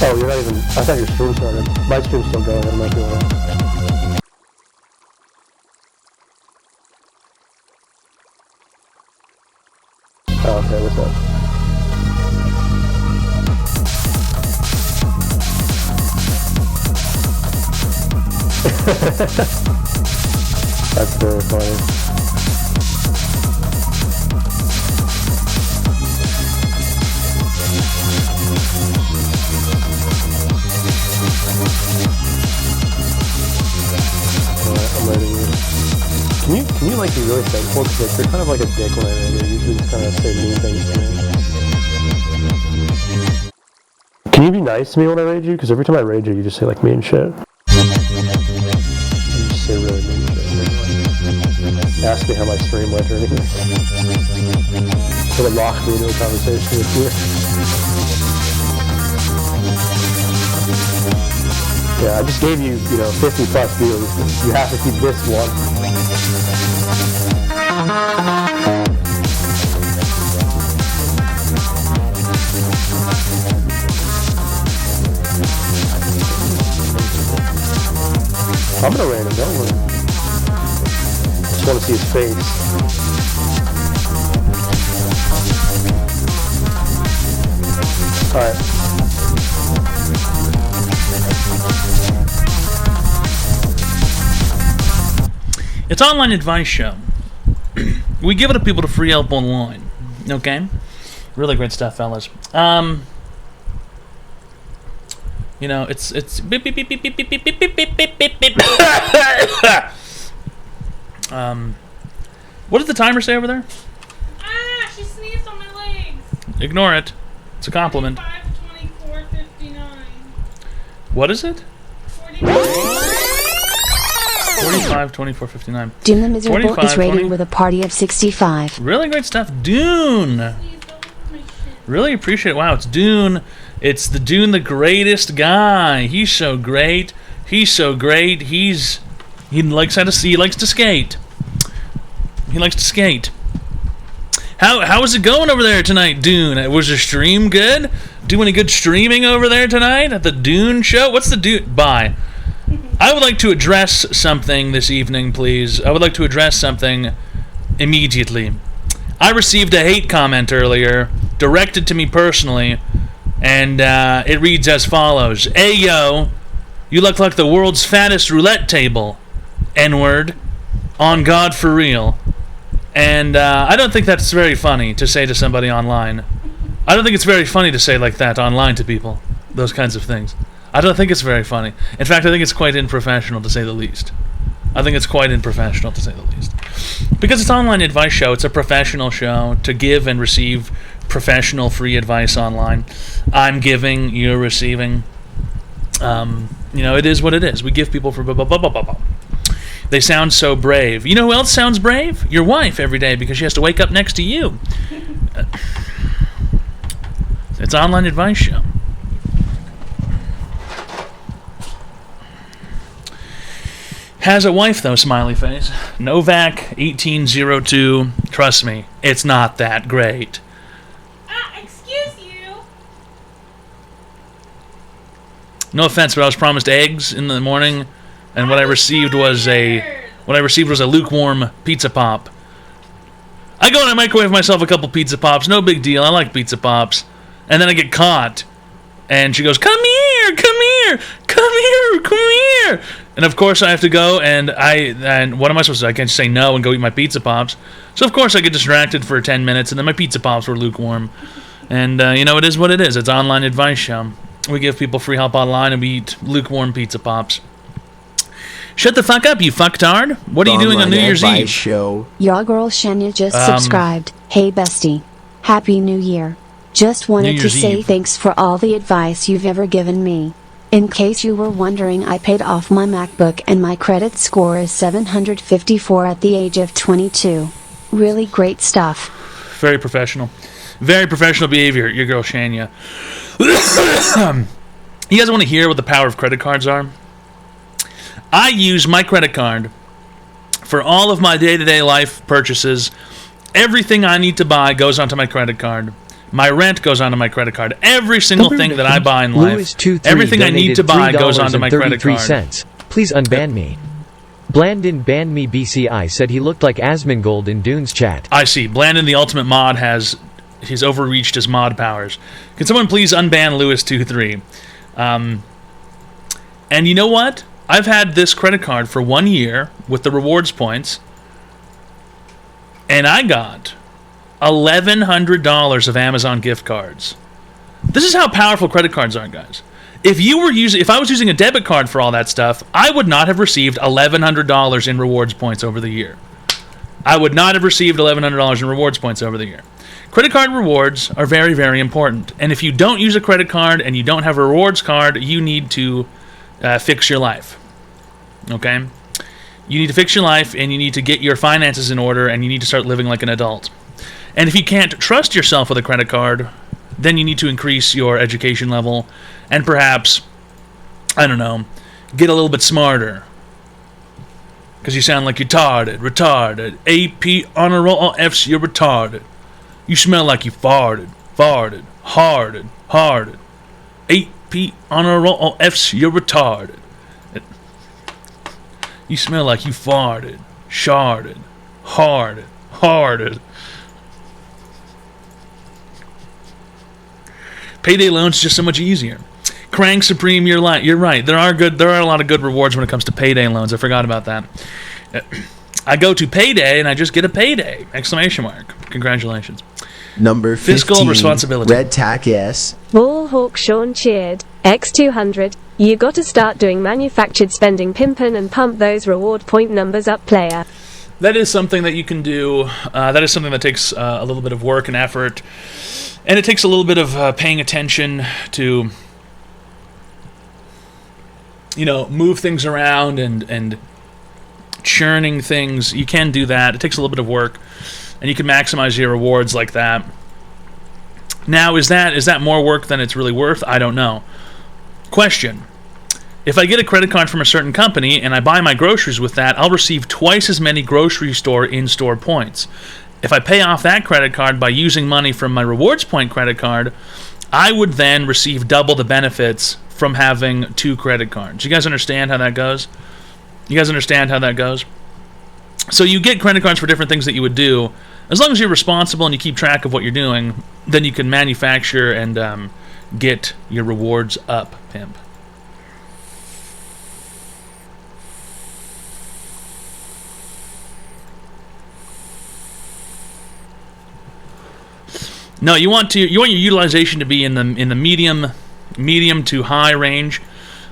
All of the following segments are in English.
Oh, you're not even... I thought your stream started. My stream's still going. I'm not doing it. Oh, okay. What's up? That's very funny. Can you like be really thankful? Because like, you're kind of like a dick when I raid you. You usually just kind of say mean things to me. Can you be nice to me when I raid you? Because every time I raid you, you just say like mean shit. You just say really mean shit. Ask me how my stream went or anything. Sort of lock me into a conversation with you. Yeah, I just gave you, 50 plus views. You have to keep this one. I'm gonna raid him, don't worry. Just want to see his face. Alright. It's online advice show. We give it to people to free help online. Okay? Really great stuff, fellas. It's beep beep beep beep beep beep beep beep beep beep beep beep beep. What did the timer say over there? Ah, she sneezed on my legs. Ignore it. It's a compliment. 45, 24, 59. What is it? 45, 24, 59. Dune the Miserable is rated with a party of 65. Really great stuff. Dune! Really appreciate it. Wow, it's Dune. It's the Dune, the greatest guy. He's so great. He likes to skate. He likes to skate. How is it going over there tonight, Dune? Was your stream good? Do any good streaming over there tonight at the Dune show? What's the Dune? Bye. I would like to address something this evening, please. I would like to address something immediately. I received a hate comment earlier, directed to me personally, and it reads as follows. Ayo, you look like the world's fattest roulette table. N-word. On God for real. And I don't think that's very funny to say to somebody online. I don't think it's very funny to say like that online to people. Those kinds of things. I don't think it's very funny. In fact, I think it's quite unprofessional, to say the least. I think it's quite unprofessional, to say the least. Because it's an online advice show. It's a professional show to give and receive professional free advice online. I'm giving, you're receiving. It is what it is. We give people for... They sound so brave. You know who else sounds brave? Your wife every day, because she has to wake up next to you. It's an online advice show. Has a wife, though, smiley face. Novak 1802. Trust me, it's not that great. Excuse you. No offense, but I was promised eggs in the morning, and what I received was a lukewarm pizza pop. I go and I microwave myself a couple pizza pops. No big deal. I like pizza pops. And then I get caught. And she goes, come here, come here, come here, come here. And of course I have to go, and what am I supposed to do? I can't just say no and go eat my pizza pops. So of course I get distracted for 10 minutes, and then my pizza pops were lukewarm. And it is what it is. It's an online advice show. We give people free help online, and we eat lukewarm pizza pops. Shut the fuck up, you fucktard. What are you doing on New Year's Eve? Show. Your girl Shania just subscribed. Hey bestie. Happy New Year. Just wanted to say thanks for all the advice you've ever given me. In case you were wondering, I paid off my MacBook and my credit score is 754 at the age of 22. Really great stuff. Very professional. Very professional behavior, your girl Shania. You guys want to hear what the power of credit cards are? I use my credit card for all of my day-to-day life purchases. Everything I need to buy goes onto my credit card. My rent goes onto my credit card. Every single thing that I buy in life, everything I need to buy goes onto my credit card. Please unban me. Blandon banned me. BCI said he looked like Asmongold in Dune's chat. I see. Blandon, the ultimate mod, he's overreached his mod powers. Can someone please unban Lewis23? And you know what? I've had this credit card for 1 year with the rewards points, and I got $1,100 of Amazon gift cards. This is how powerful credit cards are, guys. If I was using a debit card for all that stuff, I would not have received $1,100 in rewards points over the year. I would not have received $1,100 in rewards points over the year. Credit card rewards are very, very important. And if you don't use a credit card and you don't have a rewards card, you need to fix your life. Okay? You need to fix your life, and you need to get your finances in order, and you need to start living like an adult. And if you can't trust yourself with a credit card, then you need to increase your education level and perhaps, I don't know, get a little bit smarter. Because you sound like you're retarded. AP honor roll all F's, you're retarded. You smell like you farted. AP honor roll all F's, you're retarded. You smell like you farted, sharded, harded. Payday loans just so much easier. Krang Supreme, you're right. There are a lot of good rewards when it comes to payday loans. I forgot about that. I go to payday and I just get a payday! ! Congratulations. Number 15. Fiscal responsibility. Red Tack S. Bullhawk Sean cheered. X200. You gotta start doing manufactured spending, pimpin' and pump those reward point numbers up, player. That is something that you can do. That is something that takes a little bit of work and effort. And it takes a little bit of paying attention to, move things around and churning things. You can do that. It takes a little bit of work, and you can maximize your rewards like that. Now, is that more work than it's really worth? I don't know. Question. If I get a credit card from a certain company and I buy my groceries with that, I'll receive twice as many grocery store in-store points. If I pay off that credit card by using money from my rewards point credit card, I would then receive double the benefits from having two credit cards. You guys understand how that goes? So you get credit cards for different things that you would do. As long as you're responsible and you keep track of what you're doing, then you can manufacture and get your rewards up, pimp. No, you want your utilization to be in the medium to high range.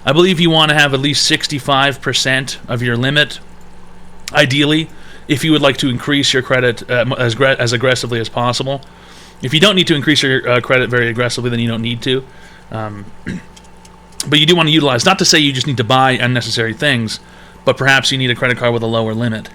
I believe you want to have at least 65% of your limit, ideally, if you would like to increase your credit as aggressively as possible. If you don't need to increase your credit very aggressively, then you don't need to. But you do want to utilize, not to say you just need to buy unnecessary things, but perhaps you need a credit card with a lower limit.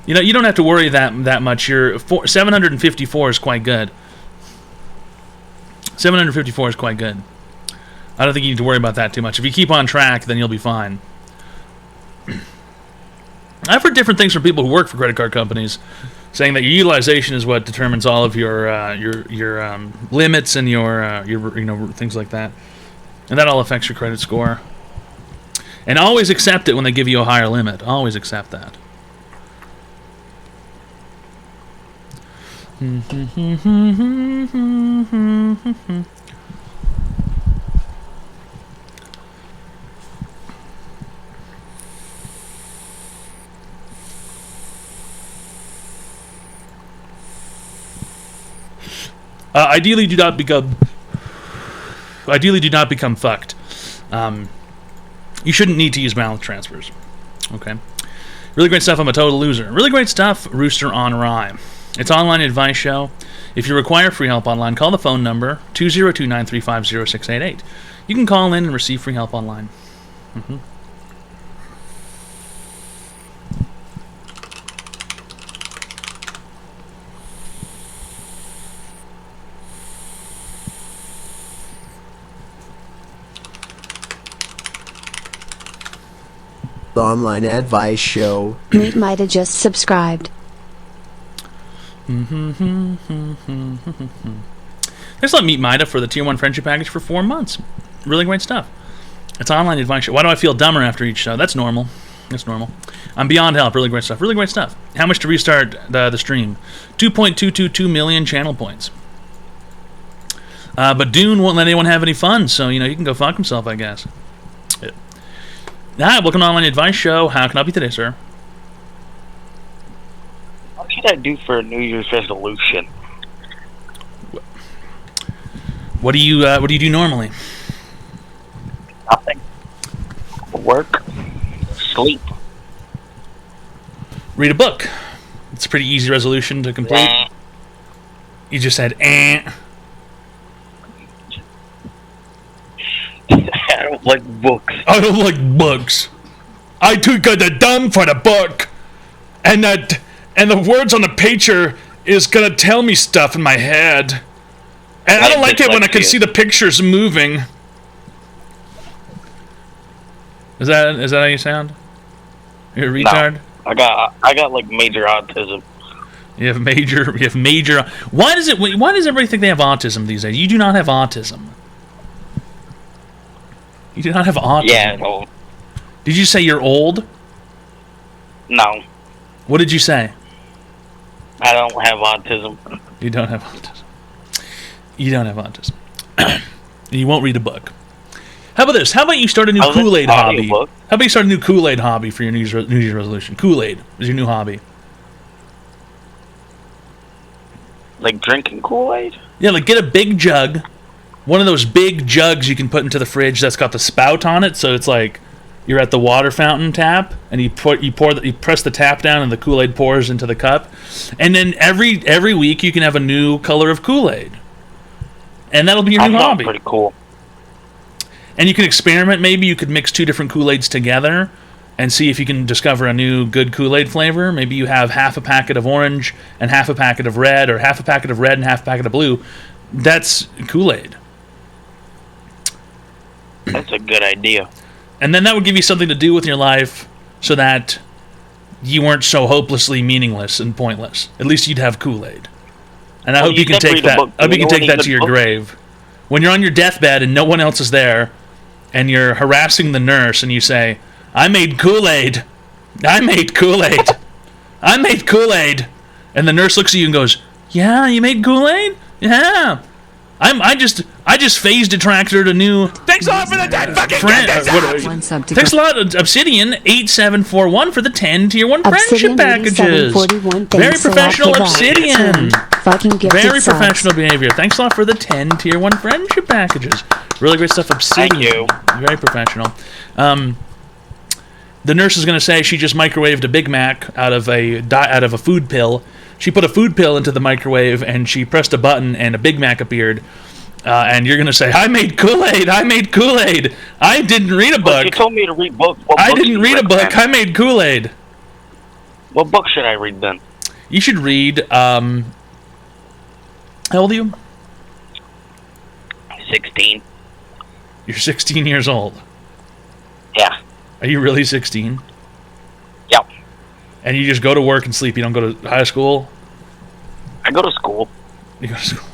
You know, you don't have to worry that much. Your 754 is quite good. 754 is quite good. I don't think you need to worry about that too much. If you keep on track, then you'll be fine. I've heard different things from people who work for credit card companies, saying that your utilization is what determines all of your limits and your things like that, and that all affects your credit score. And always accept it when they give you a higher limit. Always accept that. Ideally, do not become fucked. You shouldn't need to use balance transfers. Okay. Really great stuff. I'm a total loser. Really great stuff. Rooster on Rye. It's an online advice show. If you require free help online, call the phone number 202-935-0688. You can call in and receive free help online. The online advice show. Meet might have just subscribed. Thanks a lot, Meet Mida, for the Tier 1 Friendship Package for 4 months. Really great stuff. It's an online advice show. Why do I feel dumber after each show? That's normal. That's normal. I'm beyond help. Really great stuff. Really great stuff. How much to restart the stream? 2.222 million channel points. But Dune won't let anyone have any fun, so, you know, you can go fuck himself, I guess. Hi, welcome to Online Advice Show. How can I help you today, sir? What should I do for a New Year's resolution? What do you do normally? Nothing. Work. Sleep. Read a book. It's a pretty easy resolution to complete. You just said, eh. I don't like books. I don't like books. I too got the dumb for the book. And the words on the picture is gonna tell me stuff in my head. And I don't like it when I can see the pictures moving. Is that how you sound? You're a retard? No, I got like major autism. You have major. Why does everybody think they have autism these days? You do not have autism. You do not have autism. Yeah, no. Did you say you're old? No. What did you say? I don't have autism. You don't have autism. You don't have autism. You won't read a book. How about this? How about you start a new Kool-Aid hobby? How about you start a new Kool-Aid hobby for your New Year's resolution? Kool-Aid is your new hobby. Like drinking Kool-Aid? Yeah, like get a big jug. One of those big jugs you can put into the fridge that's got the spout on it, so it's like you're at the water fountain tap, and you press the tap down, and the Kool-Aid pours into the cup, and then every week you can have a new color of Kool-Aid, and that'll be your new hobby. Pretty cool. And you can experiment. Maybe you could mix 2 different Kool-Aids together, and see if you can discover a new good Kool-Aid flavor. Maybe you have half a packet of orange and half a packet of red, or half a packet of red and half a packet of blue. That's Kool-Aid. That's a good idea. And then that would give you something to do with your life so that you weren't so hopelessly meaningless and pointless. At least you'd have Kool-Aid. And I hope you can take that. I hope you can take that to your grave. When you're on your deathbed and no one else is there, and you're harassing the nurse and you say, "I made Kool-Aid. I made Kool-Aid. I made Kool-Aid." And the nurse looks at you and goes, "Yeah, you made Kool-Aid? Yeah. I just phased a tractor to new." Thanks a lot for the 10 fucking Thanks a lot, Obsidian 8741 for the 10 Tier 1 friendship packages. Very professional, Obsidian. Very professional behavior. Thanks a lot for the 10 Tier 1 friendship packages. Really great stuff, Obsidian. Thank you. Very professional. The nurse is going to say she just microwaved a Big Mac out of a food pill. She put a food pill into the microwave, and she pressed a button, and a Big Mac appeared. And you're going to say, I made Kool-Aid, I made Kool-Aid. I didn't read a book. Well, you told me to read books. I didn't read a book, I made Kool-Aid. What book should I read then? You should read, how old are you? 16. You're 16 years old. Yeah. Are you really 16? Yep. And you just go to work and sleep, you don't go to high school? I go to school. You go to school.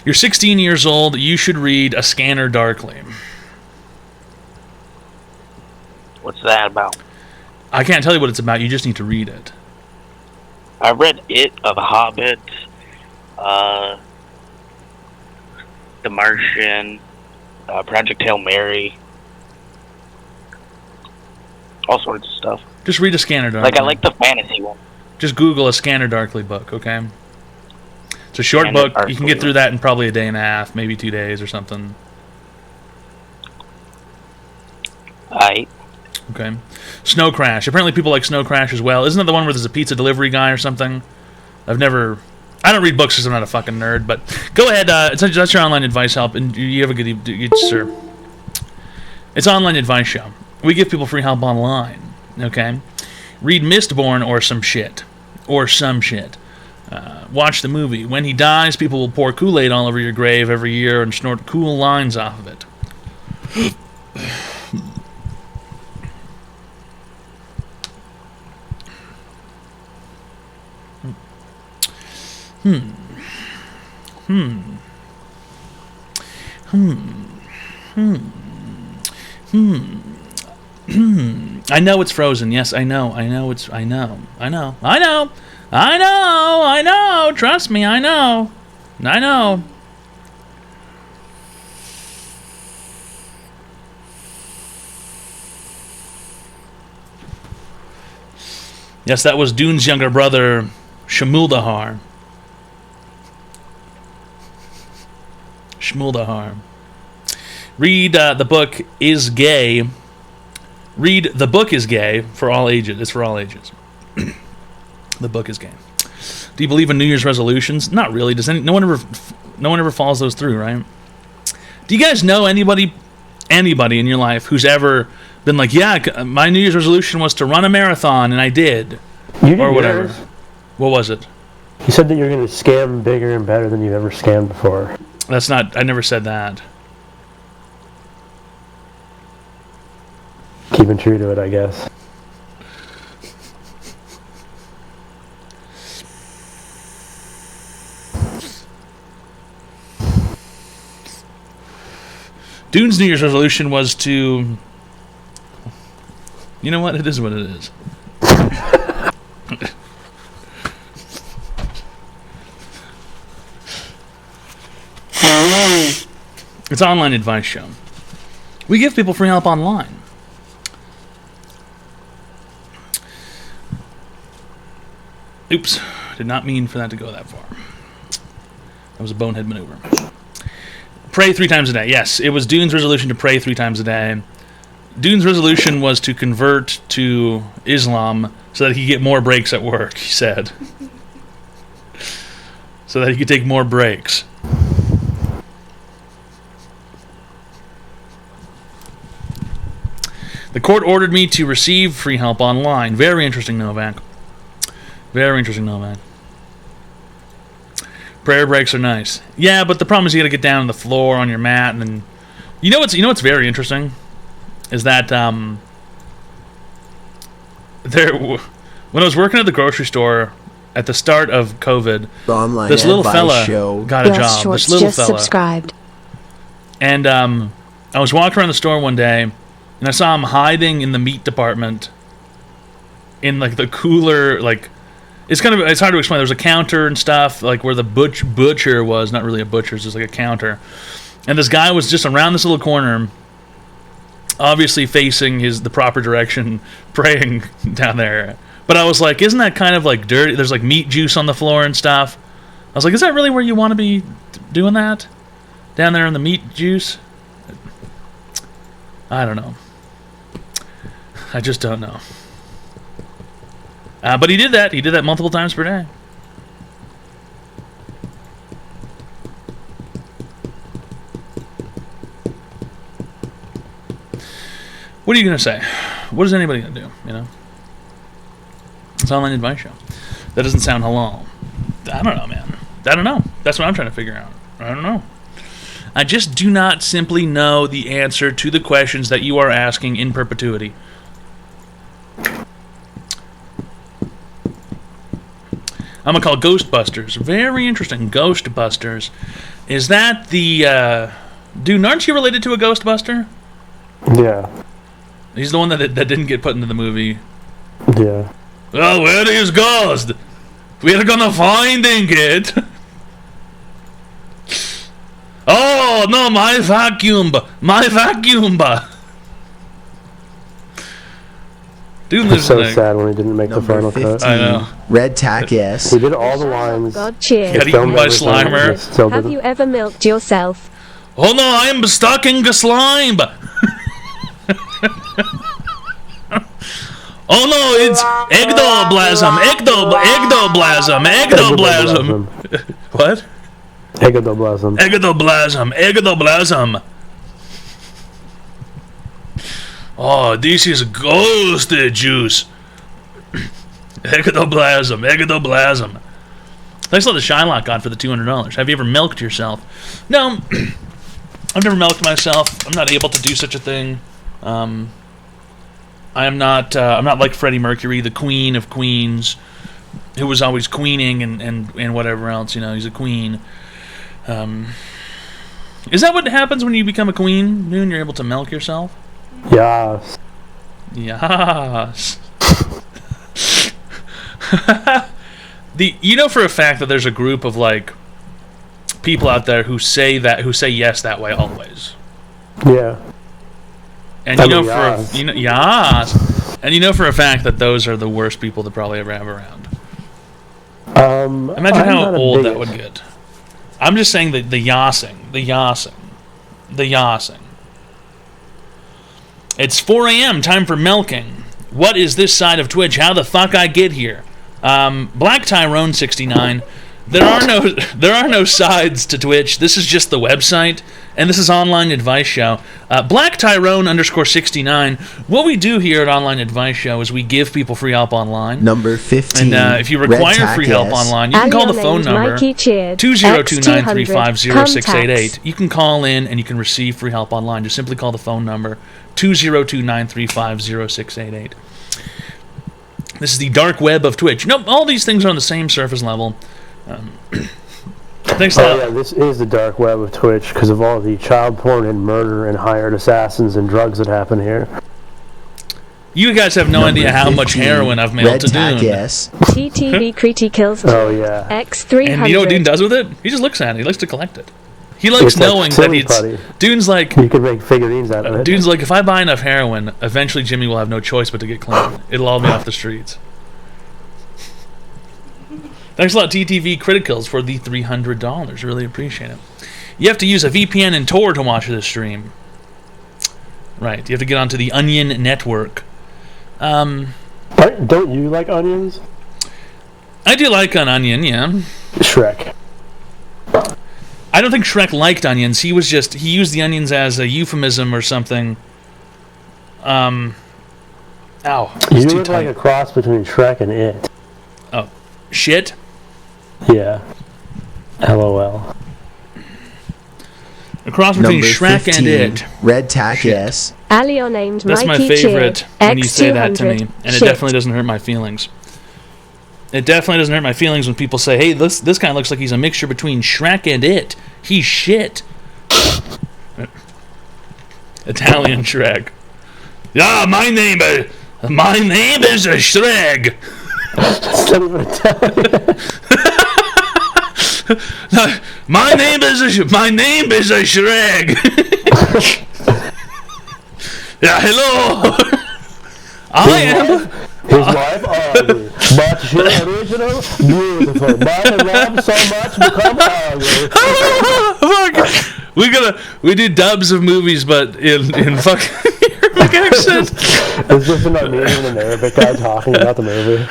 You're 16 years old, you should read A Scanner Darkly. What's that about? I can't tell you what it's about, you just need to read it. I read It, The Hobbit, The Martian, Project Hail Mary, all sorts of stuff. Just read A Scanner Darkly. Like, I like the fantasy one. Just Google A Scanner Darkly book, okay? It's a short book. You can get through that in probably a day and a half, maybe 2 days or something. Aight. Okay. Snow Crash. Apparently people like Snow Crash as well. Isn't that the one where there's a pizza delivery guy or something? I don't read books because I'm not a fucking nerd, but go ahead. That's your online advice help, and you have a good sir. It's online advice show. We give people free help online, okay? Read Mistborn or some shit. Watch the movie. When he dies, people will pour Kool-Aid all over your grave every year and snort cool lines off of it. I know it's frozen. Yes, I know. Trust me, I know. Yes, that was Dune's younger brother, Shmuldahar. Read the book Is Gay. Read The Book Is Gay for all ages. It's for all ages. The book is gay. Do you believe in New Year's resolutions? Not really. No one ever follows those through, right? Do you guys know anybody in your life who's ever been like, yeah, my New Year's resolution was to run a marathon, and I did, or whatever? Yours. What was it? You said that you're going to scam bigger and better than you've ever scammed before. That's not. I never said that. Keeping true to it, I guess. Dune's New Year's resolution was to... You know what? It is what it is. It's an online advice show. We give people free help online. Oops. Did not mean for that to go that far. That was a bonehead maneuver. Pray 3 times a day. Yes, it was Dune's resolution to pray 3 times a day. Dune's resolution was to convert to Islam so that he could get more breaks at work, he said. So that he could take more breaks. The court ordered me to receive free help online. Very interesting, Novak. Very interesting, Novak. Prayer breaks are nice. Yeah, but the problem is you got to get down on the floor on your mat, and then you know what's very interesting is that when I was working at the grocery store at the start of COVID, this little fella got a job. This little fella subscribed. And I was walking around the store one day, and I saw him hiding in the meat department in like the cooler, like it's hard to explain. There was a counter and stuff, like where the butcher was, not really a butcher, it's just like a counter. And this guy was just around this little corner, obviously facing the proper direction, praying down there. But I was like, isn't that kind of like dirty? There's like meat juice on the floor and stuff. I was like, is that really where you want to be doing that? Down there in the meat juice? I don't know. I just don't know. But he did that. He did that multiple times per day. What are you going to say? What is anybody going to do, you know? It's an online advice show. That doesn't sound halal. I don't know, man. I don't know. That's what I'm trying to figure out. I don't know. I just do not simply know the answer to the questions that you are asking in perpetuity. I'm going to call Ghostbusters. Very interesting. Ghostbusters. Is that the... Dude, aren't you related to a Ghostbuster? Yeah. He's the one that didn't get put into the movie. Yeah. Well, where is Ghost? We're gonna finding it. Oh, no, my vacuum. My vacuum. Dude, It's so sad when he didn't make the final 15, cut. I know. Red Tack S. He did all the lines. God, cheers. Got eaten by Slimer. Have you ever milked yourself? Oh no, I am stuck in the slime. Oh no, it's ectoplasm. What? Ectoplasm. Ectoplasm. Oh, this is ghost juice. Ectoplasm. Thanks a lot to Shylock God for the $200. Have you ever milked yourself? No, I've never milked myself. I'm not able to do such a thing. I'm not like Freddie Mercury, the Queen of Queens, who was always queening and whatever else. You know, he's a queen. Is that what happens when you become a queen? Noon, you're able to milk yourself? Yes. Yes. You know for a fact that there's a group of like people out there who say yes that way always. Yeah. And you know and you know for a fact that those are the worst people to probably ever have around. Imagine how old that would get. I'm just saying the yassing. It's 4 a.m. Time for milking. What is this side of Twitch? How the fuck I get here? Black Tyrone 69. There are no sides to Twitch. This is just the website, and this is Online Advice Show. Black Tyrone _69. What we do here at Online Advice Show is we give people free help online. Number 15. And if you require free help online, you can call the phone number 202-935-0688. You can call in and you can receive free help online. Just simply call the phone number 202-935-0688. This is the dark web of Twitch. Nope, all these things are on the same surface level. Thanks a lot. Yeah, this is the dark web of Twitch because of all the child porn and murder and hired assassins and drugs that happen here. You guys have no idea how much heroin I've mailed to Dune. Yes. TTV Creety kills Oh yeah. X300. And you know what Dune does with it? He just looks at it. He likes to collect it. He likes It's knowing like that it's... Putty. Dune's like... You can make figurines out of it. Dune's like, if I buy enough heroin, eventually Jimmy will have no choice but to get clean. It'll all be off the streets. Thanks a lot, TTV Criticals, for the $300. Really appreciate it. You have to use a VPN and Tor to watch this stream. Right, you have to get onto the Onion Network. Don't you like onions? I do like an onion, yeah. Shrek. I don't think Shrek liked onions. He used the onions as a euphemism or something. Ow. You look like a cross between Shrek and It. Oh. Shit? Yeah. LOL. A cross between Number Shrek 15, and It. Red Tack S. Alion named That's my Mikey favorite cheered. when you say that to me. X200. And it Shit. definitely doesn't hurt my feelings. It definitely doesn't hurt my feelings when people say, hey, this guy looks like he's a mixture between Shrek and It. He's shit. Italian Shrek. Yeah, my name is Shrek. My name is a Shrek. Yeah, hello. I am. His wife ugly, but she original beautiful. But I love so much become ugly. Fuck. We do dubs of movies, but in fucking fuck accent? It's just an Armenian and Arabic guy talking about the movie.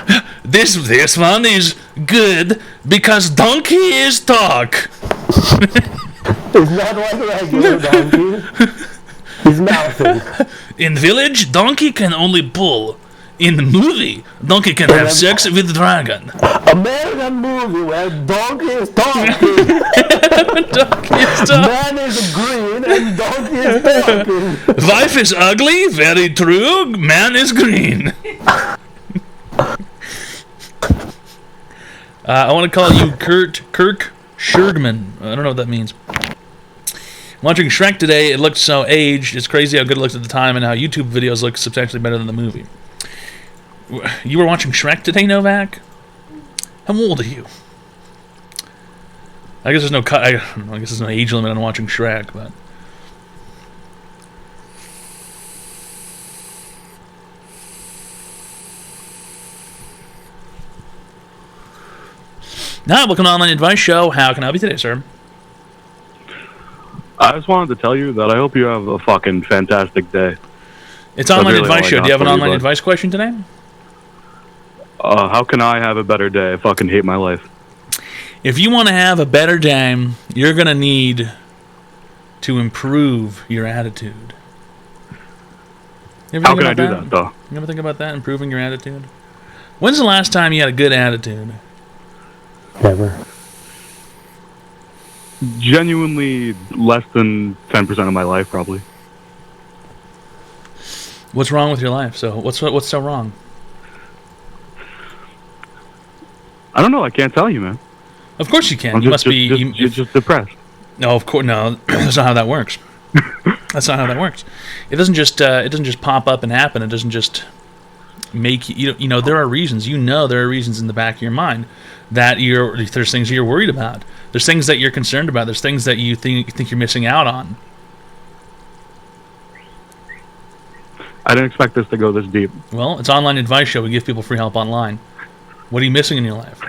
This one is good because donkey is talk. It's not like a regular donkey. He's mouthing. In village, donkey can only pull. In the movie, donkey can have sex with dragon. American movie where donkey is talking. Donkey is talk. Man is green and donkey is talking. Wife is ugly, very true. Man is green. I want to call you Kirk Shergman. I don't know what that means. Watching Shrek today, it looked so aged. It's crazy how good it looked at the time and how YouTube videos look substantially better than the movie. You were watching Shrek today, Novak? How old are you? I guess there's no I guess there's no age limit on watching Shrek, but now, welcome to Online Advice Show. How can I help you today, sir? I just wanted to tell you that I hope you have a fucking fantastic day. It's Online Advice Show. Do you have an online advice question today? How can I have a better day? I fucking hate my life. If you want to have a better day, you're going to need to improve your attitude. How can I do that, though? You ever think about that, improving your attitude? When's the last time you had a good attitude? Never. Genuinely less than 10% of my life, probably. What's wrong with your life? So what's so wrong? I don't know. I can't tell you, man. Of course you can. I'm You just, must be. You're just depressed. No, of course no. That's not how that works. That's not how that works. It doesn't just pop up and happen. It doesn't just make you know. There are reasons. You know there are reasons in the back of your mind that there's things that you're worried about. There's things that you're concerned about. There's things that you think you're missing out on. I didn't expect this to go this deep. Well, it's Online Advice Show. We give people free help online. What are you missing in your life?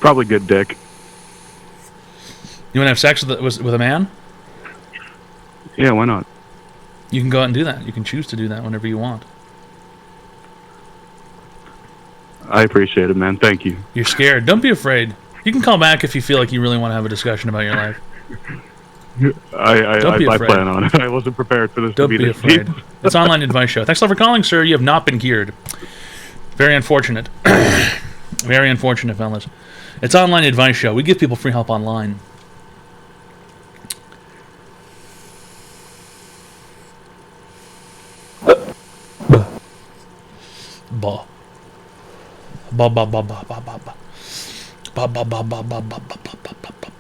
Probably good dick. You want to have sex with a man? Yeah, why not? You can go out and do that. You can choose to do that whenever you want. I appreciate it, man. Thank you. You're scared. Don't be afraid. You can call back if you feel like you really want to have a discussion about your life. I plan on it. I wasn't prepared for this. Don't be afraid. It's Online Advice Show. Thanks a lot for calling, sir. You have not been cured. Very unfortunate. Very unfortunate, fellas. It's Online Advice Show. We give people free help online. Ba. Ba ba ba ba ba ba ba. Ba ba ba ba ba ba ba ba ba ba.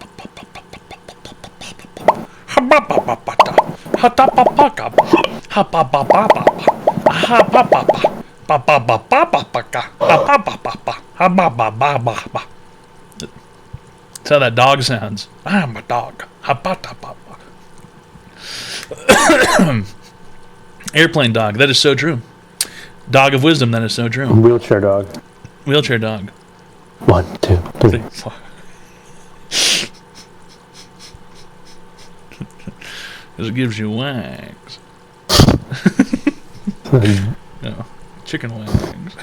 That's how that dog sounds. I'm a dog. Airplane dog. That is so true. Dog of wisdom. That is so true. Wheelchair dog. Wheelchair dog. 1, 2, 3, 4. Because it gives you wags. No, chicken wags.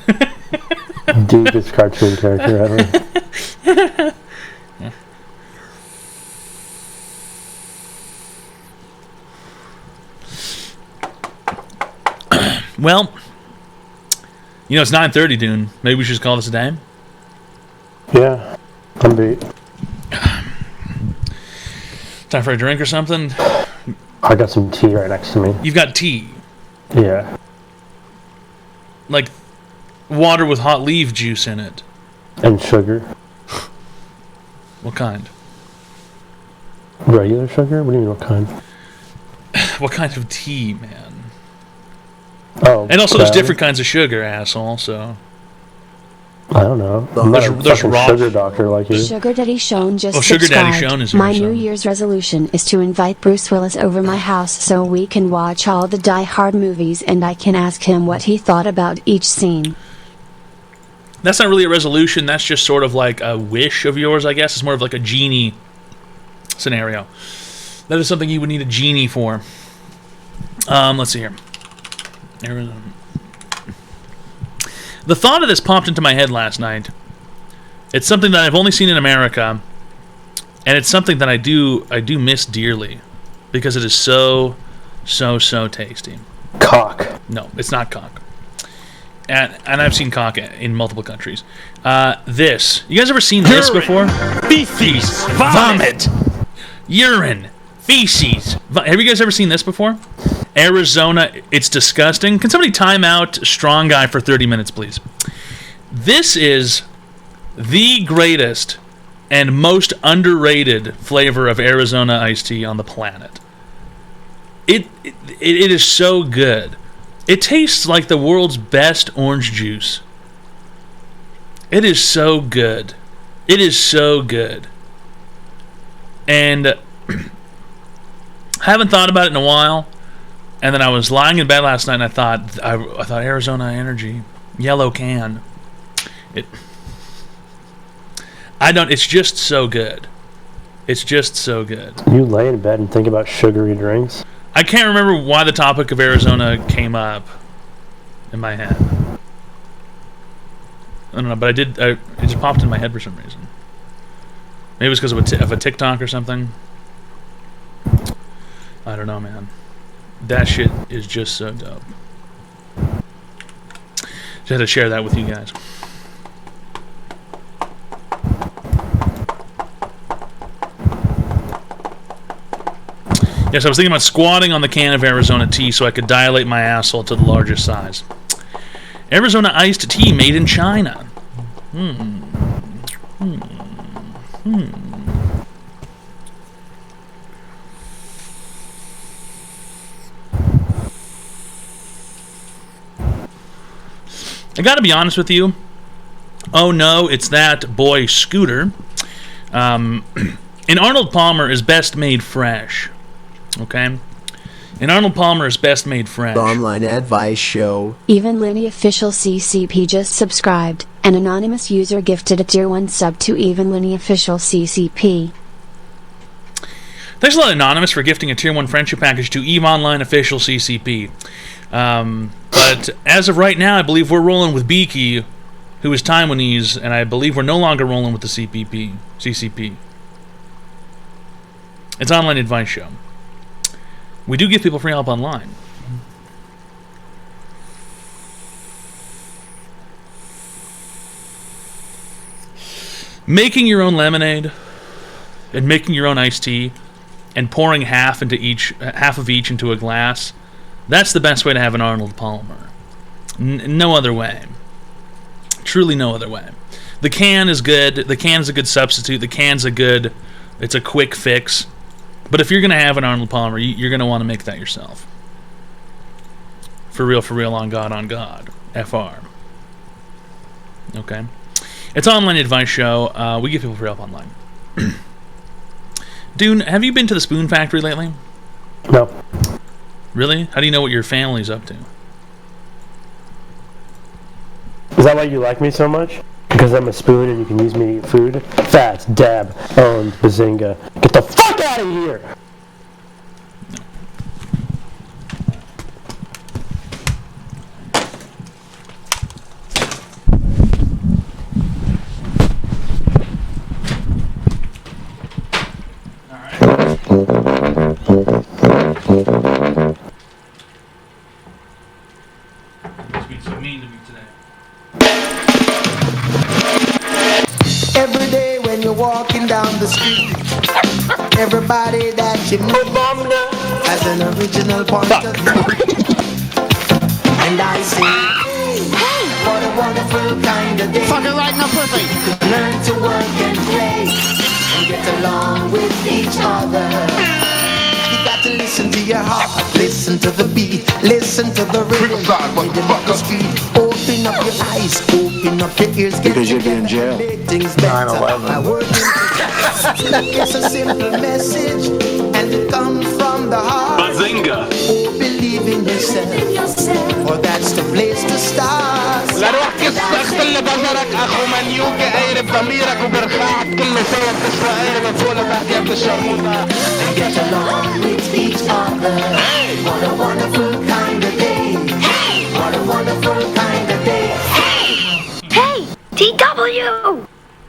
Deepest cartoon character ever. Well, you know, it's 9:30, Dune. Maybe we should just call this a day? Yeah, I'm beat. Time for a drink or something? I got some tea right next to me. You've got tea. Yeah. Like water with hot leaf juice in it. And sugar. What kind? Regular sugar? What do you mean, what kind? What kind of tea, man? Oh, and also, there's different kinds of sugar, asshole, so... I don't know. I'm not a fucking sugar doctor like you. Sugar Daddy Shone just Sugar subscribed. Daddy Shone is my here, New Year's resolution is to invite Bruce Willis over my house so we can watch all the Die Hard movies and I can ask him what he thought about each scene. That's not really a resolution. That's just sort of like a wish of yours, I guess. It's more of like a genie scenario. That is something you would need a genie for. Let's see here. Arizona. The thought of this popped into my head last night. It's something that I've only seen in America, and it's something that I do miss dearly because it is so tasty. Cock. No, it's not cock. And I've seen cock in multiple countries. This. You guys ever seen this before? Feces. Vomit. Urine. Feces. Have you guys ever seen this before? Arizona. It's disgusting. Can somebody time out Strong Guy for 30 minutes, please? This is the greatest and most underrated flavor of Arizona iced tea on the planet. It is so good. It tastes like the world's best orange juice. It is so good. It is so good. And I haven't thought about it in a while. And then I was lying in bed last night and I thought Arizona Energy, yellow can. It's just so good. It's just so good. You lay in bed and think about sugary drinks? I can't remember why the topic of Arizona came up in my head. I don't know, but it just popped in my head for some reason. Maybe it was because of a TikTok or something. I don't know, man. That shit is just so dope. Just had to share that with you guys. Yes, I was thinking about squatting on the can of Arizona tea so I could dilate my asshole to the largest size. Arizona iced tea made in China. I gotta be honest with you. Oh no, it's that boy Scooter. And Arnold Palmer is best made fresh. Okay? And Arnold Palmer is best made fresh. Online advice show. Even Linny Official CCP just subscribed. An anonymous user gifted a tier 1 sub to Even Linny Official CCP. Thanks a lot, Anonymous, for gifting a tier 1 friendship package to Eve Online Official CCP. But as of right now, I believe we're rolling with Beaky, who is Taiwanese, and I believe we're no longer rolling with the CCP. It's an online advice show. We do give people free help online. Making your own lemonade and making your own iced tea and pouring half of each into a glass, that's the best way to have an Arnold Palmer. No other way. Truly no other way. The can is good. The can is a good substitute. It's a quick fix. But if you're going to have an Arnold Palmer, you're going to want to make that yourself. For real, on God. FR. Okay? It's an online advice show. We give people free help online. Dune, have you been to the Spoon Factory lately? No. Really? How do you know what your family's up to? Is that why you like me so much? Because I'm a spoon and you can use me to eat food? Fats, dab, owned, bazinga. Get the fuck out of here! So mean to me today. Every day when you're walking down the street, everybody that you meet has an original point of view. And I say, what a wonderful kind of day. Fucking right now, pussy. Learn to work and play and get along with each other. You got to listen to your heart, listen to the beat, listen to the rhythm of the street. Open up your eyes, open up your ears, Because you'd be in jail. 9/11. It's a simple message, and it comes from the heart. Bazinga. Oh, believe in yourself, for that's the place to start. La rock is كل بشرك اخو منيوك قايرب ضميرك وبرخاعك كله سوا بتسوى قايرب فوق لتحت يا ابن الشرموطة. Get along with each other. What a wonderful kind of day. What a wonderful kind of day. Hey, TW! Oh,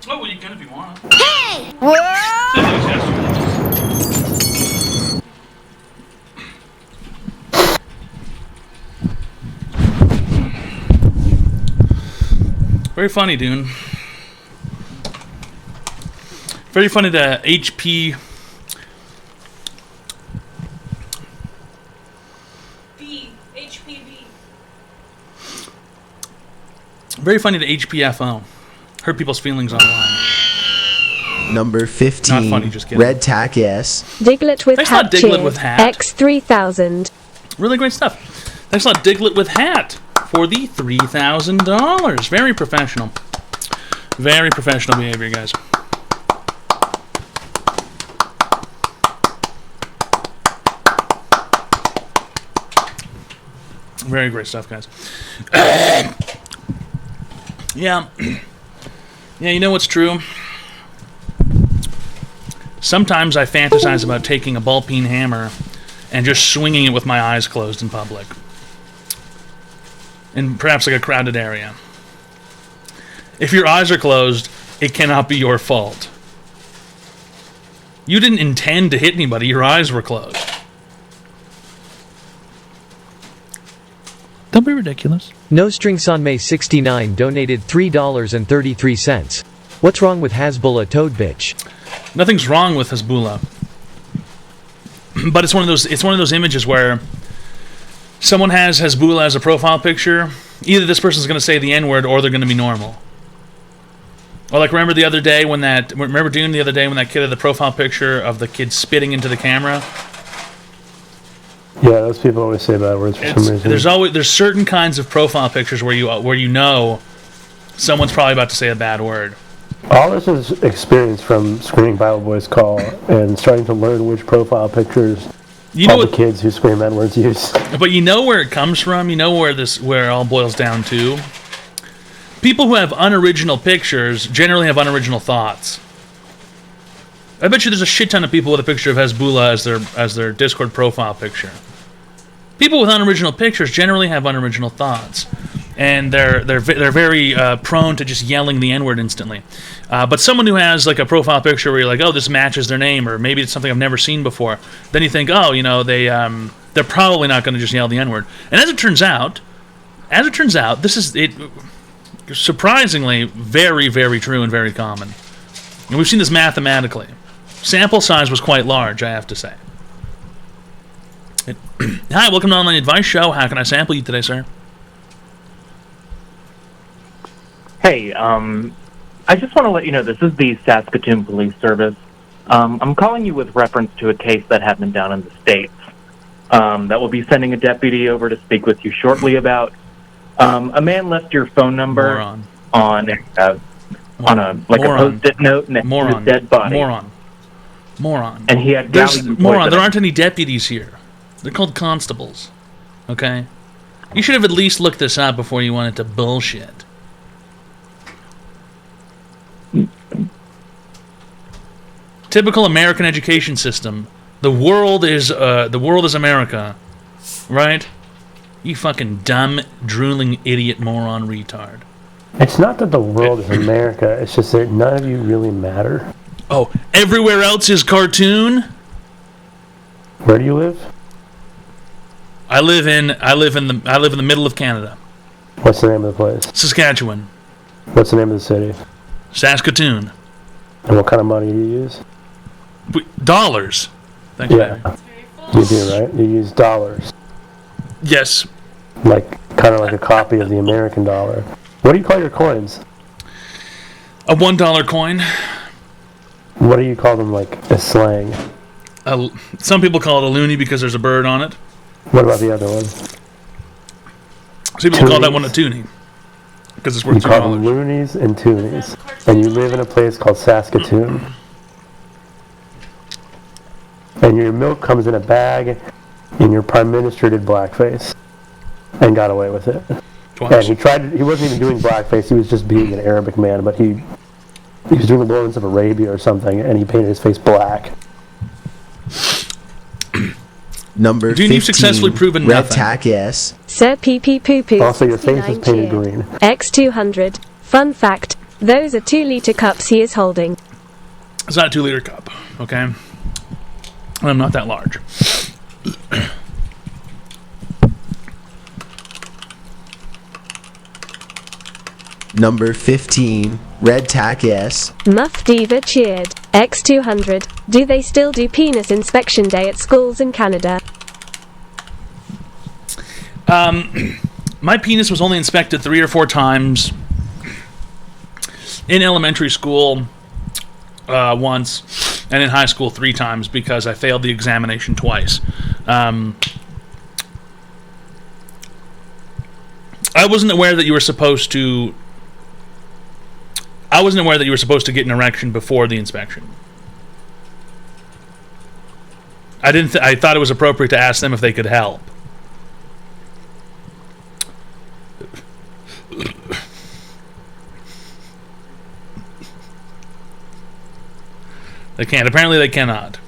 well, you can if you want. Hey! Whoa! Very funny, Dune. Very funny that HP... HPV. Very funny to HPFO. Hurt people's feelings online. Number 15. Not funny, just kidding. Red Tack S. Diglett with Thanks a hat lot, Diglett cheered. with hat. X3000. Really great stuff. Thanks a lot, Diglett with hat, for the $3,000. Very professional. Very professional behavior, guys. Very great stuff, guys. Yeah. Yeah, you know what's true? Sometimes I fantasize about taking a ball-peen hammer and just swinging it with my eyes closed in public. In perhaps like a crowded area. If your eyes are closed, it cannot be your fault. You didn't intend to hit anybody, your eyes were closed. Don't be ridiculous. No String Sanmei 69 donated $3.33. What's wrong with Hasbullah Toad Bitch? Nothing's wrong with Hezbollah. But it's one of those images where someone has Hezbollah as a profile picture. Either this person's going to say the N-word or they're going to be normal. Or like remember the other day when that kid had the profile picture of the kid spitting into the camera? Yeah, those people always say bad words for some reason. There's certain kinds of profile pictures where you know someone's probably about to say a bad word. All this is experience from screaming Bible Boys call and starting to learn which profile pictures the kids who scream N-words use. But you know where it comes from? You know where it all boils down to? People who have unoriginal pictures generally have unoriginal thoughts. I bet you there's a shit ton of people with a picture of Hezbollah as their Discord profile picture. People with unoriginal pictures generally have unoriginal thoughts. And they're very prone to just yelling the N-word instantly. But someone who has like a profile picture where you're like, oh, this matches their name, or maybe it's something I've never seen before, then you think, oh, they're probably not going to just yell the N-word. And as it turns out, this is surprisingly very, very true and very common. And we've seen this mathematically. Sample size was quite large, I have to say. Hi, welcome to Online Advice Show. How can I sample you today, sir? Hey, I just want to let you know this is the Saskatoon Police Service. I'm calling you with reference to a case that happened down in the States that we'll be sending a deputy over to speak with you shortly about. A man left your phone number on a Post-it note next to his dead body. Moron. And he had There aren't any deputies here. They're called constables. Okay? You should have at least looked this up before you went into bullshit. Typical American education system. The world is America, right? You fucking dumb, drooling, idiot, moron, retard. It's not that the world is America. It's just that none of you really matter. Oh, everywhere else is cartoon? Where do you live? I live in the middle of Canada. What's the name of the place? Saskatchewan. What's the name of the city? Saskatoon. And what kind of money do you use? Dollars. Thanks, yeah. You do, right? You use dollars. Yes. Kind of like a copy of the American dollar. What do you call your coins? A $1 coin. What do you call them, a slang? Some people call it a loony because there's a bird on it. What about the other one? Some people call that one a toonie because it's worth $2. You call them loonies and toonies. And you live in a place called Saskatoon. And your milk comes in a bag, and your prime minister did blackface and got away with it. twice. And he wasn't even doing blackface, he was just being an Arabic man, but he was doing the Lawrence of Arabia or something, and he painted his face black. Number Dude, 15. you've successfully proven Red nothing. tack, yes. Sir Pee Pee Poo Poo. Also, your face is 69 painted cheer. green. X200. Fun fact, those are 2-liter cups he is holding. It's not a 2-liter cup, okay? I'm not that large. Number 15. Red tack, yes. Muff Diva cheered. X200. Do they still do penis inspection day at schools in Canada? My penis was only inspected 3 or 4 times in elementary school once, and in high school 3 times because I failed the examination twice. I wasn't aware that you were supposed to. I wasn't aware that you were supposed to get an erection before the inspection. I thought it was appropriate to ask them if they could help. They can't. Apparently they cannot.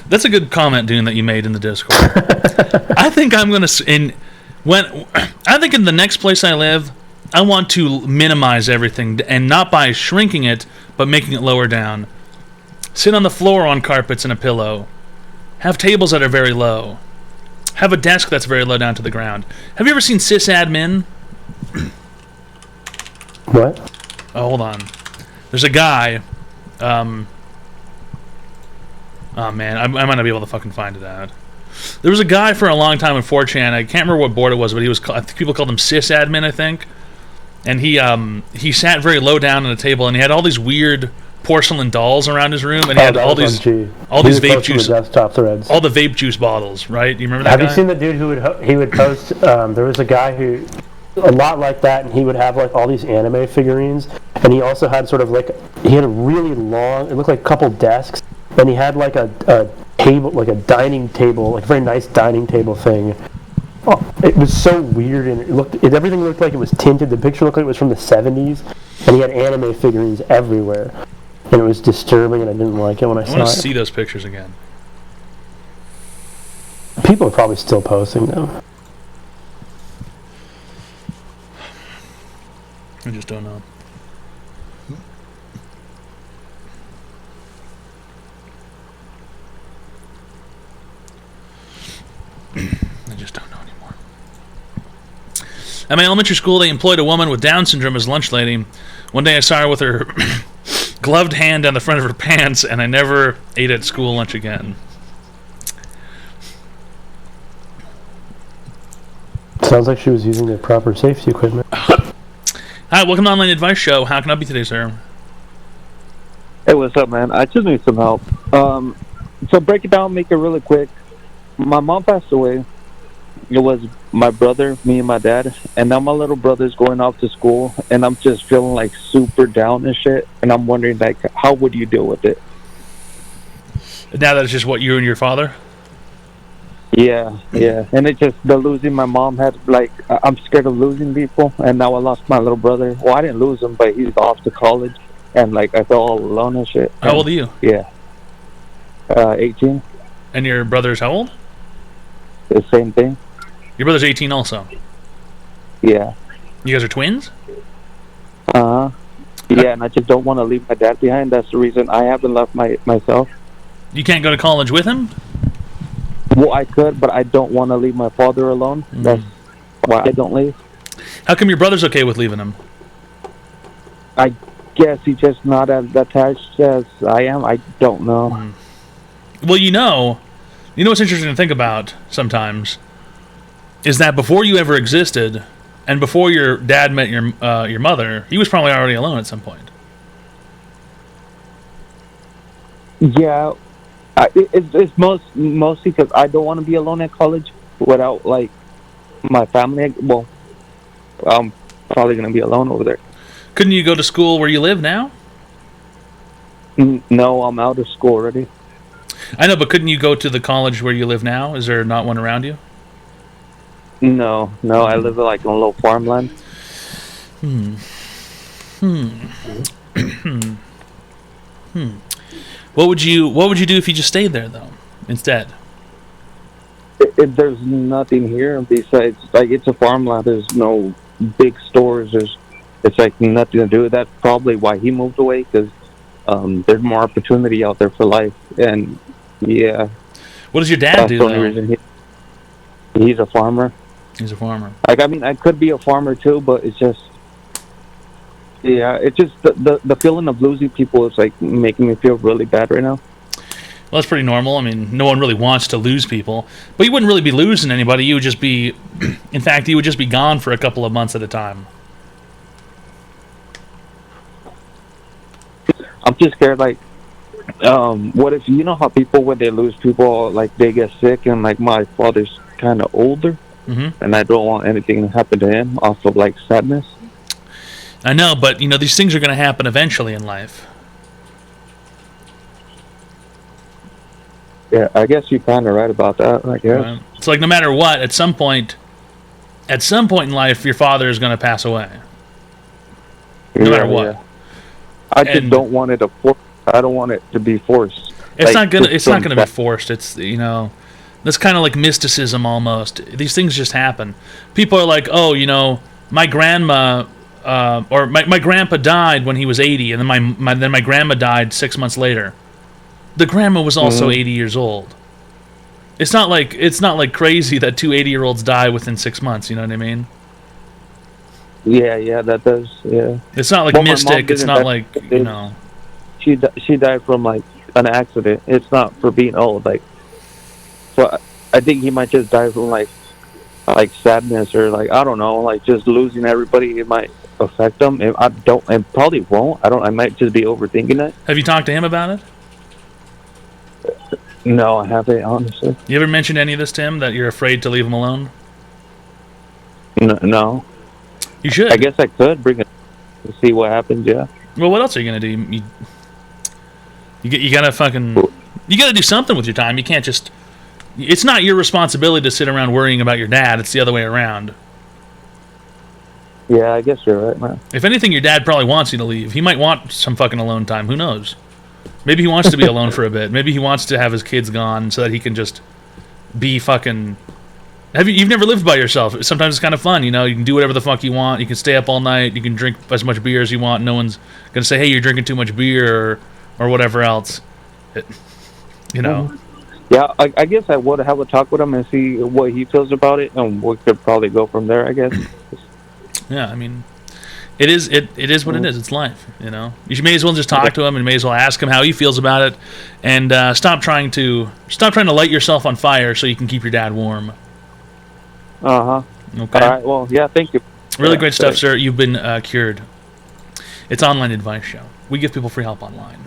That's a good comment, Dune, that you made in the Discord. I think I'm gonna I think in the next place I live, I want to minimize everything, and not by shrinking it, but making it lower down. Sit on the floor on carpets and a pillow. Have tables that are very low. Have a desk that's very low down to the ground. Have you ever seen sysadmin? What? Oh, hold on. There's a guy. Oh man, I might not be able to fucking find it out. There was a guy for a long time in 4chan. I can't remember what board it was, but he was. I think people called him sysadmin, I think. And he sat very low down on a table, and he had all these weird porcelain dolls around his room, and he had all these vape juice, desktop threads, all the vape juice bottles. Right? You remember that? Have you seen the dude who would post? There was a guy who, a lot like that, and he would have like all these anime figurines, and he also had sort of like he had a really long. It looked like a couple desks. And he had like a table, like a dining table, like a very nice dining table thing. Oh, it was so weird, and everything looked like it was tinted. The picture looked like it was from the 70s, and he had anime figurines everywhere. And it was disturbing, and I didn't like it when I saw it. I want to see those pictures again. People are probably still posting them. I just don't know. I just don't know anymore. At my elementary school, they employed a woman with Down syndrome as lunch lady. One day I saw her with her gloved hand down the front of her pants, and I never ate at school lunch again. Sounds like she was using the proper safety equipment. Hi, welcome to Online Advice Show. How can I help you today, sir? Hey, what's up, man? I just need some help. So break it down, make it really quick. My mom passed away. It was my brother, me, and my dad, and now my little brother's going off to school, and I'm just feeling like super down and shit. And I'm wondering, like, how would you deal with it? Now that it's just what, you and your father? Yeah. And it just the losing my mom had, like, I'm scared of losing people, and now I lost my little brother. Well, I didn't lose him, but he's off to college, and like I feel all alone and shit. How old are you? Yeah, 18. And your brother's how old? The same thing. Your brother's 18 also? Yeah. You guys are twins? Yeah, and I just don't want to leave my dad behind. That's the reason I haven't left myself. You can't go to college with him? Well, I could, but I don't want to leave my father alone. That's why I don't leave. How come your brother's okay with leaving him? I guess he's just not as attached as I am. I don't know. Well, you know what's interesting to think about sometimes is that before you ever existed, and before your dad met your mother, he was probably already alone at some point. Yeah, it's mostly because I don't want to be alone at college without like my family. Well, I'm probably gonna be alone over there. Couldn't you go to school where you live now? No, I'm out of school already. I know, but couldn't you go to the college where you live now? Is there not one around you? No, I live like on a little farmland. What would you do if you just stayed there though, instead? There's nothing here besides like it's a farmland. There's no big stores. It's like nothing to do. That's probably why he moved away because there's more opportunity out there for life. And yeah. What does your dad do? That's the only reason he's a farmer. He's a farmer. Like I mean, I could be a farmer too, but it's just. Yeah, it's just the feeling of losing people is like making me feel really bad right now. Well, that's pretty normal. I mean, no one really wants to lose people, but you wouldn't really be losing anybody. You would just be, in fact, you would just be gone for a couple of months at a time. I'm just scared. Like, what if you know how people when they lose people, like they get sick, and like my father's kind of older, and I don't want anything to happen to him off of like sadness. I know, but you know these things are going to happen eventually in life. Yeah, I guess you're kind of right about that. I guess it's like no matter what, at some point in life, your father is going to pass away. No matter what. Yeah. I just don't want it to. I don't want it to be forced. It's not gonna. It's not gonna be forced. It's that's kind of like mysticism almost. These things just happen. People are like, oh, my grandma. Or my grandpa died when he was 80, and then my grandma died 6 months later. The grandma was also 80 years old. It's not like crazy that two 80-year-olds die within 6 months. You know what I mean? Yeah, that does. Yeah. It's not like mystic. It's not like She died from like an accident. It's not for being old. Like, so I think he might just die from like sadness or like I don't know, like just losing everybody. It might affect them. I don't, and probably won't. I might just be overthinking it. Have you talked to him about it? No, I haven't, honestly. You ever mentioned any of this to him, that you're afraid to leave him alone? No. You should. I guess I could bring it to see what happens. Yeah. Well, what else are you gonna do? You gotta do something with your time. You can't just. It's not your responsibility to sit around worrying about your dad. It's the other way around. Yeah, I guess you're right, man. If anything, your dad probably wants you to leave. He might want some fucking alone time. Who knows? Maybe he wants to be alone for a bit. Maybe he wants to have his kids gone so that he can just be fucking... You've never lived by yourself. Sometimes it's kind of fun, you can do whatever the fuck you want. You can stay up all night. You can drink as much beer as you want. No one's going to say, hey, you're drinking too much beer or whatever else. Yeah, I guess I would have a talk with him and see what he feels about it, and we could probably go from there, I guess. Yeah, I mean, it is what it is. It's life, You may as well just talk to him and may as well ask him how he feels about it, and stop trying to light yourself on fire so you can keep your dad warm. Okay. All right. Well, yeah. Thank you. Really great stuff, sir. You've been cured. It's Online Advice Show. We give people free help online.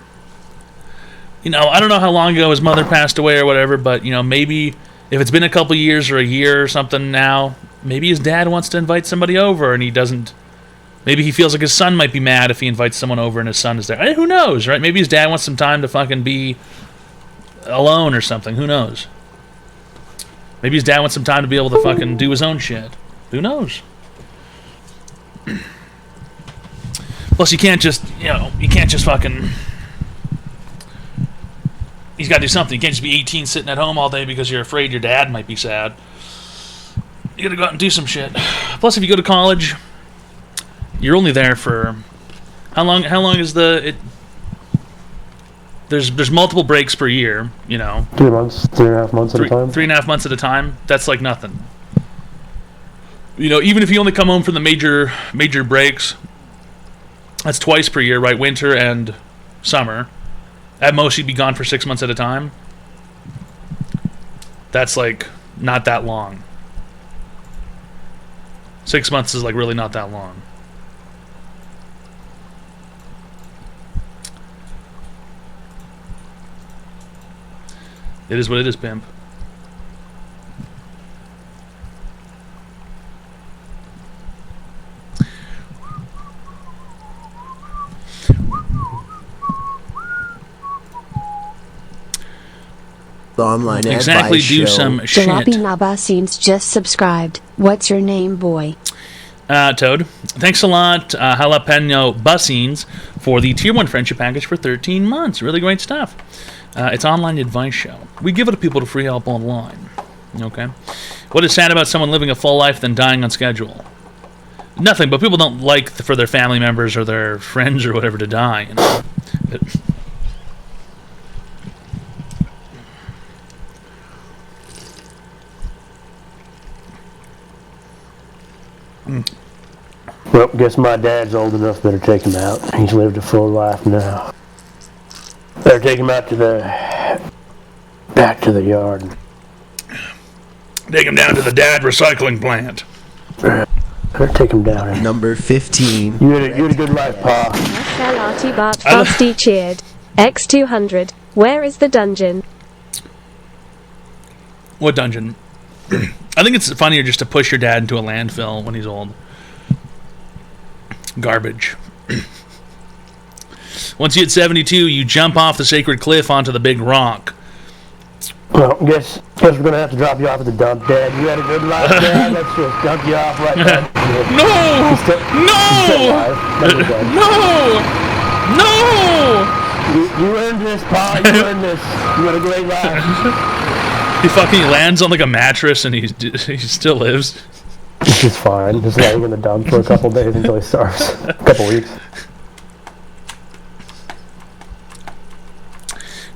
I don't know how long ago his mother passed away or whatever, but maybe if it's been a couple years or a year or something now, maybe his dad wants to invite somebody over and he doesn't. Maybe he feels like his son might be mad if he invites someone over and his son is there. Who knows, right? Maybe his dad wants some time to fucking be alone or something. Who knows? Maybe his dad wants some time to be able to fucking do his own shit. Who knows? Plus, you can't just fucking... He's got to do something. You can't just be 18 sitting at home all day because you're afraid your dad might be sad. You got to go out and do some shit. Plus, if you go to college, you're only there for... How long is the... There's multiple breaks per year, 3 months, 3.5 months at a time. 3.5 months at a time. That's like nothing. Even if you only come home from the major breaks, that's twice per year, right? Winter and summer. At most, you'd be gone for 6 months at a time. That's like not that long. 6 months is like really not that long. It is what it is, pimp. online exactly advice do show. some shit. Jalabi Nabasines just subscribed. What's your name, boy? Toad, thanks a lot, Jalapeno Busines, for the Tier 1 friendship package for 13 months. Really great stuff. It's online advice show. We give it to people to free help online. Okay? What is sad about someone living a full life than dying on schedule? Nothing, but people don't like for their family members or their friends or whatever to die. You know? Well, guess my dad's old enough. Better take him out. He's lived a full life now. Better take him out to back to the yard. Take him down to the dad recycling plant. Better take him down. Number 15. You had a good life, Pa. SLRT Bart Frosty cheered. X200. Where is the dungeon? What dungeon? I think it's funnier just to push your dad into a landfill when he's old. Garbage. Once you hit 72, you jump off the sacred cliff onto the big rock. Well, guess we're gonna have to drop you off at the dump, Dad. You had a good life, Dad. Let's just dump you off right now. No! No! You earned this, Pa. You earned this. You had a great life. He fucking lands on like a mattress and he still lives. He's fine. Just laying in the dump for a couple days until he starves. A couple weeks.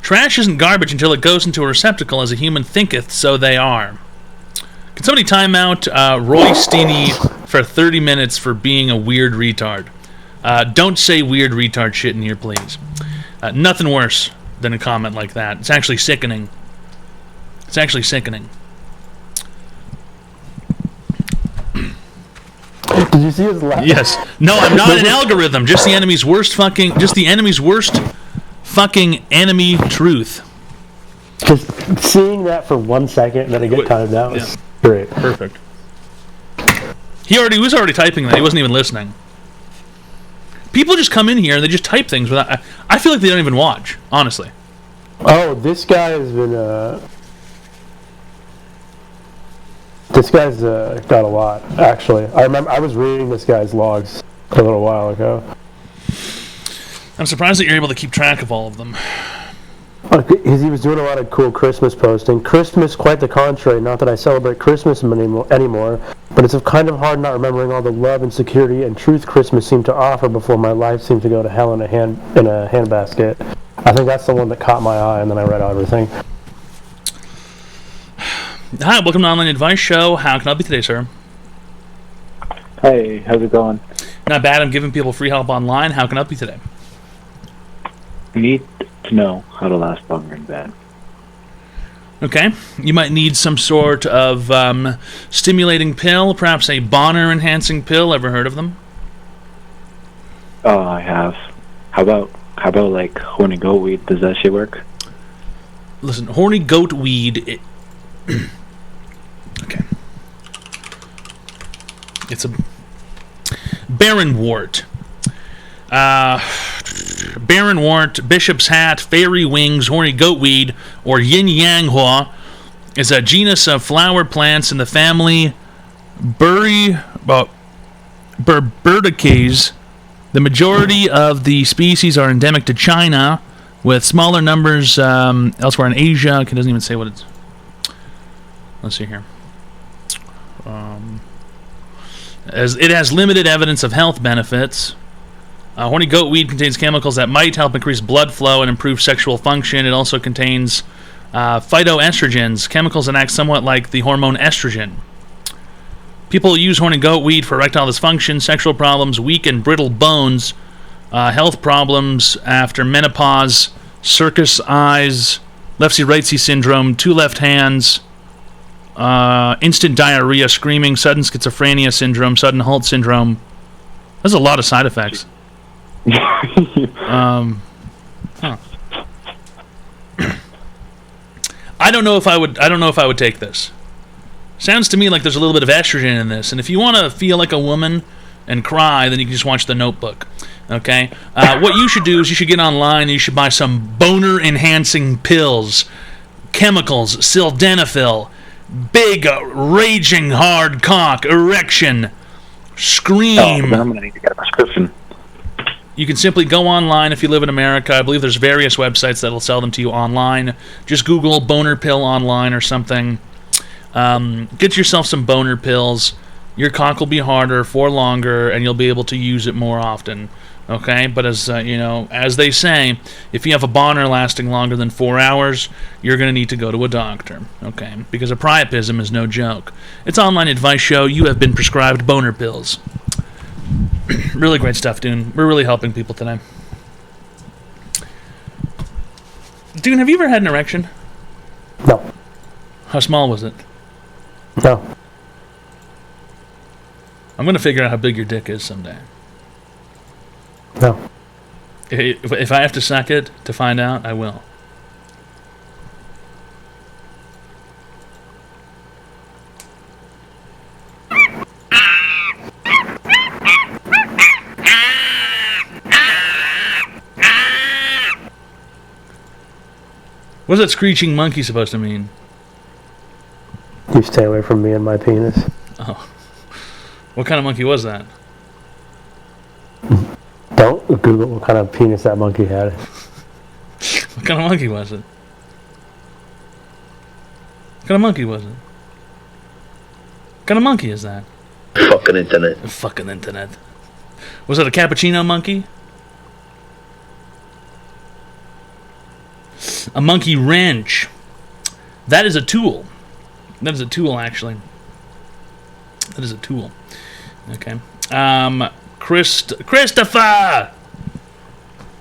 Trash isn't garbage until it goes into a receptacle, as a human thinketh, so they are. Can somebody time out Roy Steeny for 30 minutes for being a weird retard? Don't say weird retard shit in here, please. Nothing worse than a comment like that. It's actually sickening. It's actually sickening. Did you see his laugh? Yes. No, I'm not an algorithm. Just the enemy's worst fucking enemy truth. Just seeing that for 1 second and then it get timed out was great. Perfect. He was already typing that. He wasn't even listening. People just come in here and they just type things without. I feel like they don't even watch, honestly. Oh, this guy has been. This guy's got a lot, actually. I remember I was reading this guy's logs a little while ago. I'm surprised that you're able to keep track of all of them. He was doing a lot of cool Christmas posting. Christmas, quite the contrary. Not that I celebrate Christmas anymore, but it's kind of hard not remembering all the love and security and truth Christmas seemed to offer before my life seemed to go to hell in a handbasket. I think that's the one that caught my eye, and then I read everything. Hi, welcome to Online Advice Show. How can I help you today, sir? Hey, how's it going? Not bad. I'm giving people free help online. How can I help you today? I need to know how to last longer in bed. Okay. You might need some sort of stimulating pill, perhaps a Bonner-enhancing pill. Ever heard of them? Oh, I have. How about like horny goat weed? Does that shit work? Listen, horny goat weed. Okay. It's a Baron wort. Baron wort, bishop's hat, fairy wings, horny goat weed, or yin yang hua is a genus of flower plants in the family Burberdicaceae. The majority of the species are endemic to China, with smaller numbers elsewhere in Asia. It doesn't even say what it's. Let's see here. As it has limited evidence of health benefits. Horny goat weed contains chemicals that might help increase blood flow and improve sexual function. It also contains phytoestrogens, chemicals that act somewhat like the hormone estrogen. People use horny goat weed for erectile dysfunction, sexual problems, weak and brittle bones, health problems after menopause, circus eyes, lefty rightsy syndrome, two left hands, instant diarrhea, screaming, sudden schizophrenia syndrome, sudden halt syndrome. There's a lot of side effects. Huh. I don't know if I would take this. Sounds to me like there's a little bit of estrogen in this, and if you want to feel like a woman and cry, then you can just watch The Notebook. Okay? What you should do is you should get online and you should buy some boner enhancing pills. chemicals, sildenafil, big raging hard cock, erection, scream. Oh, then I'm gonna need to get a prescription. You can simply go online if you live in America. I believe there's various websites that'll sell them to you online. Just Google boner pill online or something. Get yourself some boner pills. Your cock will be harder for longer, and you'll be able to use it more often. Okay? But as as they say, if you have a boner lasting longer than 4 hours, you're going to need to go to a doctor. Okay? Because a priapism is no joke. It's an online advice show. You have been prescribed boner pills. Really great stuff, Dune. We're really helping people today. Dune, have you ever had an erection? No. How small was it? No. I'm going to figure out how big your dick is someday. No. If I have to suck it to find out, I will. What's that screeching monkey supposed to mean? You stay away from me and my penis. Oh. What kind of monkey was that? Don't Google what kind of penis that monkey had. What kind of monkey was it? What kind of monkey was it? What kind of monkey is that? Fucking internet. Fucking internet. Was it a cappuccino monkey? A monkey wrench. That is a tool. That is a tool, actually. That is a tool. Okay. Christopher! How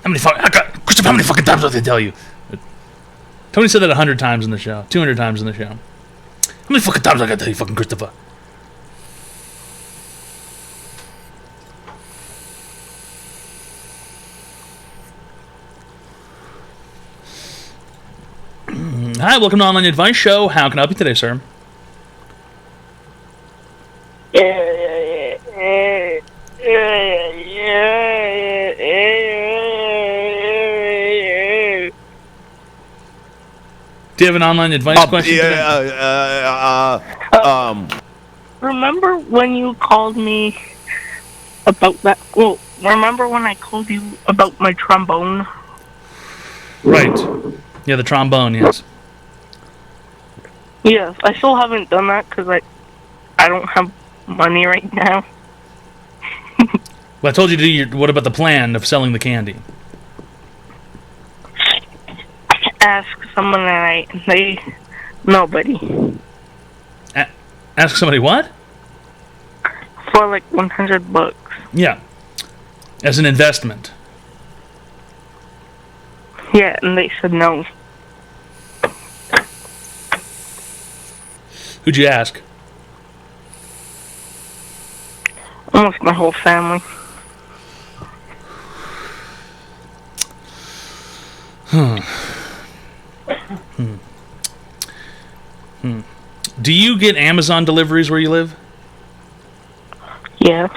many fucking times did I tell you? Tony said that 100 times in the show. 200 times in the show. How many fucking times I gotta tell you, fucking Christopher? Hi, welcome to Online Advice Show. How can I help you today, sir? Do you have an online advice question today? Remember when you called me about that? Well, remember when I called you about my trombone? Right. Yeah, the trombone, yes. Yes, I still haven't done that because I don't have money right now. Well, I told you to do your... What about the plan of selling the candy? Ask someone that nobody. Ask somebody what? For like $100. Yeah. As an investment. Yeah, and they said no. Who'd you ask? Almost my whole family. Do you get Amazon deliveries where you live? Yes.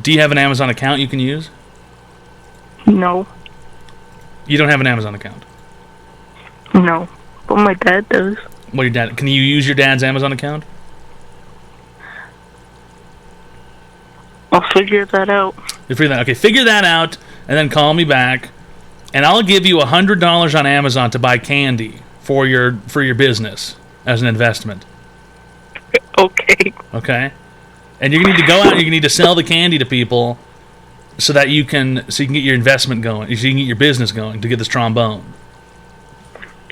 Do you have an Amazon account you can use? No. You don't have an Amazon account? No. But my dad does. Well, your dad... Can you use your dad's Amazon account? I'll figure that out. You figure that... Okay, figure that out, and then call me back, and I'll give you $100 on Amazon to buy candy for your business as an investment. Okay. Okay? And you're going to need to go out and you need to sell the candy to people so that you can get your investment going, so you can get your business going to get this trombone.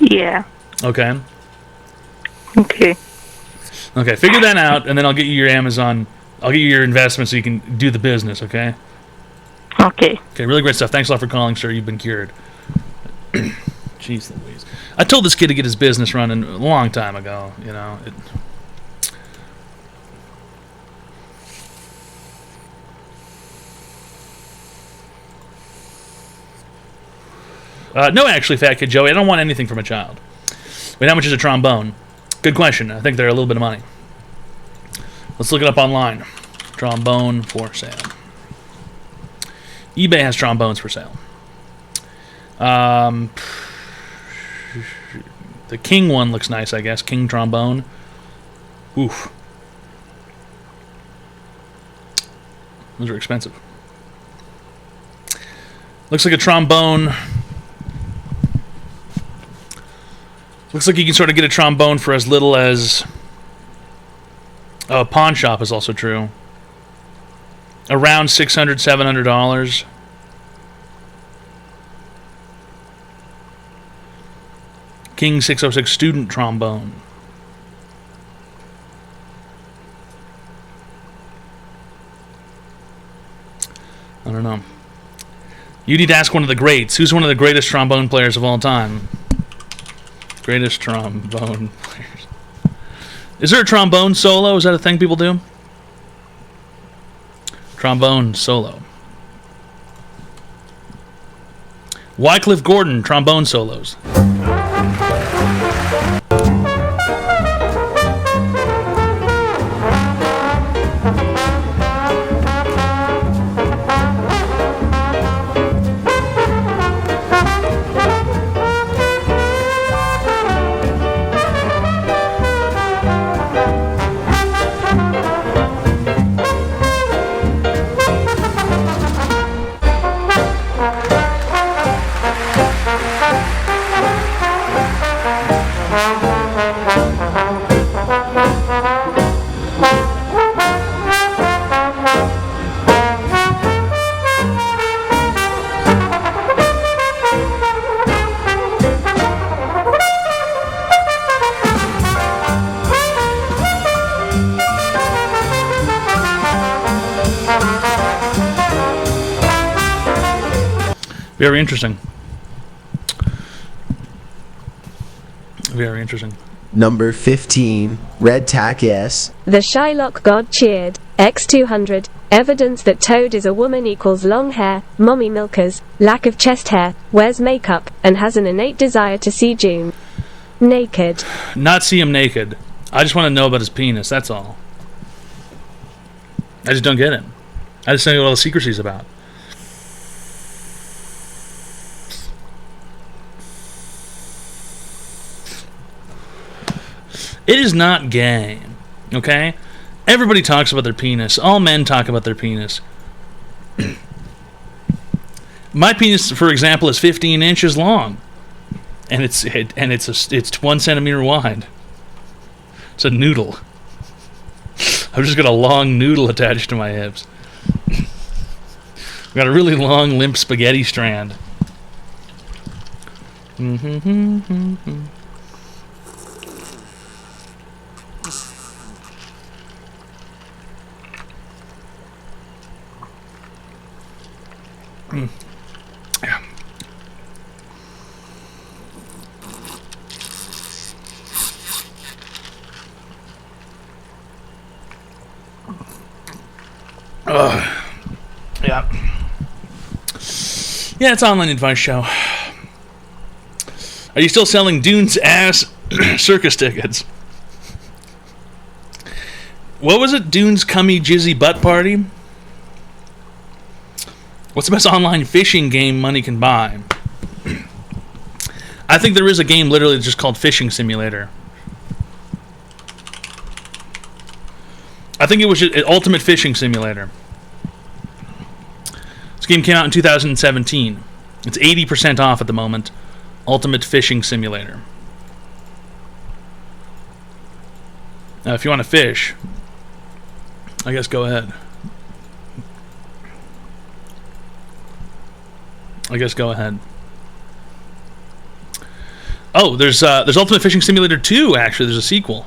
Yeah. Okay? Okay. Okay, figure that out, and then I'll get you your Amazon... I'll get you your investment so you can do the business, okay? Okay. Okay, really great stuff. Thanks a lot for calling, sir. You've been cured. Jeez Louise. I told this kid to get his business running a long time ago, you know. No, actually, Fat Kid Joey, I don't want anything from a child. Wait, how much is a trombone? Good question. I think they're a little bit of money. Let's look it up online. Trombone for sale. eBay has trombones for sale. The king one looks nice, I guess. King trombone. Oof. Those are expensive. Looks like a trombone. Looks like you can sort of get a trombone for as little as... Oh, a pawn shop is also true. Around $600, $700. King 606 student trombone. I don't know. You need to ask one of the greats. Who's one of the greatest trombone players of all time? Greatest trombone players. Is there a trombone solo? Is that a thing people do? Trombone solo. Wycliffe Gordon, trombone solos. Very interesting. Very interesting. Number 15, Red Tack S. The Shylock God cheered. X200. Evidence that Toad is a woman equals long hair, mommy milkers, lack of chest hair, wears makeup, and has an innate desire to see June naked. Not see him naked. I just want to know about his penis, that's all. I just don't get it. I just don't know what all the secrecy's about. It is not gay, okay? Everybody talks about their penis. All men talk about their penis. My penis, for example, is 15 inches long, and it's 1 centimeter wide. It's a noodle. I've just got a long noodle attached to my hips. I've got a really long, limp spaghetti strand. Yeah. Yeah. Yeah, it's an online advice show. Are you still selling Dune's ass circus tickets? What was it? Dune's cummy jizzy butt party? What's the best online fishing game money can buy? I think there is a game literally just called Fishing Simulator. I think it was Ultimate Fishing Simulator. This game came out in 2017. It's 80% off at the moment. Ultimate Fishing Simulator. Now, if you want to fish, I guess go ahead. Oh, there's Ultimate Fishing Simulator 2, actually. There's a sequel.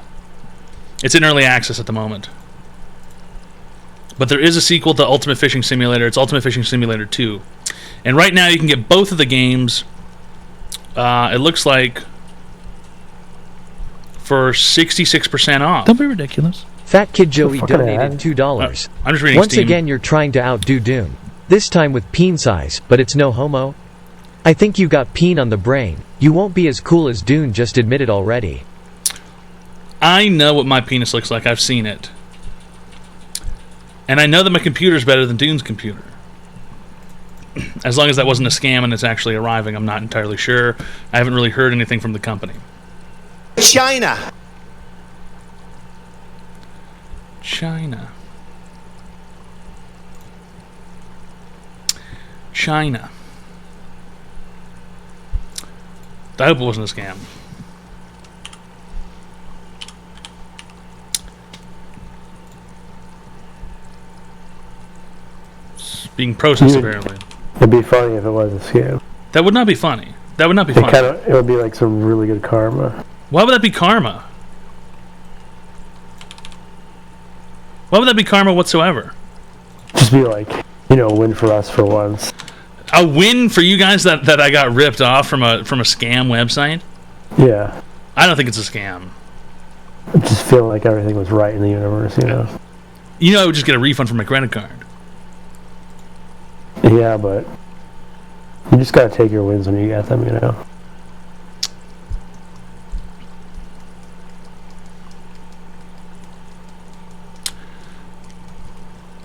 It's in early access at the moment. But there is a sequel to Ultimate Fishing Simulator. It's Ultimate Fishing Simulator 2. And right now you can get both of the games, it looks like, for 66% off. Don't be ridiculous. Fat Kid Joey donated $2. I'm just reading Once Steam. again, you're trying to outdo Dune. This time with peen size, but it's no homo. I think you got peen on the brain. You won't be as cool as Dune just admitted already. I know what my penis looks like. I've seen it. And I know that my computer's better than Dune's computer. As long as that wasn't a scam and it's actually arriving, I'm not entirely sure. I haven't really heard anything from the company. China. China. China. I hope it wasn't a scam. It's being processed, apparently. It'd be funny if it was a scam. That would not be funny. That would not be funny. It would be like some really good karma. Why would that be karma? Why would that be karma whatsoever? Just be like, you know, win for us for once. A win for you guys that I got ripped off from a scam website? Yeah. I don't think it's a scam. I just feel like everything was right in the universe, you know. You know, I would just get a refund from my credit card. Yeah, but you just gotta take your wins when you get them, you know.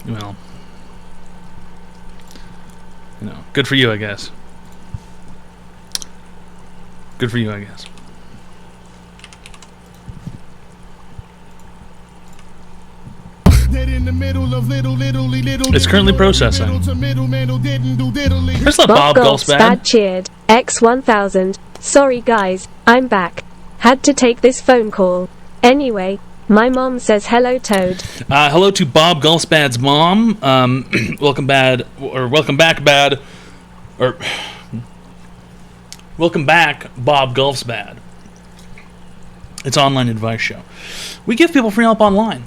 Well, you know, good for you, I guess. Good for you, I guess. It's currently processing. Where's the Bob Gulfsbad? Cheered. X1000. Sorry guys, I'm back. Had to take this phone call. Anyway, my mom says hello, Toad. Hello to Bob Gulfspad's mom. Welcome back, Bob Gulfsbad. It's an online advice show. We give people free help online.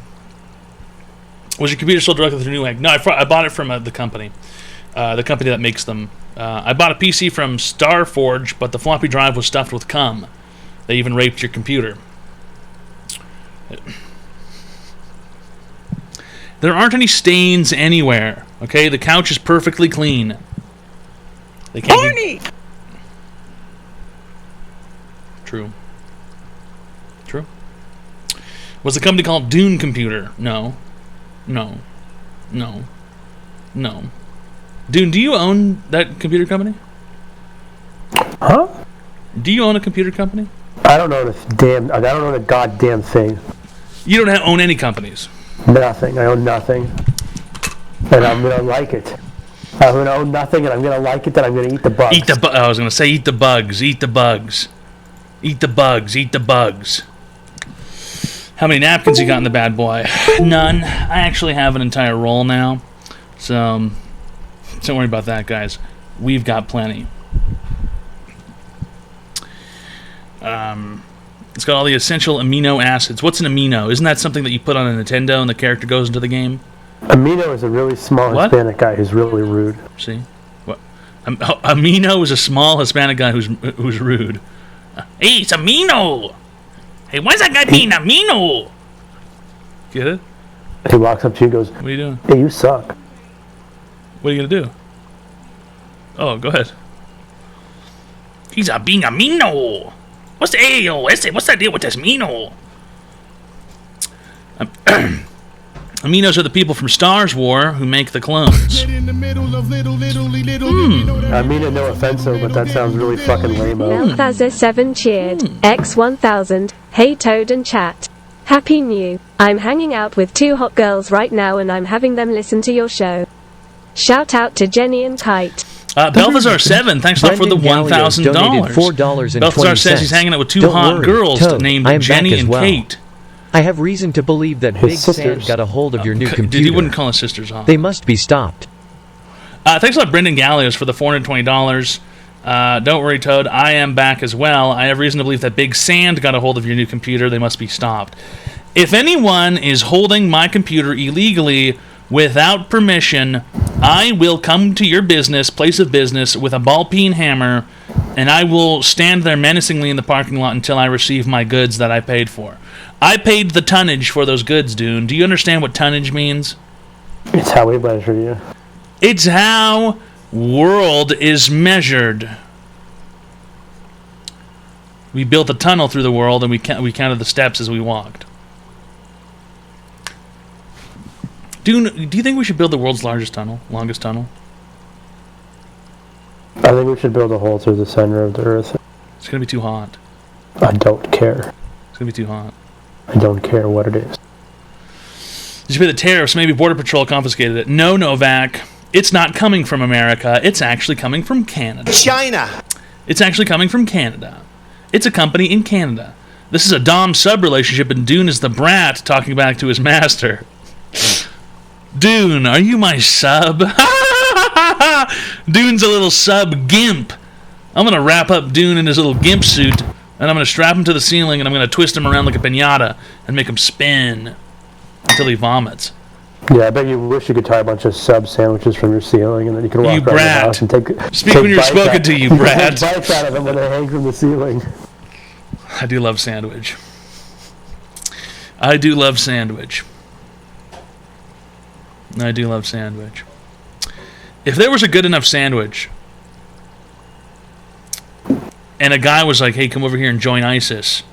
Was your computer sold directly through Newegg? No, I bought it from the company that makes them. I bought a PC from Starforge, but the floppy drive was stuffed with cum. They even raped your computer. There aren't any stains anywhere. Okay, the couch is perfectly clean. They can't be... True. True. Was the company called Dune Computer? No. No. No. No. Dune, do you own that computer company? Huh? Do you own a computer company? I don't own I don't own a goddamn thing. You don't own any companies? Nothing. I own nothing. And I'm gonna like it. I'm gonna own nothing and I'm gonna like it, and I'm gonna eat the bugs. I was gonna say eat the bugs, eat the bugs. Eat the bugs, eat the bugs. How many napkins you got in the bad boy? None. I actually have an entire roll now. So, don't worry about that, guys. We've got plenty. It's got all the essential amino acids. What's an amino? Isn't that something that you put on a Nintendo and the character goes into the game? Amino is a really small Hispanic guy who's really rude. See? What? Amino is a small Hispanic guy who's rude. Hey, it's Amino! Hey, why's that guy being Amino? Get it? He walks up to you and goes, what are you doing? Hey, you suck. What are you gonna do? Oh, go ahead. He's being Amino! What's the Ayo? What's that deal with this Amino? Aminos are the people from Star Wars who make the clones. Amino, no offense, but that sounds really fucking lame-o. Melthazer7 cheered. X1000. Hey Toad and chat. Happy New. I'm hanging out with two hot girls right now and I'm having them listen to your show. Shout out to Jenny and Kite. Balthazar7, thanks a lot for the $1,000. Balthazar says he's hanging out with two hot girls named Jenny and Kate. I have reason to believe that Big Sam got a hold of your new computer. Dude, you wouldn't call his sisters hot. They must be stopped. Thanks a lot, Brendan Gallios, for the $420. Don't worry, Toad. I am back as well. I have reason to believe that Big Sand got a hold of your new computer. They must be stopped. If anyone is holding my computer illegally without permission, I will come to your place of business, with a ball-peen hammer, and I will stand there menacingly in the parking lot until I receive my goods that I paid for. I paid the tonnage for those goods, Dune. Do you understand what tonnage means? It's how we measure you. It's how world is measured. We built a tunnel through the world, and we counted the steps as we walked. Dune, do you think we should build the world's longest tunnel? I think we should build a hole through the center of the Earth. It's going to be too hot. I don't care. gonna be too hot. I don't care what it is. Did you pay the tariffs? Maybe Border Patrol confiscated it. No, Novak. It's not coming from America. It's actually coming from Canada. China. It's actually coming from Canada. It's a company in Canada. This is a dom-sub relationship, and Dune is the brat talking back to his master. Dune, are you my sub? Dune's a little sub gimp. I'm going to wrap up Dune in his little gimp suit, and I'm going to strap him to the ceiling, and I'm going to twist him around like a piñata and make him spin until he vomits. Yeah, I bet you wish you could tie a bunch of sub sandwiches from your ceiling, and then you could walk around the house and take Speak when you're spoken to, you brat. Take bites out of them when they hang from the ceiling. I do love sandwich. I do love sandwich. I do love sandwich. If there was a good enough sandwich, and a guy was like, hey, come over here and join ISIS,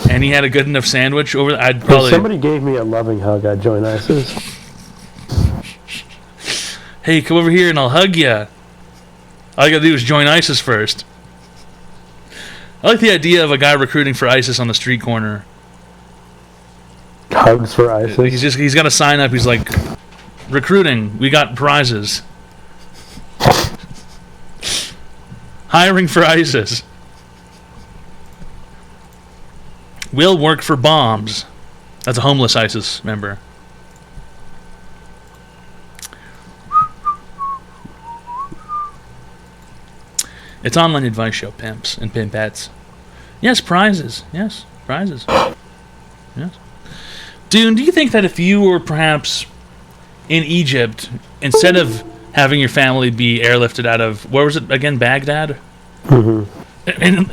and he had a good enough sandwich over there, I'd probably... If somebody gave me a loving hug, I'd join ISIS. Hey, come over here and I'll hug you. All you gotta do is join ISIS first. I like the idea of a guy recruiting for ISIS on the street corner. Hugs for ISIS? He's got to sign up. He's like, recruiting, we got prizes. Hiring for ISIS. Will work for bombs. That's a homeless ISIS member. It's online advice show, pimps and pimpettes. Yes, prizes. Yes, prizes. Yes. Dune, do you think that if you were perhaps in Egypt, instead of having your family be airlifted out of, where was it again, Baghdad? Mm-hmm. And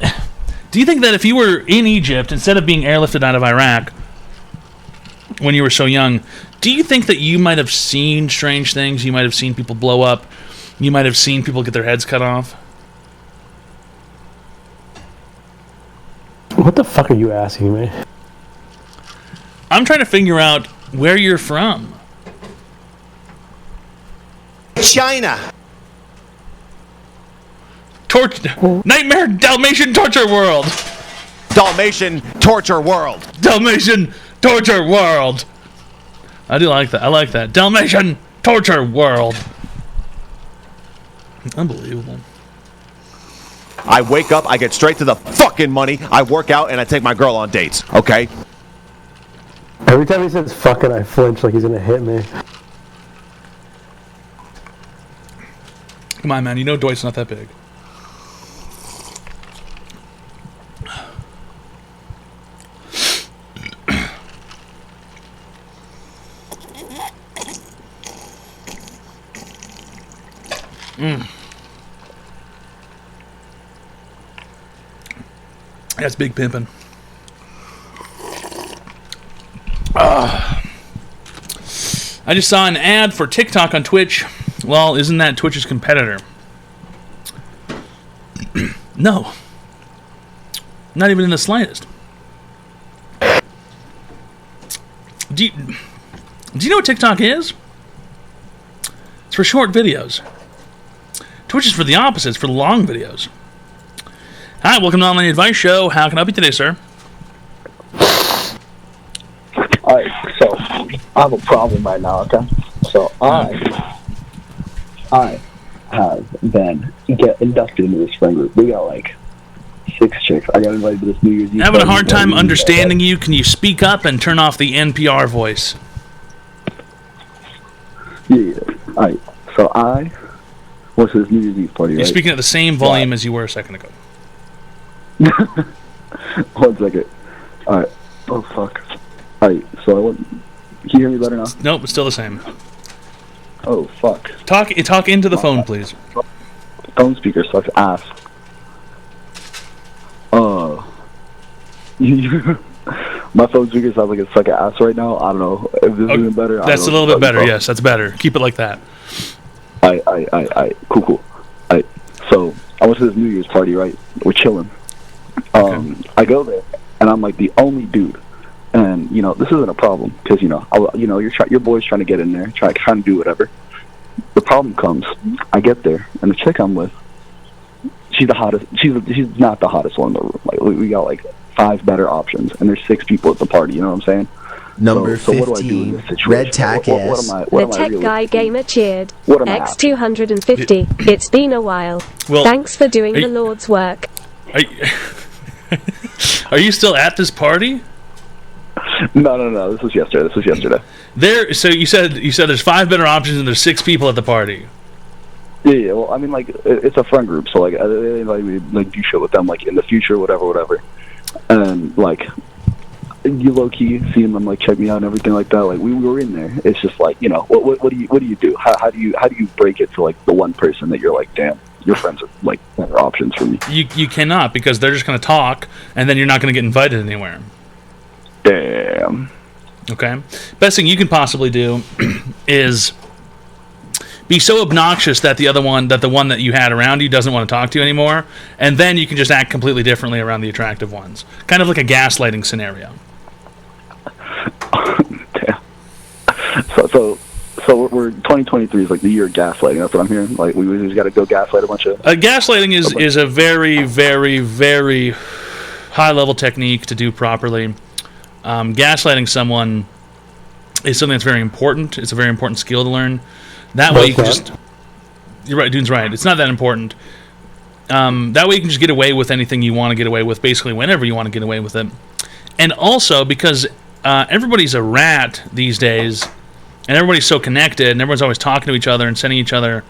do you think that if you were in Egypt, instead of being airlifted out of Iraq when you were so young, do you think that you might have seen strange things? You might have seen people blow up? You might have seen people get their heads cut off? What the fuck are you asking me? I'm trying to figure out where you're from. China. Nightmare Dalmatian Torture World. Dalmatian Torture World. Dalmatian Torture World. I do like that. I like that. Dalmatian Torture World. Unbelievable. I wake up, I get straight to the fucking money, I work out, and I take my girl on dates, okay? Every time he says fucking, I flinch like he's gonna hit me. Come on, man. You know Dwight's not that big. That's big pimpin'. I just saw an ad for TikTok on Twitch. Well, isn't that Twitch's competitor? No. Not even in the slightest. Do you know what TikTok is? It's for short videos. Twitch is for the opposite. It's for long videos. Hi, welcome to Online Advice Show. How can I help you today, sir? Alright, so I have a problem right now, okay? So I have been inducted into this friend group. We got like 6 chicks. I got invited to this New Year's Eve. Having a hard time understanding you. Can you speak up and turn off the NPR voice? Yeah. Alright, so I went to this New Year's Eve party, You're right? speaking at the same volume as you were a second ago. 1 second. Alright. Oh, fuck. Alright, so I went... Can you hear me better now? Nope, it's still the same. Oh, fuck. Talk into the phone, please. Phone speaker sucks ass. My phone speaker sounds like it sucks ass right now. I don't know if this is even better. That's a little bit better, yes. That's better. Keep it like that. Cool. Alright, so I went to this New Year's party, right? We're chilling. I go there, and I'm like the only dude. And, you know, this isn't a problem, because, you know, your boy's trying to get in there, trying to do whatever. The problem comes, I get there, and the chick I'm with, she's the hottest, she's not the hottest one in the room. Like, we got, like, 5 better options, and there's 6 people at the party. You know what I'm saying? Number so what do I do in 15, this situation? Red Tack What S. am I The Tech really Guy Gamer cheered. What am I X250. It's been a while. Well, Thanks for doing the Lord's work. Are you still at this party? No. This was yesterday. There. So you said there's 5 better options and there's 6 people at the party. Yeah. Well, I mean, like, it's a friend group, so like, they invite me to like do shit with them, like in the future, whatever. And like, you low key seeing them like check me out and everything like that. Like, we were in there. It's just like, you know, what do you do? How do you break it to like the one person that you're like, damn, your friends are like better options for me? You cannot, because they're just going to talk and then you're not going to get invited anywhere. Damn. Okay. Best thing you can possibly do is be so obnoxious that the one that you had around you doesn't want to talk to you anymore, and then you can just act completely differently around the attractive ones. Kind of like a gaslighting scenario. So we're 2023 is like the year of gaslighting. That's what I'm hearing. Like, we just got to go gaslight a bunch of. Gaslighting is a very, very, very high level technique to do properly. Gaslighting someone is something that's very important. It's a very important skill to learn. That way you can just... You're right, Dune's right. It's not that important. That way you can just get away with anything you want to get away with, basically whenever you want to get away with it. And also, because everybody's a rat these days, and everybody's so connected, and everyone's always talking to each other and sending each other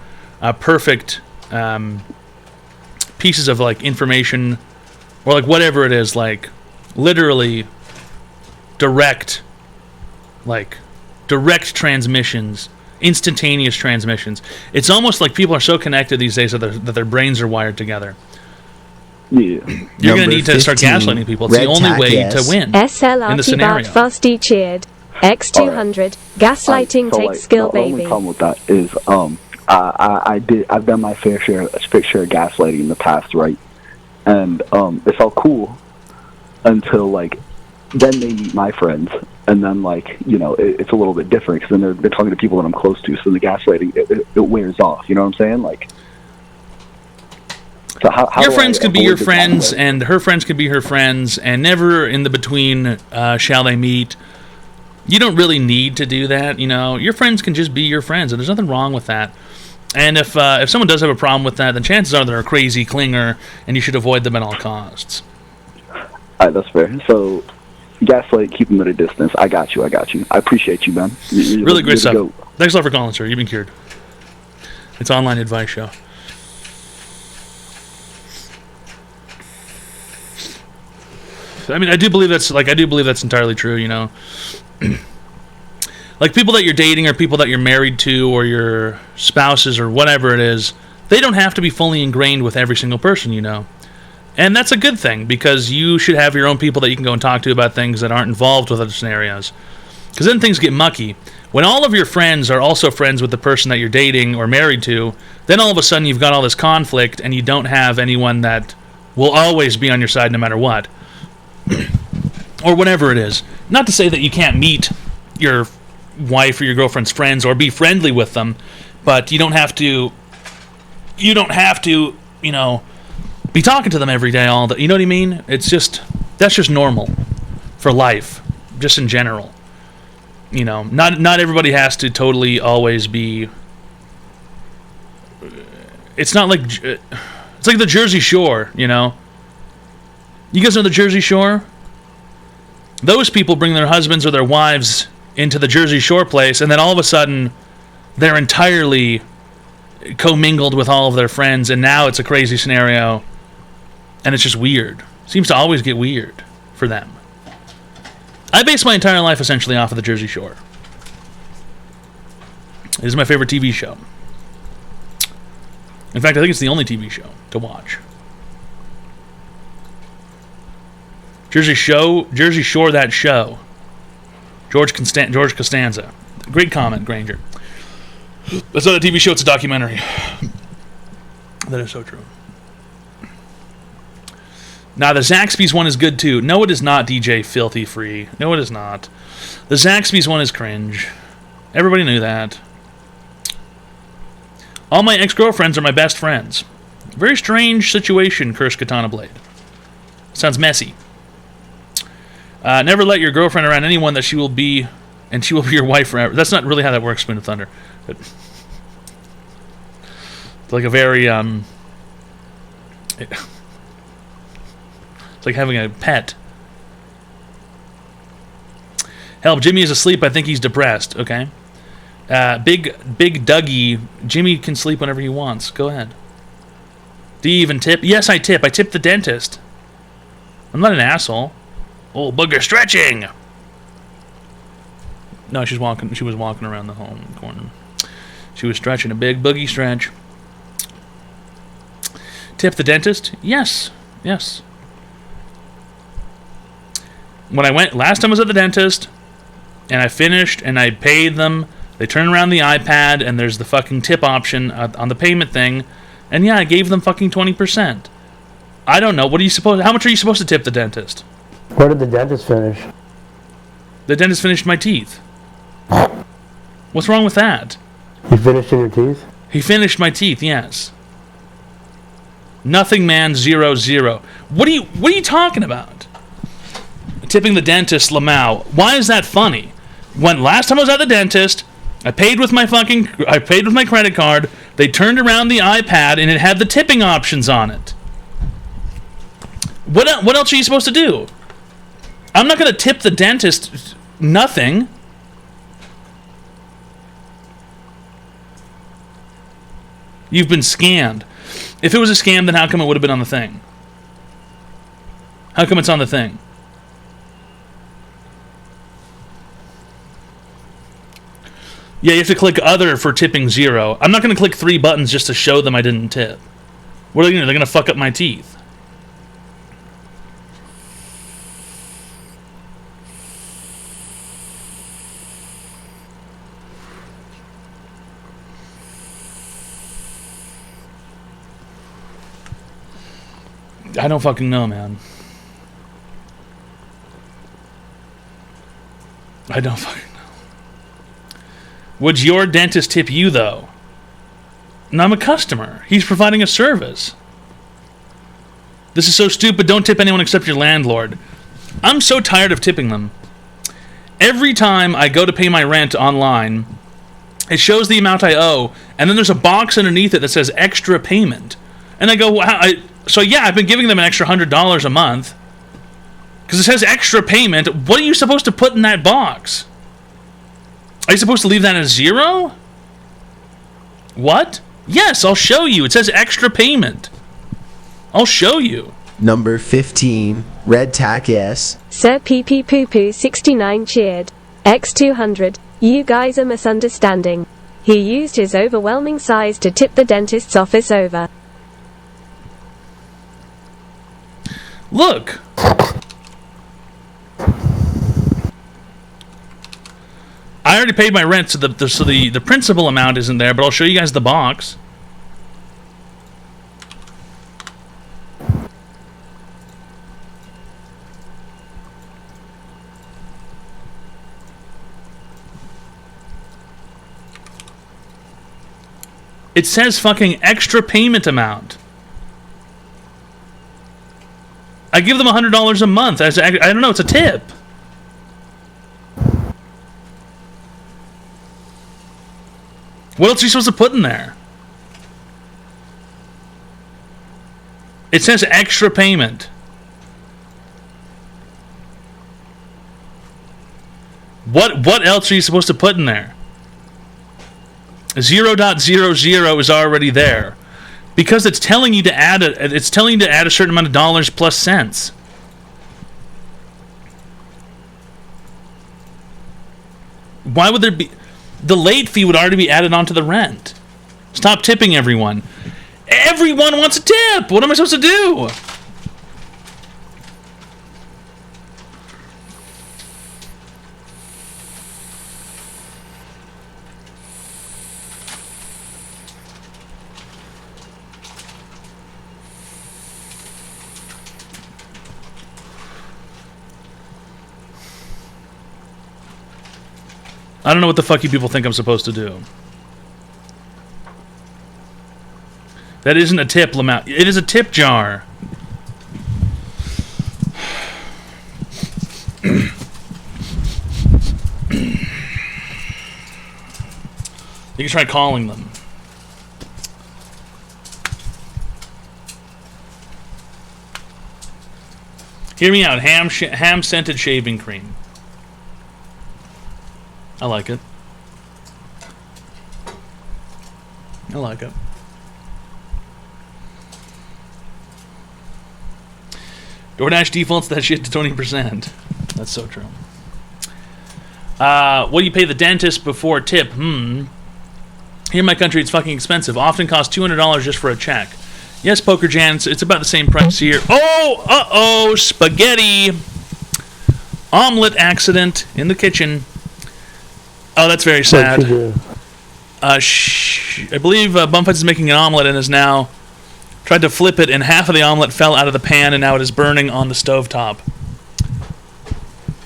perfect pieces of, like, information, or, like, whatever it is, like, literally direct transmissions, instantaneous transmissions. It's almost like people are so connected these days that their brains are wired together. Yeah. You're going to need to start gaslighting people. It's the only way to win in the SLRT scenario. Bart Frosty cheered. X200. Gaslighting So, takes like, skill, the only baby. problem with that is I've done my fair share of gaslighting in the past, right? And it felt cool until like then they meet my friends, and then like, you know, it's a little bit different because then they're talking to people that I'm close to, so the gaslighting it wears off. You know what I'm saying? Like, so how your do friends I could be avoid your the friends, gaslighting? and her friends could be her friends, and never in the between shall they meet. You don't really need to do that, you know. Your friends can just be your friends, and there's nothing wrong with that. And if someone does have a problem with that, then chances are they're a crazy clinger, and you should avoid them at all costs. All right, that's fair. So, gaslight, keep them at a distance. I got you. I appreciate you, man. Really great stuff. Thanks a lot for calling, sir. You've been cured. It's an online advice show. I mean, I do believe that's entirely true, you know. Like, people that you're dating or people that you're married to or your spouses or whatever it is, they don't have to be fully ingrained with every single person, you know. And that's a good thing, because you should have your own people that you can go and talk to about things that aren't involved with other scenarios. Because then things get mucky. When all of your friends are also friends with the person that you're dating or married to, then all of a sudden you've got all this conflict and you don't have anyone that will always be on your side no matter what. Or whatever it is. Not to say that you can't meet your wife or your girlfriend's friends or be friendly with them, but you don't have to, you know, be talking to them every day all the, you know what I mean? It's just, that's just normal for life, just in general. You know, not everybody has to totally always be, it's not like, it's like the Jersey Shore, you know? You guys know the Jersey Shore? Those people bring their husbands or their wives into the Jersey Shore place, and then all of a sudden, they're entirely commingled with all of their friends, and now it's a crazy scenario, and it's just weird. Seems to always get weird for them. I base my entire life essentially off of the Jersey Shore. It is my favorite TV show. In fact, I think it's the only TV show to watch. Jersey Shore, that show. George Costanza. Great comment, Granger. That's not a TV show, it's a documentary. That is so true. Now, the Zaxby's one is good too. No, it is not, DJ Filthy Free. No, it is not. The Zaxby's one is cringe. Everybody knew that. All my ex-girlfriends are my best friends. Very strange situation, Curse Katana Blade. Sounds messy. Never let your girlfriend around anyone that she will be your wife forever. That's not really how that works, Spoon of Thunder. But it's like a very it's like having a pet. Help, Jimmy is asleep. I think he's depressed. Okay. Big Dougie. Jimmy can sleep whenever he wants. Go ahead. Do you even tip? Yes, I tip. I tip the dentist. I'm not an asshole. Oh, booger stretching. No, she was walking around the home corner. She was stretching a big boogie stretch. Tip the dentist? Yes. Yes. When I went last time I was at the dentist, and I finished and I paid them, they turn around the iPad and there's the fucking tip option on the payment thing, and yeah, I gave them fucking 20%. I don't know. How much are you supposed to tip the dentist? Where did the dentist finish? The dentist finished my teeth. What's wrong with that? He finished in your teeth? He finished my teeth, yes. Nothing man 00. What are you talking about? Tipping the dentist, Lamau. Why is that funny? When last time I was at the dentist, I paid with my credit card. They turned around the iPad and it had the tipping options on it. What else are you supposed to do? I'm not going to tip the dentist nothing. You've been scammed. If it was a scam, then how come it would have been on the thing? How come it's on the thing? Yeah, you have to click other for tipping 0. I'm not going to click 3 buttons just to show them I didn't tip. What are they going to do? They're going to fuck up my teeth. I don't fucking know, man. I don't fucking know. Would your dentist tip you, though? And I'm a customer. He's providing a service. This is so stupid. Don't tip anyone except your landlord. I'm so tired of tipping them. Every time I go to pay my rent online, it shows the amount I owe, and then there's a box underneath it that says extra payment. And I go, wow, so yeah, I've been giving them an extra $100 a month. Because it says extra payment. What are you supposed to put in that box? Are you supposed to leave that as 0? What? Yes, I'll show you. It says extra payment. I'll show you. Number 15, Red Tack S. Sir PP Poo Poo 69 cheered. X200, you guys are misunderstanding. He used his overwhelming size to tip the dentist's office over. Look. I already paid my rent, so the principal amount isn't there, but I'll show you guys the box. It says fucking extra payment amount. I give them $100 a month. I don't know, it's a tip. What else are you supposed to put in there? It says extra payment. What else are you supposed to put in there? 0.00 is already there. Because it's telling you to add a certain amount of dollars plus cents. Why would there be... The late fee would already be added onto the rent. Stop tipping everyone. Everyone wants a tip! What am I supposed to do? I don't know what the fuck you people think I'm supposed to do. That isn't a tip, Lamau. It is a tip jar. You can try calling them. Hear me out. Ham scented shaving cream. I like it. I like it. DoorDash defaults that shit to 20%. That's so true. What do you pay the dentist before tip? Here in my country, it's fucking expensive. Often costs $200 just for a check. Yes, Poker Jan, it's about the same price here. Oh, uh-oh, spaghetti. Omelet accident in the kitchen. Oh, that's very sad. I believe Bumfights is making an omelet and has now tried to flip it, and half of the omelet fell out of the pan, and now it is burning on the stovetop.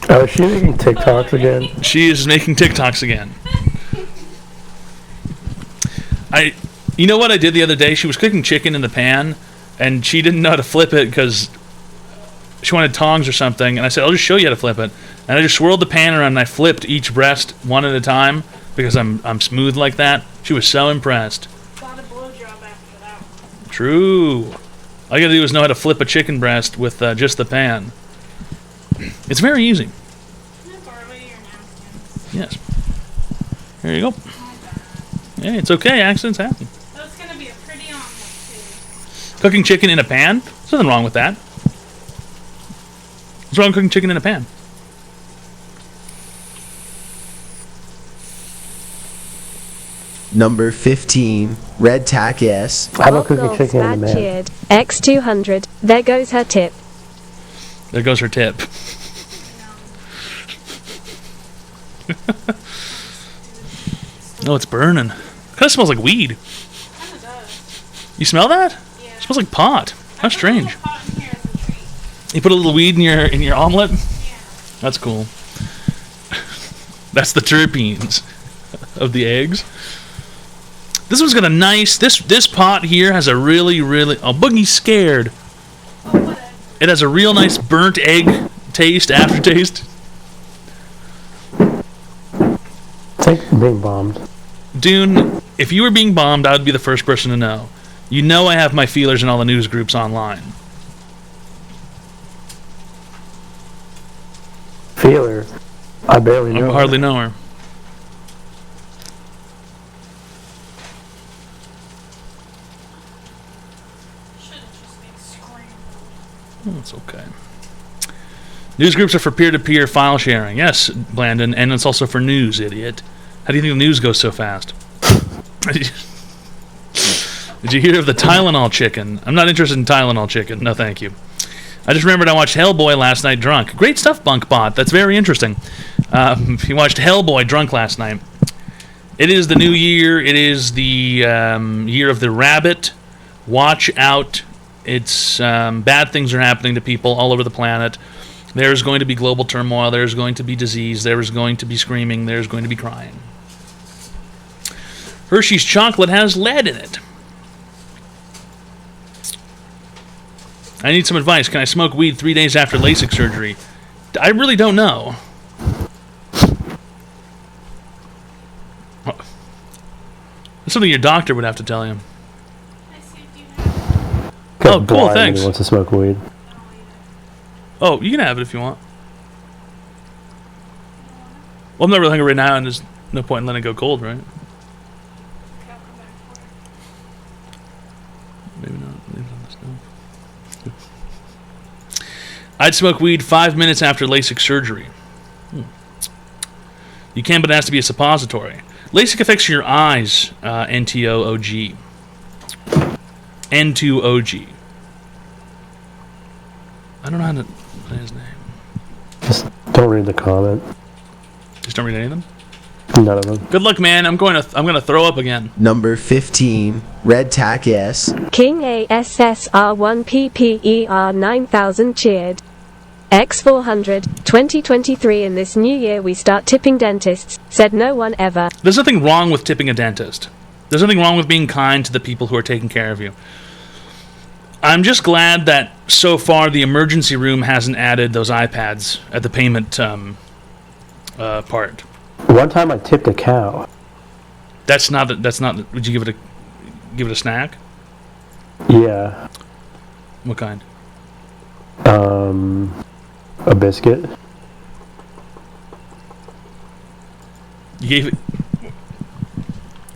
Oh, is she making TikToks again? She is making TikToks again. You know what I did the other day? She was cooking chicken in the pan, and she didn't know how to flip it because she wanted tongs or something, and I said, I'll just show you how to flip it. And I just swirled the pan around, and I flipped each breast one at a time because I'm smooth like that. She was so impressed. True. All you gotta do is know how to flip a chicken breast with just the pan. It's very easy. Yes. There you go. Hey, it's okay. Accidents happen. That's gonna be a pretty omelet too. Cooking chicken in a pan? There's nothing wrong with that. What's wrong with cooking chicken in a pan? Number 15, Red Tack S. How about cooking chicken in a pan? Cheered. X200. There goes her tip. There goes her tip. Oh, it's burning. Kind of smells like weed. You smell that? Yeah. It smells like pot. How strange. You put a little weed in your omelet? Yeah. That's cool. That's the terpenes of the eggs. This one's got a nice. This pot here has a really. Oh, Boogie's scared. It has a real nice burnt egg taste, aftertaste. It's like being bombed. Dune, if you were being bombed, I would be the first person to know. You know I have my feelers in all the news groups online. Feeler? I barely know her. I hardly know her. That's okay. News groups are for peer-to-peer file sharing. Yes, Blandon, and it's also for news, idiot. How do you think the news goes so fast? Did you hear of the Tylenol chicken? I'm not interested in Tylenol chicken. No, thank you. I just remembered I watched Hellboy last night drunk. Great stuff, Bunkbot. That's very interesting. He watched Hellboy drunk last night. It is the new year. It is the year of the rabbit. Watch out. It's bad things are happening to people all over the planet. There's going to be global turmoil. There's going to be disease. There's going to be screaming. There's going to be crying. Hershey's chocolate has lead in it. I need some advice. Can I smoke weed 3 days after LASIK surgery? I really don't know. That's something your doctor would have to tell you. Oh, cool, thanks. He wants to smoke weed. Oh, you can have it if you want. Well, I'm not really hungry right now, and there's no point in letting it go cold, right? Maybe not. Leave it on the stove. I'd smoke weed 5 minutes after LASIK surgery. You can, but it has to be a suppository. LASIK affects your eyes, N-T-O-O-G. N2OG. I don't know how to say his name. Just don't read the comment. Just don't read any of them? None of them. Good luck, man. I'm going to throw up again. Number 15, Red Tack S. King ASSR1PPER 9000 cheered. X400, 2023 in this new year we start tipping dentists, said no one ever. There's nothing wrong with tipping a dentist. There's nothing wrong with being kind to the people who are taking care of you. I'm just glad that so far the emergency room hasn't added those iPads at the payment part. One time I tipped a cow. That's not. Would you give it a snack? Yeah. What kind? A biscuit. You gave it.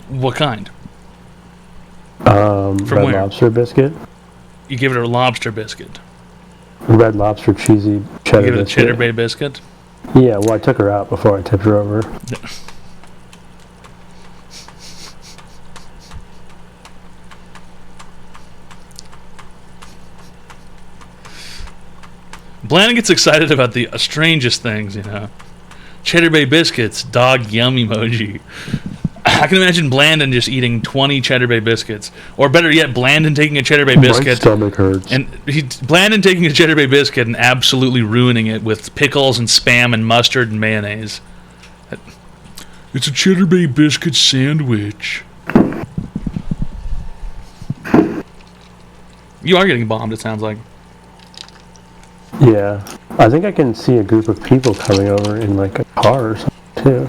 What kind? Red where? Lobster biscuit. You gave it a lobster biscuit. Red Lobster cheesy cheddar You gave it a biscuit. cheddar bay biscuit. Yeah, well, I took her out before I tipped her over. Blandon gets excited about the strangest things, Cheddar Bay biscuits, dog yum emoji. I can imagine Blandon just eating 20 Cheddar Bay biscuits, or better yet, Blandon taking a Cheddar Bay biscuit. My stomach hurts. And Blandon taking a Cheddar Bay biscuit and absolutely ruining it with pickles and Spam and mustard and mayonnaise. It's a Cheddar Bay biscuit sandwich. You are getting bombed, it sounds like. Yeah. I think I can see a group of people coming over in like a car or something too.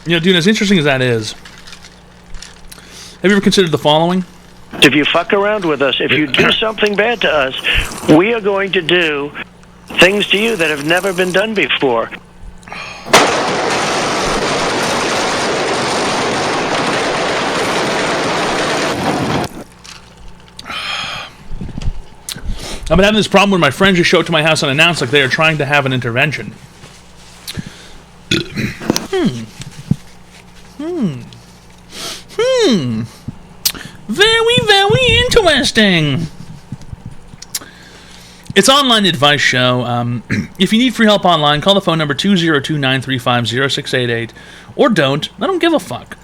Dude, as interesting as that is, have you ever considered the following? If you fuck around with us, if you do something bad to us, we are going to do things to you that have never been done before. I've been having this problem where my friends just show up to my house unannounced like they are trying to have an intervention. Very, very interesting. It's online advice show. If you need free help online, call the phone number 202-935-0688. Or don't. I don't give a fuck.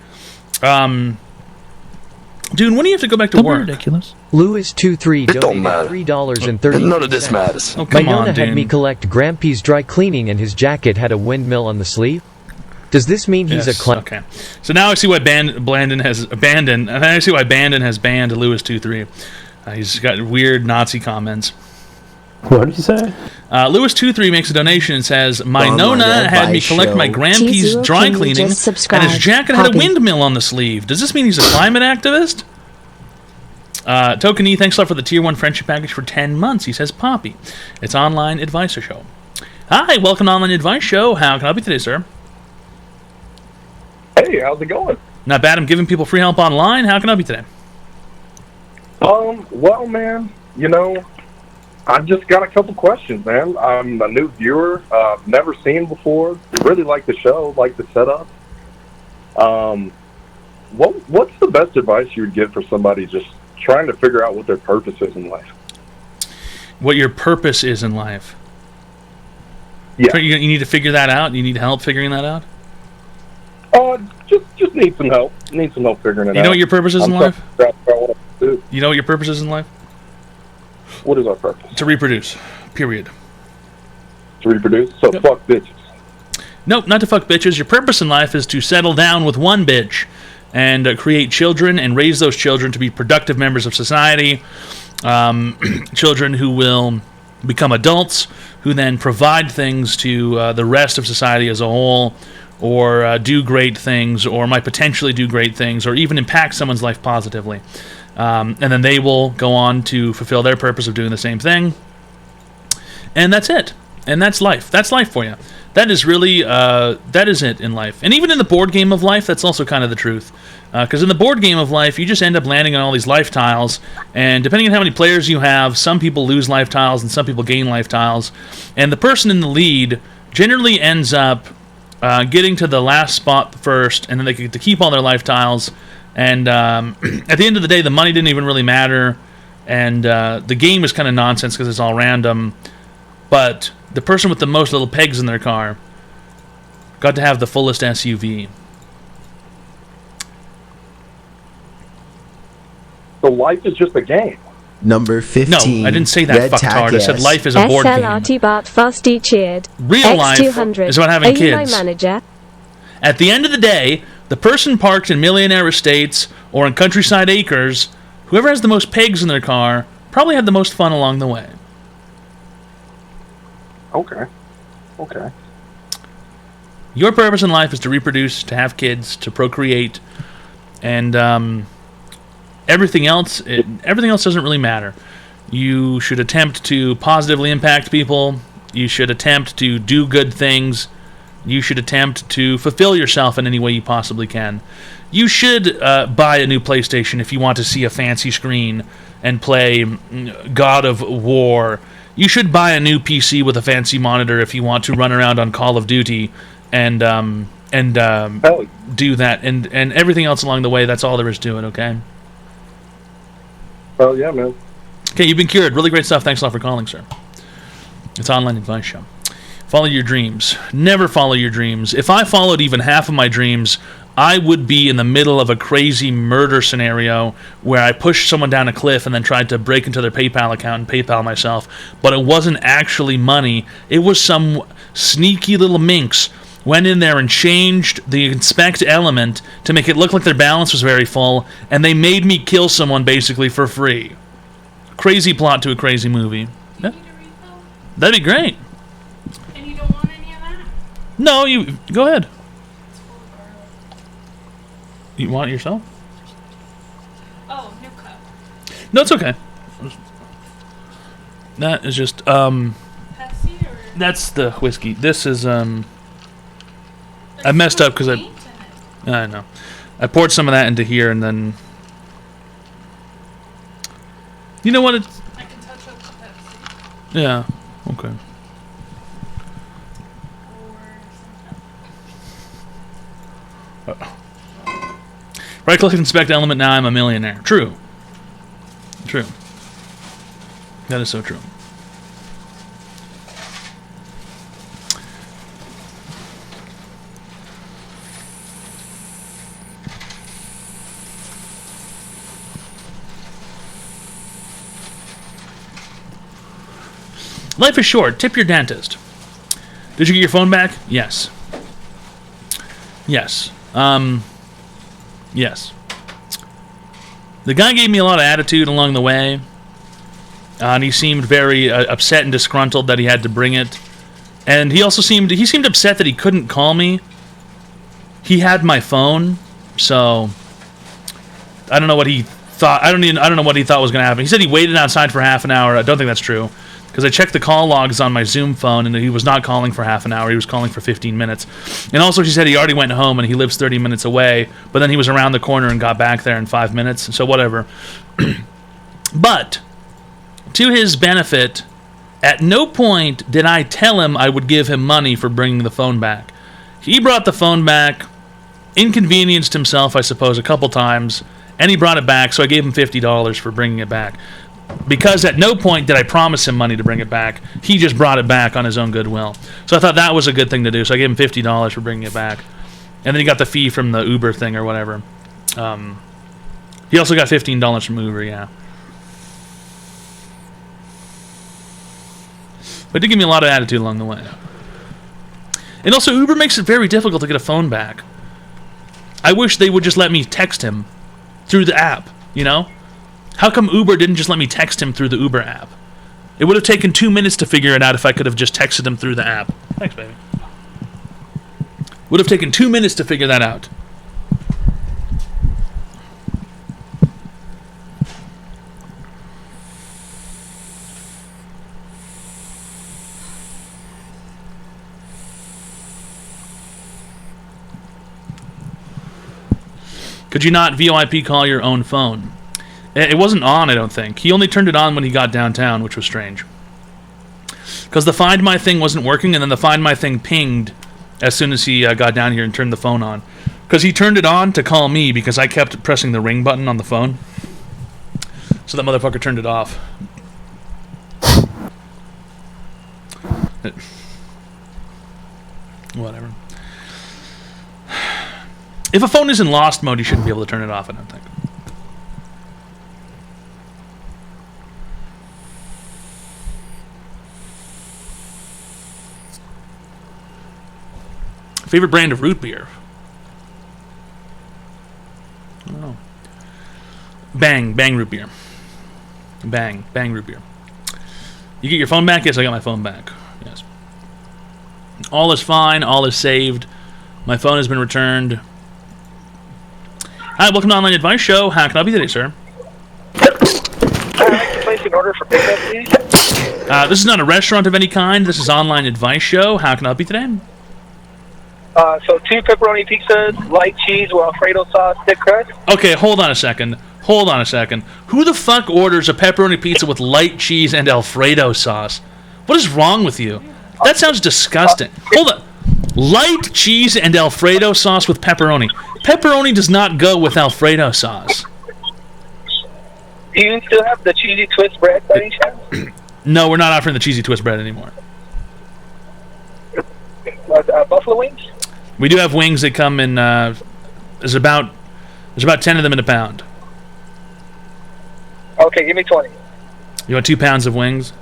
Dude, when do you have to go back to work? Ridiculous. Lewis23 don't matter. donated $3.30. None of this matters. Oh, come My Nona on, had dude. me collect Grampy's dry cleaning and his jacket had a windmill on the sleeve. Does this mean he's a clown? Okay. So now I see why Blandon has abandoned, and I see why Bandon has banned Lewis23. He's got weird Nazi comments. What did you say? Lewis23 makes a donation and says, "My Nona had me collect my Grampy's T0 dry King cleaning, just and his subscribed. jacket had a Copy. windmill on the sleeve. Does this mean he's a climate activist?" Token E, thanks a lot for the Tier 1 friendship package for 10 months. He says, "Poppy, it's online advice show." Hi, welcome to Online Advice Show. How can I help you today, sir? Hey, how's it going? Not bad. I'm giving people free help online. How can I help you today? Well, man, I've just got a couple questions, man. I'm a new viewer, never seen before. Really like the show, like the setup. What's the best advice you would give for somebody just trying to figure out what their purpose is in life? What your purpose is in life? Yeah. You need to figure that out? You need help figuring that out? Just need some help. Need some help figuring it out. You know what your purpose is in life? trying to figure out what I do. You know what your purpose is in life? What is our purpose? To reproduce. Period. To reproduce? So fuck bitches. Nope, not to fuck bitches. Your purpose in life is to settle down with one bitch and create children and raise those children to be productive members of society. Children who will become adults, who then provide things to the rest of society as a whole, or do great things, or might potentially do great things, or even impact someone's life positively. And then they will go on to fulfill their purpose of doing the same thing. And that's it. And that's life. That's life for you. That is really, that is it in life. And even in the board game of life, that's also kind of the truth. Because in the board game of life, you just end up landing on all these life tiles. And depending on how many players you have, some people lose life tiles and some people gain life tiles. And the person in the lead generally ends up getting to the last spot first, and then they get to keep all their life tiles. And at the end of the day, the money didn't even really matter. And the game was kind of nonsense because it's all random. But the person with the most little pegs in their car got to have the fullest SUV. So life is just a game. Number 15. No, I didn't say that, Red fucktard. I said Tack life is a board game. SLRT Bart Fosty cheered. Real life X200. is about having Are you kids. my manager? At the end of the day, the person parked in millionaire estates or in countryside acres, whoever has the most pegs in their car, probably had the most fun along the way. Okay. Okay. Your purpose in life is to reproduce, to have kids, to procreate, and everything else doesn't really matter. You should attempt to positively impact people. You should attempt to do good things. You should attempt to fulfill yourself in any way you possibly can. You should buy a new PlayStation if you want to see a fancy screen and play God of War. You should buy a new PC with a fancy monitor if you want to run around on Call of Duty and do that. And everything else along the way, that's all there is to it, okay? Oh, yeah, man. Okay, you've been cured. Really great stuff. Thanks a lot for calling, sir. It's an online advice show. Follow your dreams. Never follow your dreams. If I followed even half of my dreams, I would be in the middle of a crazy murder scenario where I pushed someone down a cliff and then tried to break into their PayPal account and PayPal myself. But it wasn't actually money. It was some sneaky little minx went in there and changed the inspect element to make it look like their balance was very full, and they made me kill someone basically for free. Crazy plot to a crazy movie. Yeah. That'd be great. And you don't want any of that? No, you go ahead. You want it yourself? Oh, new cup. No, it's okay. That is just Pepsi or? that's the whiskey. This is I messed up because I know. I poured some of that into here and then you know what it's I can touch up the Pepsi. yeah, okay. Right click inspect element, now I'm a millionaire. True. True. That is so true. Life is short. Tip your dentist. Did you get your phone back? Yes. Yes. Yes. The guy gave me a lot of attitude along the way, and he seemed very upset and disgruntled that he had to bring it. And he also seemed upset that he couldn't call me. He had my phone, so I don't know what he thought. I don't know what he thought was going to happen. He said he waited outside for half an hour. I don't think that's true, because I checked the call logs on my Zoom phone, and he was not calling for half an hour. He was calling for 15 minutes. And also, she said he already went home, and he lives 30 minutes away, but then he was around the corner and got back there in 5 minutes, so whatever. But, to his benefit, at no point did I tell him I would give him money for bringing the phone back. He brought the phone back, inconvenienced himself, I suppose, a couple times, and he brought it back, so I gave him $50 for bringing it back. Because at no point did I promise him money to bring it back. He just brought it back on his own goodwill. So I thought that was a good thing to do. So I gave him $50 for bringing it back. And then he got the fee from the Uber thing or whatever. He also got $15 from Uber, yeah. But it did give me a lot of attitude along the way. And also, Uber makes it very difficult to get a phone back. I wish they would just let me text him through the app, you know? How come Uber didn't just let me text him through the Uber app? It would have taken 2 minutes to figure it out if I could have just texted him through the app. Thanks, baby. Would have taken 2 minutes to figure that out. Could you not VoIP call your own phone? It wasn't on, I don't think. He only turned it on when he got downtown, which was strange. Because the Find My thing wasn't working, and then the Find My thing pinged as soon as he got down here and turned the phone on. Because he turned it on to call me because I kept pressing the ring button on the phone. So that motherfucker turned it off. Whatever. If a phone is in lost mode, you shouldn't be able to turn it off, I don't think. Favorite brand of root beer? I don't know. Bang root beer. Bang root beer. You get your phone back? Yes, I got my phone back. Yes. All is fine. All is saved. My phone has been returned. Hi, welcome to Online Advice Show. How can I help you today, sir? I'd like to place an order for pickup, please. This is not a restaurant of any kind. This is Online Advice Show. How can I help you today? So 2 pepperoni pizzas, light cheese with Alfredo sauce, thick crust. Okay, hold on a second. Who the fuck orders a pepperoni pizza with light cheese and Alfredo sauce? What is wrong with you? That sounds disgusting. Hold on. Light cheese and Alfredo sauce with pepperoni. Pepperoni does not go with Alfredo sauce. Do you still have the cheesy twist bread by any chance? No, we're not offering the cheesy twist bread anymore. Buffalo wings? We do have wings that come in, there's about 10 of them in a pound. Okay, give me 20. You want 2 pounds of wings?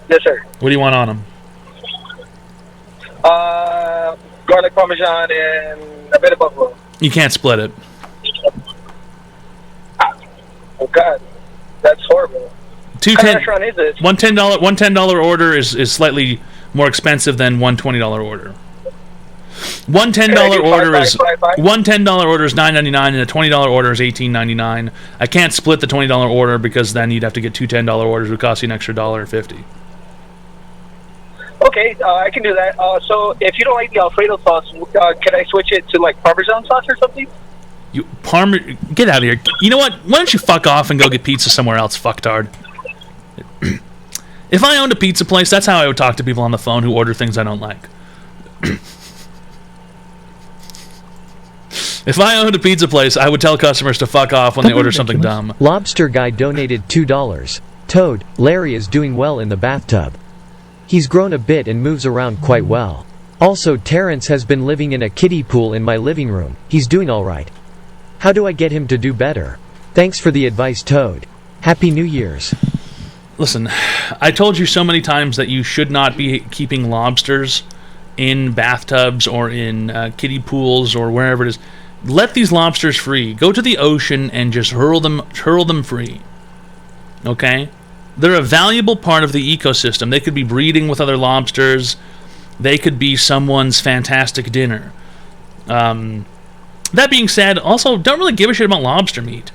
Yes, sir. What do you want on them? Garlic parmesan and a bit of buffalo. You can't split it. Oh, God. That's horrible. What kind of restaurant is this? One $10 order is slightly more expensive than one $20 order. One $10 order is $9.99 and a $20 order is $18.99. I can't split the $20 order because then you'd have to get 2 $10 orders, which would cost you an extra $1.50. Okay, I can do that. So if you don't like the Alfredo sauce, can I switch it to like Parmesan sauce or something? Get out of here. You know what? Why don't you fuck off and go get pizza somewhere else, fucktard? If I owned a pizza place, that's how I would talk to people on the phone who order things I don't like. If I owned a pizza place, I would tell customers to fuck off when they order something dumb. Lobster guy donated $2. Toad, Larry is doing well in the bathtub. He's grown a bit and moves around quite well. Also, Terrence has been living in a kiddie pool in my living room. He's doing alright. How do I get him to do better? Thanks for the advice, Toad. Happy New Year's. Listen, I told you so many times that you should not be keeping lobsters in bathtubs or in kiddie pools or wherever it is. Let these lobsters free. Go to the ocean and just hurl them free. Okay? They're a valuable part of the ecosystem. They could be breeding with other lobsters. They could be someone's fantastic dinner. That being said, also, don't really give a shit about lobster meat.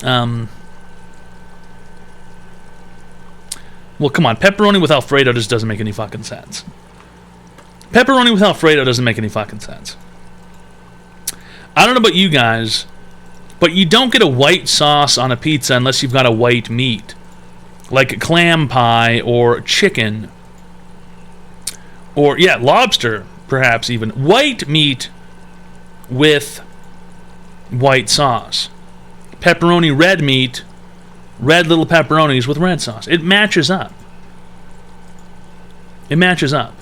Well, come on. Pepperoni with Alfredo just doesn't make any fucking sense. Pepperoni with Alfredo doesn't make any fucking sense. I don't know about you guys, but you don't get a white sauce on a pizza unless you've got a white meat. Like clam pie or chicken. Or, yeah, lobster, perhaps even. White meat with white sauce. Pepperoni red meat, red little pepperonis with red sauce. It matches up. It matches up.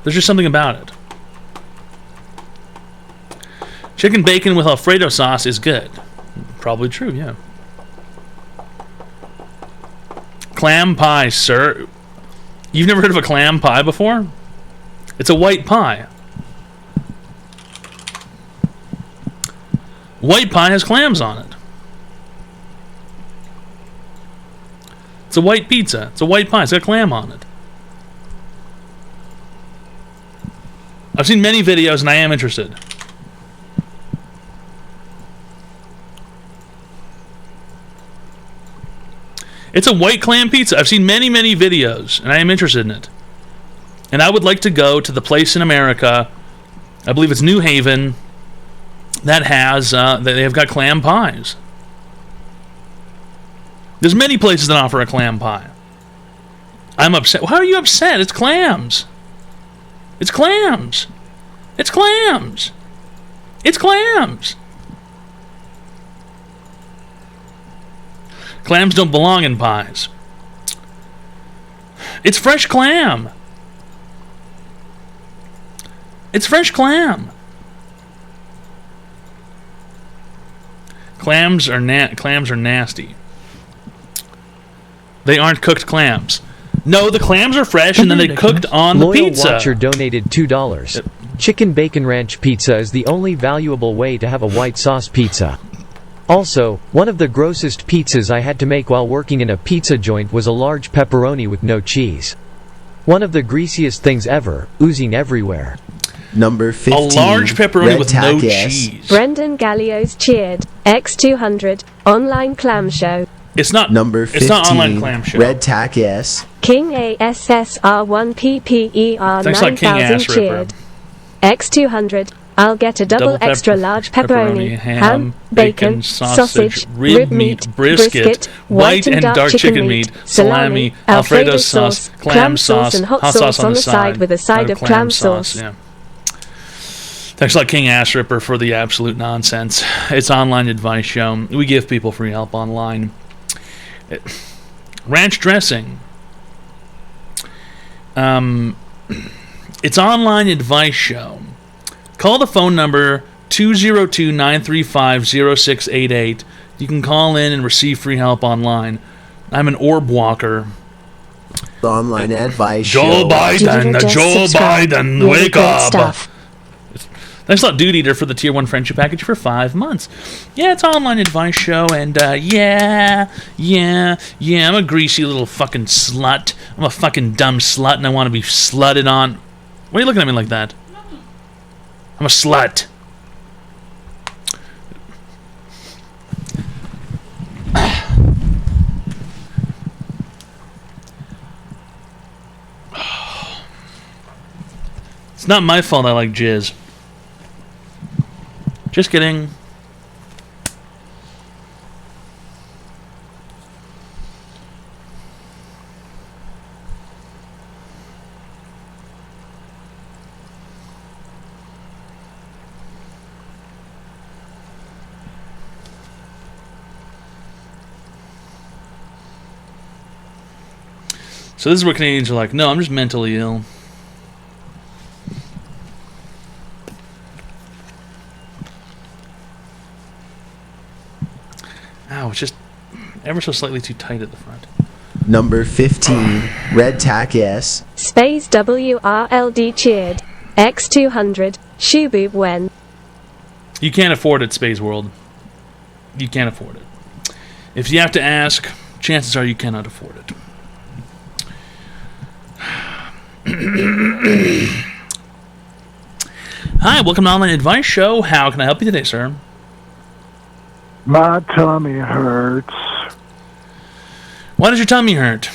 There's just something about it. Chicken bacon with Alfredo sauce is good. Probably true, yeah. Clam pie, sir. You've never heard of a clam pie before? It's a white pie. White pie has clams on it. It's a white pizza. It's a white pie. It's got a clam on it. I've seen many videos and I am interested. It's a white clam pizza. I've seen many, many videos, and I am interested in it. And I would like to go to the place in America, I believe it's New Haven, that has, they have got clam pies. There's many places that offer a clam pie. I'm upset. How are you upset? It's clams. It's clams. It's clams. It's clams. Clams don't belong in pies. It's fresh clam. It's fresh clam. Clams are nasty. They aren't cooked clams. No, the clams are fresh and then they cooked on the Loyal pizza. Watcher donated $2. Chicken Bacon Ranch Pizza is the only valuable way to have a white sauce pizza. Also, one of the grossest pizzas I had to make while working in a pizza joint was a large pepperoni with no cheese. One of the greasiest things ever, oozing everywhere. Number 15. A large pepperoni Red with no Tack S. cheese. Brendan Gallios cheered. X200 online clam show. It's not Number 15. It's not online clam show. Red Tack S. King ASSR1PPER Thanks like King 9000 Ass Ripper. cheered. X200 I'll get a double extra large pepperoni, ham, bacon, sausage, rib meat, brisket, white and dark chicken meat, salami, Alfredo sauce, clam sauce, and hot sauce on the side with a side of clam sauce. Yeah. Thanks like King Ass Ripper for the absolute nonsense. It's online advice show. We give people free help online. Ranch dressing. It's online advice show. Call the phone number 202-935-0688. You can call in and receive free help online. I'm an orb walker. The online advice Joe show. Biden, Really wake great up. stuff. Thanks a lot, Dude Eater, for the Tier 1 friendship package for 5 months. Yeah, it's an online advice show, and yeah, I'm a greasy little fucking slut. I'm a fucking dumb slut, and I want to be slutted on. Why are you looking at me like that? I'm a slut. It's not my fault I like jizz. Just kidding. So this is where Canadians are like, no, I'm just mentally ill. Ow, it's just ever so slightly too tight at the front. Number 15. Red Tack S. Space WRLD cheered. X200 Shoeboob when. You can't afford it, Space World. You can't afford it. If you have to ask, chances are you cannot afford it. Hi, welcome to Online Advice Show. How can I help you today, sir? My tummy hurts. Why does your tummy hurt?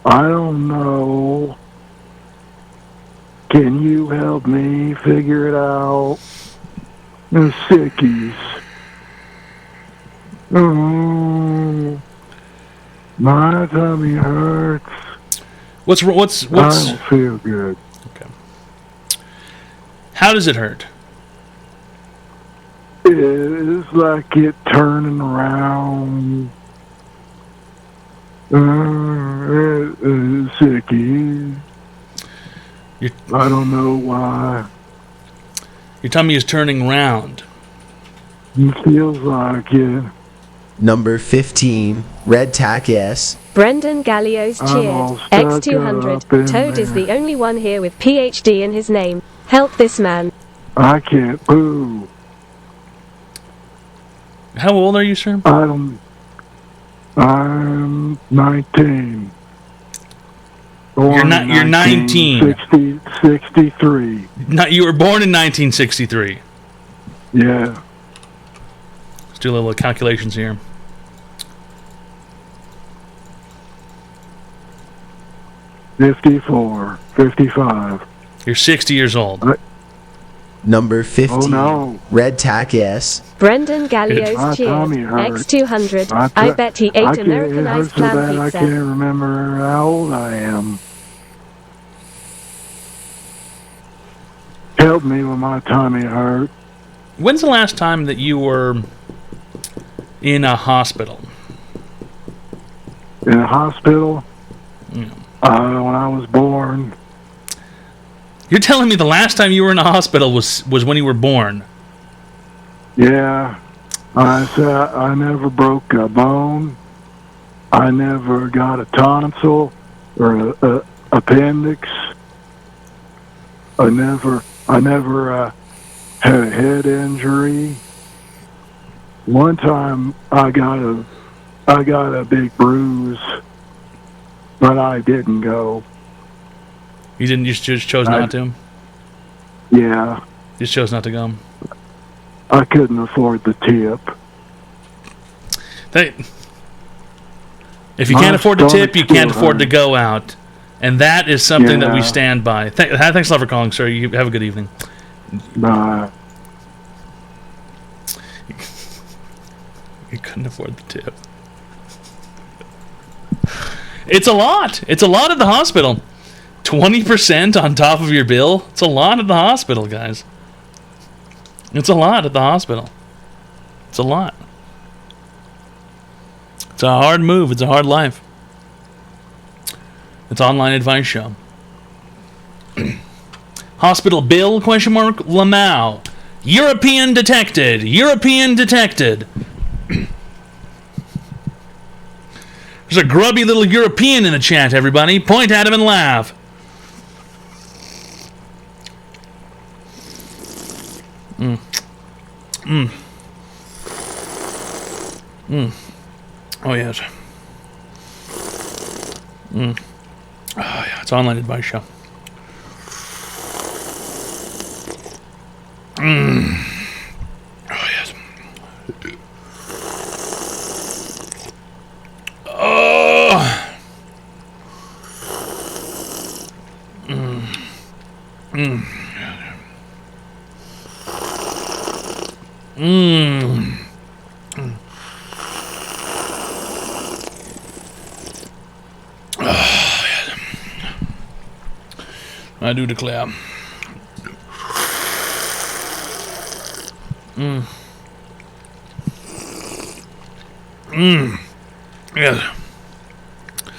I don't know. Can you help me figure it out? The sickies. Oh, my tummy hurts. What's I don't feel good. Okay. How does it hurt? It's like it turning around. Sicky. I don't know why. Your tummy is turning round. It feels like it. Number 15. Red Tack S. Brendan Gallios all cheered. stuck up X200 in Toad is there. the only one here with PhD in his name. Help this man. I can't poo. How old are you, sir? I'm 19. You're not. You're 19. 63. You were born in 1963. Yeah. Let's do a little calculations here. $54, $55. You're 60 years old. Number 15. Oh, no. Red Tack S. Brendan Gallios My cheered. tummy hurts. X200 I bet he ate it Americanized hurts so bad clam I pizza. can't remember how old I am. Help me when my tummy hurts. When's the last time that you were in a hospital? In a hospital? Yeah. When I was born. You're telling me the last time you were in a hospital was when you were born? Yeah. I never broke a bone. I never got a tonsil or a appendix. I never had a head injury. One time I got a big bruise, but I didn't go. You didn't? You just chose not to? Yeah. You just chose not to go? I couldn't afford the tip. If you can't afford the tip, you can't afford to go out. And that is something that we stand by. Thanks a lot for calling, sir. You have a good evening. Bye. You couldn't afford the tip. It's a lot. It's a lot at the hospital. 20% on top of your bill. It's a lot at the hospital, guys. It's a lot at the hospital. It's a lot. It's a hard move. It's a hard life. It's online advice show. Hospital bill, question mark, Lamau. European detected. European detected. There's a grubby little European in the chat, everybody. Point at him and laugh. Oh, yes. Oh, yeah, it's online advice show. Oh, yes. Oh. I do declare. Yeah. I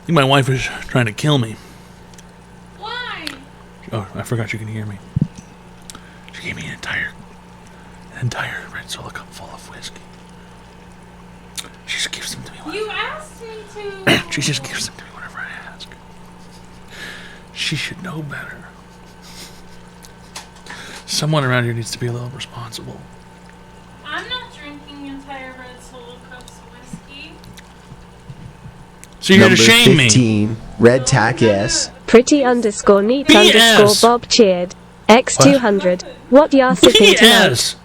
think my wife is trying to kill me. Why? Oh, I forgot you can hear me. She gave me an entire red Solo cup full of whiskey. She just gives them to me. You asked me to. She just gives them to me whenever I ask. She should know better. Someone around here needs to be a little responsible. I'm not drinking entire red Solo cups of whiskey. So you're here to shame me. 15, Red Tack S. Pretty underscore neat underscore Bob cheered. X200. What y'all sipping tonight? BS.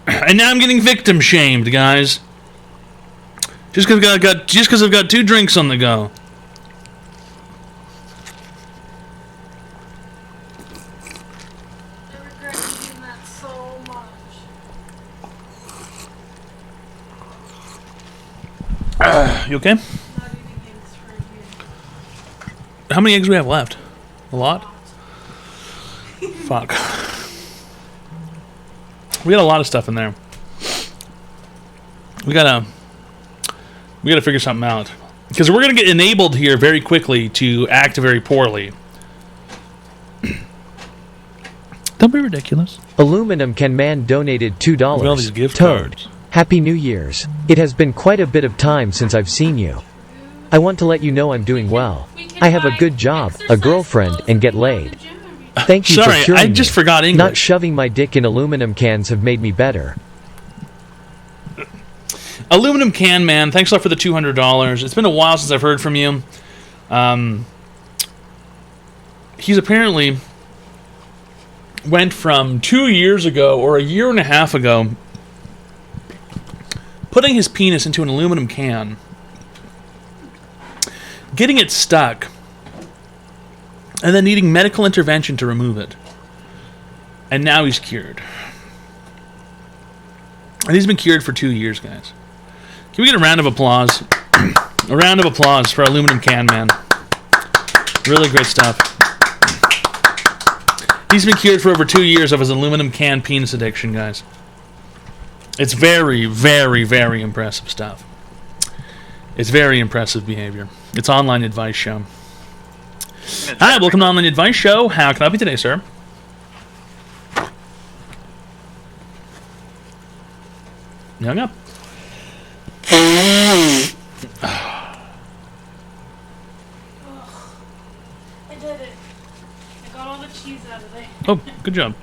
And now I'm getting victim shamed, guys. Just because I've got 2 drinks on the go. I regret eating that so much. You okay? How many eggs do we have left? A lot? Fuck. We got a lot of stuff in there. We gotta figure something out. Because we're gonna get enabled here very quickly to act very poorly. Don't be ridiculous. Aluminum Can Man donated $2. All these gift Toad. cards. Happy New Year's. It has been quite a bit of time since I've seen you. I want to let you know I'm doing well. I have a good job, a girlfriend, and get laid. Thank you Sorry, for curing I just me. forgot English. Not shoving my dick in aluminum cans have made me better. Aluminum Can Man, thanks a lot for the $200. It's been a while since I've heard from you. He's apparently went from 2 years ago, or a year and a half ago, putting his penis into an aluminum can, getting it stuck, and then needing medical intervention to remove it. And now he's cured. And he's been cured for 2 years, guys. Can we get a round of applause? A round of applause for Aluminum Can Man. Really great stuff. He's been cured for over 2 years of his aluminum can penis addiction, guys. It's very, very, very impressive stuff. It's very impressive behavior. It's online advice show. Hi, welcome to Online Advice Show. How can I help you today, sir? You hung up. did it. I got all the cheese out of there. Oh, good job.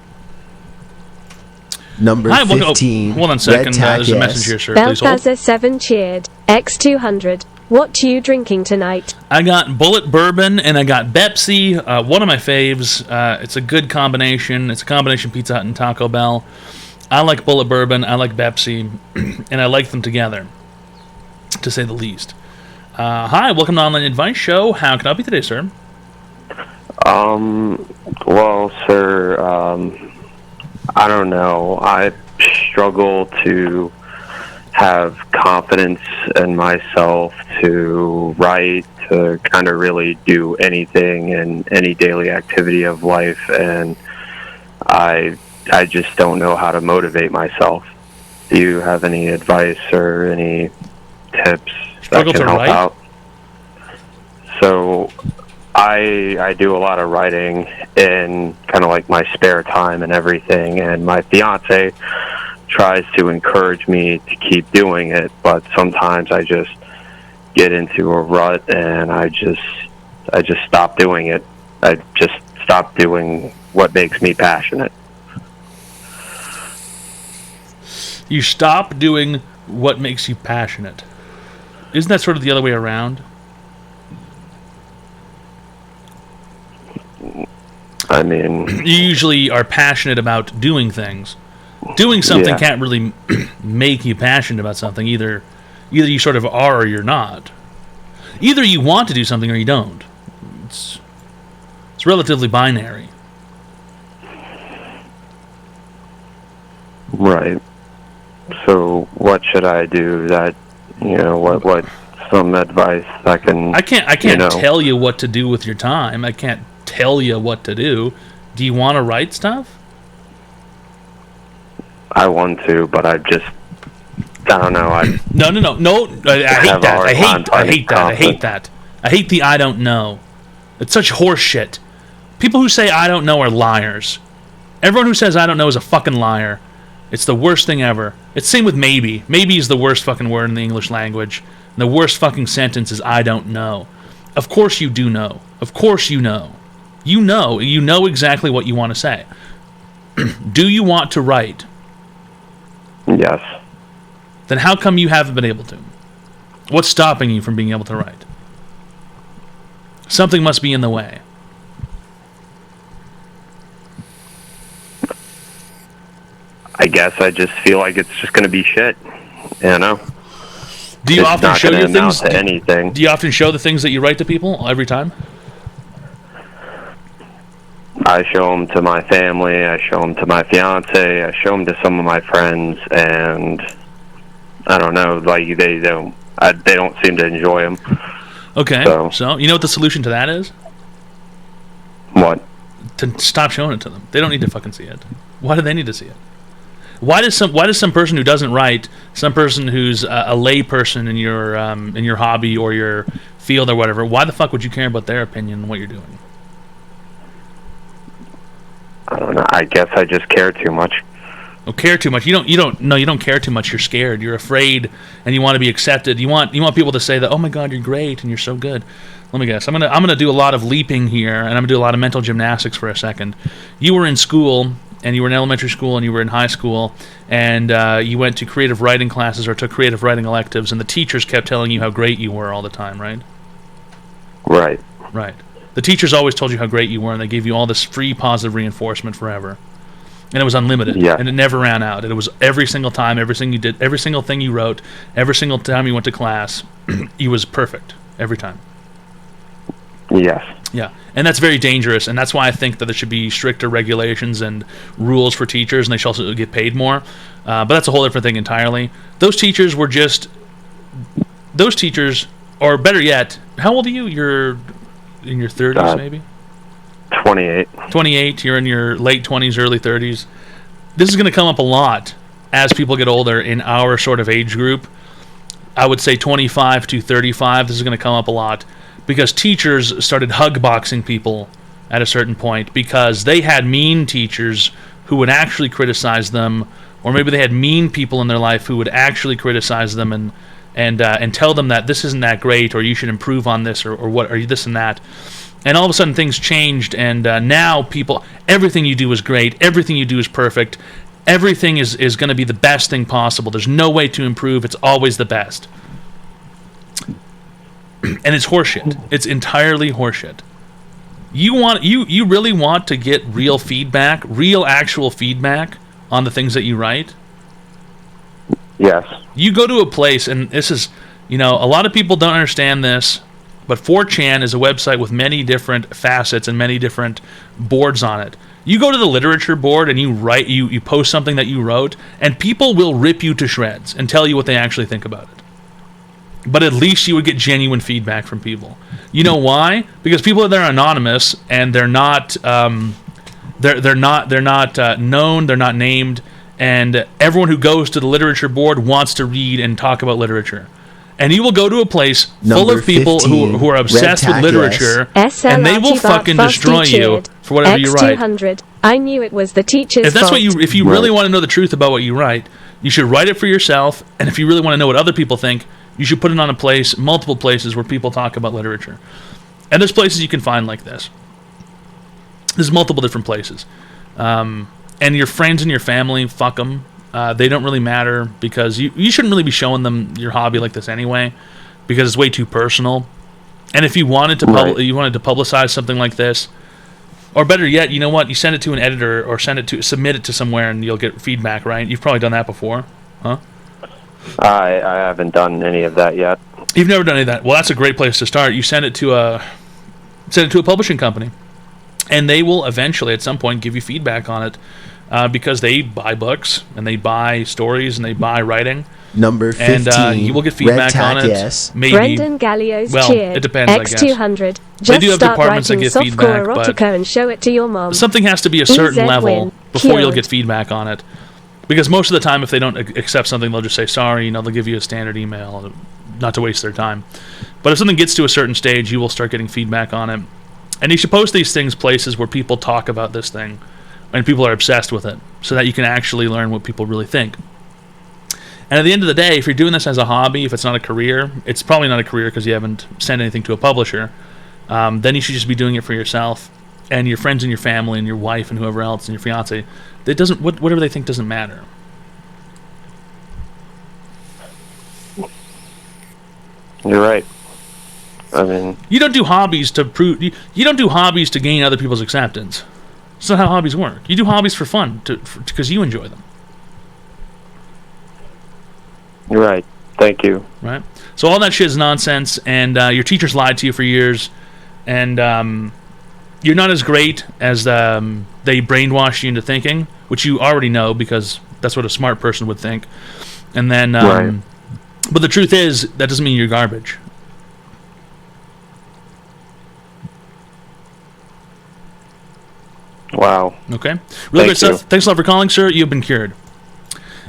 Number Hi, welcome. 15. Hold on a second. There's a yes. message here, sir. Please hold. Belfazza7 cheered. X200. What are you drinking tonight? I got Bullet Bourbon and I got Pepsi. One of my faves. It's a good combination. It's a combination Pizza Hut and Taco Bell. I like Bullet Bourbon. I like Pepsi, and I like them together, to say the least. Hi, welcome to Online Advice Show. How can I help you today, sir? Well, sir, I don't know. I struggle to have confidence in myself to write, to kind of really do anything in any daily activity of life, and I just don't know how to motivate myself. Do you have any advice or any tips that can help out? So I do a lot of writing in kind of like my spare time and everything, and my fiance tries to encourage me to keep doing it, but sometimes I just get into a rut and I just stop doing it. I just stop doing what makes me passionate. You stop doing what makes you passionate. Isn't that sort of the other way around? I mean, you usually are passionate about doing things. Doing something can't really make you passionate about something. Either you sort of are or you're not. Either you want to do something or you don't. It's relatively binary. Right. So what should I do? That what some advice I can. I can't tell you what to do with your time. I can't tell you what to do. Do you want to write stuff? I want to, but I don't know. No. I hate that. I hate that. I hate the I don't know. It's such horse shit. People who say I don't know are liars. Everyone who says I don't know is a fucking liar. It's the worst thing ever. It's same with maybe. Maybe is the worst fucking word in the English language. And the worst fucking sentence is I don't know. Of course you do know. Of course you know. You know exactly what you want to say. Do you want to write? Yes. Then how come you haven't been able to? What's stopping you from being able to write? Something must be in the way. I guess I just feel like it's just going to be shit. You know? Do you often show your things? To anything. Do you often show the things that you write to people every time? I show them to my family, I show them to my fiance, I show them to some of my friends, and I don't know, like they don't seem to enjoy them. Okay, so you know what the solution to that is? What? To stop showing it to them. They don't need to fucking see it. Why do they need to see it? Why does some person who doesn't write, some person who's a lay person in your hobby or your field or whatever, why the fuck would you care about their opinion and what you're doing? I don't know. I guess I just care too much. Oh, care too much. You don't care too much. You're scared. You're afraid, and you want to be accepted. You want people to say that, oh my God, you're great and you're so good. Let me guess. I'm gonna do a lot of leaping here, and I'm gonna do a lot of mental gymnastics for a second. You were in school, and you were in elementary school, and you were in high school, and you went to creative writing classes or took creative writing electives, and the teachers kept telling you how great you were all the time, right? Right. Right. The teachers always told you how great you were, and they gave you all this free positive reinforcement forever. And it was unlimited, and it never ran out. And it was every single time, everything you did, every single thing you wrote, every single time you went to class, it was perfect, every time. Yes. Yeah, and that's very dangerous, and that's why I think that there should be stricter regulations and rules for teachers, and they should also get paid more. But that's a whole different thing entirely. Those teachers, or better yet, how old are you? You're in your 30s, maybe? 28. 28, you're in your late 20s, early 30s. This is going to come up a lot as people get older in our sort of age group. I would say 25 to 35, this is going to come up a lot because teachers started hug boxing people at a certain point because they had mean teachers who would actually criticize them, or maybe they had mean people in their life who would actually criticize them and tell them that this isn't that great, or you should improve on this, or what, or this and that. And all of a sudden things changed, and now people, everything you do is great, everything you do is perfect, everything is going to be the best thing possible. There's no way to improve, it's always the best. And it's horseshit. It's entirely horseshit. You really want to get real feedback, real actual feedback on the things that you write? Yes. You go to a place, and this is, a lot of people don't understand this, but 4chan is a website with many different facets and many different boards on it. You go to the literature board and you post something that you wrote, and people will rip you to shreds and tell you what they actually think about it. But at least you would get genuine feedback from people. You know why? Because people that are anonymous and they're not known, they're not named, and everyone who goes to the literature board wants to read and talk about literature. And you will go to a place full of people who are obsessed with literature, and they will fucking destroy you for whatever you write. X200. I knew it was the teacher's fault. If you really want to know the truth about what you write, you should write it for yourself. And if you really want to know what other people think, you should put it on a place, multiple places where people talk about literature. And there's places you can find like this. There's multiple different places. And your friends and your family, fuck them. They don't really matter, because you shouldn't really be showing them your hobby like this anyway, because it's way too personal. And if you wanted to publicize something like this, or better yet, you know what? You send it to an editor or submit it to somewhere, and you'll get feedback, right? You've probably done that before, huh? I haven't done any of that yet. You've never done any of that. Well, that's a great place to start. You send it to a publishing company, and they will eventually, at some point, give you feedback on it. Because they buy books, and they buy stories, and they buy writing. Number 15. And you will get feedback on it. Yes. Maybe. Brendan Gallios cheered. It depends, I guess. X200. They do have start departments that writing get softcore feedback, erotica and show it to your mom. Something has to be a certain EZ level win. before you'll Cured. get feedback on it. Because most of the time, if they don't accept something, they'll just say sorry. They'll give you a standard email, not to waste their time. But if something gets to a certain stage, you will start getting feedback on it. And you should post these things places where people talk about this thing, and people are obsessed with it, so that you can actually learn what people really think. And at the end of the day, if you're doing this as a hobby, if it's not a career, it's probably not a career because you haven't sent anything to a publisher, then you should just be doing it for yourself and your friends and your family and your wife and whoever else and your fiance. Whatever they think doesn't matter. You're right. I mean, you don't do hobbies to prove. You don't do hobbies to gain other people's acceptance. That's not how hobbies work. You do hobbies for fun, because you enjoy them. You're right. Thank you. Right. So all that shit is nonsense, and your teachers lied to you for years, and you're not as great as they brainwashed you into thinking, which you already know because that's what a smart person would think. And then, right. But the truth is, that doesn't mean you're garbage. Wow. Okay. Really great stuff. Thanks a lot for calling, sir. You've been cured.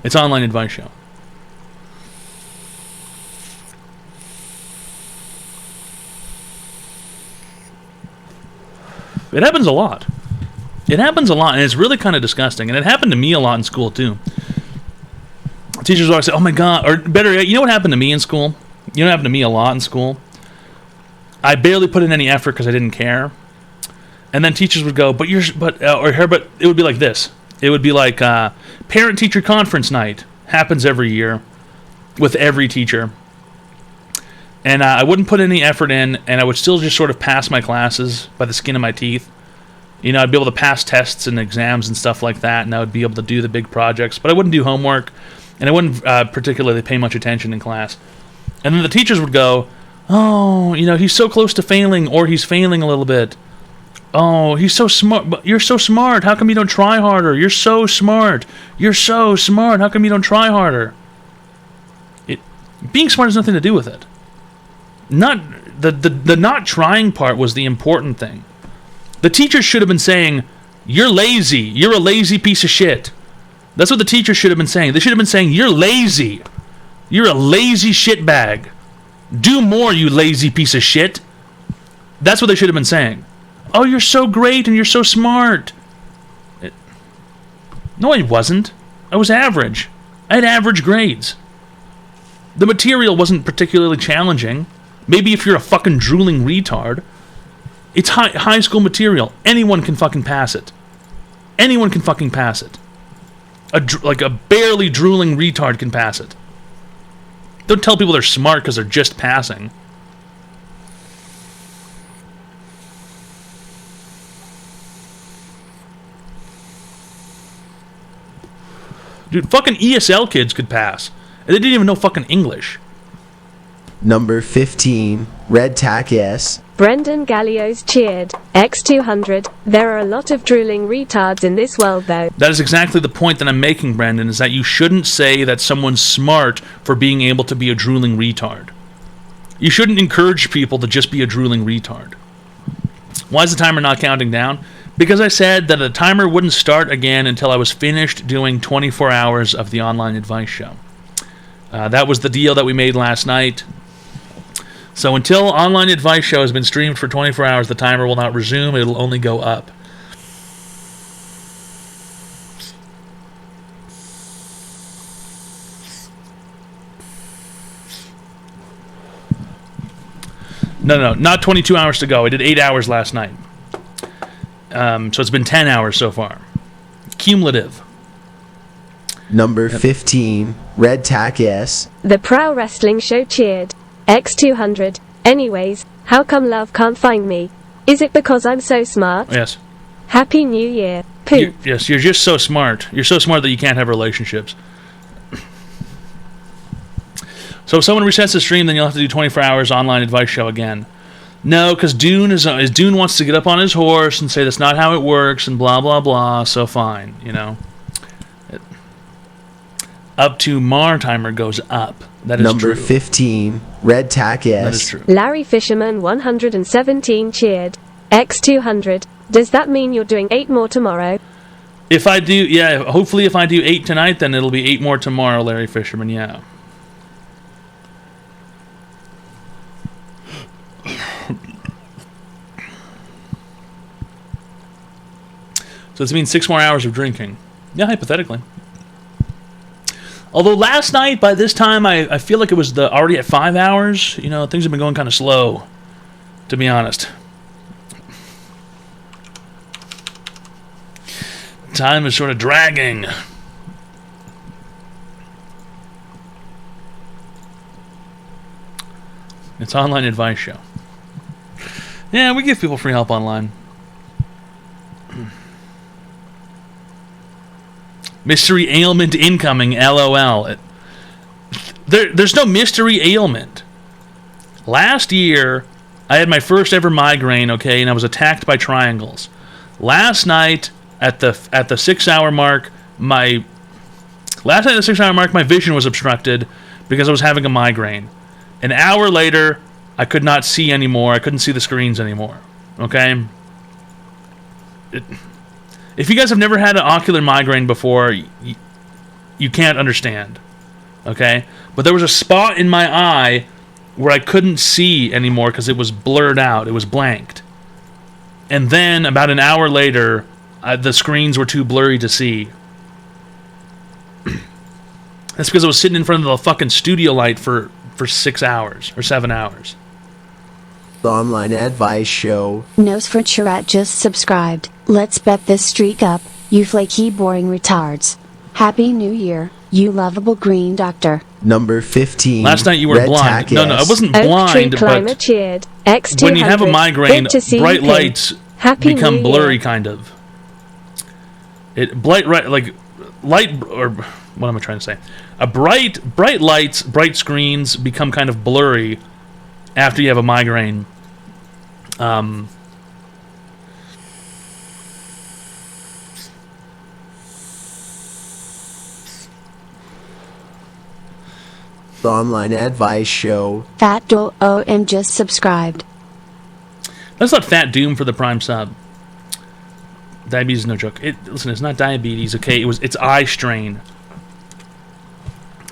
It's an online advice show. It happens a lot. It happens a lot, and it's really kind of disgusting. And it happened to me a lot in school, too. Teachers always say, oh my God, or better yet, you know what happened to me in school? You know what happened to me a lot in school? I barely put in any effort because I didn't care. And then teachers would go, but it would be like this. It would be like parent-teacher conference night. Happens every year with every teacher. And I wouldn't put any effort in, and I would still just sort of pass my classes by the skin of my teeth. You know, I'd be able to pass tests and exams and stuff like that, and I would be able to do the big projects, but I wouldn't do homework, and I wouldn't particularly pay much attention in class. And then the teachers would go, oh, you know, he's so close to failing, or he's failing a little bit. Oh, he's so smart, but you're so smart. How come you don't try harder? You're so smart. You're so smart. How come you don't try harder? Being smart has nothing to do with it. Not the not trying part was the important thing. The teachers should have been saying, you're lazy. You're a lazy piece of shit. That's what the teachers should have been saying. They should have been saying, you're lazy. You're a lazy shitbag. Do more, you lazy piece of shit. That's what they should have been saying. Oh, you're so great and you're so smart. No, I wasn't. I was average. I had average grades. The material wasn't particularly challenging. Maybe if you're a fucking drooling retard. It's high school material. Anyone can fucking pass it. Anyone can fucking pass it. Like a barely drooling retard can pass it. Don't tell people they're smart because they're just passing. Dude, fucking ESL kids could pass. And they didn't even know fucking English. Number 15, Red Tack S. Brendan Gallios cheered. X200. There are a lot of drooling retards in this world, though. That is exactly the point that I'm making, Brendan, is that you shouldn't say that someone's smart for being able to be a drooling retard. You shouldn't encourage people to just be a drooling retard. Why is the timer not counting down? Because I said that the timer wouldn't start again until I was finished doing 24 hours of the online advice show. That was the deal that we made last night. So until online advice show has been streamed for 24 hours, the timer will not resume. It'll only go up. No, not 22 hours to go. I did 8 hours last night. So it's been 10 hours so far. Cumulative. Number 15, Red Tack S. The Pro Wrestling Show cheered. X200. Anyways, how come love can't find me? Is it because I'm so smart? Yes. Happy New Year. Poop. Yes, you're just so smart. You're so smart that you can't have relationships. So if someone resets the stream, then you'll have to do 24 hours online advice show again. No, because Dune wants to get up on his horse and say that's not how it works and blah blah blah. So fine, you know. Up to Mar timer goes up. That is Number true. 15, Red Tack S. That is true. Larry Fisherman 117 cheered. X200. Does that mean you're doing 8 more tomorrow? If I do, yeah. Hopefully, if I do 8 tonight, then it'll be 8 more tomorrow, Larry Fisherman. Yeah. So this means 6 more hours of drinking. Yeah, hypothetically. Although last night, by this time, I feel like it was already at 5 hours. You know, things have been going kind of slow, to be honest. Time is sort of dragging. It's online advice show. Yeah, we give people free help online. Mystery ailment incoming, LOL. There's no mystery ailment. Last year, I had my first ever migraine, okay, and I was attacked by triangles. Last night, at the 6 hour mark, my vision was obstructed because I was having a migraine. An hour later, I could not see anymore. I couldn't see the screens anymore. Okay? If you guys have never had an ocular migraine before, you can't understand. Okay? But there was a spot in my eye where I couldn't see anymore because it was blurred out. It was blanked. And then, about an hour later, the screens were too blurry to see. That's because I was sitting in front of the fucking studio light for 6 hours or 7 hours. The online advice show. Nosferatu just subscribed. Let's bet this streak up, you flaky boring retards. Happy New Year, you lovable green doctor. Number 15. Last night you were Red blind. Tack No, I S. wasn't Oak blind, Tree Climber but cheered. X200. when you have a migraine, Good to see bright you, lights Happy become New blurry, Year. kind of. What am I trying to say? Bright lights, bright screens become kind of blurry after you have a migraine. The online advice show. Fat Do OM just subscribed. That's not Fat Doom for the Prime sub. Diabetes is no joke. Listen, it's not diabetes, okay? It's eye strain.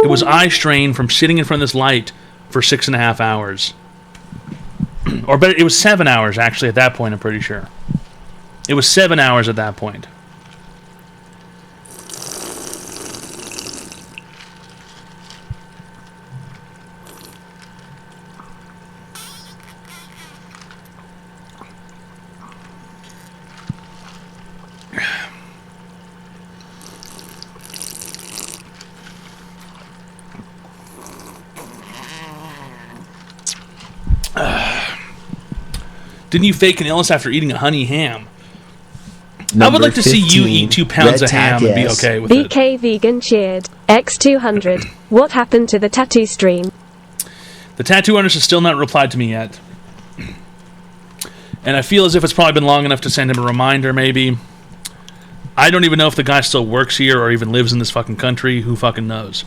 It was eye strain from sitting in front of this light for 6.5 hours. Or better, it was 7 hours, actually, at that point, I'm pretty sure. It was 7 hours at that point. Didn't you fake an illness after eating a honey ham? I would like to see you eat 2 pounds of ham and be okay with it. BK Vegan cheered. X200. What happened to the tattoo stream? The tattoo artist has still not replied to me yet. And I feel as if it's probably been long enough to send him a reminder, maybe. I don't even know if the guy still works here or even lives in this fucking country. Who fucking knows?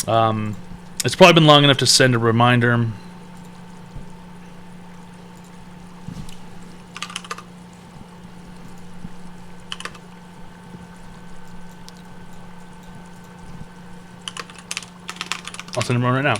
It's probably been long enough to send a reminder. I'll send him one right now.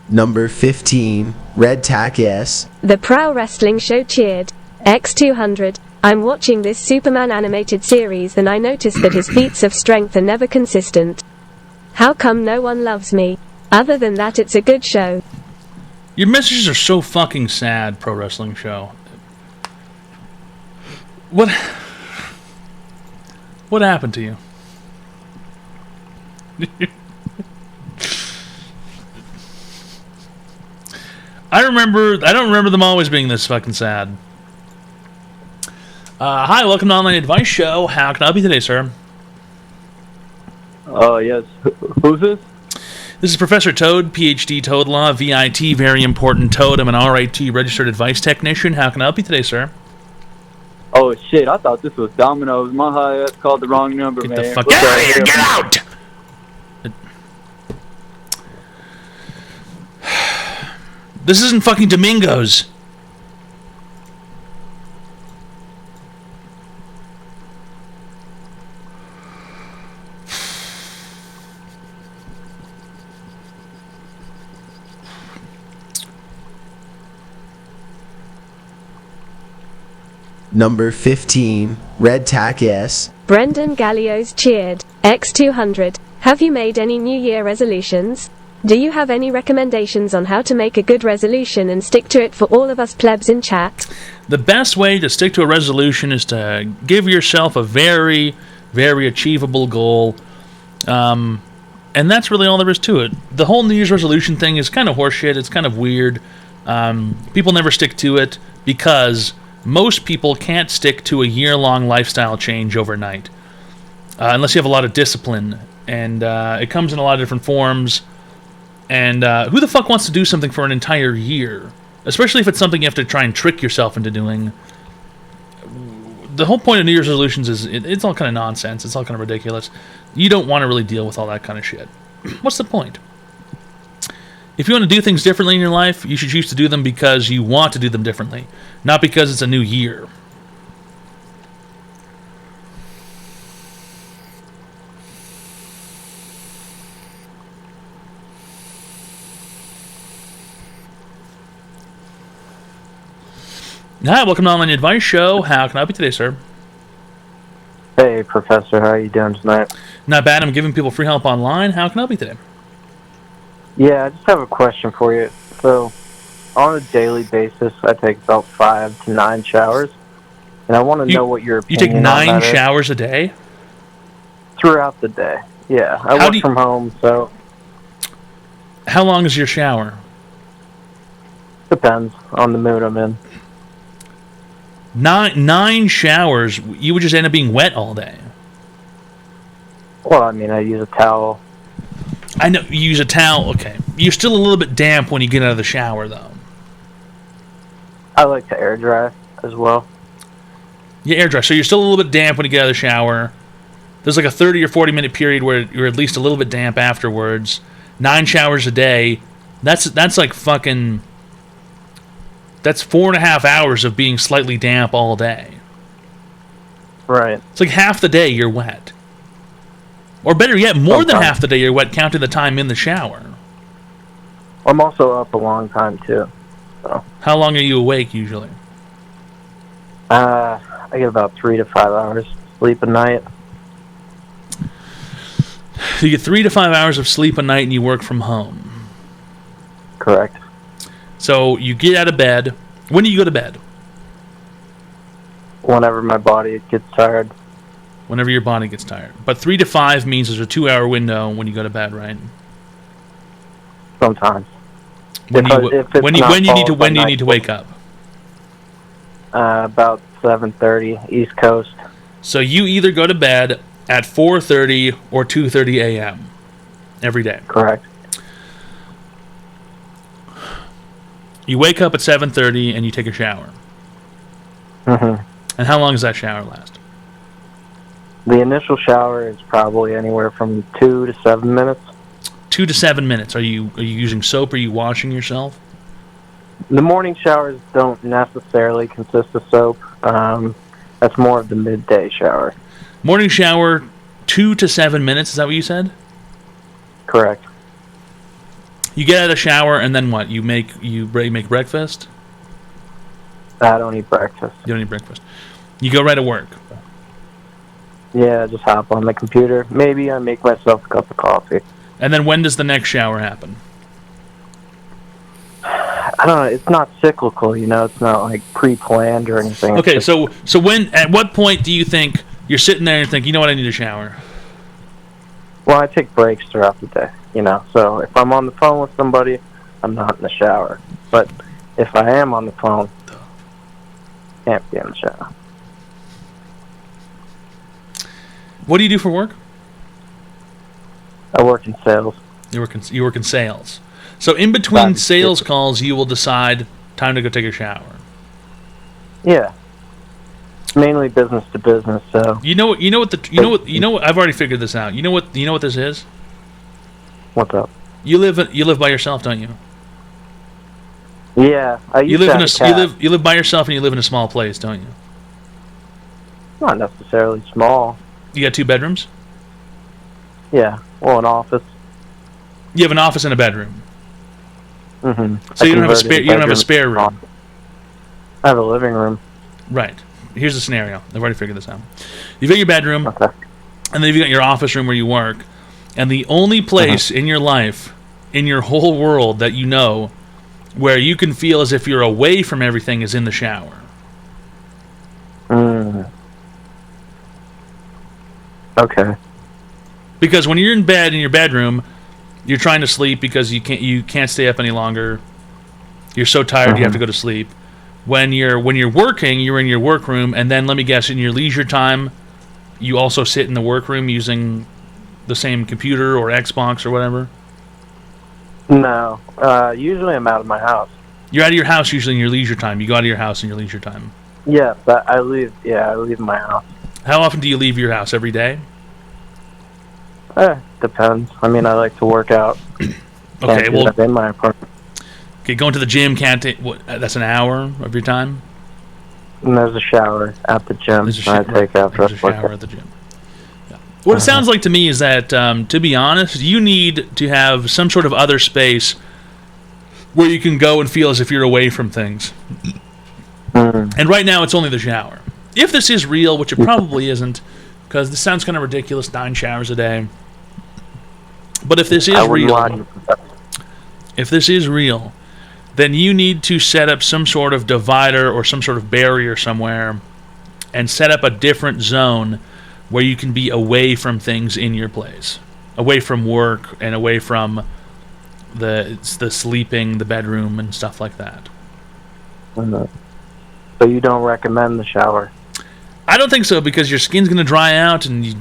Number 15, Red Tack S. The Pro Wrestling Show cheered. X200. I'm watching this Superman animated series and I noticed that his feats of strength are never consistent. How come no one loves me? Other than that, it's a good show. Your messages are so fucking sad, Pro Wrestling Show. What happened to you? I don't remember them always being this fucking sad. Hi, welcome to Online Advice Show. How can I help you today, sir? Yes. Who's this? This is Professor Toad, PhD, Toad Law, VIT, very important Toad. I'm an RIT registered advice technician. How can I help you today, sir? Oh shit! I thought this was Domino's. My high ass called the wrong number, man. Get the fuck out of here! Get out! This isn't fucking Domingo's. Number 15, Red Tack S. Brendan Gallios cheered. X200. Have you made any New Year resolutions? Do you have any recommendations on how to make a good resolution and stick to it for all of us plebs in chat? The best way to stick to a resolution is to give yourself a very, very achievable goal. And that's really all there is to it. The whole New Year's resolution thing is kind of horseshit. It's kind of weird. People never stick to it because most people can't stick to a year-long lifestyle change overnight. Unless you have a lot of discipline. And it comes in a lot of different forms. And who the fuck wants to do something for an entire year? Especially if it's something you have to try and trick yourself into doing. The whole point of New Year's resolutions is it's all kind of nonsense. It's all kind of ridiculous. You don't want to really deal with all that kind of shit. What's the point? If you want to do things differently in your life, you should choose to do them because you want to do them differently. Not because it's a new year. Hi, welcome to Online Advice Show. How can I help you today, sir? Hey, Professor. How are you doing tonight? Not bad. I'm giving people free help online. How can I help you today? Yeah, I just have a question for you. So, on a daily basis, I take about 5 to 9 showers, and I want to know what your opinion You take 9 on that showers a day? is. Throughout the day. Yeah, I work from home, so How long is your shower? depends on the mood I'm in. 9 showers, you would just end up being wet all day. Well, I mean, I use a towel. I know, you use a towel, okay. You're still a little bit damp when you get out of the shower, though. I like to air dry as well. You air dry. So you're still a little bit damp when you get out of the shower. There's like a 30 or 40 minute period where you're at least a little bit damp afterwards. 9 showers a day. That's like fucking... That's 4.5 hours of being slightly damp all day. Right. It's like half the day you're wet. Or better yet, more than half the day you're wet, counting the time in the shower. I'm also up a long time, too. So. How long are you awake, usually? I get about 3 to 5 hours sleep a night. You get 3 to 5 hours of sleep a night and you work from home. Correct. So you get out of bed. When do you go to bed? Whenever my body gets tired. Whenever your body gets tired. But 3 to 5 means there's a 2-hour window when you go to bed, right? Sometimes. When do you need to wake up? About 7:30 East Coast. So you either go to bed at 4:30 or 2:30 a.m. every day. Correct. You wake up at 7:30 and you take a shower. Mm-hmm. And how long does that shower last? The initial shower is probably anywhere from 2 to 7 minutes. 2 to 7 minutes. Are you using soap? Are you washing yourself? The morning showers don't necessarily consist of soap. That's more of the midday shower. Morning shower, 2 to 7 minutes. Is that what you said? Correct. You get out of the shower and then what? You make breakfast? I don't eat breakfast. You don't eat breakfast. You go right to work. Yeah, just hop on the computer. Maybe I make myself a cup of coffee. And then when does the next shower happen? I don't know. It's not cyclical, you know. It's not like pre-planned or anything. Okay, so at what point do you think you're sitting there and think, you know what, I need a shower? Well, I take breaks throughout the day, you know. So if I'm on the phone with somebody, I'm not in the shower. But if I am on the phone, can't be in the shower. What do you do for work? I work in sales. You work in sales. So in between sales calls, you will decide time to go take a shower. Yeah. Mainly business to business. So you know what I've already figured this out. You know what this is? What's up? You live by yourself, don't you? Yeah, you live by yourself and you live in a small place, don't you? Not necessarily small. You got 2 bedrooms? Yeah, well, an office. You have an office and a bedroom. Mm-hmm. So you don't have a spare room. I have a living room. Right. Here's the scenario. I've already figured this out. You've got your bedroom, and then you've got your office room where you work, and the only place in your life, in your whole world that you know, where you can feel as if you're away from everything is in the shower. Okay. Because when you're in bed in your bedroom, you're trying to sleep because you can't stay up any longer. You're so tired you have to go to sleep. When you're working, you're in your workroom, and then let me guess, in your leisure time, you also sit in the workroom using the same computer or Xbox or whatever? No. Usually I'm out of my house. You're out of your house usually in your leisure time. You go out of your house in your leisure time. Yes, I leave my house. How often do you leave your house? Every day? Depends. I mean, I like to work out. Okay, well, in my apartment. Okay, going to the gym can't take. That's an hour of your time. And there's a shower at the gym. There's a shower at the gym. Yeah. What it sounds like to me is that, to be honest, you need to have some sort of other space where you can go and feel as if you're away from things. And right now, it's only the shower. If this is real, which it probably isn't, because this sounds kind of ridiculous, 9 showers a day. But if this is real, then you need to set up some sort of divider or some sort of barrier somewhere and set up a different zone where you can be away from things in your place. Away from work and away from the sleeping, the bedroom, and stuff like that. So you don't recommend the shower? I don't think so, because your skin's going to dry out and you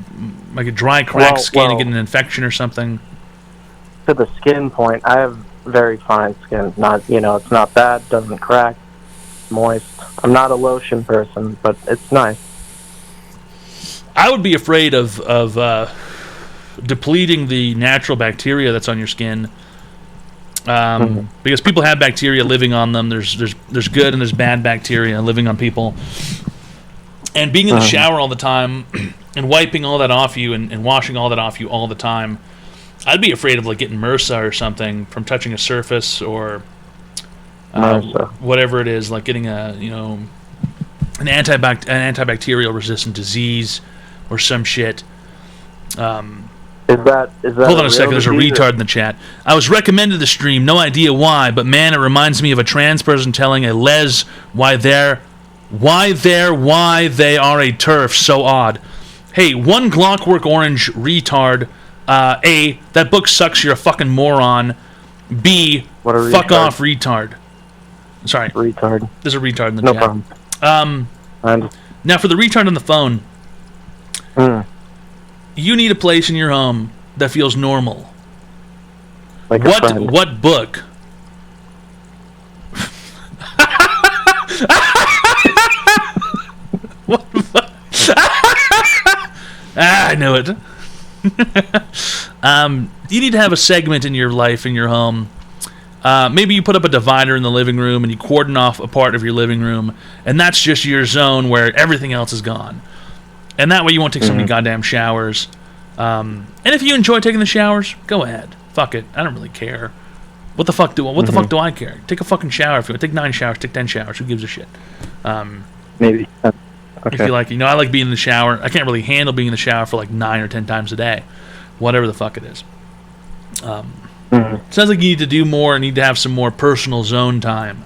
like a dry, cracked skin and get an infection or something. To the skin point, I have very fine skin. It's not bad, doesn't crack, moist. I'm not a lotion person, but it's nice. I would be afraid of depleting the natural bacteria that's on your skin. Because people have bacteria living on them. There's good and there's bad bacteria living on people. And being in the shower all the time and wiping all that off you and washing all that off you all the time, I'd be afraid of like getting MRSA or something from touching a surface or whatever it is, like getting an antibacterial resistant disease or some shit. Is that Hold on a second, there's a retard in the chat. I was recommended the stream, no idea why, but man, it reminds me of a trans person telling a les why they are a turf. So odd. Hey, one Glockwork Orange retard. A, that book sucks, you're a fucking moron. B, fuck off, retard. Sorry. Retard. There's a retard in the No chat. problem. Now for the retard on the phone. You need a place in your home that feels normal. Like what book? I knew it. You need to have a segment in your life, in your home. Maybe you put up a divider in the living room and you cordon off a part of your living room, and that's just your zone where everything else is gone. And that way you won't take so many goddamn showers. And if you enjoy taking the showers, go ahead. Fuck it. I don't really care. What the fuck do I care? Take a fucking shower. If you want to take 9 showers, take 10 showers. Who gives a shit? Maybe. If you like, I like being in the shower. I can't really handle being in the shower for like 9 or 10 times a day. Whatever the fuck it is. Sounds like you need to do more, need to have some more personal zone time.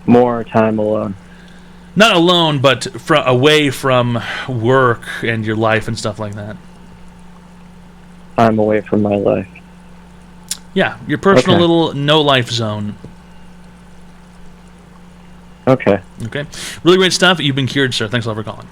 More time alone. Not alone, but away from work and your life and stuff like that. Time away from my life. Yeah, your personal little no-life zone. Okay. Okay. Really great stuff. You've been cured, sir. Thanks a lot for calling.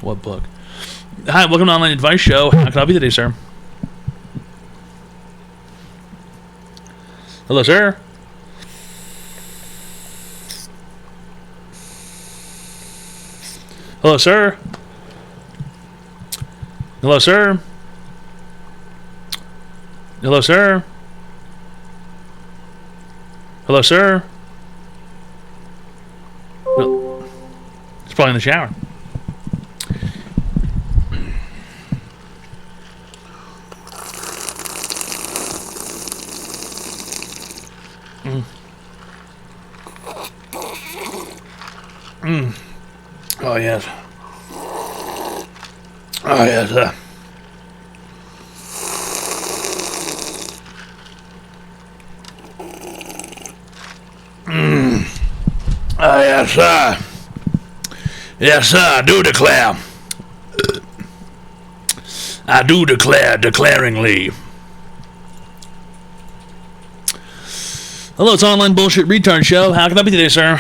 What book? Hi, welcome to Online Advice Show. How can I help you today, sir? Hello, sir. Hello, sir. Hello, sir. Hello, sir. Hello, sir. Well, it's probably in the shower. Oh, yes. Oh, yes. Oh, yes, sir. Yes, sir, I do declare. I do declare, declaringly. Hello, it's Online Bullshit Retard Show. How can I help you today, sir?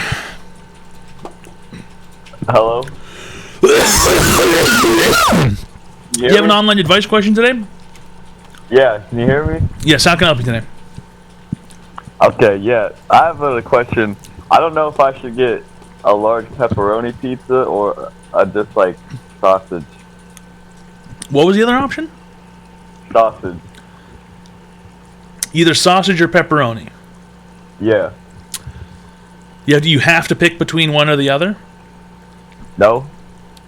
Hello? Do you have an online advice question today? Yeah, can you hear me? Yes, how can I help you today? Okay, yeah. I have a question. I don't know if I should get a large pepperoni pizza or just like sausage. What was the other option? Sausage. Either sausage or pepperoni. Yeah. Yeah, do you have to pick between one or the other? No.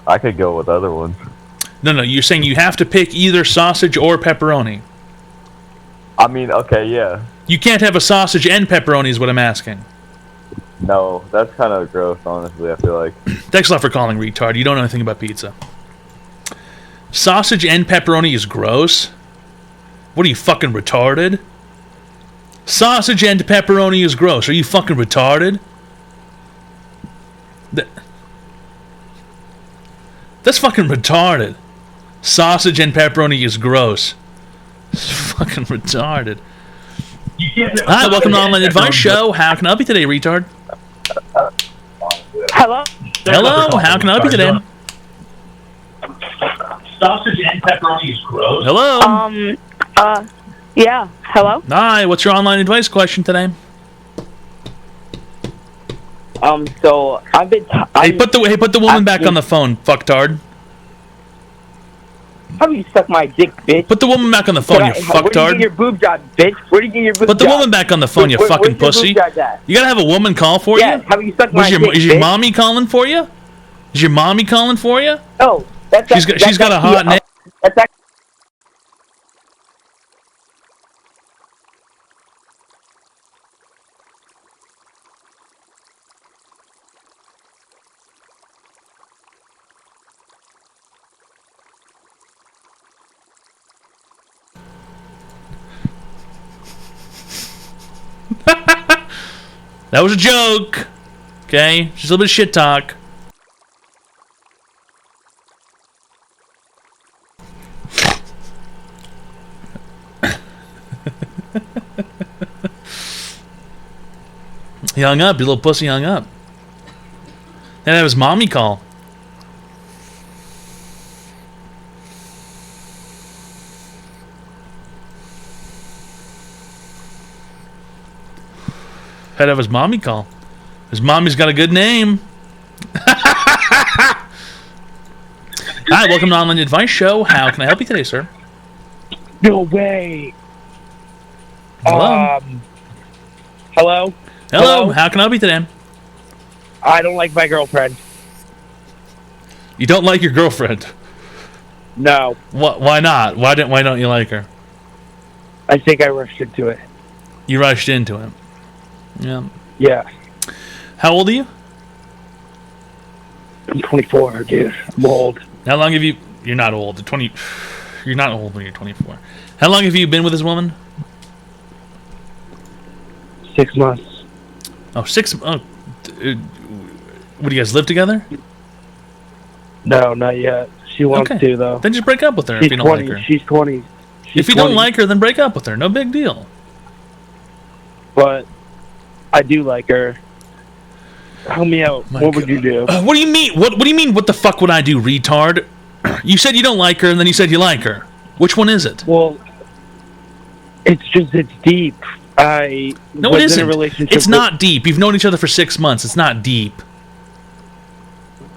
I could go with other ones. No, you're saying you have to pick either sausage or pepperoni. I mean, okay, yeah. You can't have a sausage and pepperoni is what I'm asking. No, that's kind of gross, honestly, I feel like. Thanks a lot for calling, retard. You don't know anything about pizza. Sausage and pepperoni is gross? What are you, fucking retarded? Sausage and pepperoni is gross. Are you fucking retarded? That's fucking retarded. Sausage and pepperoni is gross. It's fucking retarded. Hi, welcome to Online Advice Show. How can I help you today, retard? Hello? Hello, how can I help you today? Sausage and pepperoni is gross. Hello. Yeah. Hello? Hi, what's your online advice question today? So I've been. Hey, put the woman back on the phone, fucktard. How do you suck my dick, bitch? Put the woman back on the phone, you Where do you fucktard. get your boob job, bitch? Where do you get your boob Put the job? woman back on the phone, you fucking where's your pussy. boob job at? You gotta have a woman call for Yeah, you? how do you suck Was my your, dick, is your bitch? mommy calling for you? Is your mommy calling for you? No, She's got a hot name. That's actually. That was a joke. Okay? Just a little bit of shit talk. He hung up. Your little pussy hung up. And that was mommy call. Had to have his mommy call. His mommy's got a good name. Hi, welcome to Online Advice Show. How can I help you today, sir? No way. Hello. Hello? Hello. How can I help you today? I don't like my girlfriend. You don't like your girlfriend? No. Why not? Why don't you like her? I think I rushed into it. You rushed into it. Yeah. Yeah. How old are you? I'm 24, dude. I'm old. How long have you... You're not old. You're not old when you're 24. How long have you been with this woman? 6 months. Oh, 6... Oh, what, do you guys live together? No, not yet. She wants to, though. Then just break up with her She's if you don't 20. like her. She's 20. If you don't like her, then break up with her. No big deal. But I do like her. Help me out. What would you do? What do you mean? What do you mean? What the fuck would I do, retard? You said you don't like her, and then you said you like her. Which one is it? Well, it's deep. No, it isn't. It's not deep. You've known each other for 6 months. It's not deep.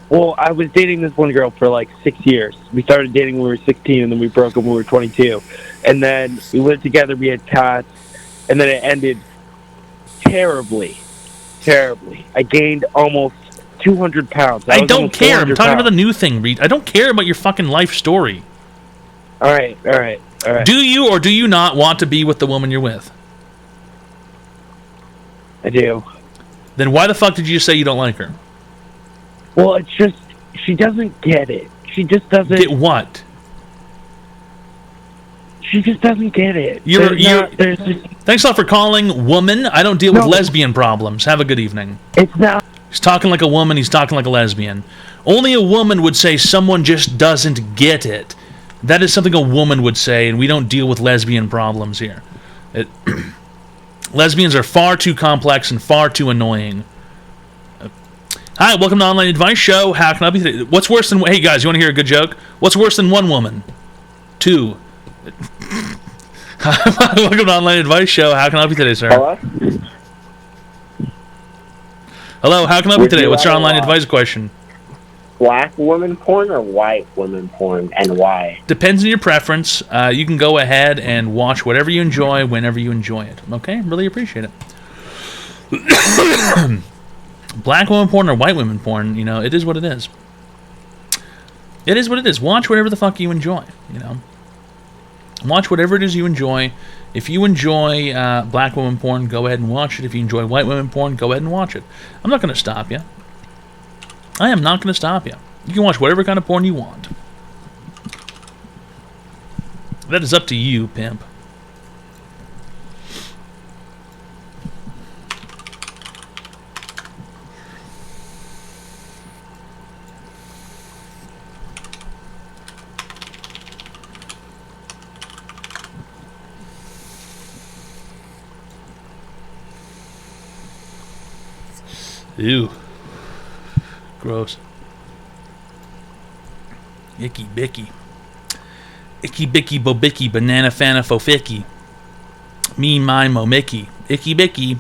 Well, I was dating this one girl for like 6 years. We started dating when we were 16, and then we broke up when we were 22. And then we lived together. We had cats, and then it ended terribly. Terribly. I gained almost 200 pounds. I don't care. I'm talking about the new thing, Reed. I don't care about your fucking life story. All right. Do you or do you not want to be with the woman you're with? I do. Then why the fuck did you say you don't like her? Well, it's just, she doesn't get it. She just doesn't. Get what? She just doesn't get it. Thanks a lot for calling, woman. I don't deal with lesbian problems. Have a good evening. It's not. He's talking like a woman. He's talking like a lesbian. Only a woman would say someone just doesn't get it. That is something a woman would say, and we don't deal with lesbian problems here. Lesbians are far too complex and far too annoying. Hi, welcome to Online Advice Show. How can I be today? What's worse than... Hey, guys, you want to hear a good joke? What's worse than one woman? Two. Welcome to Online Advice Show. How can I help you today, sir? Hello, how can I help you today? What's your online advice question? Black women porn or white women porn, and why? Depends on your preference. You can go ahead and watch whatever you enjoy whenever you enjoy it. Okay? Really appreciate it. Black women porn or white women porn, you know, it is what it is. It is what it is. Watch whatever the fuck you enjoy, you know. Watch whatever it is you enjoy. If you enjoy black women porn, go ahead and watch it. If you enjoy white women porn, go ahead and watch it. I'm not going to stop you. I am not going to stop you. You can watch whatever kind of porn you want. That is up to you, pimp. Ew. Gross. Icky bicky. Icky bicky bobicky banana fana foficky. Me my mo mickey. Icky bicky.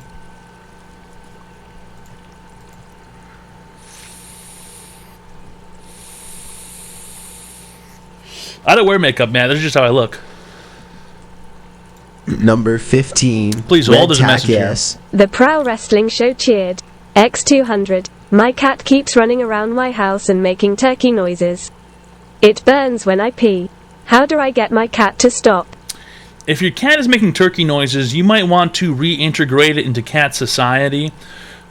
I don't wear makeup, man. That's just how I look. Number 15. Please hold as a message here. The Pro Wrestling Show cheered. X200. My cat keeps running around my house and making turkey noises. It burns when I pee. How do I get my cat to stop? If your cat is making turkey noises, you might want to reintegrate it into cat society.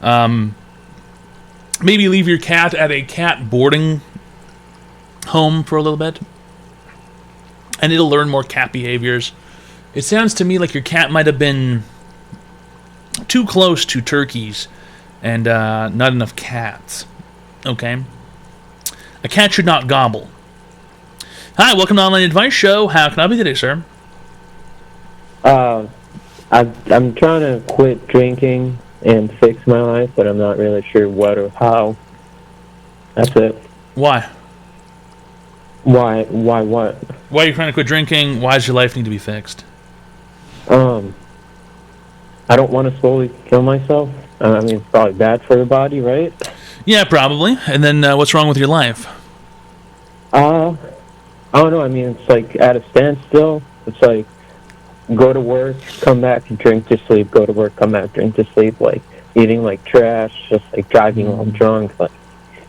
Maybe leave your cat at a cat boarding home for a little bit. And it'll learn more cat behaviors. It sounds to me like your cat might have been too close to turkeys and not enough cats. Okay? A cat should not gobble. Hi, welcome to Online Advice Show. How can I be today, sir? I'm trying to quit drinking and fix my life, but I'm not really sure what or how. That's it. Why? Why what? Why are you trying to quit drinking? Why does your life need to be fixed? I don't want to slowly kill myself. I mean, it's probably bad for the body, right? Yeah, probably. And then what's wrong with your life? I don't know. I mean, it's like at a standstill. It's like go to work, come back, drink to sleep. Go to work, come back, drink to sleep. Like eating like trash, just like driving while I'm drunk. Like,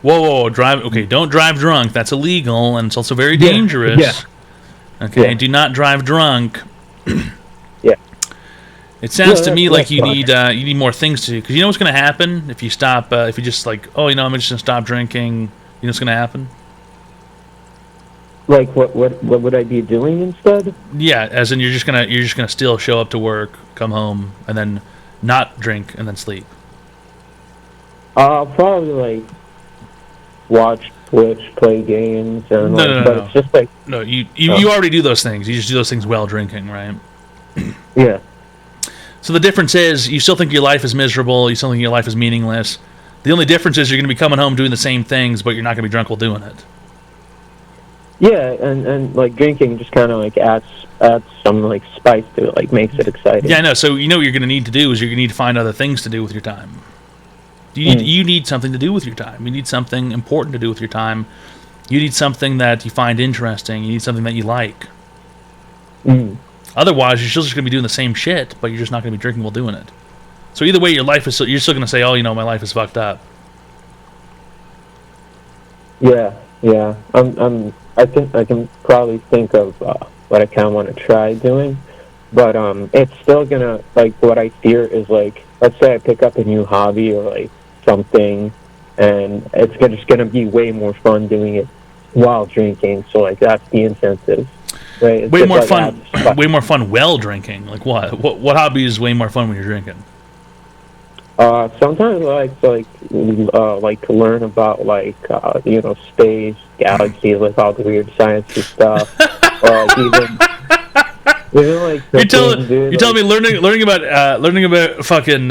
whoa, drive. Okay, don't drive drunk. That's illegal, and it's also very dangerous. Yeah. Okay, do not drive drunk. Yeah. It sounds to Yeah, me like that's you fine. need more things to do. Because you know what's going to happen if you stop. If you just like, oh, you know, I'm just going to stop drinking. You know what's going to happen? like what would I be doing instead? Yeah, as in you're just gonna still show up to work, come home, and then not drink and then sleep. I'll probably like watch Twitch, play games, and No. it's just like No, you already do those things. You just do those things while drinking, right? Yeah. So the difference is you still think your life is miserable. You still think your life is meaningless. The only difference is you're going to be coming home doing the same things, but you're not going to be drunk while doing it. Yeah, and like drinking just kind of like adds some like spice to it, like makes it exciting. Yeah, I know. So you know what you're going to need to do is you're going to need to find other things to do with your time. You need something to do with your time. You need something important to do with your time. You need something that you find interesting. You need something that you like. Otherwise, you're still just going to be doing the same shit, but you're just not going to be drinking while doing it. So either way, your life is you're still going to say, "Oh, you know, my life is fucked up." Yeah. I think I can probably think of what I kind of want to try doing, but it's still gonna like what I fear is like, let's say I pick up a new hobby or like something, and it's just gonna be way more fun doing it while drinking. So like that's the incentive, right? It's Way just, more like, fun. Way more fun while drinking. Like what? What hobby is way more fun when you're drinking? Sometimes I like to learn about like space, galaxies, like all the weird sciencey stuff. Or like even like You're telling me learning about fucking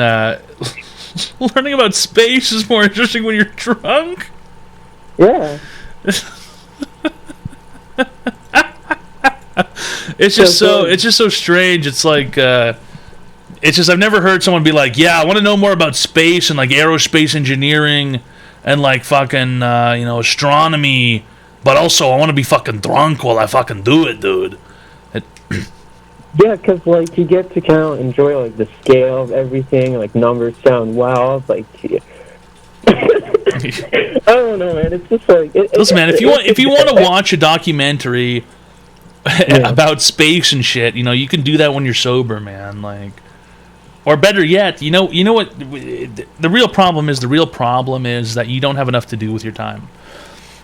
learning about space is more interesting when you're drunk? Yeah. It's just so strange. It's like it's just I've never heard someone be like, yeah, I want to know more about space and like aerospace engineering and like fucking astronomy, but also I want to be fucking drunk while I fucking do it, dude. Yeah, because like you get to kind of enjoy like the scale of everything. Like numbers sound wow. It's like I don't know, man. It's just like listen, man. If you want to watch a documentary about space and shit, you can do that when you're sober, man. Like. Or better yet, you know what? The real problem is that you don't have enough to do with your time.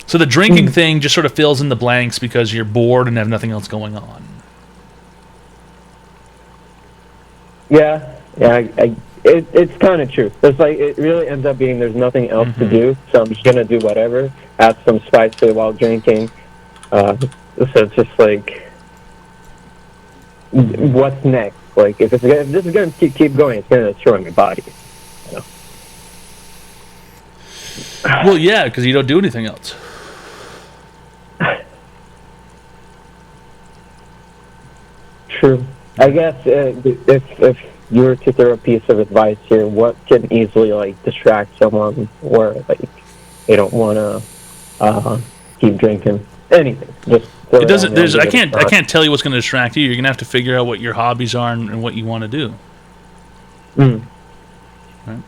So the drinking thing just sort of fills in the blanks because you're bored and have nothing else going on. Yeah. It's kind of true. It's like it really ends up being there's nothing else to do, so I'm just gonna do whatever, add some spice to it while drinking. So it's just like, what's next? Like, if this is going to keep going, it's going to destroy my body. Well, yeah, because you don't do anything else. true. I guess if you were to throw a piece of advice here, what can easily like distract someone where like they don't want to keep drinking? Anything. Just throw It doesn't. out there and I give it a can't. I shot. can't tell you what's going to distract you. You're going to have to figure out what your hobbies are and what you want to do. Mm. Right?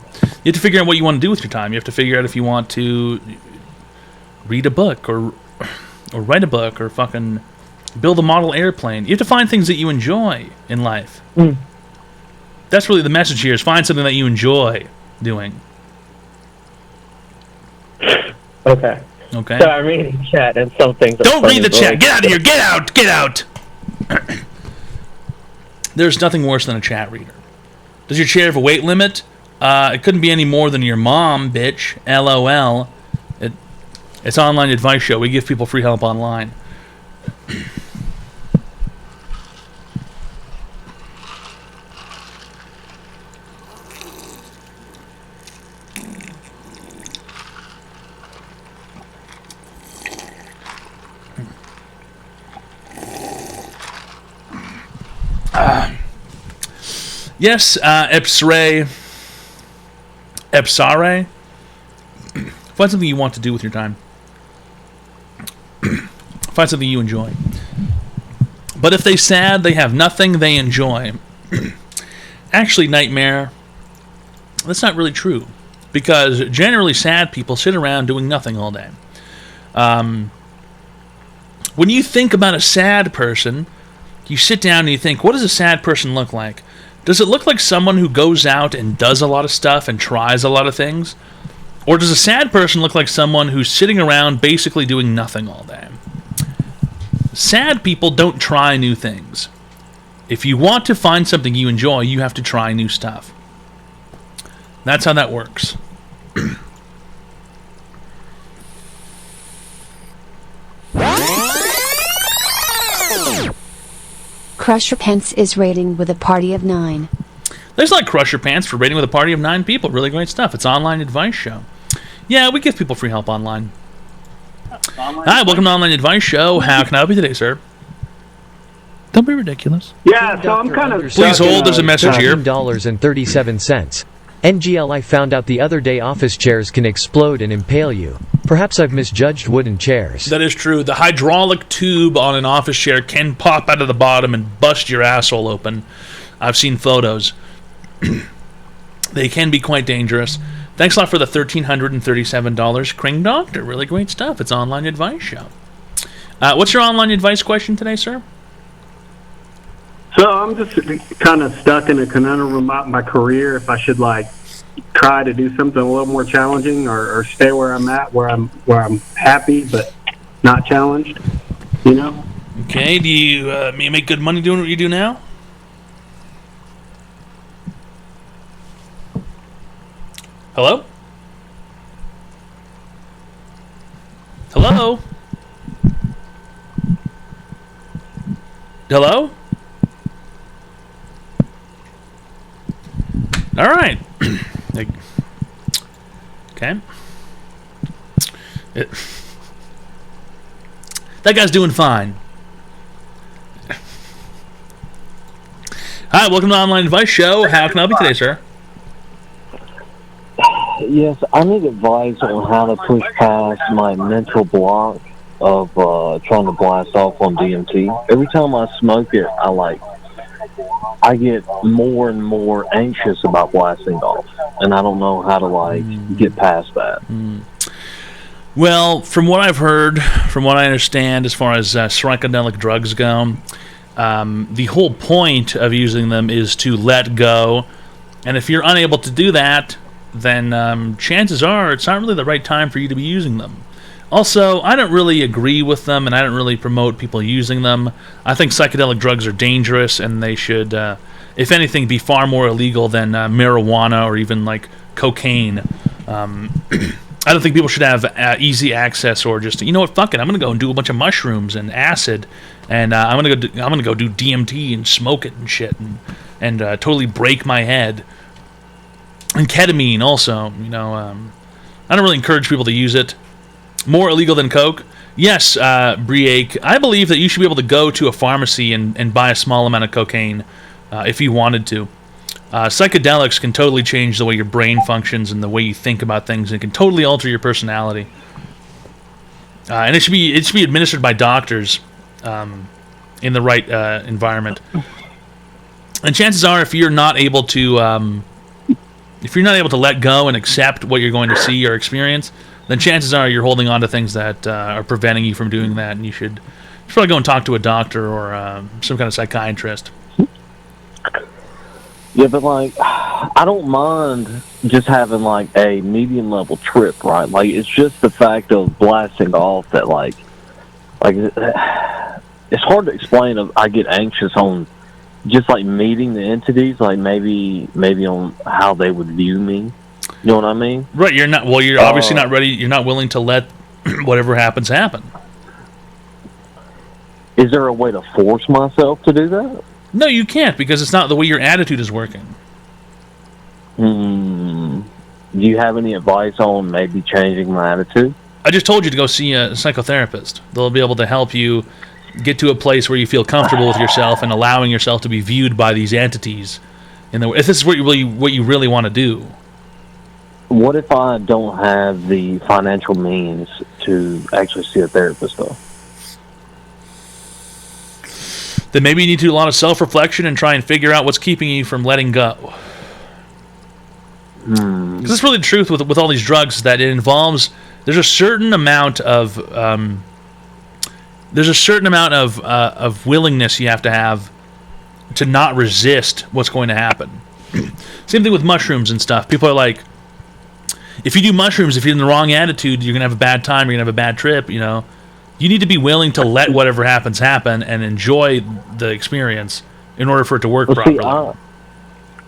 You have to figure out what you want to do with your time. You have to figure out if you want to read a book or write a book or fucking build a model airplane. You have to find things that you enjoy in life. Mm. That's really the message here: is find something that you enjoy doing. Okay. Okay. So I'm reading chat and some things. Don't read the chat. Get out of here. Get out. Get out. There's nothing worse than a chat reader. Does your chair have a weight limit? It couldn't be any more than your mom, bitch. LOL. It's an online advice show. We give people free help online. Yes, Epsare. Find something you want to do with your time. Find something you enjoy. But if they're sad, they have nothing they enjoy. Actually, Nightmare, that's not really true. Because generally sad people sit around doing nothing all day. When you think about a sad person, you sit down and you think, what does a sad person look like? Does it look like someone who goes out and does a lot of stuff and tries a lot of things? Or does a sad person look like someone who's sitting around basically doing nothing all day? Sad people don't try new things. If you want to find something you enjoy, you have to try new stuff. That's how that works. Crusher Pants is rating with a party of 9. There's like Crusher Pants for rating with a party of 9 people. Really great stuff. It's an online advice show. Yeah, we give people free help online. Hi, welcome to Online Advice Show. How can I help you today, sir? Don't be ridiculous. Yeah, so I'm kind of... Please hold, there's a message here. $13.37. NGL, I found out the other day office chairs can explode and impale you. Perhaps I've misjudged wooden chairs. That is true. The hydraulic tube on an office chair can pop out of the bottom and bust your asshole open. I've seen photos. They can be quite dangerous. Thanks a lot for the $1,337, Kring Doctor. Really great stuff. It's an online advice show. What's your online advice question today, sir? So I'm just kind of stuck in a conundrum about my career. If I should like try to do something a little more challenging, or stay where I'm at, where I'm happy but not challenged. You know. Okay. Do you make good money doing what you do now? Hello? Hello? Hello? All right. Okay. That guy's doing fine. Hi, welcome to the Online Advice Show. How can I help you today, sir? Yes, I need advice on how to push past my mental block of trying to blast off on DMT. Every time I smoke it, I get more and more anxious about blasting off, and I don't know how to get past that. Well, from what I've heard, from what I understand, as far as psychedelic drugs go, the whole point of using them is to let go, and if you're unable to do that, then chances are it's not really the right time for you to be using them. Also, I don't really agree with them, and I don't really promote people using them. I think psychedelic drugs are dangerous, and they should, if anything, be far more illegal than marijuana or even like cocaine. I don't think people should have easy access, or just, you know what, fuck it, I'm gonna go and do a bunch of mushrooms and acid, and I'm gonna go do DMT and smoke it and shit, and totally break my head. And ketamine also, you know. I don't really encourage people to use it. More illegal than coke. Yes, Briake, I believe that you should be able to go to a pharmacy and buy a small amount of cocaine if you wanted to. Psychedelics can totally change the way your brain functions and the way you think about things, and it can totally alter your personality. And it should be administered by doctors in the right environment. And chances are, if you're not able to let go and accept what you're going to see or experience, then chances are you're holding on to things that are preventing you from doing that, and you should probably go and talk to a doctor or some kind of psychiatrist. Yeah, but like, I don't mind just having like a medium level trip, right? Like, it's just the fact of blasting off that like it's hard to explain. I get anxious on just like meeting the entities, like maybe on how they would view me. You know what I mean? Right. You're not. Well, you're obviously not ready. You're not willing to let whatever happens happen. Is there a way to force myself to do that? No, you can't, because it's not the way your attitude is working. Do you have any advice on maybe changing my attitude? I just told you to go see a psychotherapist. They'll be able to help you get to a place where you feel comfortable with yourself and allowing yourself to be viewed by these entities. If this is what you really want to do. What if I don't have the financial means to actually see a therapist, though? Then maybe you need to do a lot of self-reflection and try and figure out what's keeping you from letting go. Because it's really the truth with all these drugs, that it involves, there's a certain amount of willingness you have to not resist what's going to happen. Same thing with mushrooms and stuff. People are like, if you do mushrooms, if you're in the wrong attitude, you're gonna have a bad time. You're gonna have a bad trip. You know, you need to be willing to let whatever happens happen and enjoy the experience in order for it to work properly. See,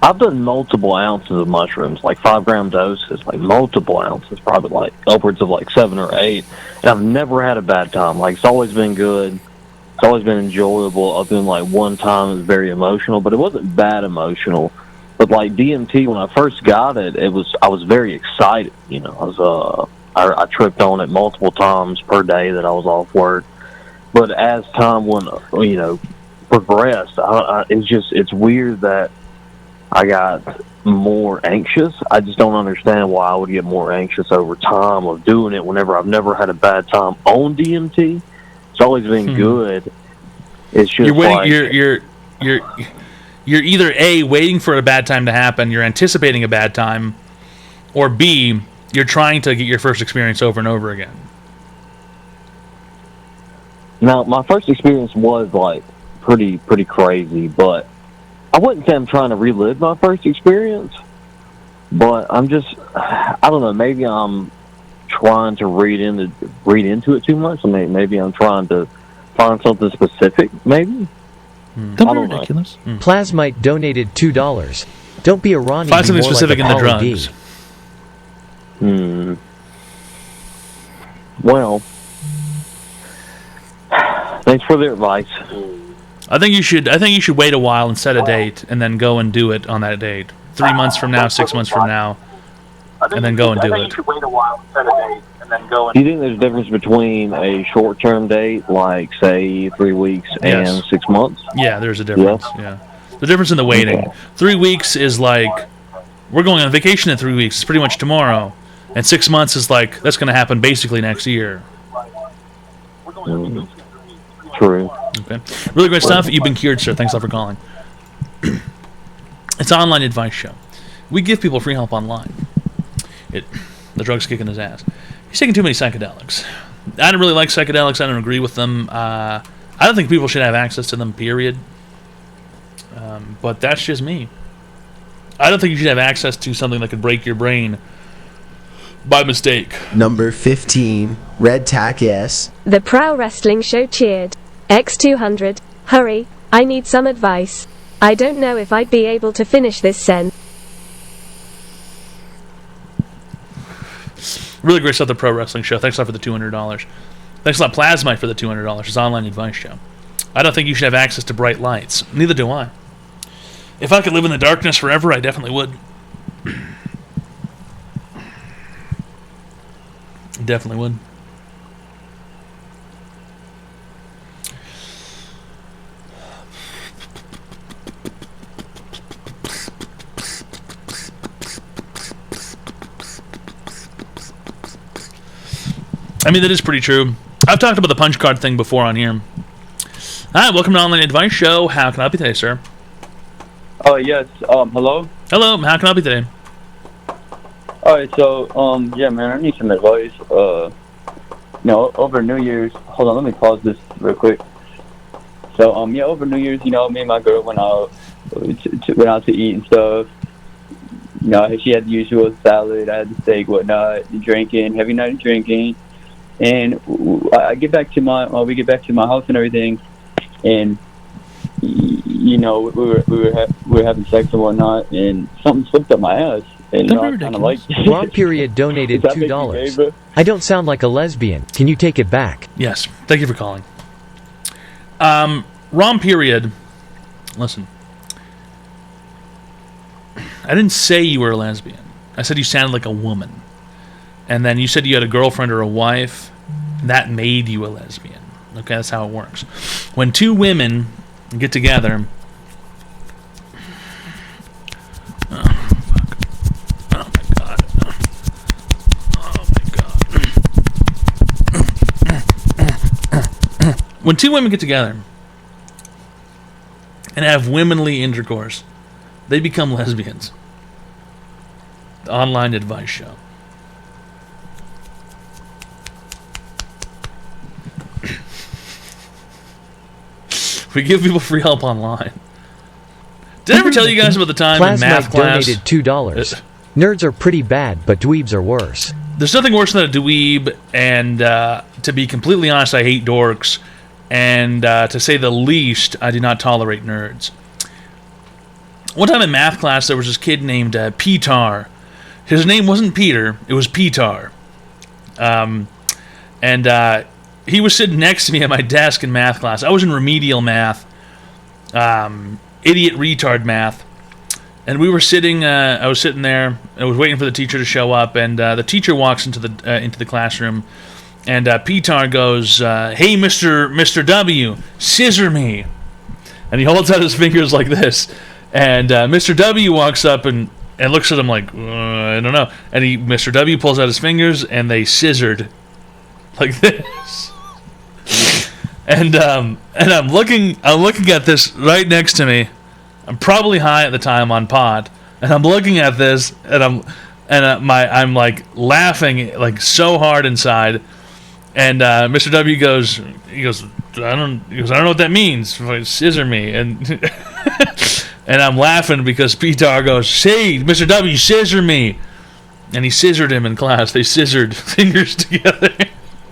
I've done multiple ounces of mushrooms, like 5-gram doses, like multiple ounces, probably like upwards of like 7 or 8, and I've never had a bad time. Like, it's always been good. It's always been enjoyable. Other than like one time it was very emotional, but it wasn't bad emotional. But like DMT, when I first got it, I was very excited. You know, I tripped on it multiple times per day that I was off work. But as time progressed, it's weird that I got more anxious. I just don't understand why I would get more anxious over time of doing it whenever I've never had a bad time on DMT. It's always been good. It's just you're either A, waiting for a bad time to happen, you're anticipating a bad time, or B, you're trying to get your first experience over and over again. Now, my first experience was like pretty crazy, but I wouldn't say I'm trying to relive my first experience, but I don't know, maybe I'm trying to read into it too much. I mean, maybe I'm trying to find something specific, maybe. Don't be ridiculous. Plasmite donated $2. Don't be a Ronnie. Find something specific in the drugs. Well, thanks for the advice. I think you should wait a while and set a date, and then go and do it on that date. 3 months from now, 6 months from now, and then go and do it. You should wait a while, set a date, and then go. Do you think there's a difference between a short-term date, like say 3 weeks, and 6 months? Yeah, there's a difference. Yeah, the difference in the waiting. 3 weeks is like, we're going on vacation in 3 weeks. It's pretty much tomorrow, and 6 months is like, that's going to happen basically next year. True. Okay. Really great stuff. You've been cured, sir. Thanks a lot for calling. It's an online advice show. We give people free help online. The drug's kicking his ass. He's taking too many psychedelics. I don't really like psychedelics. I don't agree with them. I don't think people should have access to them, period. But that's just me. I don't think you should have access to something that could break your brain by mistake. Number 15, Red Tack S. The Pro Wrestling Show cheered. X200, hurry, I need some advice. I don't know if I'd be able to finish this sen. Really great stuff, the Pro Wrestling Show. Thanks a lot for the $200. Thanks a lot, Plasmite, for the $200. It's an online advice show. I don't think you should have access to bright lights. Neither do I. If I could live in the darkness forever, I definitely would. Definitely would. I mean, that is pretty true. I've talked about the punch card thing before on here. Hi, welcome to Online Advice Show. How can I help you today, sir? Oh, yes. Hello? Hello, how can I help you today? Alright, so, yeah, man, I need some advice. Over New Year's, hold on, let me pause this real quick. So, yeah, over New Year's, me and my girl went out to eat and stuff. She had the usual salad, I had the steak, whatnot, drinking, heavy night of drinking. And we get back to my house and everything, and we were having sex and whatnot, and something slipped up my ass. And I kind of like. Ron Period donated $2. I don't sound like a lesbian. Can you take it back? Yes. Thank you for calling. Ron Period. Listen. I didn't say you were a lesbian. I said you sounded like a woman. And then you said you had a girlfriend or a wife. That made you a lesbian. Okay, that's how it works. When two women get together... When two women get together and have womanly intercourse, they become lesbians. The Online Advice Show. We give people free help online. Did I ever tell you guys about the time in math class? Donated $2. Nerds are pretty bad, but dweebs are worse. There's nothing worse than a dweeb, and to be completely honest, I hate dorks. And to say the least, I do not tolerate nerds. One time in math class, there was this kid named Petar. His name wasn't Peter, it was Petar. He was sitting next to me at my desk in math class. I was in remedial math, idiot retard math. And we were sitting, I was sitting there, I was waiting for the teacher to show up, and the teacher walks into the classroom. And Petar goes, "Hey, Mr. W, scissor me." And he holds out his fingers like this. And Mr. W walks up and looks at him like, I don't know. And Mr. W pulls out his fingers, and they scissored like this. And I'm looking at this right next to me. I'm probably high at the time on pot, and I'm looking at this, and I'm like laughing like so hard inside. And Mr. W goes, I don't know what that means. Scissor me, and and I'm laughing because Petar goes, "Say, Mr. W, scissor me," and he scissored him in class. They scissored fingers together.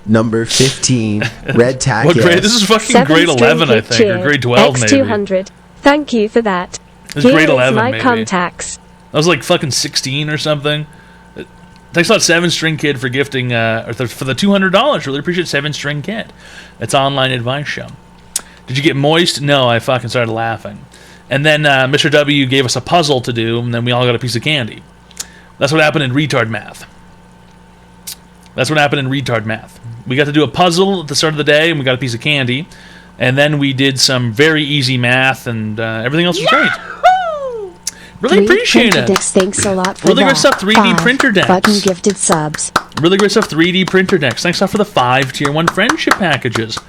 Number 15, Red Tack. What grade? This is fucking grade 11, I think, or grade 12 maybe. X200. Thank you for that. It's grade 11 my maybe. Contacts. I was like fucking 16 or something. Thanks a lot, 7-String Kid, for gifting for the $200. Really appreciate 7-String Kid. It's Online Advice Show. Did you get moist? No, I fucking started laughing. And then Mr. W gave us a puzzle to do, and then we all got a piece of candy. That's what happened in retard math. We got to do a puzzle at the start of the day, and we got a piece of candy. And then we did some very easy math, and everything else was great. Really appreciate it. Decks, thanks a lot for really that. Great stuff, 3D printer decks. Fucking gifted subs. Really great stuff, 3D printer decks. Thanks a lot for the 5 Tier 1 friendship packages.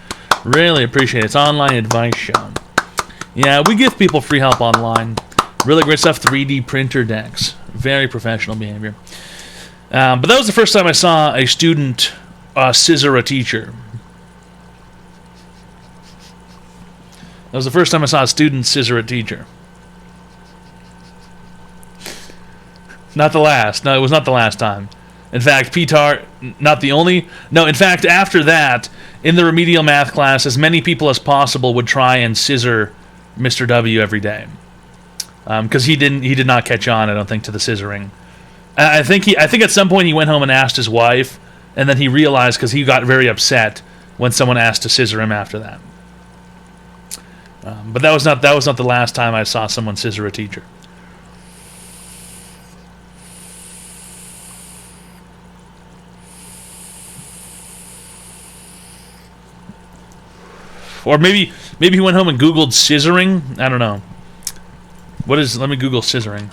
Really appreciate it. It's Online Advice Show. Yeah, we give people free help online. Really great stuff, 3D printer decks. Very professional behavior. But that was the first time I saw a student scissor a teacher. That was the first time I saw a student scissor a teacher. Not the last. No, it was not the last time. In fact, Petar, not the only... No, in fact, after that, in the remedial math class, as many people as possible would try and scissor Mr. W every day. Because he did not catch on, I don't think, to the scissoring. I think at some point he went home and asked his wife, and then he realized, because he got very upset when someone asked to scissor him after that. But that was not the last time I saw someone scissor a teacher. Or maybe he went home and Googled scissoring. I don't know. Let me Google scissoring.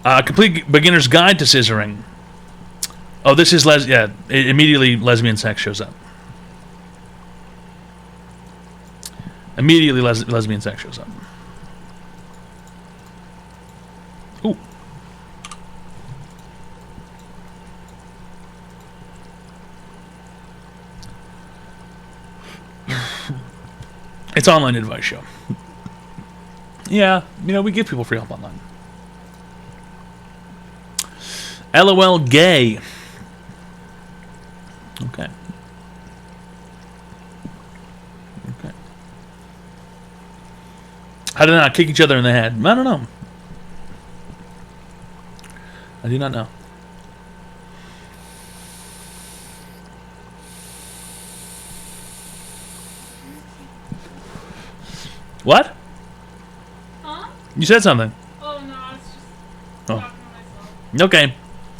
Complete Beginner's Guide to Scissoring. Oh, this is yeah. Immediately, lesbian sex shows up. Immediately, lesbian sex shows up. Ooh. It's online advice show. Yeah, we give people free help online. LOL gay. Okay. Okay. How did they not kick each other in the head? I don't know. I do not know. What? Huh? You said something. Oh, no, I was just talking to myself. Okay.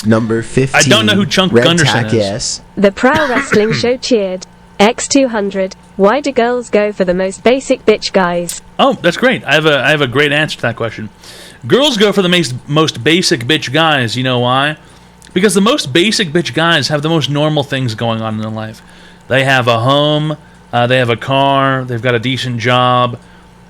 Number 15. I don't know who Chunk Red Gunderson Tack, is. yes. The Pro Wrestling Show cheered. X200. Why do girls go for the most basic bitch guys? Oh, that's great. I have a great answer to that question. Girls go for the most basic bitch guys. You know why? Because the most basic bitch guys have the most normal things going on in their life. They have a home, they have a car, they've got a decent job,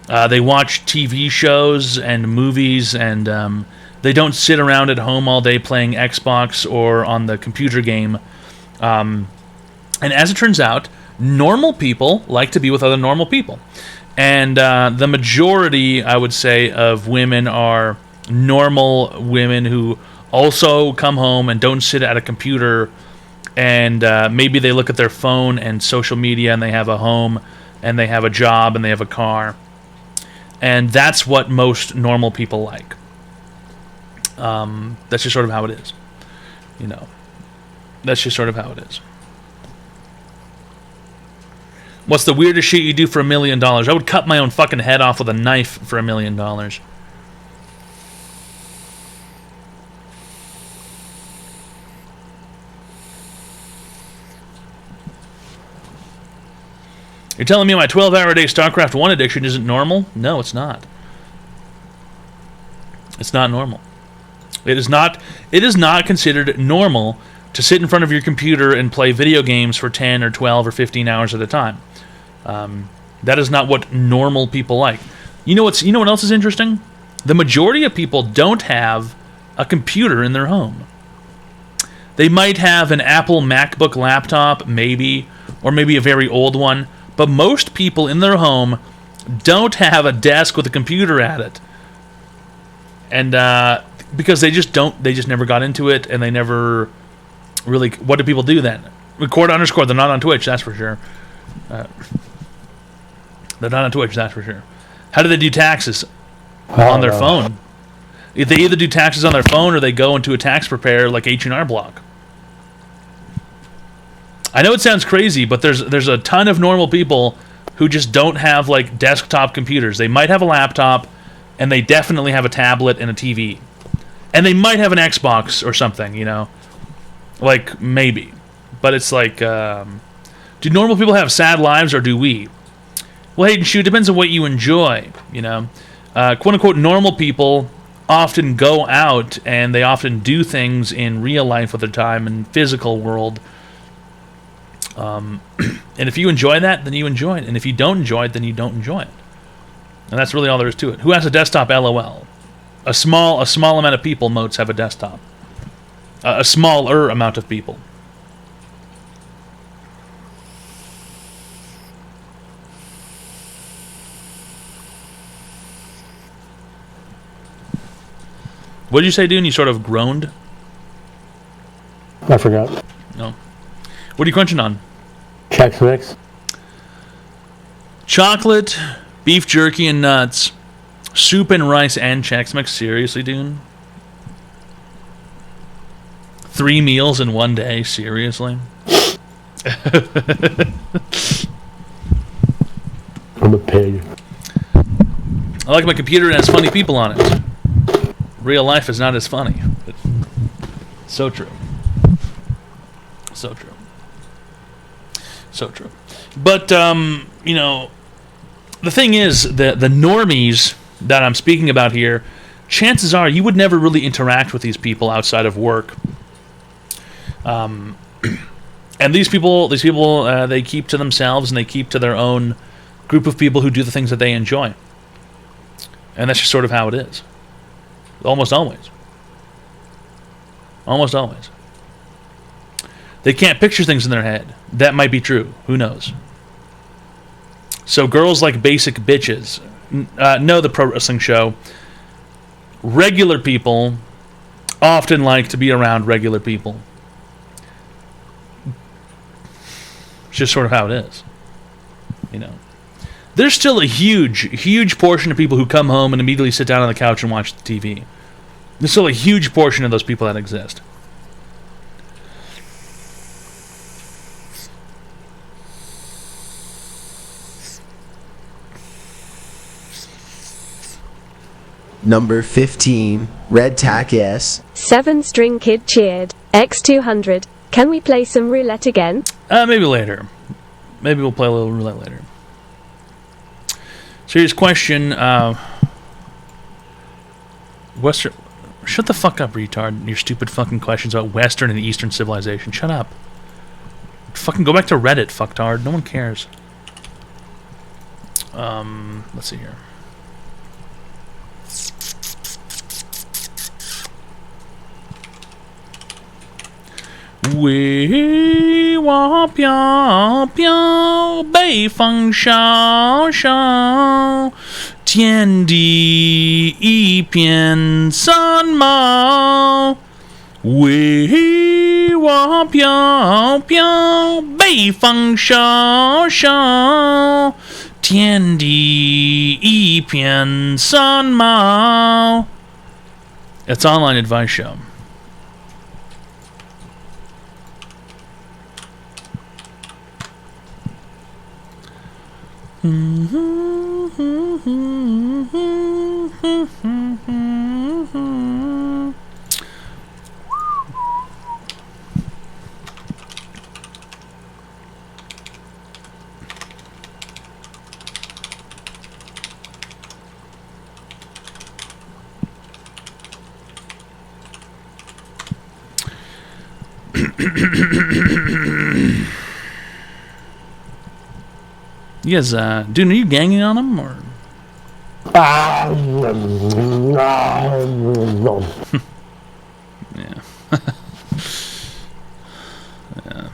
they watch TV shows and movies, and they don't sit around at home all day playing Xbox or on the computer game. And as it turns out, normal people like to be with other normal people. And the majority, I would say, of women are normal women who also come home and don't sit at a computer, and maybe they look at their phone and social media, and they have a home, and they have a job, and they have a car. And that's what most normal people like. That's just sort of how it is. That's just sort of how it is. What's the weirdest shit you do for $1 million? I would cut my own fucking head off with a knife for $1 million. You're telling me my 12-hour-a-day StarCraft 1 addiction isn't normal? No, it's not. It's not normal. It is not considered normal to sit in front of your computer and play video games for 10 or 12 or 15 hours at a time. That is not what normal people like. You know what else is interesting? The majority of people don't have a computer in their home. They might have an Apple MacBook laptop, maybe, or maybe a very old one, but most people in their home don't have a desk with a computer at it. And because they just never got into it, and they never really... What do people do then? Record _ they're not on Twitch, that's for sure. They're not on Twitch, that's for sure. How do they do taxes? On their phone. If they either do taxes on their phone or they go into a tax preparer like H&R Block. I know it sounds crazy, but there's a ton of normal people who just don't have like desktop computers. They might have a laptop, and they definitely have a tablet and a TV. And they might have an Xbox or something, Like, maybe. But it's like, do normal people have sad lives, or do we? Well, Hayden, shoot, depends on what you enjoy, quote-unquote normal people often go out, and they often do things in real life with their time and physical world. And if you enjoy that, then you enjoy it. And if you don't enjoy it, then you don't enjoy it. And that's really all there is to it. Who has a desktop? LOL. A small amount of people, Moats, have a desktop. A smaller amount of people. What did you say, Dune? You sort of groaned? I forgot. No. What are you crunching on? Chex Mix. Chocolate, beef jerky, and nuts. Soup and rice and Chex Mix. Seriously, Dune? 3 meals in one day? Seriously? I'm a pig. I like my computer, and it has funny people on it. Real life is not as funny. But so true. So true. So true. But, the thing is, the normies that I'm speaking about here, chances are you would never really interact with these people outside of work. And these people, they keep to themselves and they keep to their own group of people who do the things that they enjoy. And that's just sort of how it is. Almost always. Almost always. They can't picture things in their head. That might be true. Who knows? So girls like basic bitches. Know the pro wrestling show. Regular people often like to be around regular people. It's just sort of how it is. You know. There's still a huge portion of people who come home and immediately sit down on the couch and watch the TV. There's still a huge portion of those people that exist. Number 15, Red Tack S. 7-string kid cheered. X200. Can we play some roulette again? Maybe later. Maybe we'll play a little roulette later. Serious question. Western. Shut the fuck up, retard. Your stupid fucking questions about Western and Eastern civilization. Shut up. Fucking go back to Reddit, fucktard. No one cares. Let's see here. We wa piao piao bei feng shao shao tian di yi pian san mao. We wa piao piao bei feng shao shao tian di yi pian san mao. It's online advice show. You guys, dude, are you ganging on him, or? Yeah. Yeah.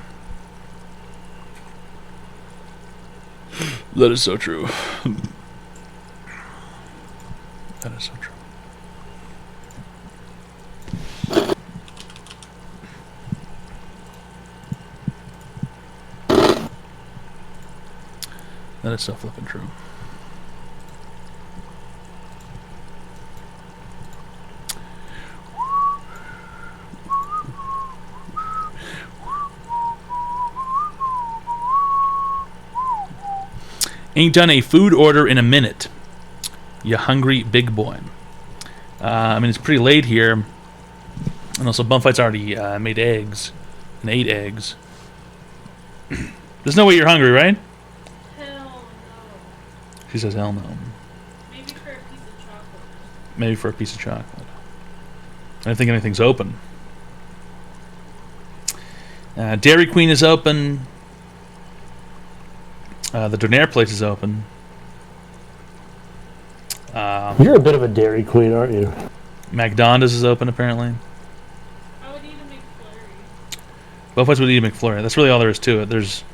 That is so true. That is so true. That is so flippin' true. Ain't done a food order in a minute. You hungry big boy. I mean, it's pretty late here. And also, Bumfight's already made eggs. And ate eggs. There's no way you're hungry, right? She says, hell no. Maybe for a piece of chocolate. Maybe for a piece of chocolate. I don't think anything's open. Dairy Queen is open. The Donaire place is open. You're a bit of a Dairy Queen, aren't you? McDonald's is open, apparently. I would eat a McFlurry. Both of us would eat a McFlurry. That's really all there is to it. There's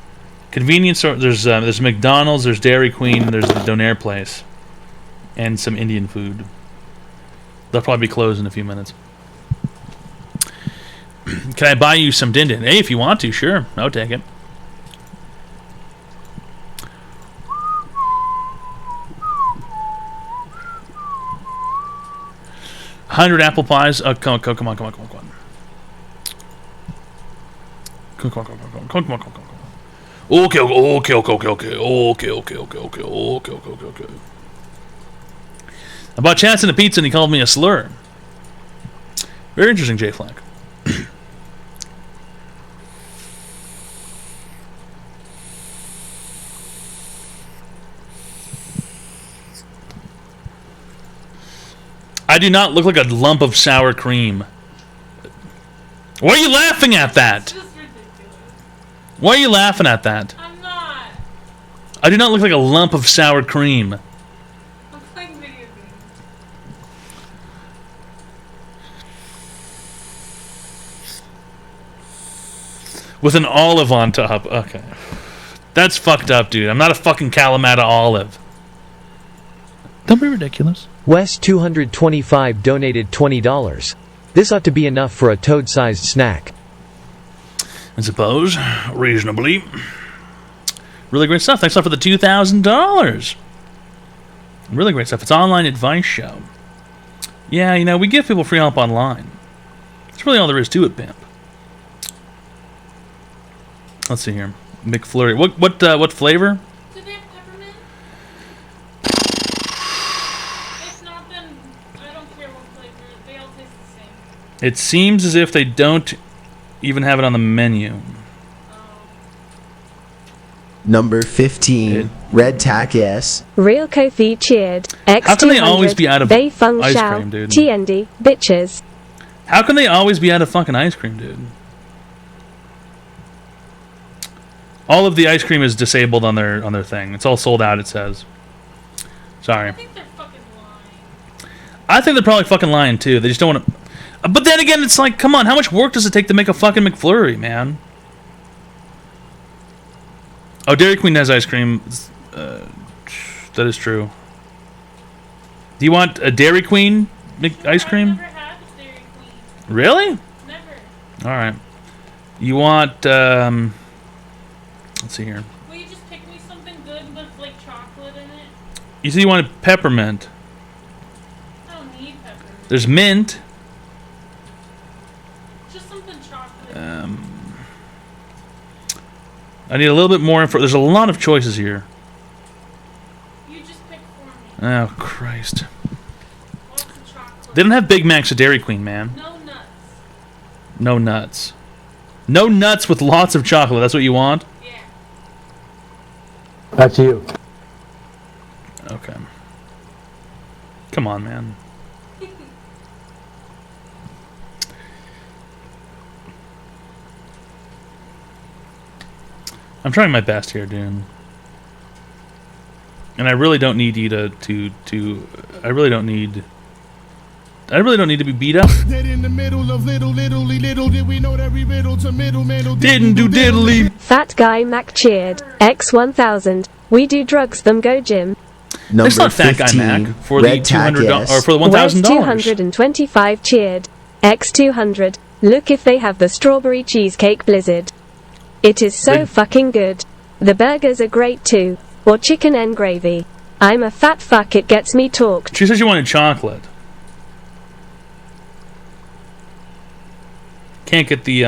convenience store. There's McDonald's. There's Dairy Queen. There's the Donaire place, and some Indian food. They'll probably be closed in a few minutes. Can I buy you some din din? Hey, if you want to, sure. I'll take it. $100 apple pies. Come on. Come on. Okay. I bought Chance and a pizza and he called me a slur. Very interesting, J Flack. I do not look like a lump of sour cream. Why are you laughing at that? Why are you laughing at that? I'm not. I do not look like a lump of sour cream. I'm playing video games. With an olive on top. Okay. That's fucked up, dude. I'm not a fucking Kalamata olive. Don't be ridiculous. West225 donated $20. This ought to be enough for a toad-sized snack. I suppose. Reasonably. Really great stuff. Thanks a lot for the $2,000. Really great stuff. It's an online advice show. Yeah, you know, we give people free help online. That's really all there is to it, Pimp. Let's see here. McFlurry. What flavor? Do they have peppermint? If not, then I don't care what flavor. They all taste the same. It seems as if they don't even have it on the menu. Number 15, Red Tack S. Real Kofi cheered. X200. How can they always be out of Bei Feng ice Shao. cream, dude? TND. Bitches. How can they always be out of fucking ice cream, dude? All of the ice cream is disabled on their thing. It's all sold out, it says. Sorry. I think they're fucking lying. I think they're probably fucking lying too. They just don't want to. But then again, it's like, come on, how much work does it take to make a fucking McFlurry, man? Oh, Dairy Queen has ice cream. That is true. Do you want a Dairy Queen ice cream? I've never had Dairy Queen. Really? Never. All right. You want? Let's see here. Will you just pick me something good with like chocolate in it? You said you wanted peppermint. I don't need peppermint. There's mint. Just something chocolate. I need a little bit more info. There's a lot of choices here. You just pick for me. Oh, Christ. Lots of chocolate. They don't have Big Macs at Dairy Queen, man. No nuts. No nuts. No nuts with lots of chocolate. That's what you want? Yeah. That's you. Okay. Come on, man. I'm trying my best here, dude. And I really don't need you to I really don't need to be beat up. In the middle of little did we know that we riddle to middleman didn't do diddly. Fat Guy Mac cheered. X1000. We do drugs them go gym. Number It's not Fat Guy 15, Mac for the Red Tack $200 S. or for the Where's $1,000. 225 cheered. X200. Look if they have the strawberry cheesecake blizzard. It is so fucking good. The burgers are great too. Or chicken and gravy. I'm a fat fuck, it gets me talked. She said she wanted chocolate. Can't get the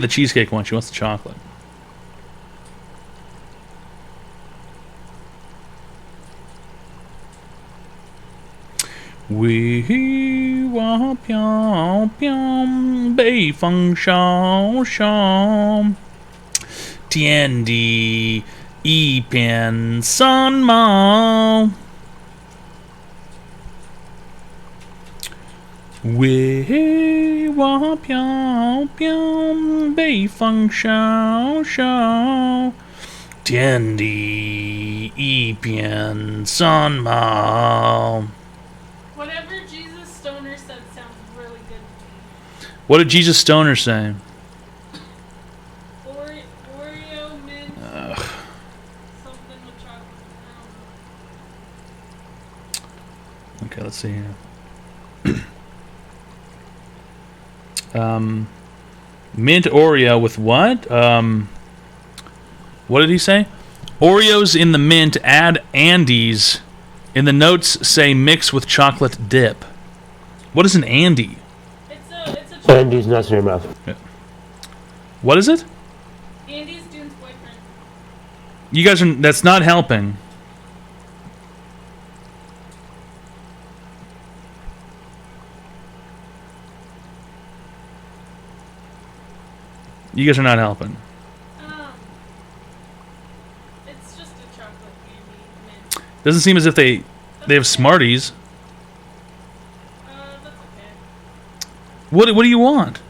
cheesecake one. She wants the chocolate. We wa piao piao bei feng shao shao tian di yi pian san mao. We wa piao piao bei feng shao shao tian di yi pian san mao. Whatever Jesus Stoner said sounds really good to me. What did Jesus Stoner say? Oreo mint. Something with chocolate. Okay, let's see here. Mint Oreo with what? What did he say? Oreos in the mint, add Andes. In the notes say mix with chocolate dip. What is an Andy? It's a Andy's nuts in your mouth. Yeah. What is it? Andy's Dune's boyfriend. You guys are... That's not helping. You guys are not helping. It's just a chocolate candy mint. Doesn't seem as if they have Smarties. What do you want?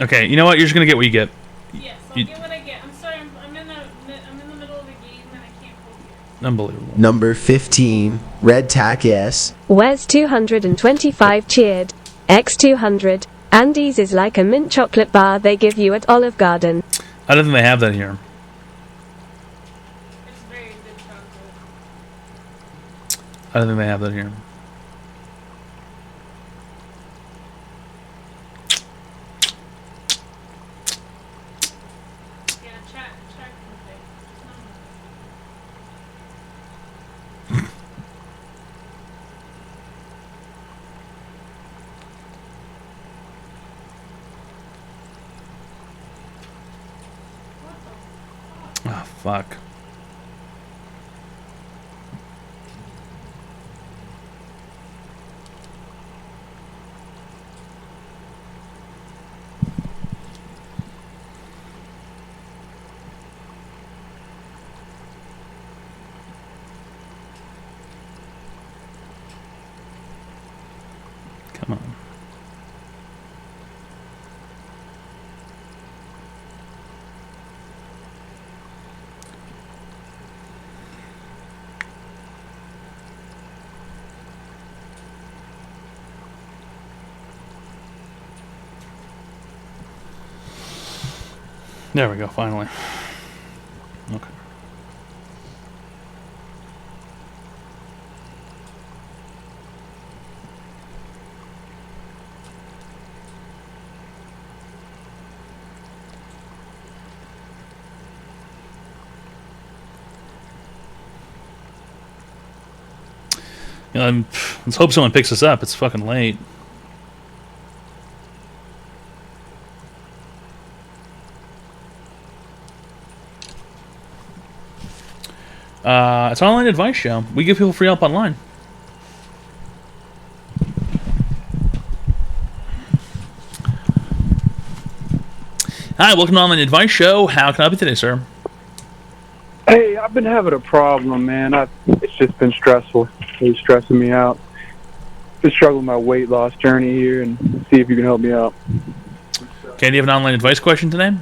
Okay, you know what? You're just gonna get what you get. Yes, I'll get what I get. I'm sorry, I'm in the middle of a game and I can't hold you. Unbelievable. Number 15, Red Tack S. Where's 225 cheered? X200. Andy's is like a mint chocolate bar they give you at Olive Garden. I don't think they have that here. It's very good chocolate. I don't think they have that here. Yeah, check complete. Ah, fuck. Come on. There we go, finally. Okay. You know, let's hope someone picks us up. It's fucking late. It's an online advice show. We give people free help online. Hi, welcome to Online Advice Show. How can I help you today, sir? Hey, I've been having a problem, man. It's just been stressful. It's stressing me out. Been struggling with my weight loss journey here, and see if you can help me out. Okay, do you have an online advice question today?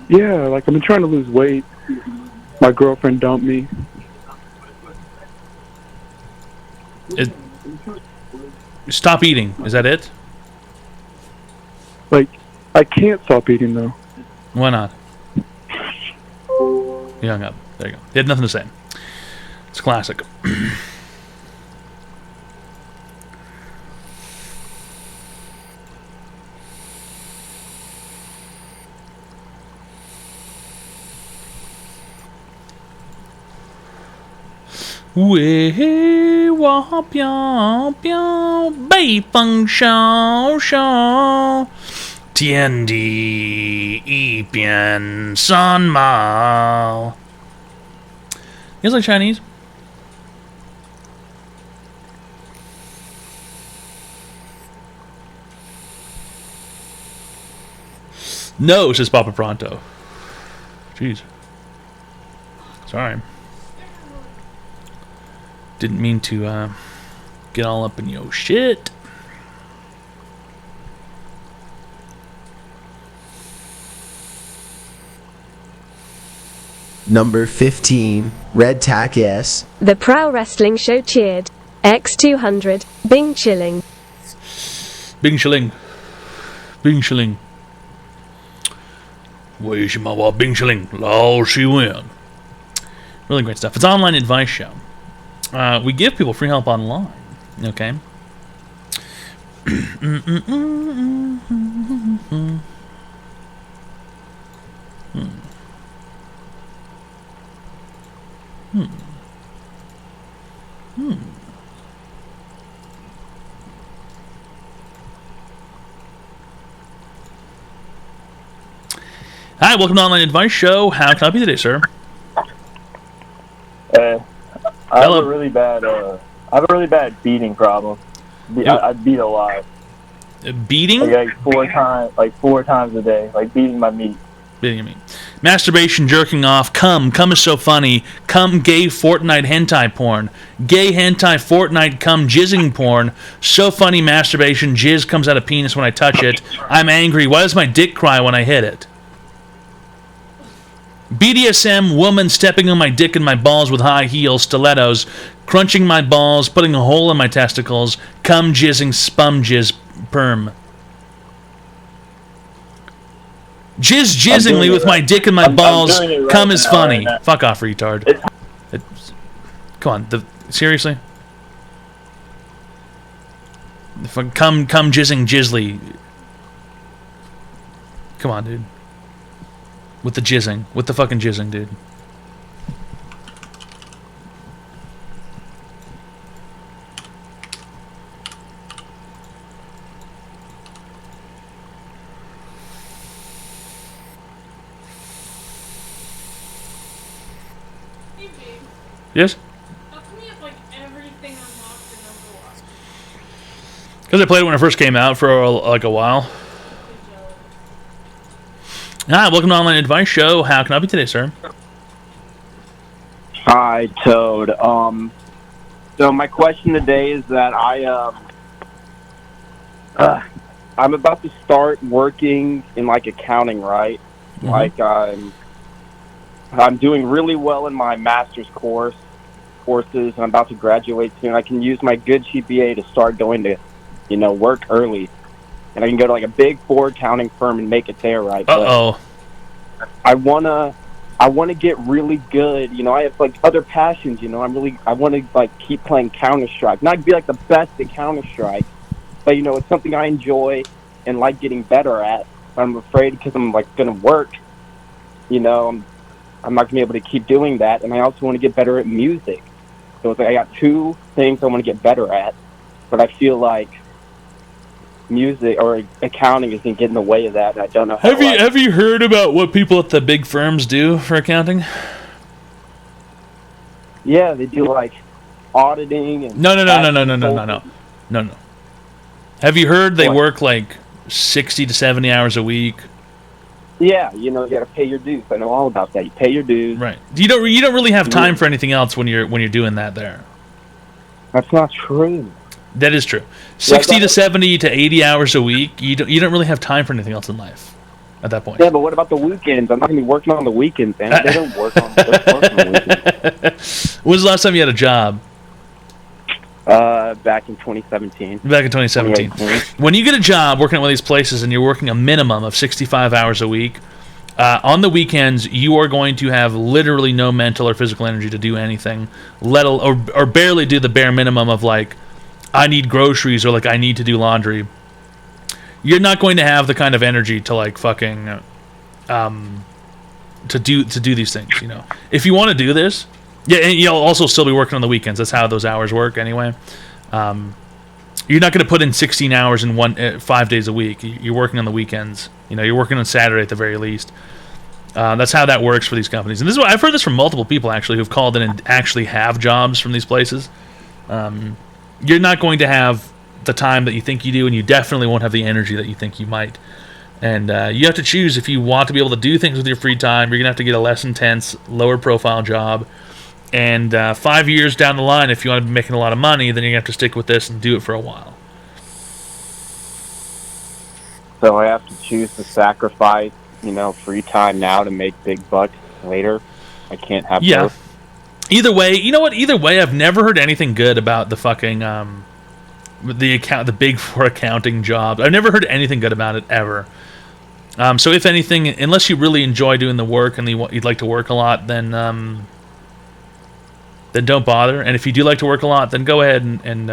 Yeah, like I've been trying to lose weight. My girlfriend dumped me. Stop eating. Is that it? Like, I can't stop eating though. Why not? He hung up. There you go. He had nothing to say. It's classic.喂，我飘飘，北风萧萧，天地一变山貌。You guys like Chinese? No, says Papa Pronto. Jeez. Sorry. Didn't mean to get all up in your shit. Number 15, Red Tack S. The Pro Wrestling Show cheered. X200. Bing chilling. Bing shilling. Bing shilling. 为什么我冰淇淋老是 win? Really great stuff. It's an online advice show. We give people free help online. Okay. Hi, welcome to Online Advice Show. How can I help you today, sir? I have a really bad beating problem. I beat a lot. Beating? Like four times a day, like beating my meat. Beating me. Masturbation, jerking off, cum is so funny, cum gay Fortnite hentai porn, gay hentai Fortnite cum jizzing porn, so funny masturbation, jizz comes out of penis when I touch it, I'm angry, why does my dick cry when I hit it? BDSM, woman stepping on my dick and my balls with high heels, stilettos, crunching my balls, putting a hole in my testicles, cum jizzing, spum jizz, perm. Jizzingly with my dick and my balls. Cum is funny. Fuck off, retard. Come on, seriously? Cum jizzing jizzly. Come on, dude. With the jizzing. With the fucking jizzing, dude. Yes? How come you have like everything unlocked in Overwatch? Because I played it when it first came out for like a while. Hi, welcome to Online Advice Show. How can I help you today, sir? Hi, Toad. So my question today is that I'm about to start working in like accounting, right? Mm-hmm. Like I'm doing really well in my master's courses. I'm about to graduate soon. I can use my good GPA to start going to, work early, and I can go to like a big four accounting firm and make it there, right? Uh-oh. But I wanna get really good. I have like other passions. I want to like keep playing Counter-Strike, not be like the best at Counter-Strike, but it's something I enjoy and like getting better at. But I'm afraid because I'm like gonna work. I'm not gonna be able to keep doing that, and I also want to get better at music. So it's like I got two things I want to get better at, but I feel like music or accounting is going to get in the way of that, and I don't know how. Have you heard about what people at the big firms do for accounting? Yeah, they do like auditing and No. Have you heard they work like 60 to 70 hours a week? Yeah, you got to pay your dues. I know all about that. You pay your dues. Right. You don't really have time for anything else when you're doing that there. That's not true. That is true. 60 to 70 to 80 hours a week. You don't really have time for anything else in life at that point. Yeah, but what about the weekends? I'm not going to be working on the weekends, man. They don't work on the weekends. When was the last time you had a job? Back in 2017. Back in 2017. When you get a job working at one of these places and you're working a minimum of 65 hours a week, on the weekends you are going to have literally no mental or physical energy to do anything, or barely do the bare minimum of like, I need groceries or like I need to do laundry. You're not going to have the kind of energy to like fucking to do these things. If you want to do this. Yeah, and you'll also still be working on the weekends. That's how those hours work anyway. You're not going to put in 16 hours in 5 days a week. You're working on the weekends. You're working on Saturday at the very least. That's how that works for these companies. And this is what I've heard this from multiple people actually who've called in and actually have jobs from these places. You're not going to have the time that you think you do, and you definitely won't have the energy that you think you might. And you have to choose if you want to be able to do things with your free time. You're going to have to get a less intense, lower profile job. And 5 years down the line, if you want to be making a lot of money, then you're going to have to stick with this and do it for a while. So I have to choose to sacrifice, free time now to make big bucks later. I can't have both. Either way, you know what? Either way, I've never heard anything good about the fucking the big four accounting jobs. I've never heard anything good about it ever. So if anything, unless you really enjoy doing the work and you'd like to work a lot, then don't bother. And if you do like to work a lot, then go ahead and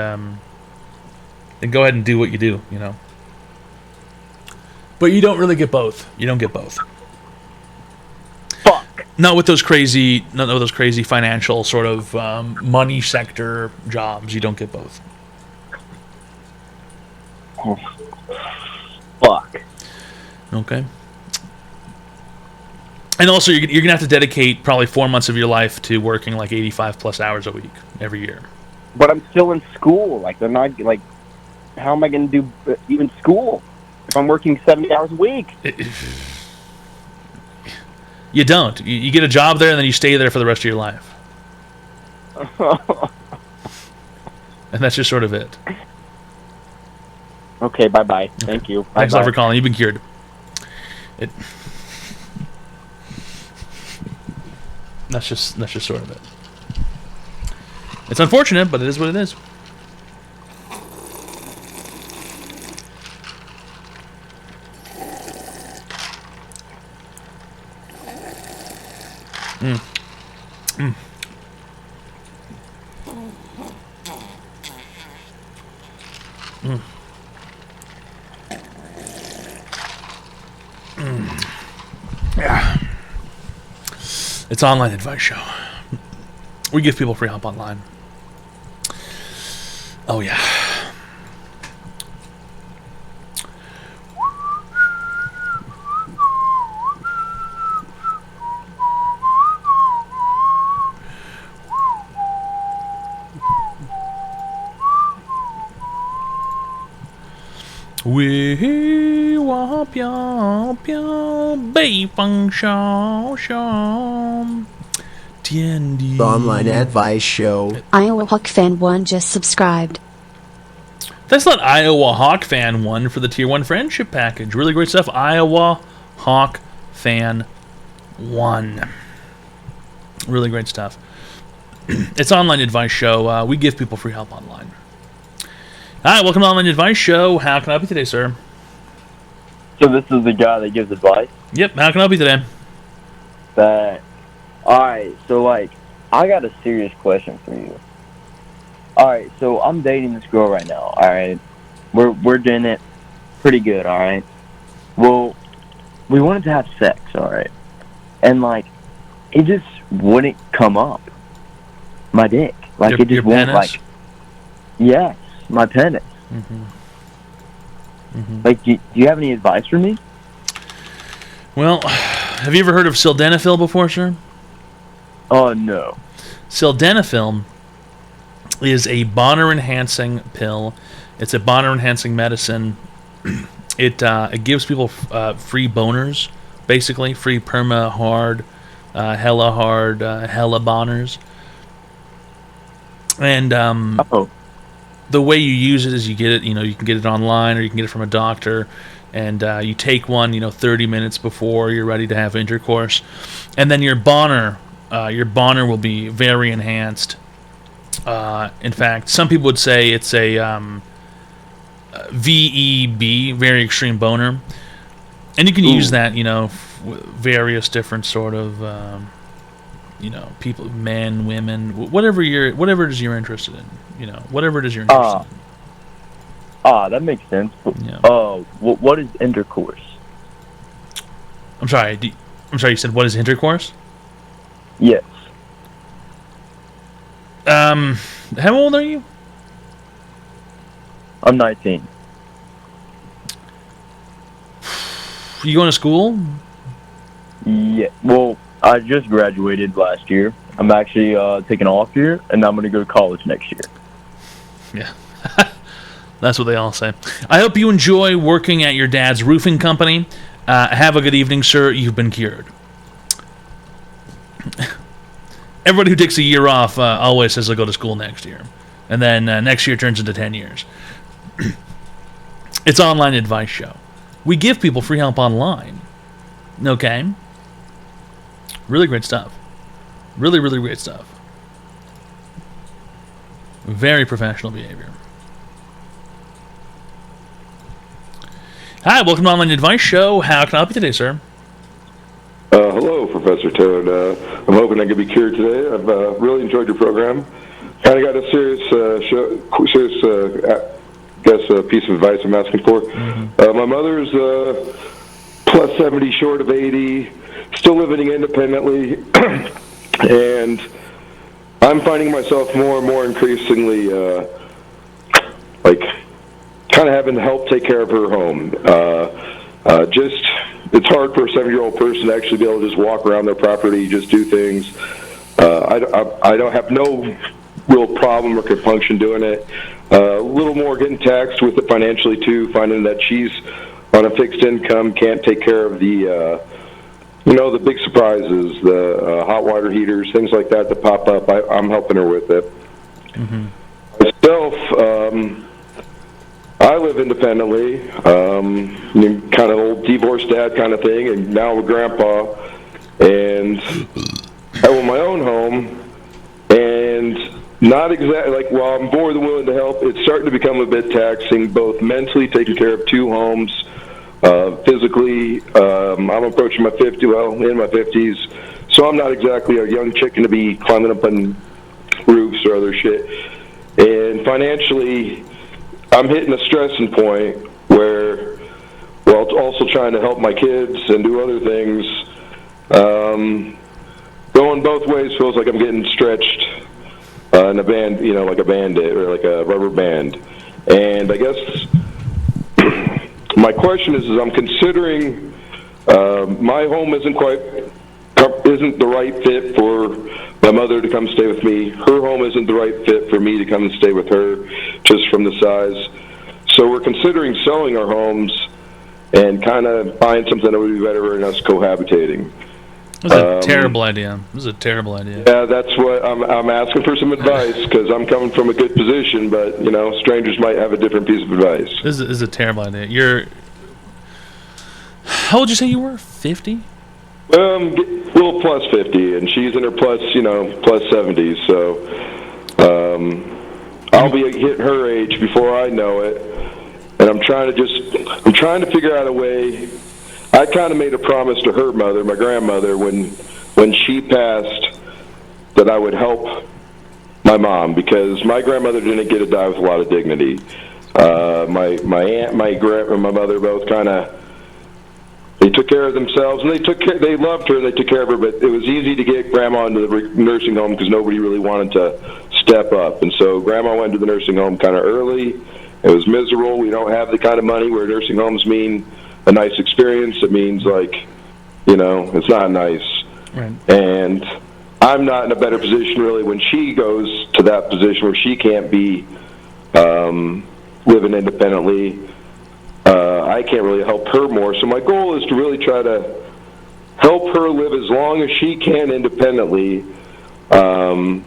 go ahead and do what you do. But you don't really get both. You don't get both. Fuck. Not with those crazy financial sort of money sector jobs. You don't get both. Oh. Fuck. Okay. And also, you're going to have to dedicate probably 4 months of your life to working like 85 plus hours a week every year. But I'm still in school. Like, they're not, like, how am I going to do even school if I'm working 70 hours a week? You don't. You get a job there and then you stay there for the rest of your life. And that's just sort of it. Okay, bye-bye. Thank you. Thanks a lot Bye-bye. for calling. You've been cured. That's just sort of it. It's unfortunate, but it is what it is. Yeah. It's online advice show. We give people free help online. Oh yeah. We whoop ya be feng shao shao. The online advice show. Iowa Hawk Fan 1 just subscribed. Thanks a lot, Iowa Hawk Fan 1 for the Tier 1 friendship package. Really great stuff. Iowa Hawk Fan 1. Really great stuff. It's online advice show. We give people free help online. Hi, welcome to Online Advice Show. How can I help you today, sir? So this is the guy that gives advice? Yep, how can I help you today? Alright, so like, I got a serious question for you. Alright, so I'm dating this girl right now, alright? We're doing it pretty good, alright? Well, we wanted to have sex, alright? And like, it just wouldn't come up. My dick. Like, it just won't, like... Yes, my penis. Like, do you have any advice for me? Well, have you ever heard of sildenafil before, sir? Oh, no. Sildenafil is a Bonner-enhancing pill. It's a Bonner-enhancing medicine. It gives people free boners, basically. Free perma-hard, hella Bonners. And the way you use it is you get it, you can get it online or you can get it from a doctor. And you take one, 30 minutes before you're ready to have intercourse. And then your Bonner will be very enhanced. In fact, some people would say it's a VEB, very extreme boner. And you can use that, with various different sort of, people, men, women, whatever it is you're interested in, whatever it is you're interested in. That makes sense. What is intercourse? I'm sorry, you said what is intercourse? Yes. How old are you? I'm 19. You going to school? Yeah. Well, I just graduated last year. I'm actually taking off year, and I'm going to go to college next year. Yeah. That's what they all say. I hope you enjoy working at your dad's roofing company. Have a good evening, sir. You've been cured. Everybody who takes a year off always says they'll go to school next year. And then next year turns into 10 years. It's online advice show. We give people free help online. Okay? Really great stuff. Really, really great stuff. Very professional behavior. Hi, welcome to Online Advice Show. How can I help you today, sir? Hello, Professor Toad. I'm hoping I can be cured today. I've really enjoyed your program. Kind of got a serious piece of advice I'm asking for. My mother's plus 70, short of 80, still living independently, and I'm finding myself more and more increasingly kind of having to help take care of her home. It's hard for a 70-year-old person to actually be able to just walk around their property, just do things. I don't have no real problem or compunction doing it. A little more getting taxed with it financially too, finding that she's on a fixed income, can't take care of the the big surprises, the hot water heaters, things like that pop up. I'm helping her with it. Mm-hmm. Myself, I live independently, kind of old divorced dad kind of thing, and now a grandpa, and I own my own home, and not exactly, like, while I'm more than willing to help, it's starting to become a bit taxing, both mentally, taking care of 2 homes, physically. I'm approaching my 50, well, in my 50s, so I'm not exactly a young chicken to be climbing up on roofs or other shit. And financially, I'm hitting a stressing point where, while also trying to help my kids and do other things, going both ways feels like I'm getting stretched in a band, like a bandit or like a rubber band. And I guess my question is I'm considering my home isn't the right fit for my mother to come stay with me. Her home isn't the right fit for me to come and stay with her, just from the size. So we're considering selling our homes and kind of buying something that would be better than us cohabitating. This is a terrible idea. This is a terrible idea. Yeah, that's what I'm asking for some advice, because I'm coming from a good position, but strangers might have a different piece of advice. This is a terrible idea. How old did you say you were? 50? A little plus 50, and she's in her plus 70s. So I'll be hitting her age before I know it, and I'm trying to figure out a way. I kind of made a promise to her mother, my grandmother, when she passed, that I would help my mom, because my grandmother didn't get to die with a lot of dignity. My aunt, my mother both kind of, they took care of themselves, and they loved her, and they took care of her, but it was easy to get grandma into the nursing home because nobody really wanted to step up. And so grandma went to the nursing home kind of early. It was miserable. We don't have the kind of money where nursing homes mean a nice experience. It means, like, it's not nice. Right. And I'm not in a better position really when she goes to that position where she can't be living independently. I can't really help her more. So my goal is to really try to help her live as long as she can independently, to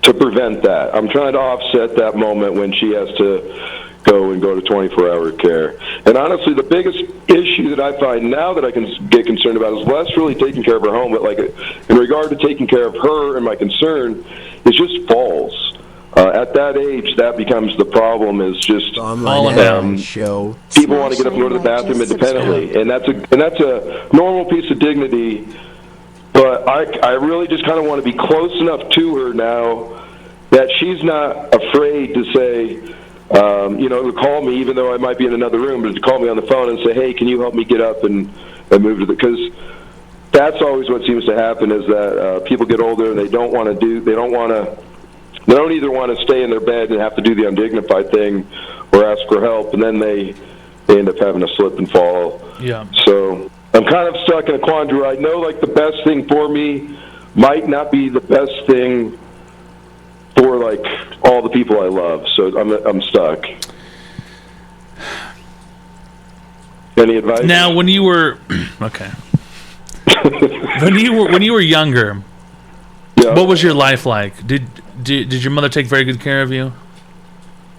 prevent that. I'm trying to offset that moment when she has to go to 24-hour care. And honestly, the biggest issue that I find now that I can get concerned about is less really taking care of her home, but like in regard to taking care of her, and my concern is just falls. At that age, that becomes the problem. Is just show. People want to get up and go to the bathroom independently, and that's a normal piece of dignity. But I really just kind of want to be close enough to her now that she's not afraid to say, to call me, even though I might be in another room, but to call me on the phone and say, hey, can you help me get up and move to because that's always what seems to happen is that people get older and they don't either want to stay in their bed and have to do the undignified thing or ask for help, and then they end up having to slip and fall. Yeah. So I'm kind of stuck in a quandary. I know, like, the best thing for me might not be the best thing for, like, all the people I love. So I'm stuck. Any advice? Now, when you were okay, when you were younger, what was your life like? Did your mother take very good care of you?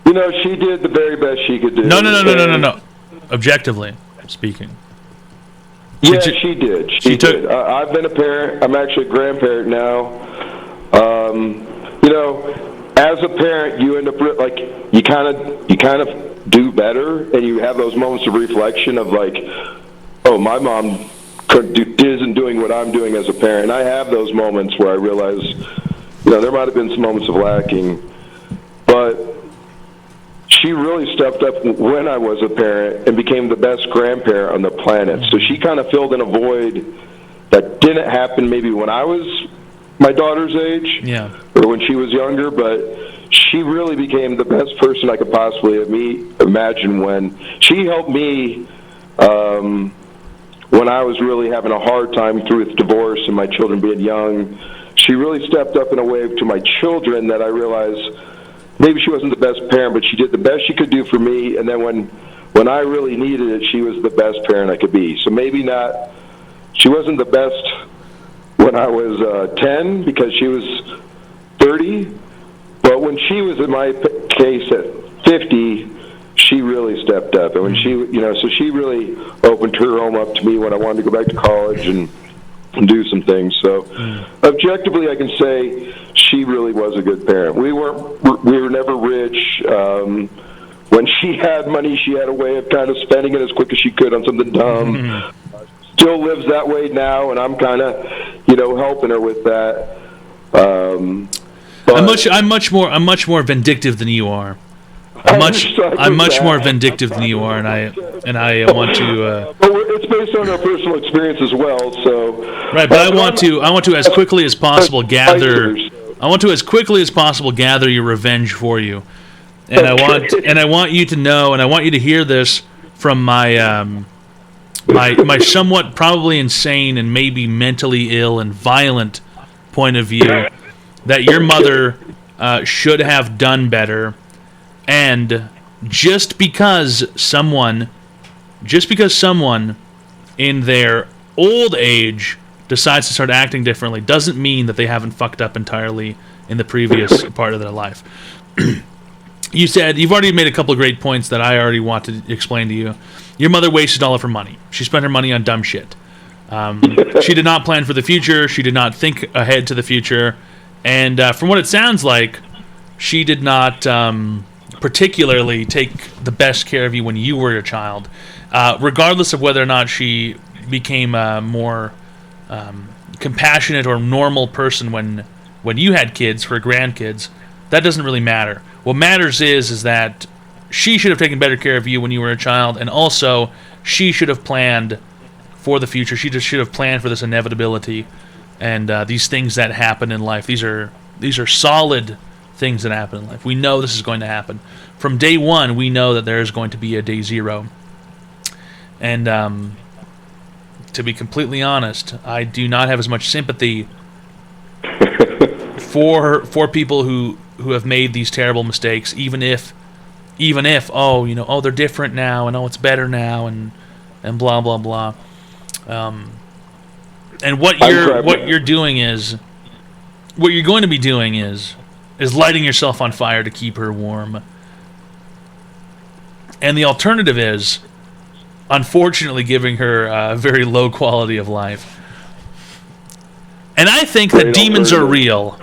She did the very best she could do. No. Objectively speaking. Yeah, she did. She did. I've been a parent. I'm actually a grandparent now. As a parent, you end up like you kind of do better, and you have those moments of reflection of like, oh, my mom isn't doing what I'm doing as a parent. And I have those moments where I realize, there might have been some moments of lacking, but she really stepped up when I was a parent and became the best grandparent on the planet. So she kind of filled in a void that didn't happen maybe when I was my daughter's age, or when she was younger, but she really became the best person I could possibly imagine when she helped me when I was really having a hard time through with divorce and my children being young. She really stepped up in a way to my children that I realized maybe she wasn't the best parent, but she did the best she could do for me. And then when I really needed it, she was the best parent I could be. So maybe not She wasn't the best when I was 10 because she was 30, but when she was in my case at 50, she really stepped up. And when she, so she really opened her home up to me when I wanted to go back to college and do some things. So objectively, I can say she really was a good parent. We were never rich. When she had money, she had a way of kind of spending it as quick as she could on something dumb. Still lives that way now, and I'm kind of, helping her with that. I'm much more vindictive than you are. I'm much more vindictive than you are, and I want to. But it's based on our personal experience as well, so. Right, but I want to as quickly as possible gather. I want to as quickly as possible gather your revenge for you, and I want you to know, and I want you to hear this from my my somewhat probably insane and maybe mentally ill and violent point of view, that your mother should have done better. And just because someone in their old age decides to start acting differently doesn't mean that they haven't fucked up entirely in the previous part of their life. You said you've already made a couple of great points that I already want to explain to you. Your mother wasted all of her money. She spent her money on dumb shit. She did not plan for the future. She did not think ahead to the future. And from what it sounds like, she did not particularly take the best care of you when you were a child. Regardless of whether or not she became a more compassionate or normal person when you had kids, for grandkids, that doesn't really matter. What matters is that she should have taken better care of you when you were a child, and also she should have planned for the future. She just should have planned for this inevitability and these things that happen in life. These are solid things that happen in life. We know this is going to happen. From day one, we know that there is going to be a day zero. And to be completely honest, I do not have as much sympathy for people who have made these terrible mistakes, even if they're different now, and it's better now, and blah blah blah. And what you're doing is, what you're going to be doing is lighting yourself on fire to keep her warm. And the alternative is, unfortunately, giving her a very low quality of life. And I think that demons are real.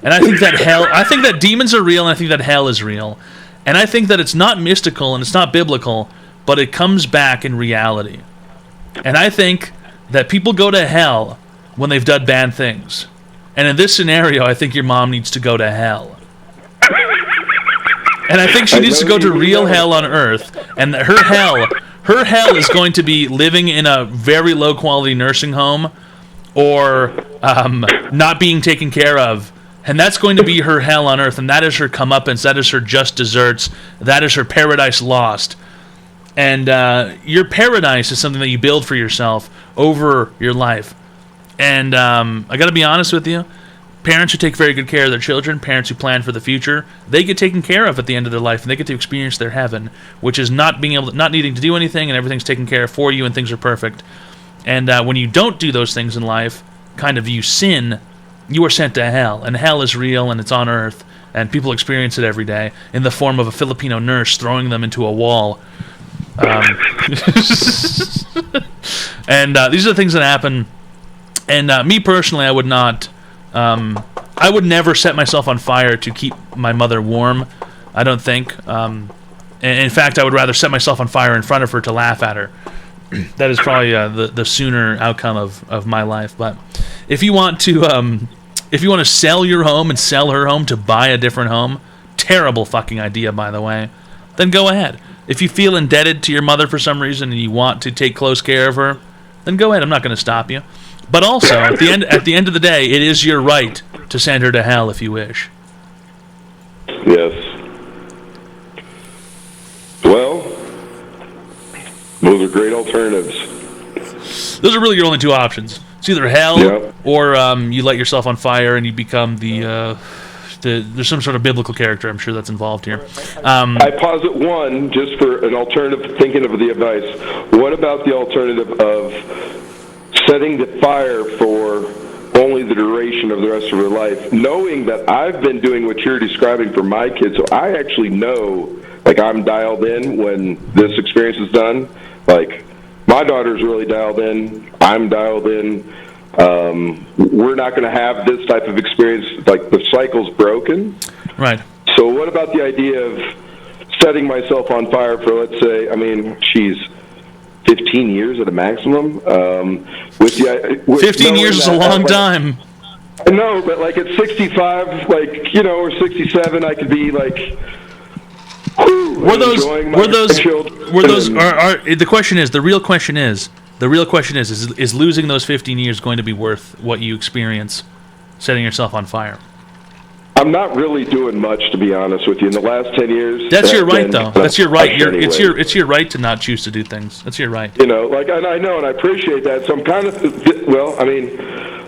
And I think that demons are real, and I think that hell is real. And I think that it's not mystical and it's not biblical, but it comes back in reality. And I think that people go to hell when they've done bad things. And in this scenario, I think your mom needs to go to hell. And I think she needs to go to real hell on earth. And her hell is going to be living in a very low quality nursing home, or not being taken care of. And that's going to be her hell on earth, and that is her comeuppance, that is her just desserts, that is her paradise lost. And your paradise is something that you build for yourself over your life. And I got to be honest with you, parents who take very good care of their children, parents who plan for the future, they get taken care of at the end of their life, and they get to experience their heaven, which is not needing to do anything, and everything's taken care of for you, and things are perfect. And when you don't do those things in life, kind of you sin, you are sent to hell, and hell is real, and it's on earth, and people experience it every day in the form of a Filipino nurse throwing them into a wall. And these are the things that happen. And me personally, I would never set myself on fire to keep my mother warm. I don't think. And in fact, I would rather set myself on fire in front of her to laugh at her. That is probably the sooner outcome of my life. But if you want to sell your home and sell her home to buy a different home, terrible fucking idea, by the way, then go ahead. If you feel indebted to your mother for some reason and you want to take close care of her, then go ahead. I'm not going to stop you. But also, at the end of the day, it is your right to send her to hell if you wish. Yes. Well, those are great alternatives. Those are really your only two options. It's either hell or you light yourself on fire and you become there's some sort of biblical character. I'm sure that's involved here. I posit one, just for an alternative, thinking of the advice. What about the alternative of setting the fire for only the duration of the rest of her life, knowing that I've been doing what you're describing for my kids, so I actually know, like, I'm dialed in when this experience is done. Like, my daughter's really dialed in. I'm dialed in. We're not going to have this type of experience. Like, the cycle's broken. Right. So what about the idea of setting myself on fire for, let's say, I mean, she's 15 years at a maximum. With 15 years is a long time. I know, but like at 65, like, you know, or 67, I could be like, the real question is losing those 15 years going to be worth what you experience setting yourself on fire? I'm not really doing much, to be honest with you. In the last 10 years, that's your right, though. That's your right. Anyway. It's your right to not choose to do things. That's your right. You know, like, and I know, and I appreciate that. So I'm kind of, well, I mean,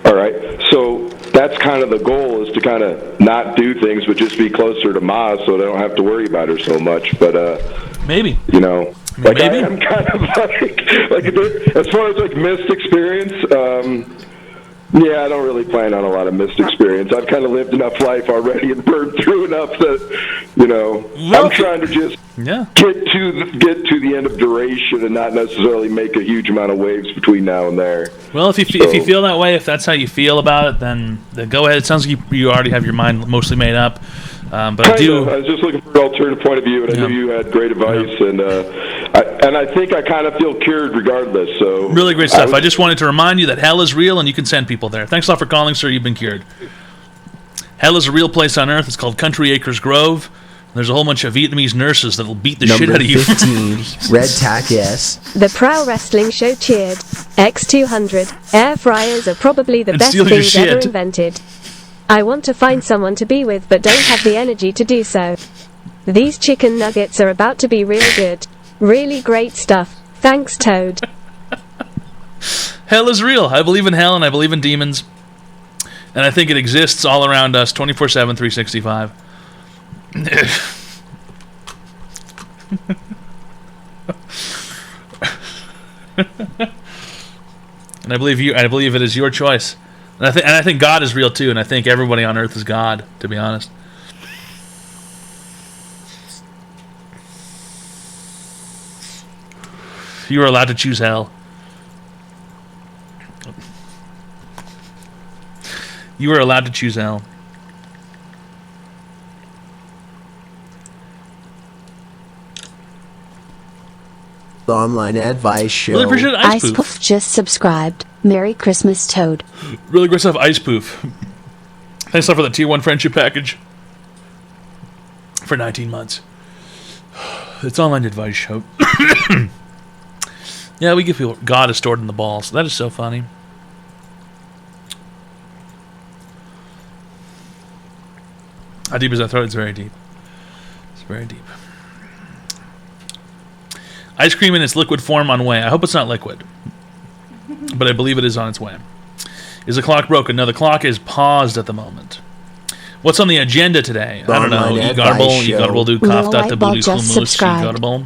all right. So that's kind of the goal, is to kind of not do things, but just be closer to Ma, so I don't have to worry about her so much. But maybe, you know, like, maybe. I'm kind of like as far as like missed experience. Yeah, I don't really plan on a lot of missed experience. I've kind of lived enough life already and burned through enough that, you know, I'm trying to just get to the end of duration and not necessarily make a huge amount of waves between now and there. Well, if you feel that way, if that's how you feel about it, then go ahead. It sounds like you already have your mind mostly made up. But I was just looking for an alternative point of view, and I knew you had great advice, and I think I kind of feel cured regardless. So really great stuff. I just wanted to remind you that hell is real, and you can send people there. Thanks a lot for calling, sir. You've been cured. Hell is a real place on Earth. It's called Country Acres Grove. There's a whole bunch of Vietnamese nurses that'll beat the shit out of you. Number 15, Red Tack S. The Prow Wrestling Show cheered. X200. Air fryers are probably the best things ever invented. I want to find someone to be with but don't have the energy to do so. These chicken nuggets are about to be real good. Really great stuff. Thanks, Toad. Hell is real. I believe in hell and I believe in demons. And I think it exists all around us 24/7, 365. And I believe it is your choice. And I think God is real too, and I think everybody on earth is God, to be honest. You are allowed to choose hell. You are allowed to choose hell. The online advice show. Really appreciate it, Ice Poof. Poof just subscribed. Merry Christmas, Toad. Really great stuff, Ice Poof. Thanks a lot for the Tier 1 friendship package. For 19 months. It's online advice show. Yeah, we give people God is stored in the balls. That is so funny. How deep is that throat? It's very deep. It's very deep. Ice cream in its liquid form on way. I hope it's not liquid. But I believe it is on its way. Is the clock broken? No, the clock is paused at the moment. What's on the agenda today? I don't know. Garble do kafta to booty hummus. Garble.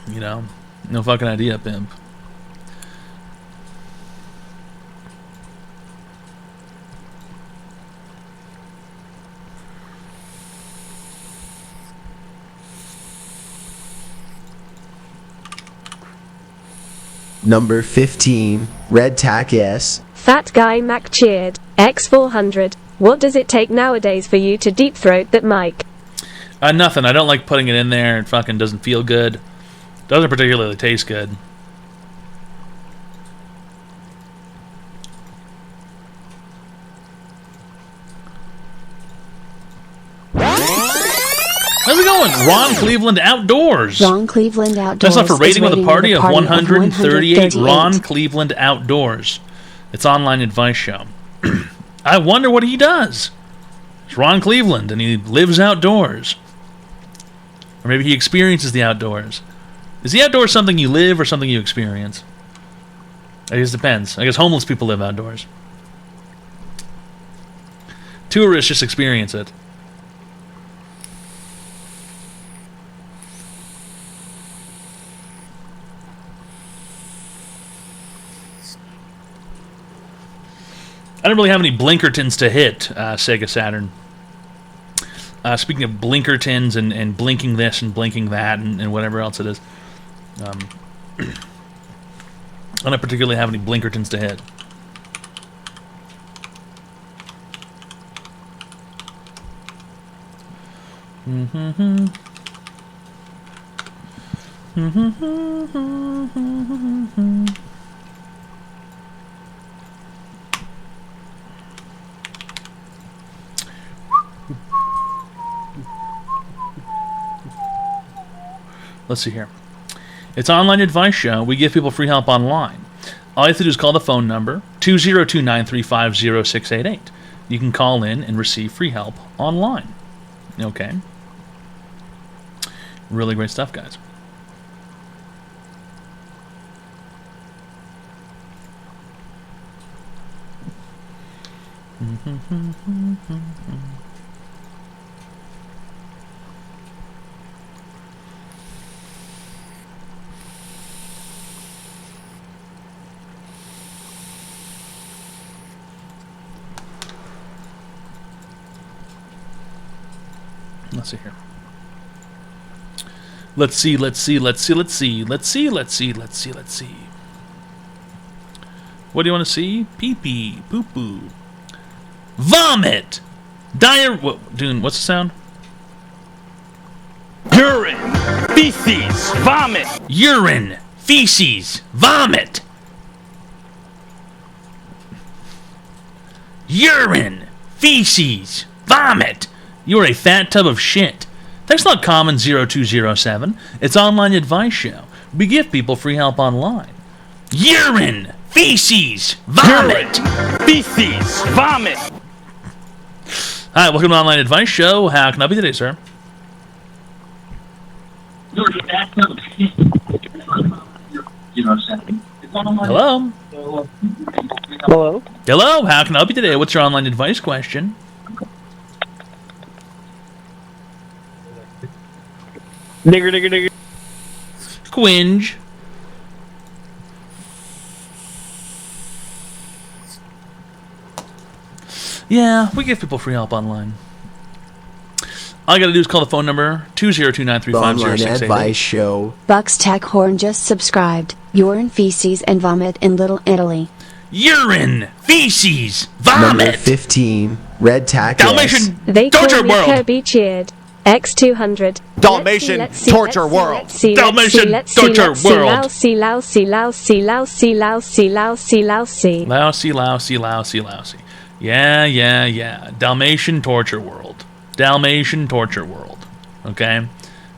You know, no fucking idea, pimp. Number 15, Red Tack S. Fat Guy Mac cheered. X400. What does it take nowadays for you to deep throat that mic? Nothing. I don't like putting it in there. It fucking doesn't feel good. Doesn't particularly taste good. How's it going? Ron Cleveland Outdoors. Ron Cleveland Outdoors. That's not for rating with a party of 138. Ron Cleveland Outdoors. It's online advice show. I wonder what he does. It's Ron Cleveland, and he lives outdoors. Or maybe he experiences the outdoors. Is the outdoors something you live or something you experience? I guess it depends. I guess homeless people live outdoors. Tourists just experience it. I don't really have any Blinkertons to hit, Sega Saturn. Speaking of Blinkertons and blinking this and blinking that and whatever else it is, I don't particularly have any Blinkertons to hit. Let's see here. It's an online advice show. We give people free help online. All you have to do is call the phone number, 202-935-0688. You can call in and receive free help online. Okay. Really great stuff, guys. Let's see here. Let's see. What do you want to see? Pee-pee, poo-poo. Vomit! Diarrhea. Dude, what's the sound? Urine, feces, vomit. Urine, feces, vomit. Urine, feces, vomit. You are a fat tub of shit. That's not common 0207. It's online advice show. We give people free help online. Urine, feces, vomit. Urine, feces, vomit. Hi, welcome to the online advice show. How can I help you today, sir? Hello? Hello? Hello, how can I help you today? What's your online advice question? Nigger, nigger, nigger. Quinge. Yeah, we give people free help online. All you gotta do is call the phone number, 202-935-0688. Online advice show. Bucks Tech Horn just subscribed. Urine, feces, and vomit in Little Italy. Urine, feces, vomit. Number 15, Red Tack. Dalmatian They call Torture me World. Kirby Cheered. X200. Dalmatian Torture World. Dalmatian Torture World. Lousy, lousy, lousy, lousy, lousy, lousy, lousy. Lousy, lousy, lousy, lousy. Yeah. Dalmatian Torture World. Dalmatian Torture World. Okay?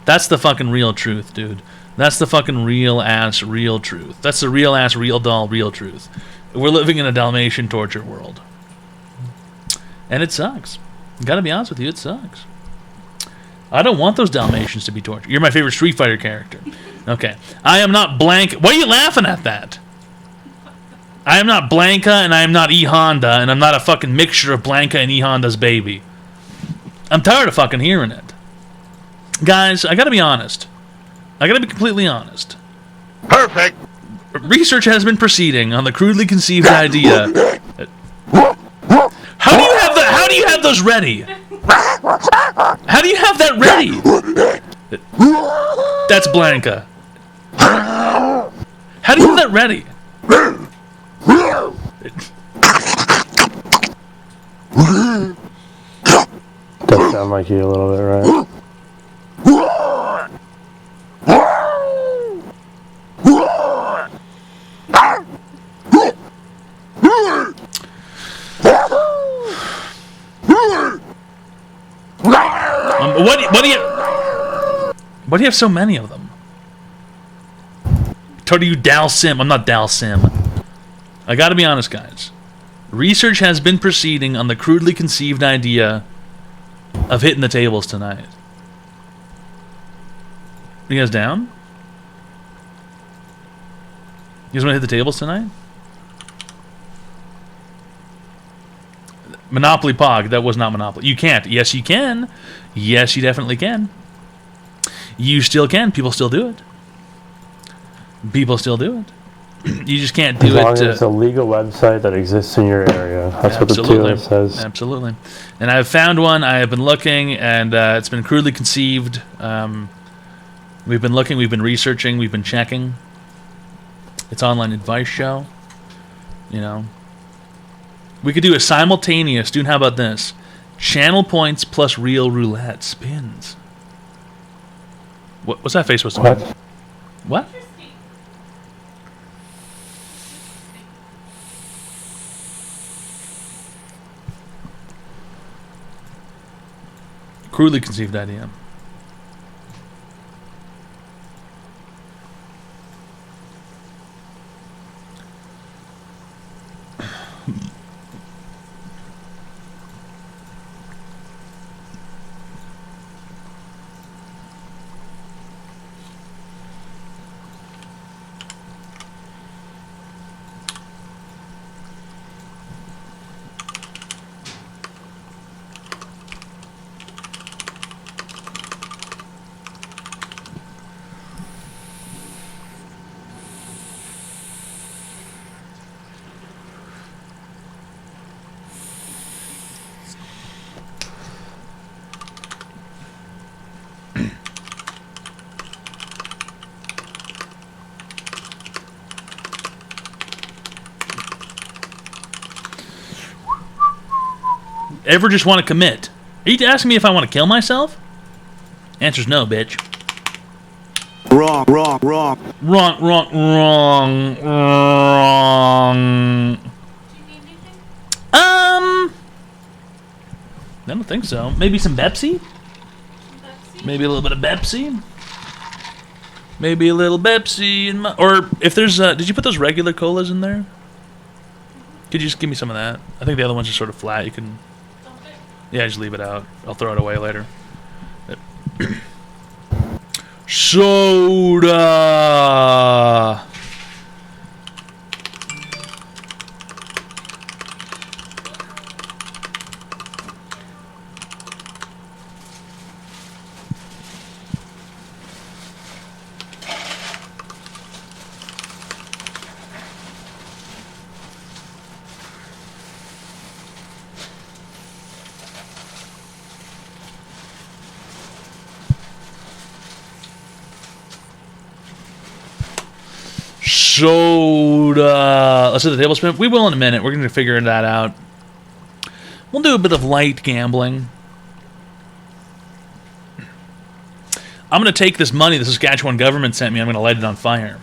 That's the fucking real truth, dude. That's the fucking real-ass real truth. That's the real-ass real doll real truth. We're living in a Dalmatian torture world. And it sucks. Gotta be honest with you, it sucks. I don't want those Dalmatians to be tortured. You're my favorite Street Fighter character. Okay. I am not Blanca. Why are you laughing at that? I am not Blanca, and I am not E Honda, and I'm not a fucking mixture of Blanca and E Honda's baby. I'm tired of fucking hearing it. Guys, I gotta be honest. I gotta be completely honest. Perfect. Research has been proceeding on the crudely conceived idea. How do you have those ready? How do you have that ready? That's Blanca. How do you have that ready? Does sound like you a little bit, right? Why do you have so many of them? Told you Dal Sim. I'm not Dal Sim. I gotta be honest, guys. Research has been proceeding on the crudely conceived idea of hitting the tables tonight. Are you guys down? You guys want to hit the tables tonight? Monopoly Pog. That was not Monopoly. You can't. Yes, you can. Yes, you definitely can. You still can. People still do it. People still do it. You just can't do as long it. as it's a legal website that exists in your area. That's what the TOAD says. Absolutely. And I've found one. I have been looking, and it's been crudely conceived. We've been looking, we've been researching, we've been checking. It's online advice show. You know. We could do a simultaneous, dude, how about this? Channel points plus real roulette spins. What's that face supposed to mean? What? Crudely conceived idea. Ever just want to commit? Are you asking me if I want to kill myself? Answer's no, bitch. Wrong. Wrong. I don't think so. Maybe some Pepsi? Maybe a little bit of Pepsi? Maybe a little Pepsi in my... Or if there's... did you put those regular colas in there? Could you just give me some of that? I think the other ones are sort of flat. You can... Yeah, just leave it out. I'll throw it away later. Soda! Soda. Let's do the tablespoon. We will in a minute. We're going to figure that out. We'll do a bit of light gambling. I'm going to take this money the Saskatchewan government sent me. I'm going to light it on fire.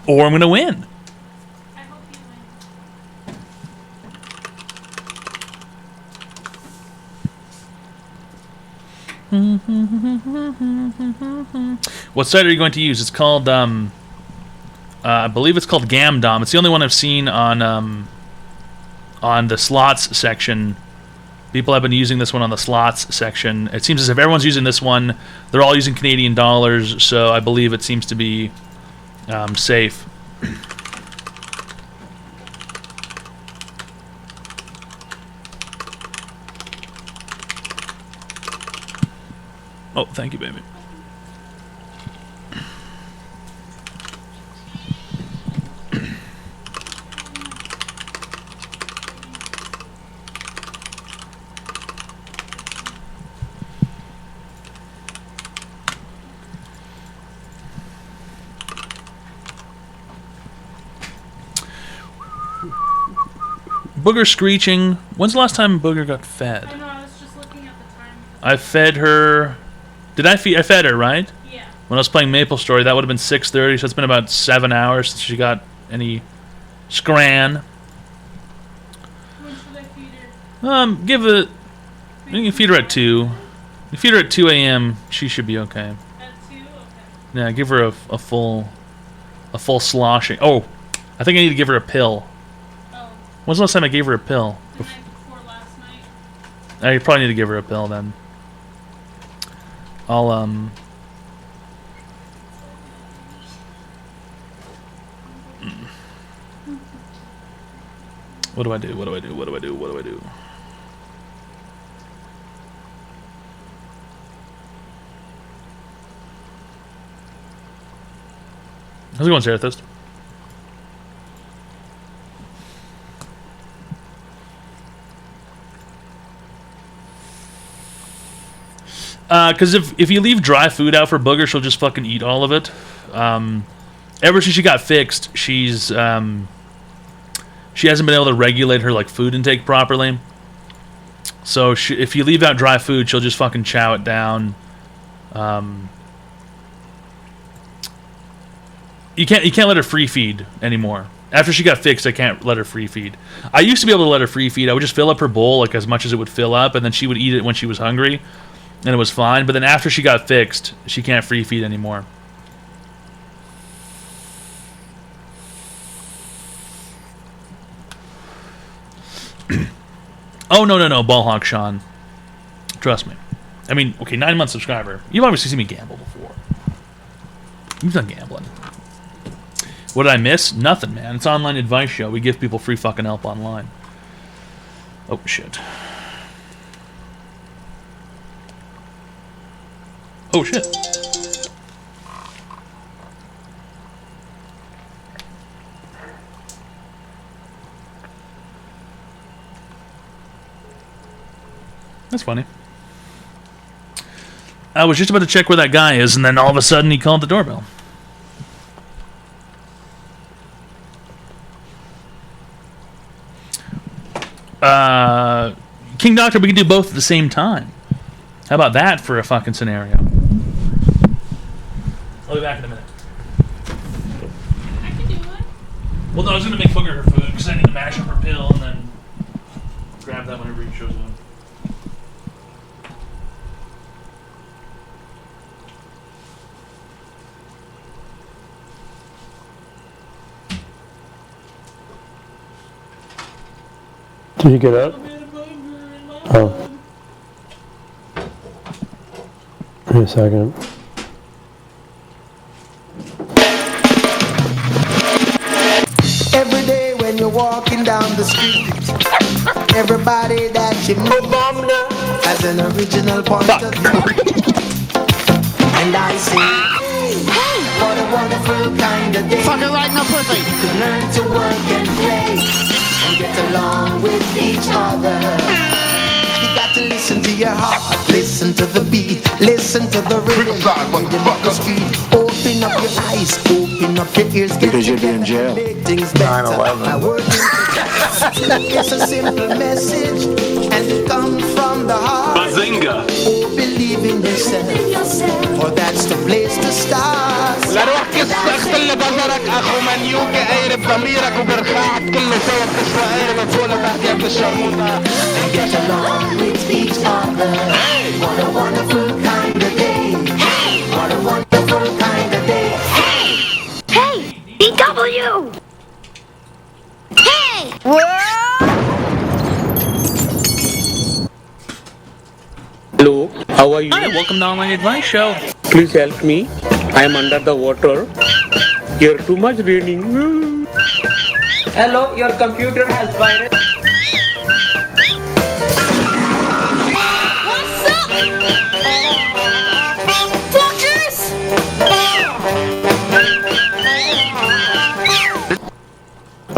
Or I'm going to win. What site are you going to use? It's called, I believe it's called Gamdom. It's the only one I've seen on the slots section. People have been using this one on the slots section. It seems as if everyone's using this one. They're all using Canadian dollars, so I believe it seems to be safe. Oh, thank you, baby. Booger screeching. When's the last time Booger got fed? I know, I was just looking at the time. I fed her... Did I feed? I fed her, right? Yeah. When I was playing Maple Story, that would have been 6:30, so it's been about 7 hours since she got any scran. When should I feed her? Give it... You can feed her at 2. You feed her at 2 a.m., she should be okay. At 2? Okay. Yeah, give her a full sloshing. Oh, I think I need to give her a pill. Oh. When's the last time I gave her a pill? The night before last night. I probably need to give her a pill then. I'll What do I do? What do I do? What do I do? What do I do? How's it going, Zarathustra? Because if you leave dry food out for Booger, she'll just fucking eat all of it. Ever since she got fixed, she hasn't been able to regulate her like food intake properly. So if you leave out dry food, she'll just fucking chow it down. You can't let her free feed anymore. After she got fixed, I can't let her free feed. I used to be able to let her free feed. I would just fill up her bowl like as much as it would fill up, and then she would eat it when she was hungry, and it was fine. But then after she got fixed, she can't free feed anymore. Oh, no, Ballhawk Sean. Trust me. I mean, okay, 9-month subscriber. You've obviously seen me gamble before. You've done gambling. What did I miss? Nothing, man. It's an online advice show. We give people free fucking help online. Oh, shit. Oh, shit. That's funny. I was just about to check where that guy is, and then all of a sudden he called the doorbell. King Doctor, we can do both at the same time. How about that for a fucking scenario? I'll be back in a minute. I can do it. Well, no, I was going to make Booger her food, because I need to mash up her pill, and then grab that whenever he shows up. Did you get up? Oh. Wait a second. Every day when you're walking down the street, everybody that you meet has an original point of view. And I say, hey, what a wonderful kind of day. Fucking right now, pussy. To learn to work and play and get along with each other. You got to listen to your heart, listen to the beat, listen to the rhythm of the street. Open up your eyes, open up your ears, Because you'd be in jail. make things better. 9/11. It's a simple message, and it comes from the heart. Bazinga! Oh, believe in yourself, for that's the place to start. لروح كسخ اللي بظرك اخو منيوك قايرب ضميرك وبرخاعك كله سوا بتسوى قايرب فوق لتحت يا ابن الشرموطة. And get along with each other. What a wonderful kind of day. What a wonderful kind of day. Hey, BW! Hey! Hello, how are you? Hi, welcome to Online Advice Show. Please help me. I am under the water. Here too much raining. Hello, your computer has virus. What's up? Fuckers!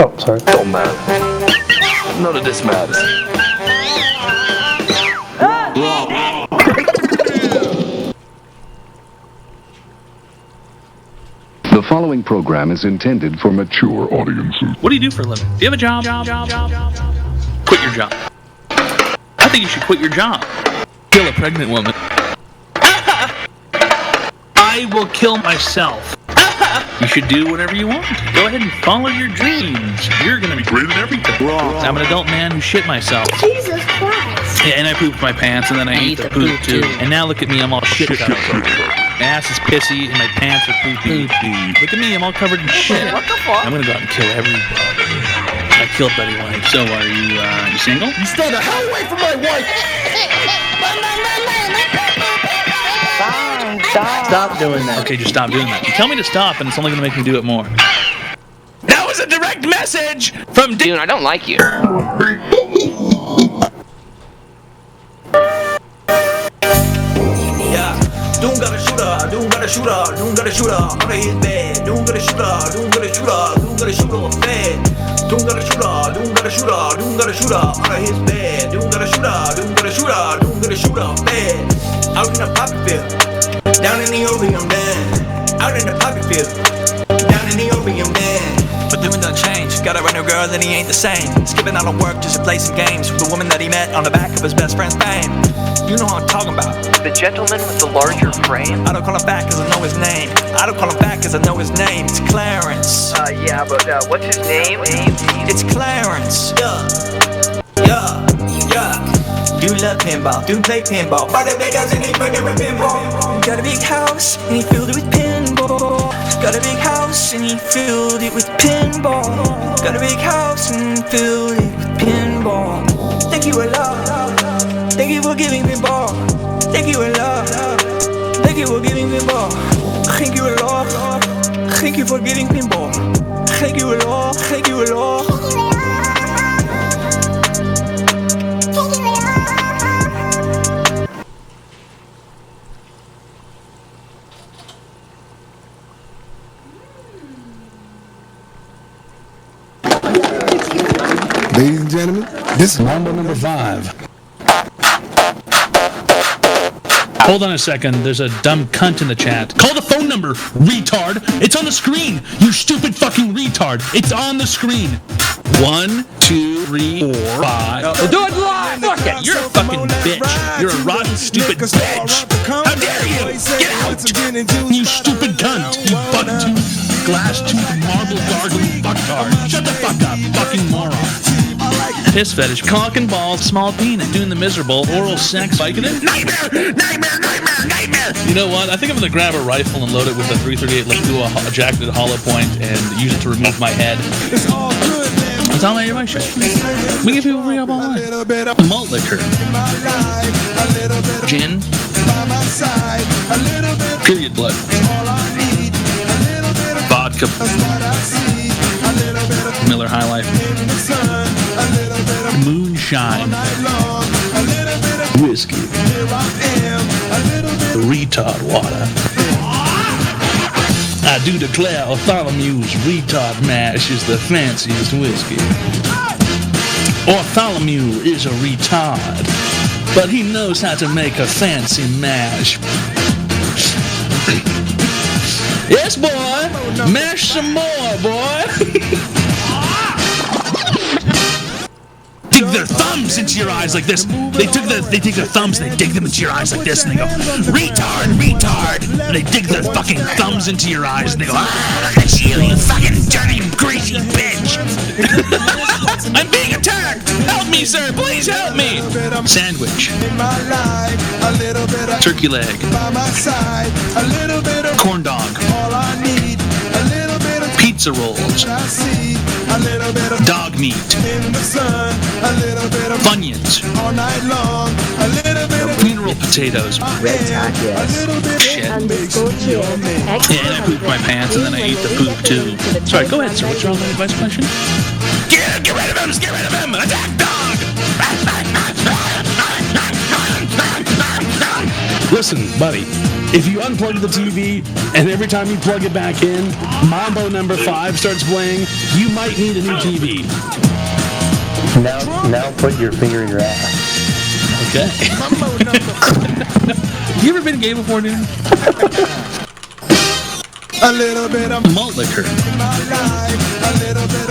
Oh, sorry. Don't matter. None of this matters. The following program is intended for mature audiences. What do you do for a living? Do you have a job? Quit your job. I think you should quit your job. Kill a pregnant woman. I will kill myself. You should do whatever you want. Go ahead and follow your dreams. You're going to be great at everything. I'm an adult man who shit myself. Jesus Christ! Yeah, and I pooped my pants, and then I ate the poop too. And now look at me, I'm all shit covered. My ass is pissy, and my pants are poopy. Look at me, I'm all covered in shit. What the fuck? I'm gonna go out and kill everybody. I killed Betty White. So, are you single? You stay the hell away from my wife! Stop doing that. Okay, just stop doing that. You tell me to stop, and it's only gonna make me do it more. That was a direct message from Dude, I don't like you. Doom got a shooter, Doom got a shooter, Doom got a shooter under his bed. Doom got a shooter, Doom got a shooter, Doom got a shooter on bed. Doom got a shooter, Doom got a shooter, Doom got a shooter under his bed. Doom got a shooter, Doom got a shooter, Doom got a shooter on bed. Out in the poppy field, down in the opium den. Out in the poppy field, down in the opium den. But doing done change, got a new girl and he ain't the same. Skipping out on work just to play some games with the woman that he met on the back of his best friend's fame. You know who I'm talking about. The gentleman with the larger frame? I don't call him back cause I know his name. I don't call him back cause I know his name. It's Clarence. Yeah, but what's his name? It's Clarence. Yeah. Do love pinball, do play pinball. But if it doesn't, he put it with pinball. Got a big house and he filled it with pinball. Got a big house and he filled it with pinball. Got a big house and filled it with pinball. Thank you a lot. Thank you for giving pinball. Thank you a lot. Thank you for giving pinball. Thank you a lot. Thank you for giving pinball. Thank you a lot. Thank you a lot. Ladies and gentlemen, this is Mambo number 5. Hold on a second, there's a dumb cunt in the chat. Call the phone number, retard! It's on the screen! You stupid fucking retard! It's on the screen! 1, 2, 3, 4, 5. Do it live! Fuck it! You're a fucking bitch! You're a rotten, stupid bitch! How dare you! Get out! You stupid cunt! You buck-tooth, glass-tooth, marble gargling fucktard! Shut the fuck up, fucking moron! Piss fetish, cock and balls, small penis, doing the miserable, oral sex, biking it. Nightmare! You know what? I think I'm gonna grab a rifle and load it with a 338, like do a jacketed hollow point and use it to remove my head. It's all good, man. It's all my shit. We give people free up online. Malt liquor. Gin. Period blood. Vodka. Miller High Life. Moonshine. Whiskey. Retard water. I do declare Bartholomew's retard mash is the fanciest whiskey. Bartholomew is a retard, but he knows how to make a fancy mash. Yes, boy! Mash some more, boy! Dig their thumbs into your eyes like this. They take their thumbs and they dig them into your eyes like this, and they go, retard, retard. And they dig their fucking thumbs into your eyes and they go, ah, look at you, you fucking dirty, greasy bitch. I'm being attacked. Help me, sir. Please help me. Sandwich. Turkey leg. Corn dog. Pizza rolls. Dog meat. Funyuns. Funeral potatoes. Red tack, yes. Shit. Yeah, and I pooped my pants and then I ate the poop too. Sorry, go ahead, sir. What's your online advice question? Get rid of him! Get rid of him! Attack dog! Listen, buddy, if you unplug the TV and every time you plug it back in, Mambo number 5 starts playing, you might need a new TV. Now put your finger in your ass. Okay. You ever been gay before, dude? A little bit of malt liquor.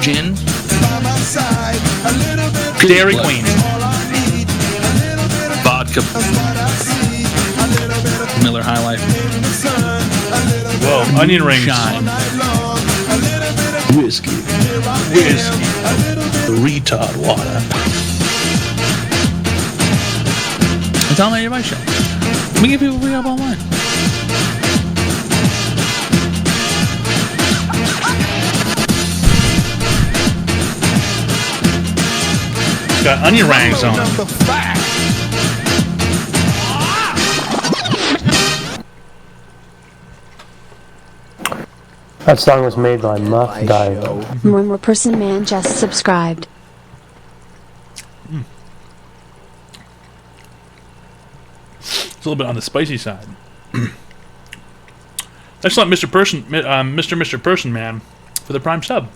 Gin. Dairy Queen. Vodka. Miller High Life. Whoa, onion rings. Shine. Whiskey. Retard water. That's all my advice show. We give people free up online. Got onion rings on it. That song was made by Muff Dio. Murmur Person Man just subscribed. It's a little bit on the spicy side. Let's let Mr. Person Man for the Prime sub.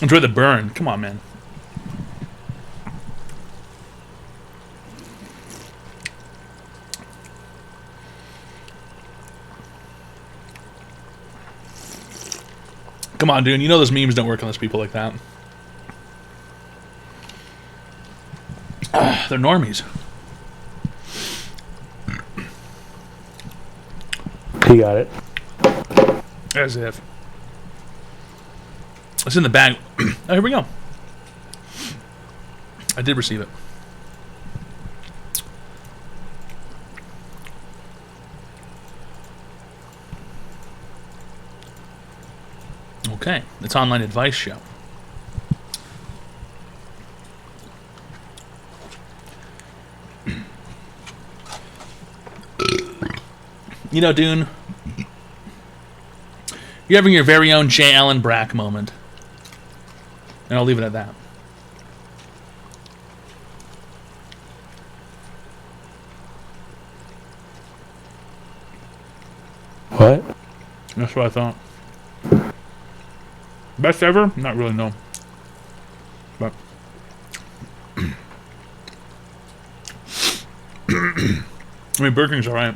Enjoy the burn. Come on, man. Come on, dude. You know those memes don't work on those people like that. They're normies. He got it. As if. It's in the bag. Oh, here we go. I did receive it. Okay, it's online advice show. You know, Dune, you're having your very own J. Allen Brack moment. And I'll leave it at that. What? That's what I thought. Best ever? Not really, no. But I mean, Burger King's alright.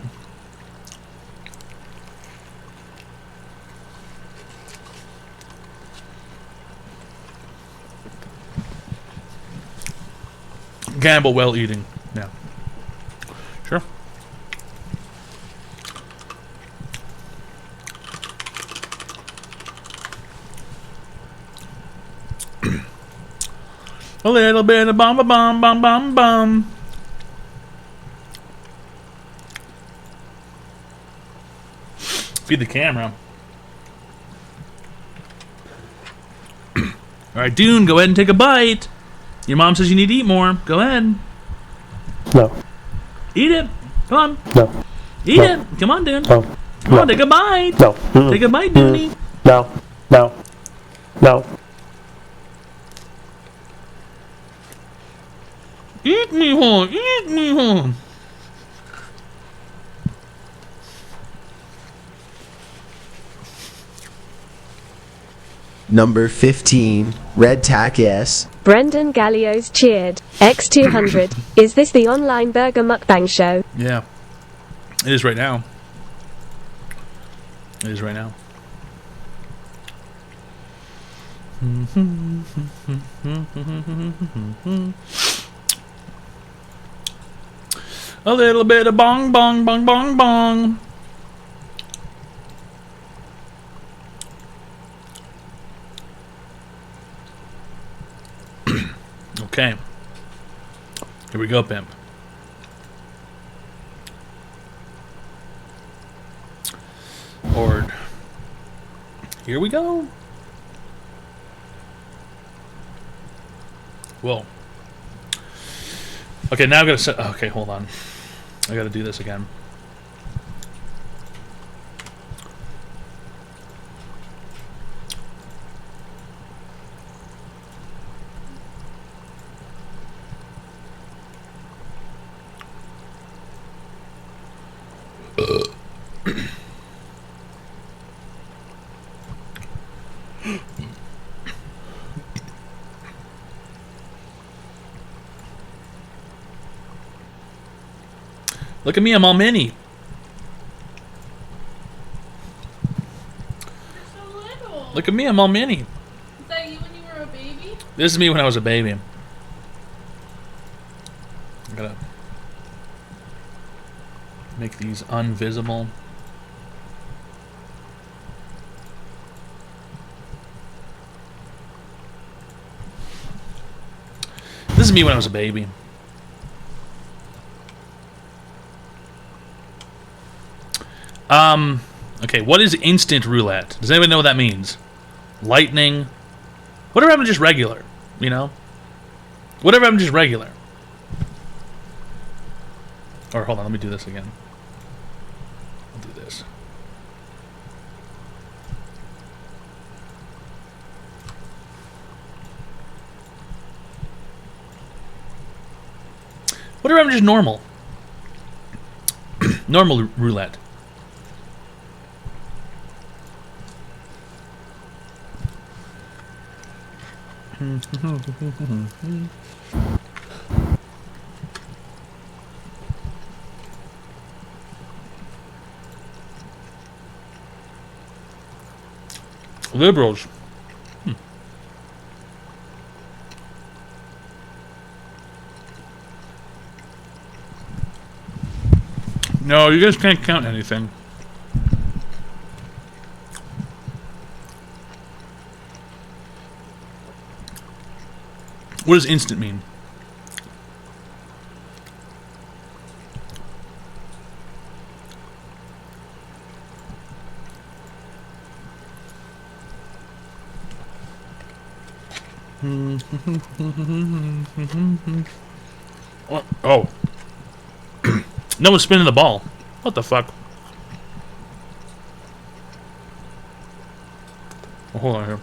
Gamble well eating. Yeah. Sure. A little bit of bum. Feed the camera. Alright, Dune, go ahead and take a bite. Your mom says you need to eat more. Go ahead. No. Eat it. Come on. No. Eat No. it. Come on, Dune. No. Come on, take a bite. No. Take a bite, Dooney. No. No. No. Eat me, hon. Eat me, hon. Number 15, Red Tack S. Brendan Gallios cheered. X200. Is this the online burger mukbang show? Yeah. It is right now. It is right now. A little bit of bong. Okay. Here we go, pimp. Horde. Here we go. Whoa. Okay, now I've got to set... Okay, hold on. I got to do this again. Look at me, I'm all mini. Look at me, I'm all mini. Is that you when you were a baby? This is me when I was a baby. I gotta make these invisible. This is me when I was a baby. Okay, what is instant roulette? Does anybody know what that means? lightning. Whatever happened to just regular, you know? Whatever happened to just regular. Or hold on, let me do this again. I'll do this. Whatever happened to just normal. Normal roulette. Liberals. No, you guys can't count anything. What does instant mean? Oh. No one's spinning the ball. What the fuck? Oh, hold on here.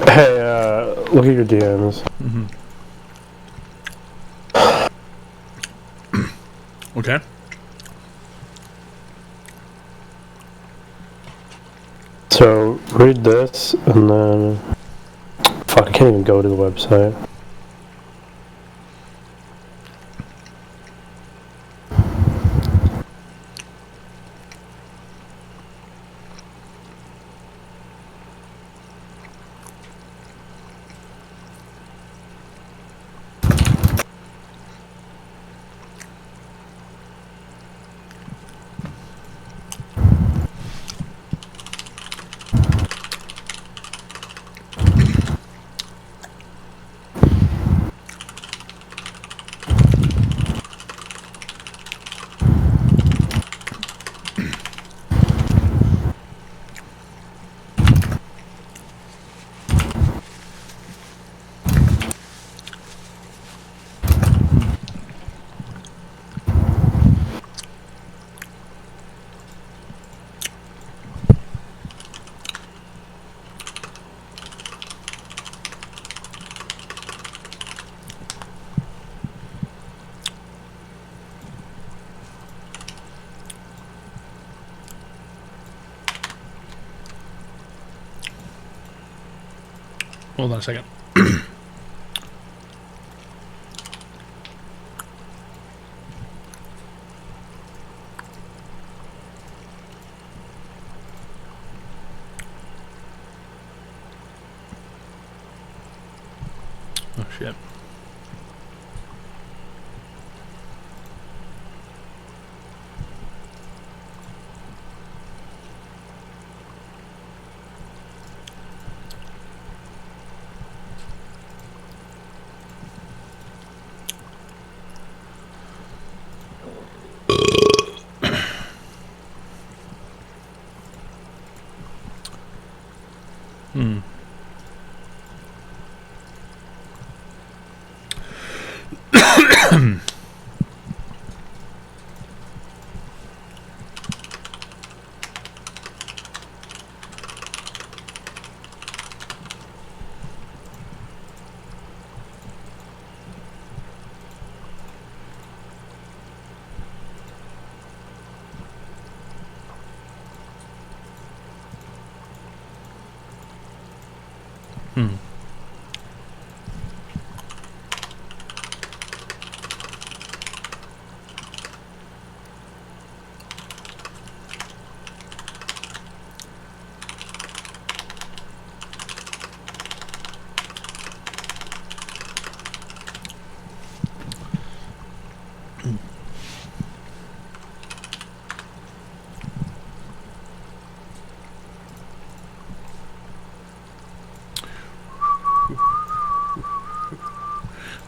Hey, look at your DMs. Okay. So, read this, and then... Fuck, I can't even go to the website. Hold on a second. Oh shit.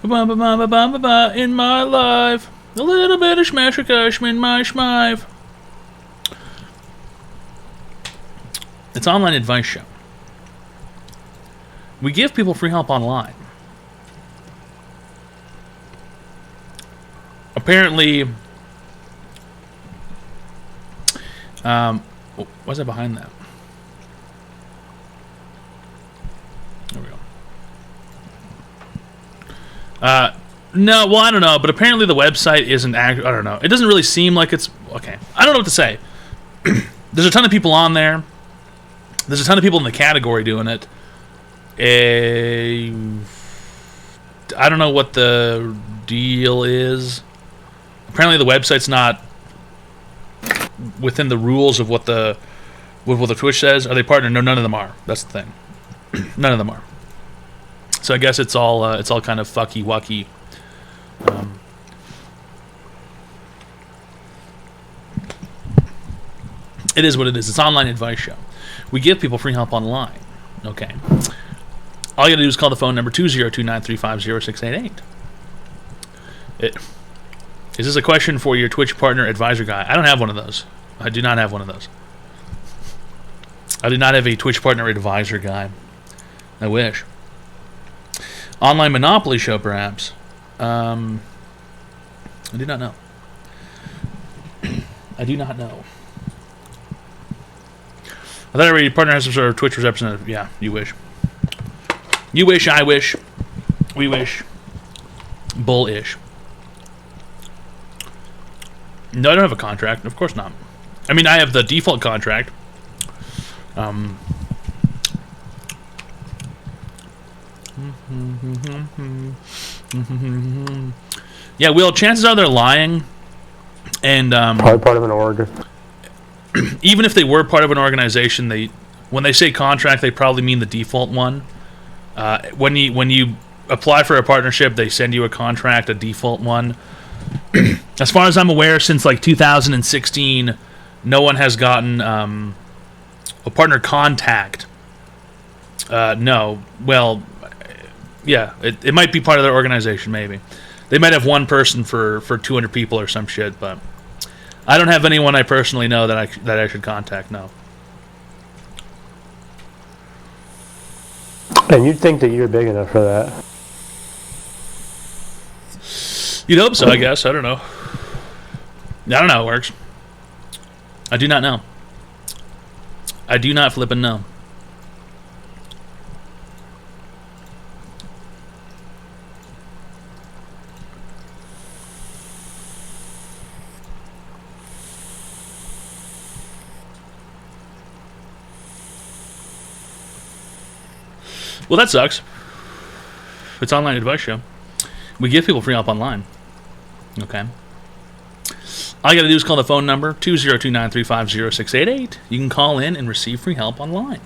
Ba-ba-ba-ba-ba-ba-ba in my life. A little bit of shmashakash in my shmive. It's an online advice show. We give people free help online. Apparently, what's that behind that? There we go. No, well, I don't know, but apparently the website isn't I don't know. It doesn't really seem like it's... Okay, I don't know what to say. There's a ton of people on there. There's a ton of people in the category doing it. I don't know what the deal is. Apparently the website's not within the rules of what the Twitch says. Are they partnered? No, none of them are. That's the thing. None of them are. So I guess it's all kind of fucky wucky. It is what it is. It's an online advice show. We give people free help online. Okay. All you gotta do is call the phone number 202-935-0688. Is this a question for your Twitch partner advisor guy? I don't have one of those. I do not have one of those. I do not have a Twitch partner advisor guy. I wish. Online Monopoly show, perhaps. I do not know. I do not know. I thought every partner has some sort of Twitch representative. Yeah, you wish. You wish, I wish. We wish. Bullish. No, I don't have a contract. Of course not. I mean, I have the default contract. Yeah, Will, chances are they're lying. And probably part of an org. Even if they were part of an organization, when they say contract, they probably mean the default one. When you apply for a partnership, they send you a contract, a default one. As far as I'm aware, since like 2016, no one has gotten a partner contact. No, well, yeah, it might be part of their organization. Maybe they might have one person for 200 people or some shit, but I don't have anyone I personally know that I should contact. No. And you'd think that you're big enough for that. You'd hope so, I guess. I don't know. I don't know how it works. I do not know. I do not flippin' know. Well, that sucks. It's an online advice show. We give people free help online. Okay. All you gotta do is call the phone number 202-935-0688. You can call in and receive free help online.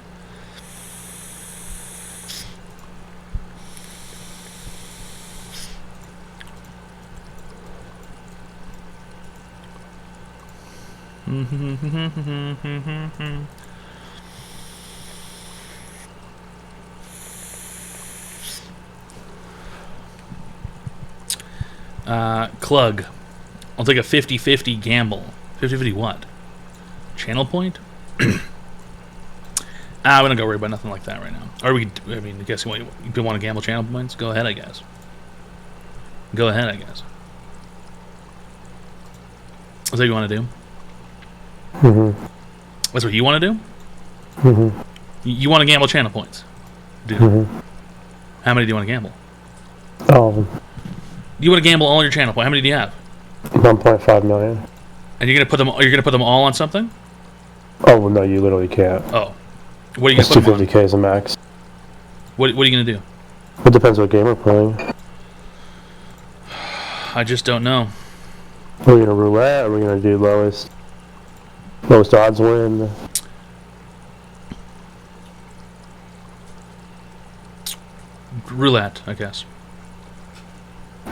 Clug. I'll take a 50-50 gamble. 50-50 what? Channel point? We don't go worry about nothing like that right now. Or I guess you want to gamble channel points? Go ahead, I guess. Go ahead, I guess. That's what you want to do? Mm-hmm. That's what you want to do? Mm-hmm. You want to gamble channel points? Dude. Mm-hmm. How many do you want to gamble? All of them. You want to gamble all your channel points? How many do you have? 1.5 million. And you're gonna put them all on something? Oh well, no, you literally can't. Oh, what are you gonna put them on? 250k is a max. What are you gonna do? It depends what game we're playing. I just don't know. Are we gonna roulette? Or are we gonna do lowest odds win? Roulette, I guess.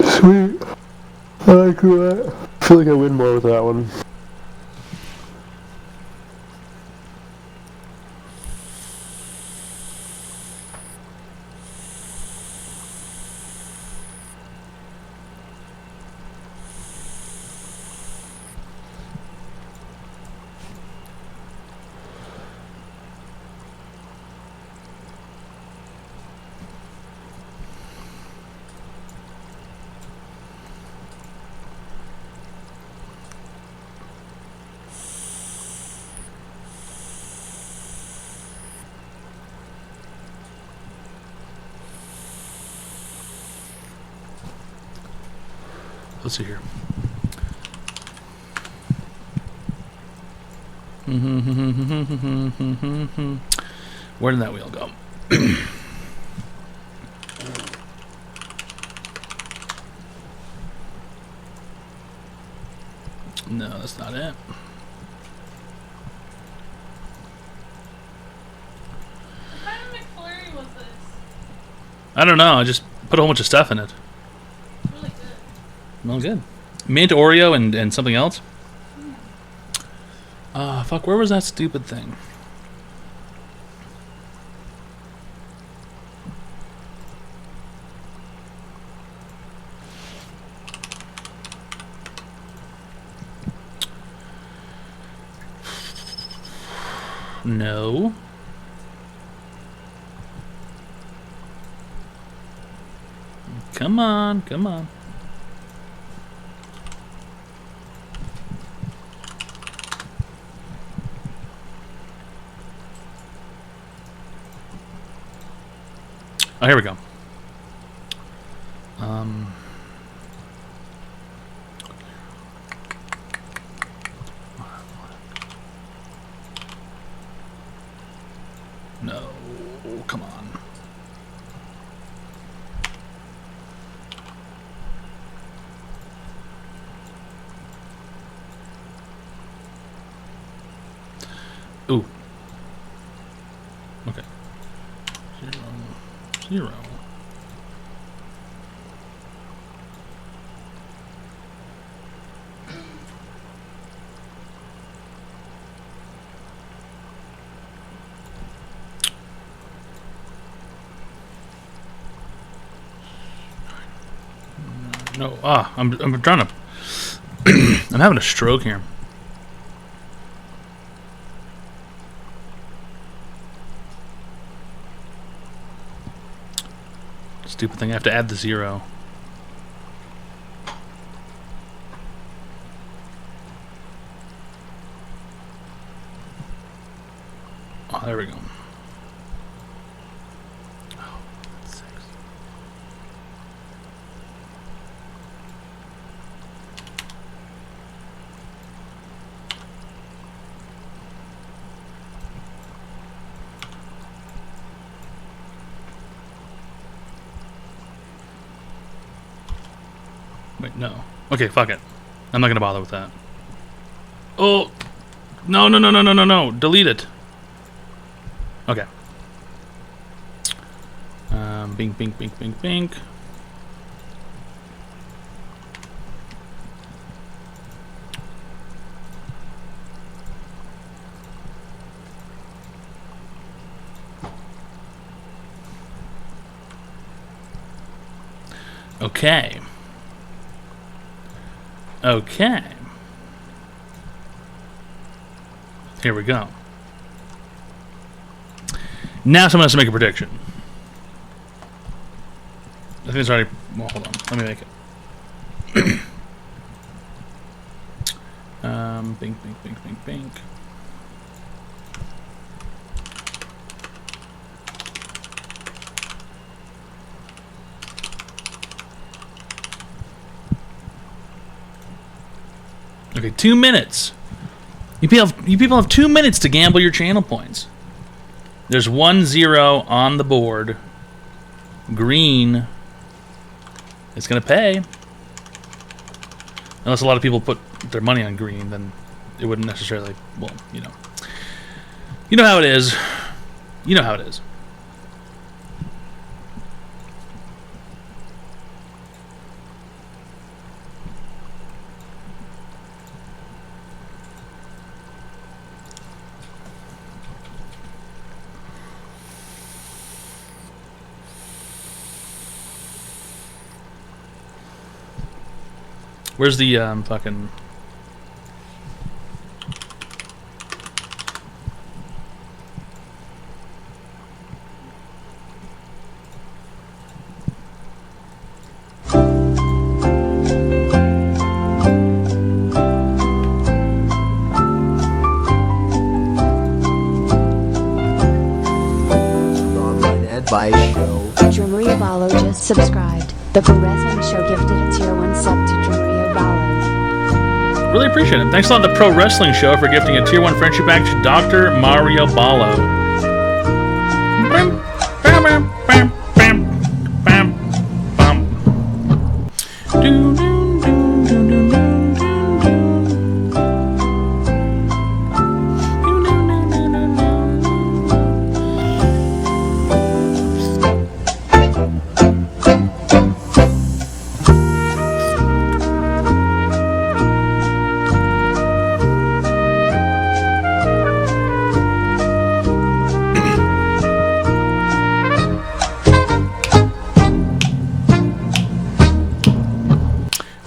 Sweet. I like roulette. I feel like I win more with that one. let's see here. Where did that wheel go? No, that's not it. What kind of McFlurry was this? I don't know. I just put a whole bunch of stuff in it. It's really good. Well, good. Mint Oreo and something else. Fuck. Where was that stupid thing? No. Come on, come on. Oh, here we go. No, come on. Ooh. Okay. 0, 0. No, I'm trying to. I'm having a stroke here. Stupid thing. I have to add the 0. Oh, there we go. Oh, 6. Wait, no. Okay, fuck it. I'm not gonna bother with that. Oh! No, no, no, no, no, no, no. Delete it. Okay. Bink, bink, bink, bink, bink. Okay. Okay. Here we go. Now someone has to make a prediction. I think it's already... Well, hold on. Let me make it. Bink, bink, bink, bink, bink. Okay, 2 minutes. You people have 2 minutes to gamble your channel points. There's 1 0 on the board. Green is going to pay. Unless a lot of people put their money on green, then it wouldn't necessarily, well, you know. You know how it is. You know how it is. Where's the fucking... Online advice show. Drumriaballo just subscribed. The Pro Wrestling Show gifted a tier 1 sub to Drumria Really appreciate it. Thanks a lot to the Pro Wrestling Show for gifting a Tier 1 friendship package to Dr. Mario Ballo.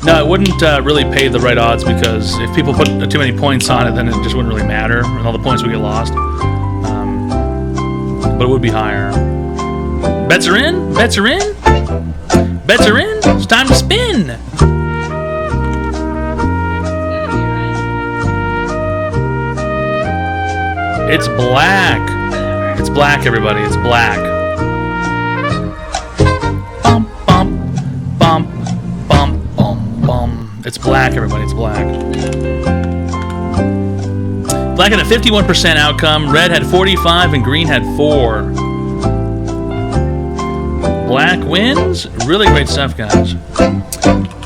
No, it wouldn't really pay the right odds because if people put too many points on it, then it just wouldn't really matter, and all the points would get lost. But it would be higher. Bets are in? Bets are in? Bets are in? It's time to spin! It's black. It's black, everybody. It's black. Bump, bump, bump, bump, bump, bump. It's black, everybody. It's black. Black had a 51% outcome. Red had 45, and green had 4. Black wins. Really great stuff, guys.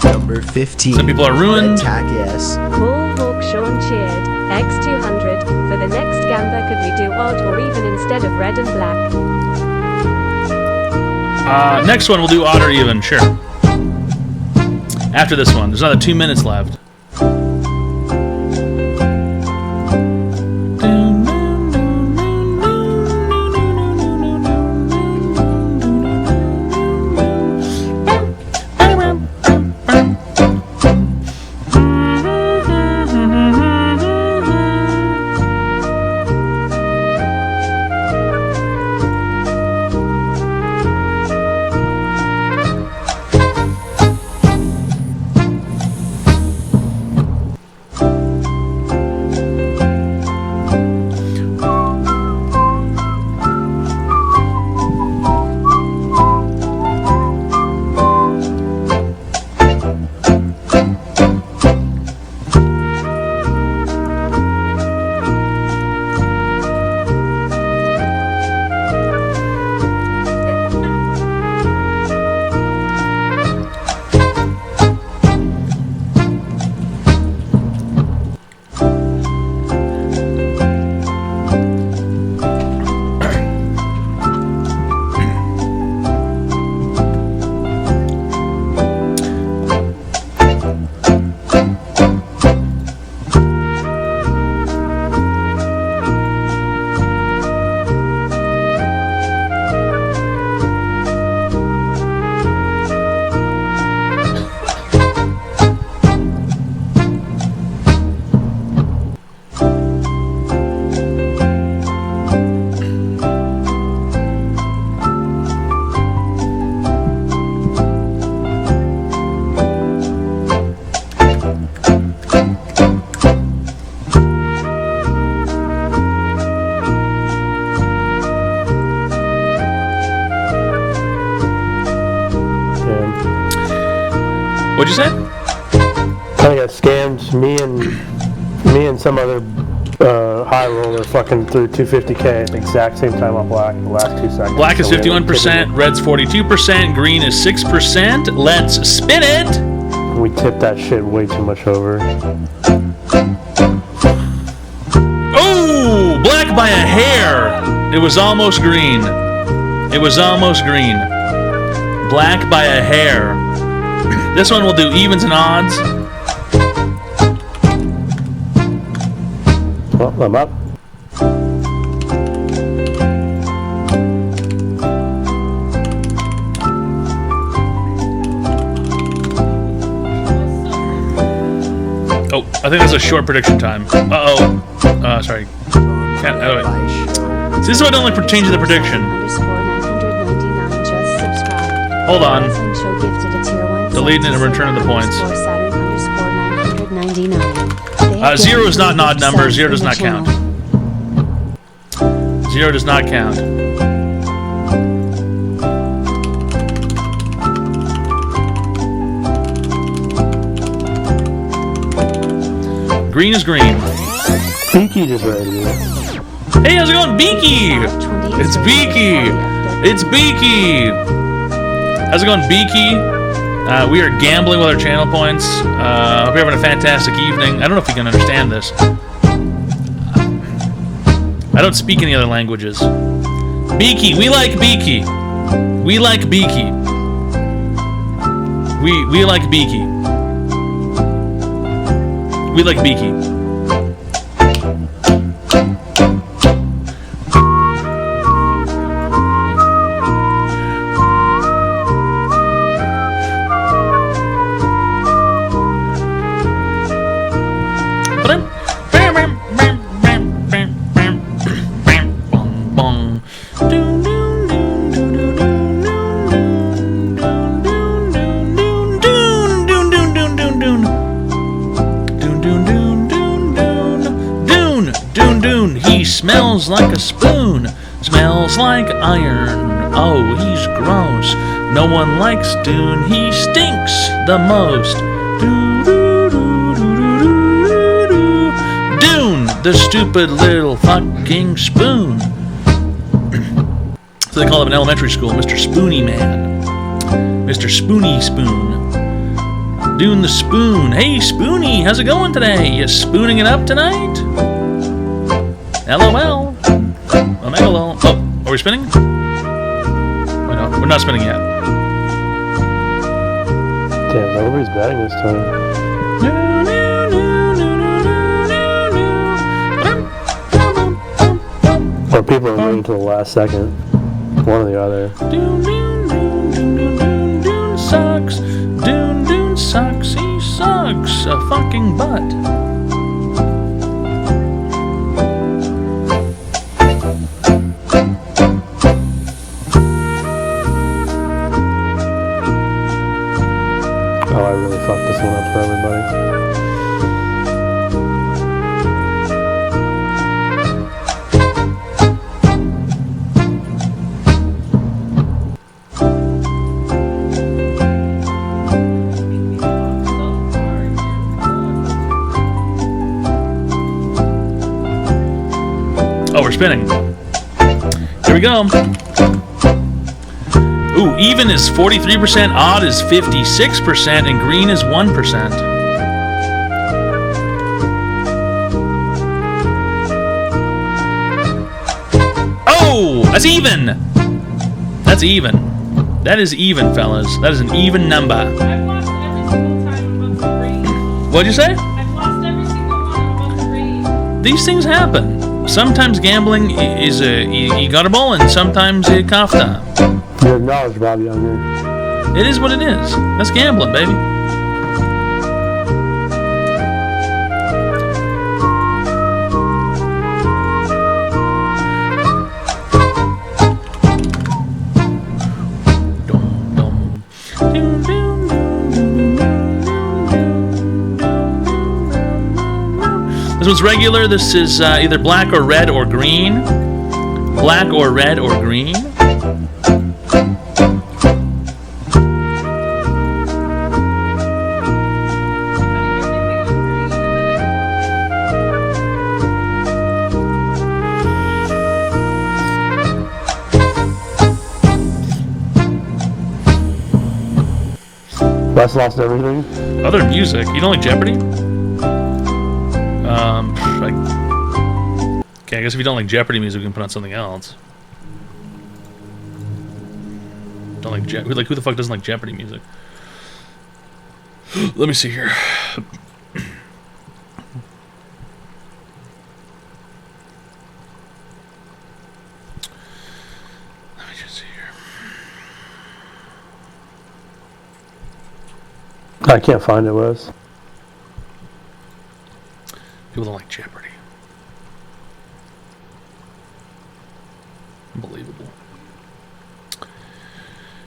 Number 15. Some people are ruined. Attack yes. Paul Hawkshaw cheered. X200. For the next gamba, could we do odd or even instead of red and black? Next one we'll do odd or even, sure. After this one, there's another 2 minutes left. What'd you say? I got scammed. Me and some other high roller fucking threw 250K at the exact same time on black the last 2 seconds. Black is 51%, red's 42%, green is 6%. Let's spin it! We tipped that shit way too much over. Oh! Black by a hair! It was almost green. It was almost green. Black by a hair. This one will do evens and odds. Well, I'm up. Oh, I think that's a short prediction time. Uh-oh. Sorry. Can't, oh, wait. See, this is why I don't like changing the prediction. Hold on. Deleting it and returning the points. 0 is not an odd number. 0 does not count. 0 does not count. Green is green. Beaky just ready to Hey, how's it going, Beaky? It's Beaky. It's Beaky. How's it going, Beaky? We are gambling with our channel points. Hope you're having a fantastic evening. I don't know if you can understand this. I don't speak any other languages. Beaky, we like Beaky. We like Beaky. We like Beaky. We like Beaky. Smells like a spoon, smells like iron. Oh, he's gross. No one likes Dune, he stinks the most. Dune, the stupid little fucking spoon. So they call him in elementary school, Mr. Spoony Man. Mr. Spoony Spoon. Dune the Spoon. Hey, Spoony, how's it going today? You spooning it up tonight? LOL. Omega-lol. Oh, are we spinning? Oh, no, we're not spinning yet. Damn, nobody's betting this time. Or people are waiting until the last second. One or the other. Dune sucks. Dune sucks. He sucks a fucking butt. Oh, I really fucked this one up for everybody. Oh, we're spinning. Here we go. Ooh, even is 43%, odd is 56%, and green is 1%. Oh, that's even! That's even. That is even, fellas. That is an even number. I've lost every single time above the green. What'd you say? I've lost every single one above the green. These things happen. Sometimes gambling is you got a ball, and sometimes a kafta. You acknowledge Bobby on here. It is what it is. That's gambling, baby. This one's regular. This is either black or red or green. Black or red or green. Wes lost everything. Other music. You don't like Jeopardy? Okay, I guess if you don't like Jeopardy music, we can put on something else. Don't like Jeopardy? Who the fuck doesn't like Jeopardy music? Let me see here. Let me just see here. I can't find it, Wes. People don't like Jeopardy. Unbelievable.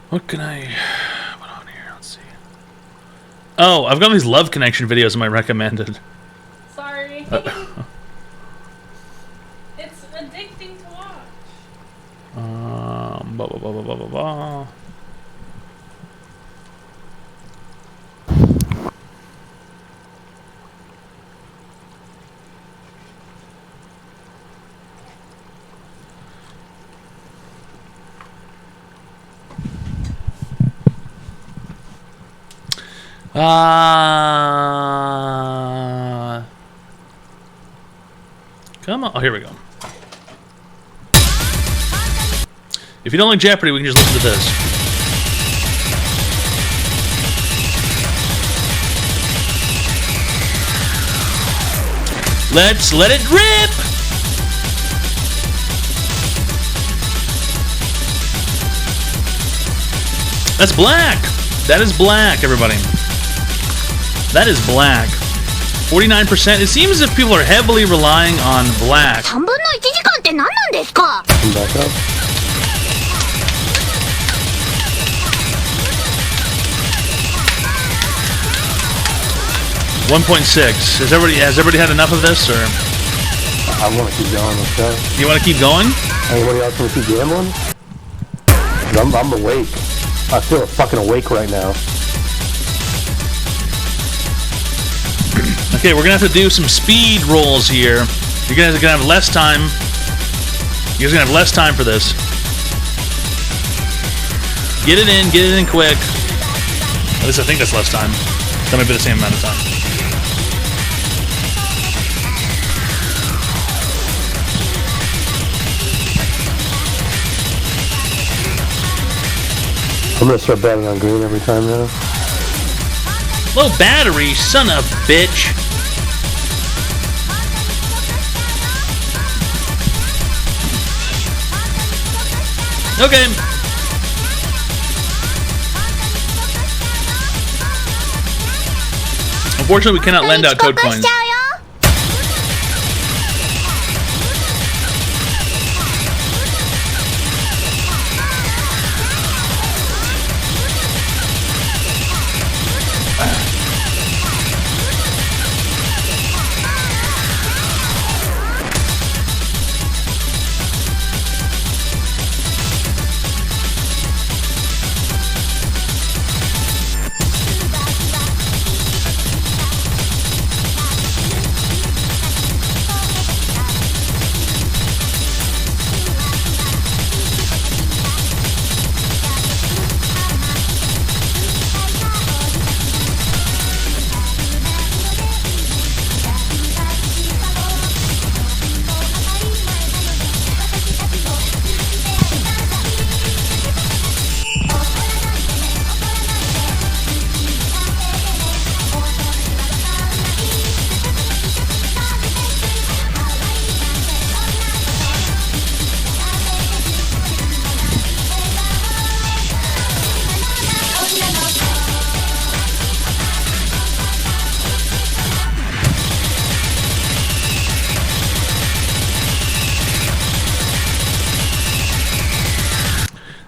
What can I put on here? Let's see. Oh, I've got these Love Connection videos in my recommended. Sorry. It's addicting to watch. Blah, blah, blah, blah, blah, blah, blah. Come on. Oh, here we go. If you don't like Jeopardy, we can just listen to this. Let's let it rip! That's black! That is black, everybody. That is black. 49%. It seems as if people are heavily relying on black. 3分の1時間って何なんですか? Back up. $1.6. Has everybody had enough of this, or? I want to keep going. Let's go. You want to keep going? Anybody else want to keep gambling? I'm awake. I feel fucking awake right now. Okay, we're gonna have to do some speed rolls here. You guys are gonna have less time. You guys are gonna have less time for this. Get it in quick. At least I think that's less time. That might be the same amount of time. I'm gonna start betting on green every time now. Low battery, son of a bitch. Okay. Unfortunately, we cannot lend out code coins.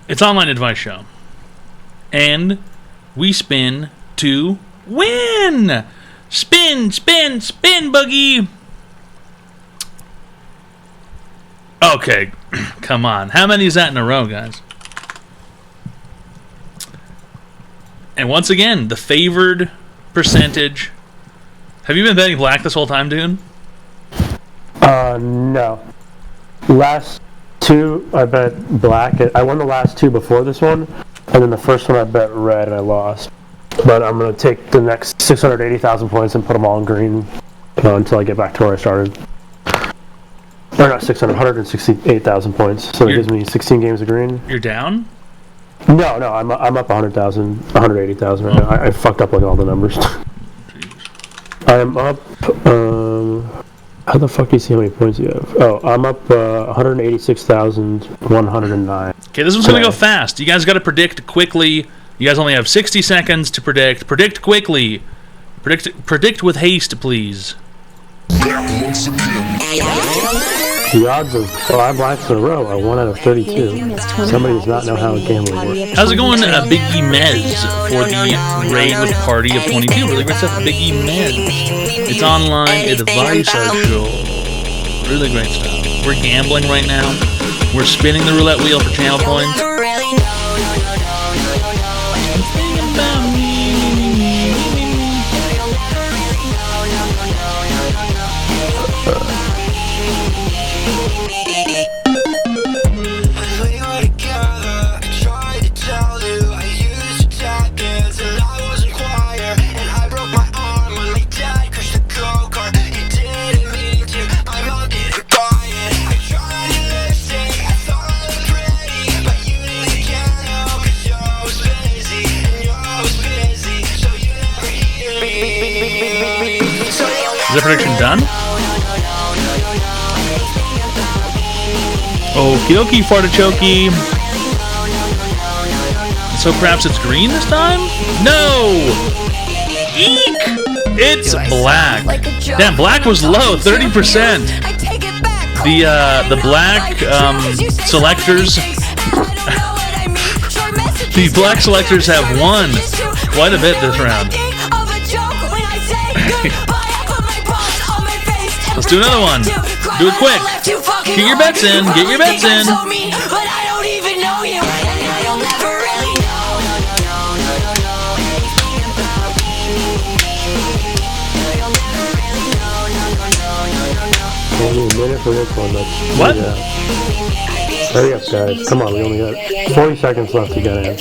It's Online Advice Show. And we spin to win! Spin, spin, spin, Boogie! Okay, come on. How many is that in a row, guys? And once again, the favored percentage. Have you been betting black this whole time, dude? No. Last two, I bet black. I won the last two before this one, and then the first one I bet red and I lost. But I'm going to take the next 680,000 points and put them all in green until I get back to where I started. Or not 168,000 points, so it gives me 16 games of green. You're down? No, I'm up 180,000 right now. I fucked up like all the numbers. I am up, how the fuck do you see how many points you have? Oh, I'm up 186,109. Okay, this one's going to go fast. You guys got to predict quickly. You guys only have 60 seconds to predict. Predict quickly. Predict with haste, please. The odds of 5 blacks in a row are 1 out of 32. Somebody does not know how gambling works. How's it going, Big E Mez, for the raid with Party of 22? Really great stuff, Big E Mez. It's Online Advice Show. Really great stuff. We're gambling right now. We're spinning the roulette wheel for channel points. prediction done. Okie dokie, fartichoke. So perhaps it's green this time? No! Eek! It's black. Damn, black was low, 30%. The black selectors. The black selectors have won quite a bit this round. Let's do another one. Do it quick. Get your bets in. Get your bets in. Only a minute for this one. What? Yeah. Hurry up, guys. Come on, we only got 40 seconds left to get in. You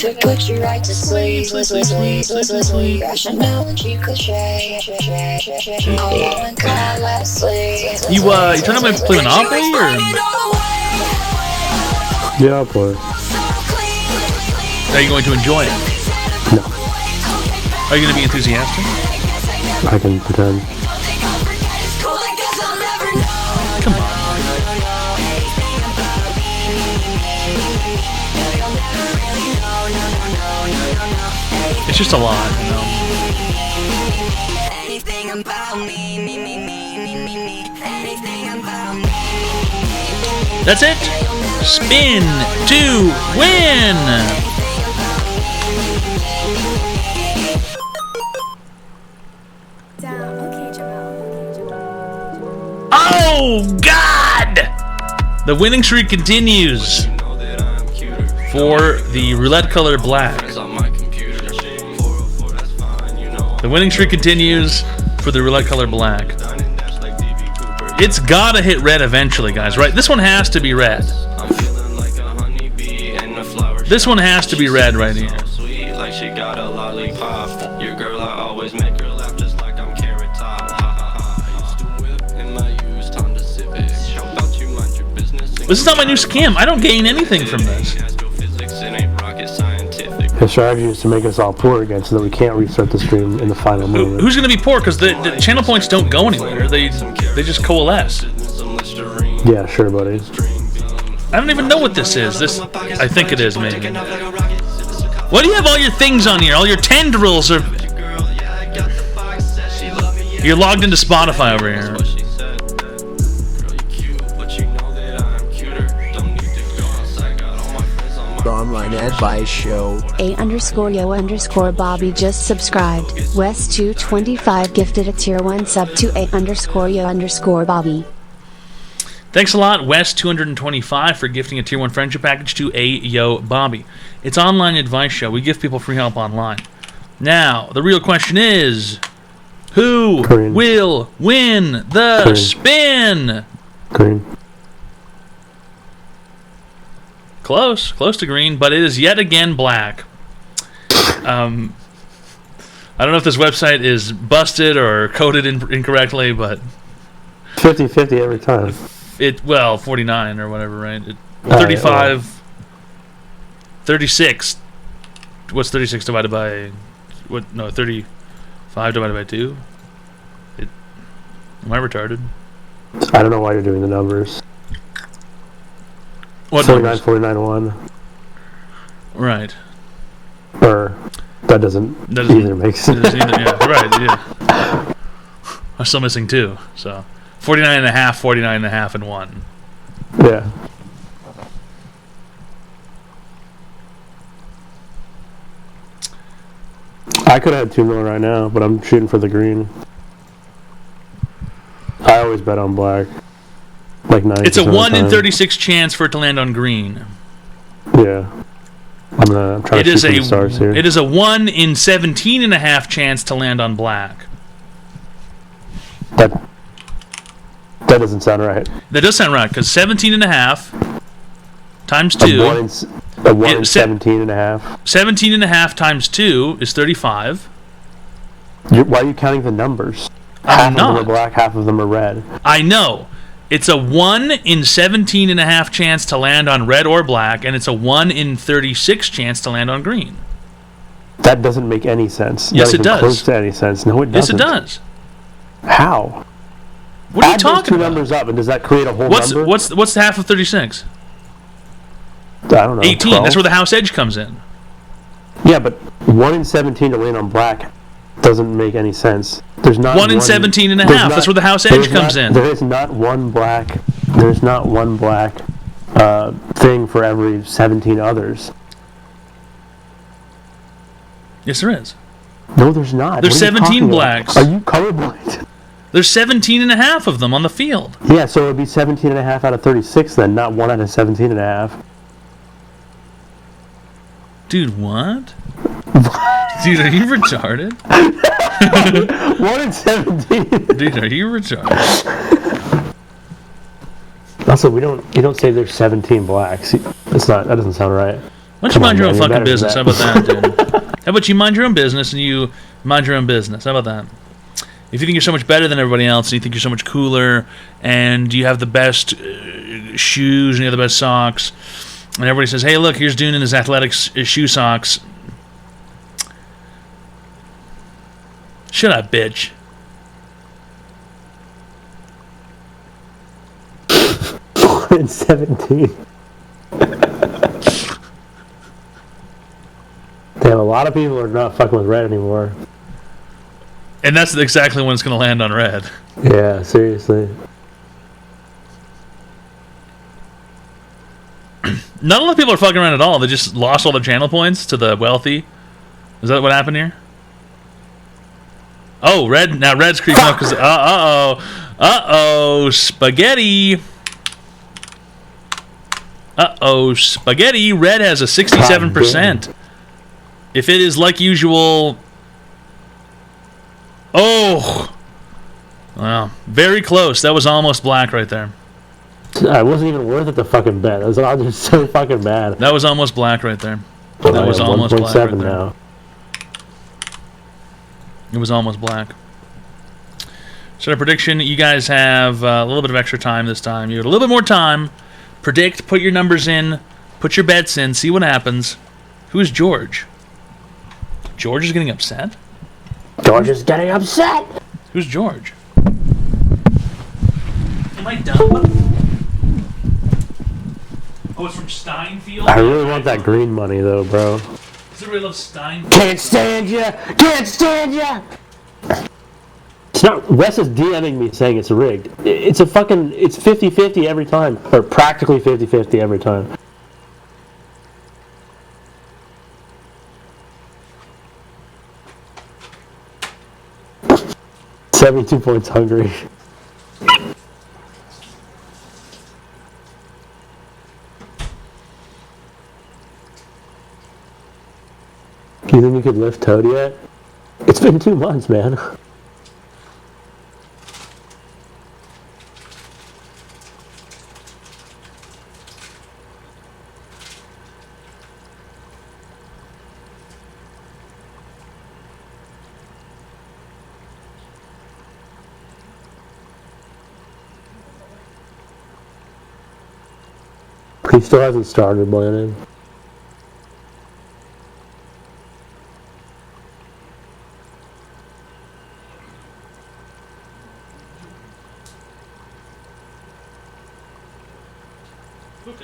trying to play Monopoly, or? Yeah, I'll play. Are you going to enjoy it? No. Are you going to be enthusiastic? I can pretend. Come on. It's just a lot, you know. That's it. Spin to win. Oh, God! The winning streak continues for the roulette color black. The winning streak continues for the roulette color black. It's gotta hit red eventually, guys, right? This one has to be red. This one has to be red right here. This is not my new scam. I don't gain anything from this. His strategy is to make us all poor again so that we can't restart the stream in the final moment. Who's going to be poor? Because the channel points don't go anywhere. They just coalesce. Yeah, sure, buddy. I don't even know what this is. I think it is, maybe. Why do you have all your things on here? All your tendrils are... You're logged into Spotify over here. Online advice show. A_yo_Bobby just subscribed. West225 gifted a tier 1 sub to A_yo_Bobby. Thanks a lot, West225, for gifting a tier 1 friendship package to Yo Bobby. It's online advice show. We give people free help online. Now, the real question is, who will win the spin? Green. Close to green, but it is yet again black. I don't know if this website is busted or coded incorrectly, but 50-50 every time. 49 or whatever, right? 35, 36. What's 36 divided by? What? No, 35 divided by 2. Am I retarded? I don't know why you're doing the numbers. What 49, 49, 1. Right. Or that doesn't either make sense. Yeah, right. Yeah. I'm still missing 2. So 49 and a half, 49 and a half, and 1. Yeah. I could have had 2 mil right now, but I'm shooting for the green. I always bet on black. Like 90%. It's a 1 in 36 chance for it to land on green. Yeah. I'm trying to shoot for the stars here. It is a 1 in 17.5 chance to land on black. That doesn't sound right. That does sound right, because 17.5 times 2. A 1 in 17.5. 17.5 times 2 is 35. Why are you counting the numbers? Half of them are black, half of them are red. I know. It's a 1 in 17.5 chance to land on red or black, and it's a 1 in 36 chance to land on green. That doesn't make any sense. Yes, Not it even does. Close to any sense. No, it doesn't. Yes, it does. How? What are you Add those talking two about? numbers up, and does that create a whole number? What's half of 36? I don't know. 18. 12? That's where the house edge comes in. Yeah, but 1 in 17 to land on black doesn't make any sense. There's not 1 in 17 and a half. That's where the house edge comes in. There is not one black. There's not one black thing for every 17 others. Yes, there is. No, there's not. There's 17 blacks. Are you colorblind? There's 17 and a half of them on the field. Yeah, so it would be 17 and a half out of 36 then, not 1 out of 17 and a half. Dude, what? Dude, are you retarded? 1 in 17. Dude, are you retarded? Also, you don't say there's 17 blacks. That doesn't sound right. Why don't you mind your own fucking business? How about that, dude? How about you mind your own business and you mind your own business? How about that? If you think you're so much better than everybody else and you think you're so much cooler and you have the best shoes and you have the best socks and everybody says, hey, look, here's Dune in his athletic shoe socks. Shut up, bitch. In 17. Damn, a lot of people are not fucking with red anymore. And that's exactly when it's going to land on red. Yeah, seriously. Not a lot of people are fucking around at all. They just lost all their channel points to the wealthy. Is that what happened here? Oh, red. Now red's creeping up because spaghetti. Spaghetti. Red has a 67%. If it is like usual. Oh, wow, very close. That was almost black right there. I wasn't even worth it to fucking bet. It was all just so fucking bad. That was almost black right there. That was almost black right there. Now. It was almost black. So a prediction, you guys have a little bit of extra time this time. You have a little bit more time. Predict, put your numbers in, put your bets in, see what happens. Who's George? George is getting upset? George is getting upset! Who's George? Am I dumb? Oh, it's from Steinfield? I really want that green money though, bro. Does everybody love Steinfield? Can't stand ya! Can't stand ya! It's not. Wes is DMing me saying it's rigged. It's a fucking. It's 50-50 every time. Or practically 50-50 every time. $72 points hungry. Do you think you could lift Toad yet? It's been 2 months, man. He still hasn't started planning.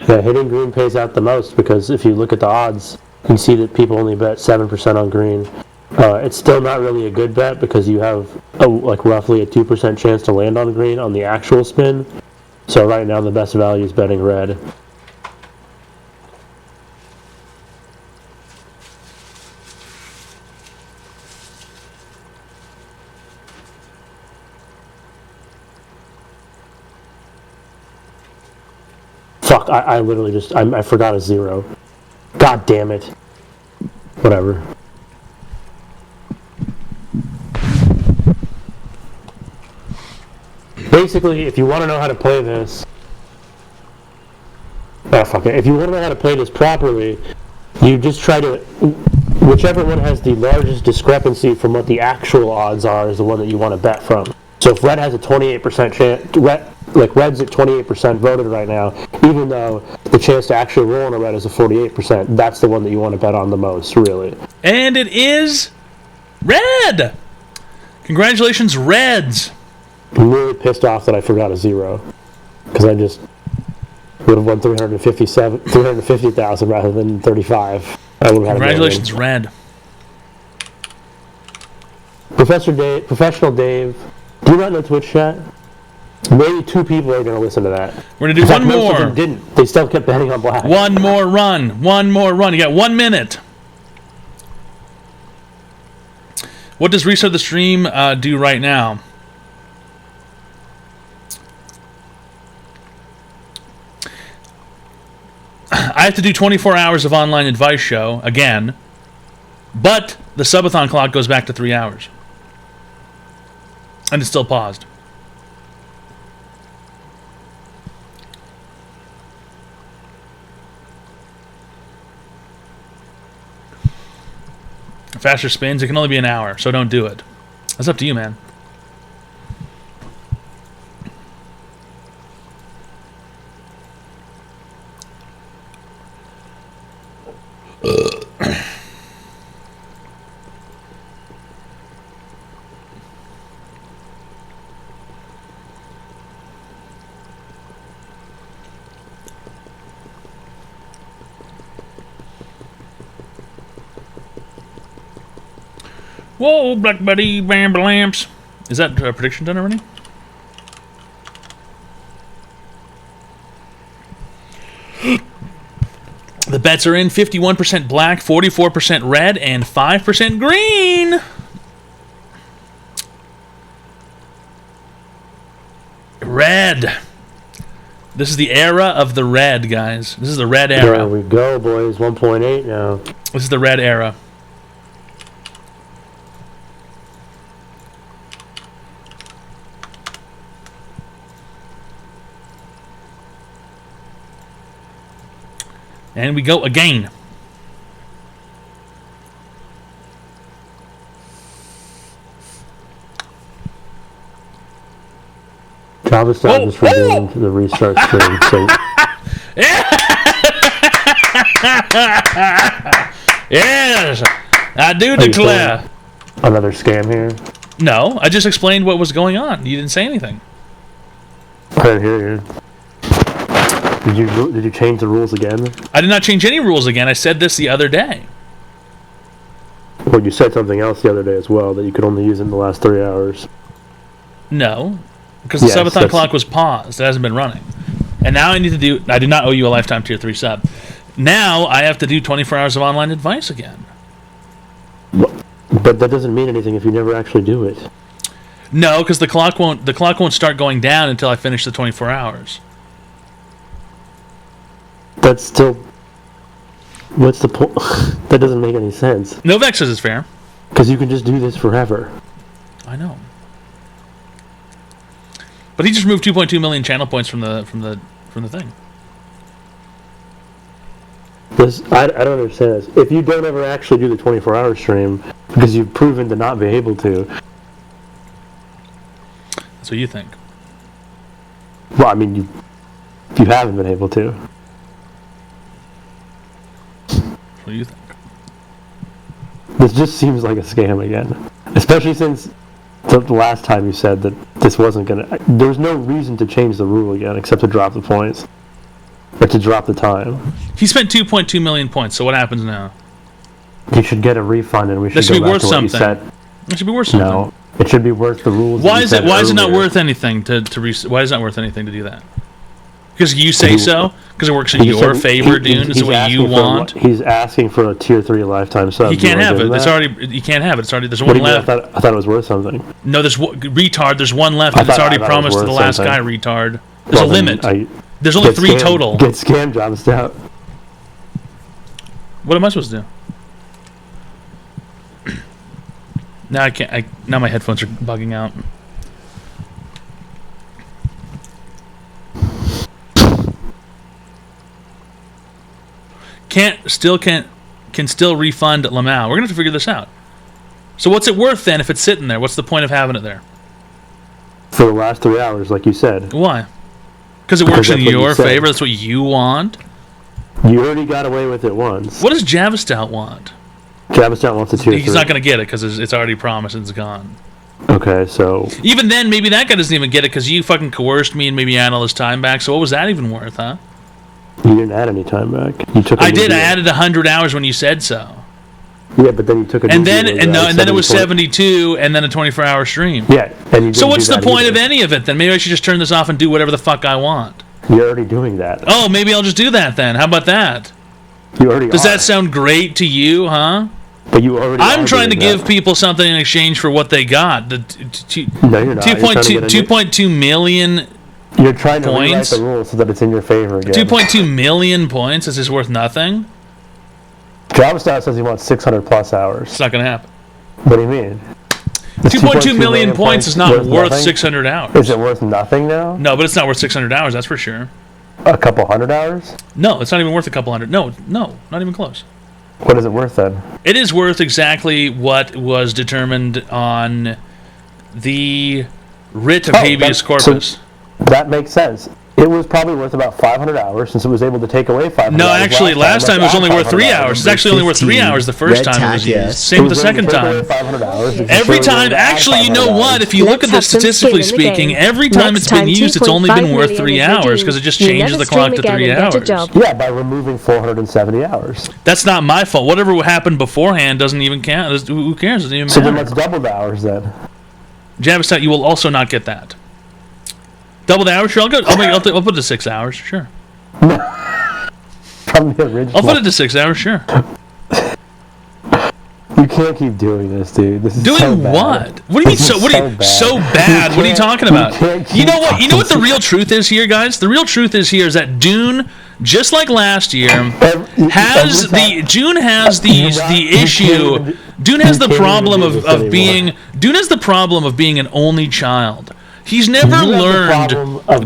Yeah, hitting green pays out the most because if you look at the odds, you see that people only bet 7% on green. It's still not really a good bet because you have like roughly a 2% chance to land on green on the actual spin. So right now the best value is betting red. Fuck, I literally just, I forgot a 0. God damn it. Whatever. Basically, if you want to know how to play this... Oh, fuck it. If you want to know how to play this properly, you just try to... Whichever one has the largest discrepancy from what the actual odds are is the one that you want to bet from. So if red has a 28% chance... Red's at 28% voted right now, even though the chance to actually roll on a red is a 48%. That's the one that you want to bet on the most, really. And it is red! Congratulations, Reds! I'm really pissed off that I forgot a 0. Because I just would have won 350,000 rather than 35. I would have had Congratulations, Red. Professional Dave, do you not know Twitch chat? Maybe 2 people are going to listen to that. We're going to do one more. Most of them didn't. They still kept betting on black. One more run. You got 1 minute. What does restart the stream do right now? I have to do 24 hours of online advice show again, but the subathon clock goes back to 3 hours. And it's still paused. Faster spins, it can only be an hour, so don't do it. That's up to you, man. Whoa, Black Buddy, bam, lamps. Is that prediction done already? The bets are in 51% black, 44% red, and 5% green. Red. This is the era of the red, guys. This is the red era. There we go, boys. 1.8 now. This is the red era. And we go again. Java style just redeemed the restart stream. So. Yes, I do declare. Another scam here? No, I just explained what was going on. You didn't say anything. I didn't hear you. Did you change the rules again? I did not change any rules again. I said this the other day. Well, you said something else the other day as well, that you could only use it in the last 3 hours. No, because the subathon clock was paused. It hasn't been running. And now I need to do... I do not owe you a lifetime tier 3 sub. Now I have to do 24 hours of online advice again. But that doesn't mean anything if you never actually do it. No, because the clock won't start going down until I finish the 24 hours. That's still... What's the point? That doesn't make any sense. Novak says it's fair. Because you can just do this forever. I know. But he just removed 2.2 million channel points from the thing. I don't understand this. If you don't ever actually do the 24-hour stream, because you've proven to not be able to... That's what you think. Well, I mean, you haven't been able to. What do you think? This just seems like a scam again. Especially since the last time you said that this wasn't going to... There's no reason to change the rule again except to drop the points. Or to drop the time. He spent 2.2 million points, so what happens now? He should get a refund and we should go back to what you said. It should be worth something. No, it should be worth the rules. Why is it not worth anything why is it not worth anything to do that? Because you say so? Because it works in your favor, Dune? Is it what you want? He's asking for a tier 3 lifetime sub. He can't have it. It's already. You can't have it. It's already. There's one left. I thought it was worth something. No, there's retard. There's one left, and it's already promised to the last guy. Retard. There's a limit. There's only 3 total. Get scam jobs out. What am I supposed to do? Now I can't. Now my headphones are bugging out. Can still refund Lamau. We're gonna have to figure this out. So what's it worth then if it's sitting there? What's the point of having it there? For the last 3 hours, like you said. Why? Because it works in your favor. That's what you want. You already got away with it once. What does Java Stout want? Java Stout wants a tier 3. He's not gonna get it because it's already promised and it's gone. Okay, so even then, maybe that guy doesn't even get it because you fucking coerced me and maybe add all his time back. So what was that even worth, huh? You didn't add any time back. You took. I did. I added 100 hours when you said so. Yeah, but then you took a. And then it was 72, and then a 24-hour stream. Yeah, and you. So what's the point of any of it then? Maybe I should just turn this off and do whatever the fuck I want. You're already doing that. Oh, maybe I'll just do that then. How about that? You already. Does that sound great to you, huh? But you already. I'm trying to give people something in exchange for what they got. No, you're not. 2.2 million. You're trying to points? rewrite the rules so that it's in your favor again. 2.2 million points. Is this worth nothing? JavaStar says he wants 600 plus hours. It's not going to happen. What do you mean? 2.2 million points is not worth 600 hours. Is it worth nothing now? No, but it's not worth 600 hours. That's for sure. A couple hundred hours? No, it's not even worth a couple hundred. No, not even close. What is it worth then? It is worth exactly what was determined on the writ of habeas corpus. So that makes sense. It was probably worth about 500 hours since it was able to take away 500 No, hours. actually, last time it was only worth 3 hours. It's actually only worth 3 hours the first time it was used. Same with the second time. Every time, actually, you know what? If you look at this statistically speaking, every time it's been used, it's only been worth 3 hours because it just changes the clock to 3 hours. Yeah, by removing 470 hours. That's not my fault. Whatever happened beforehand doesn't even count. Who cares? It doesn't even matter. So then let's double the hours then. JavaStat, you will also not get that. Double the hours? Sure, I'll put it to 6 hours, sure. From the original. I'll put it to 6 hours, sure. You can't keep doing this, dude. This is doing so bad. What? What do you mean so? What are you so bad? What are you talking about? You know what? You know what the real truth is here, guys. The real truth is here is that Dune, just like last year, has the issue. Dune has the problem of being an only child. He's never learned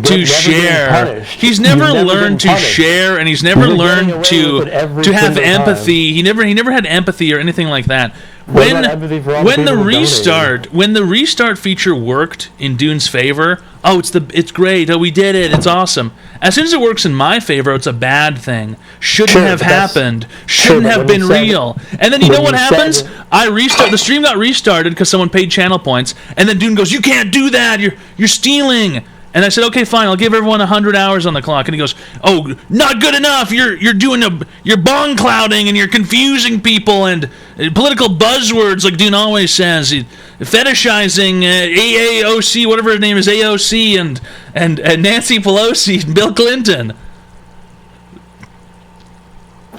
to share. He's never learned to share, and he's never learned to have empathy. He never had empathy or anything like that. When the restart feature worked in Dune's favor, it's great. Oh, we did it. It's awesome. As soon as it works in my favor, it's a bad thing. Shouldn't have happened. Shouldn't have been real. And then you know what happens? The stream got restarted because someone paid channel points, and then Dune goes, "You can't do that. You're stealing." And I said, "Okay, fine. I'll give everyone 100 hours on the clock." And he goes, "Oh, not good enough. You're bong clouding and you're confusing people and political buzzwords like Dune always says, fetishizing AAOC, whatever his name is, AOC and Nancy Pelosi and Bill Clinton."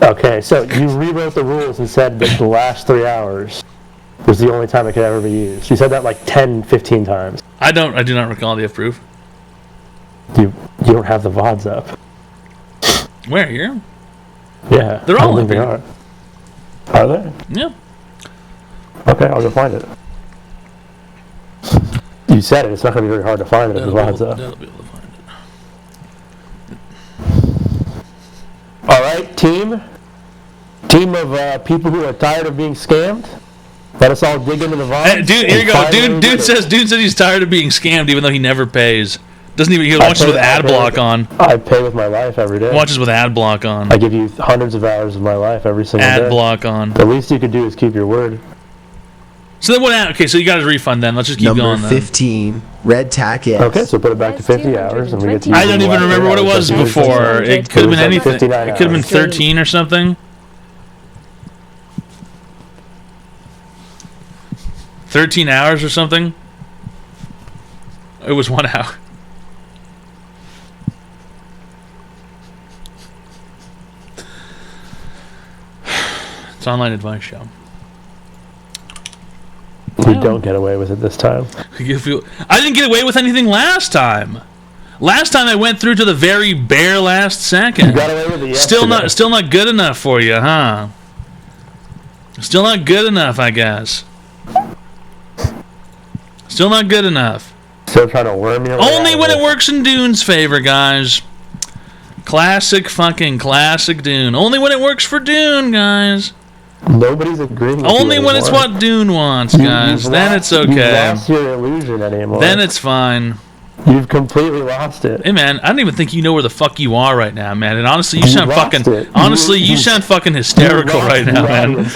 Okay, so you rewrote the rules and said that the last 3 hours was the only time it could ever be used. You said that like 10, 15 times. I do not recall. Do you have proof? You don't have the VODs up. Where, here? Yeah. They're all up here. Are they? Yeah. Okay, I'll go find it. You said it. It's not going to be very hard to find it if the VODs up. That'll be able to find it. All right, team of people who are tired of being scammed. Let us all dig into the VODs. Dude, here you go. Dude says he's tired of being scammed even though he never pays. Doesn't even. He watches with ad block on. I pay with my life every day. Watches with ad block on. I give you hundreds of hours of my life every single day. Ad block on. The least you could do is keep your word. So then what? Okay, so you got his refund then. Let's just keep going. Number 15, red tack yes. Okay, so put it back to 50 hours, and we get to. I don't even remember what it was before. It could have been anything. It could have been 13 or something. 13 hours or something. It was 1 hour. It's online advice show. You don't get away with it this time. I didn't get away with anything last time. Last time I went through to the very bare last second. You got away with it yesterday. Still not good enough for you, huh? Still not good enough, I guess. Still not good enough. Still trying to worm your way Only when it works in Dune's favor, guys. Classic Dune. Only when it works for Dune, guys. Nobody's agreeing with Only you when it's what Dune wants, guys. Then it's okay. You've lost your illusion anymore. Then it's fine. You've completely lost it. Hey man, I don't even think you know where the fuck you are right now, man. And honestly, you sound fucking. Honestly, you sound fucking hysterical right now, man.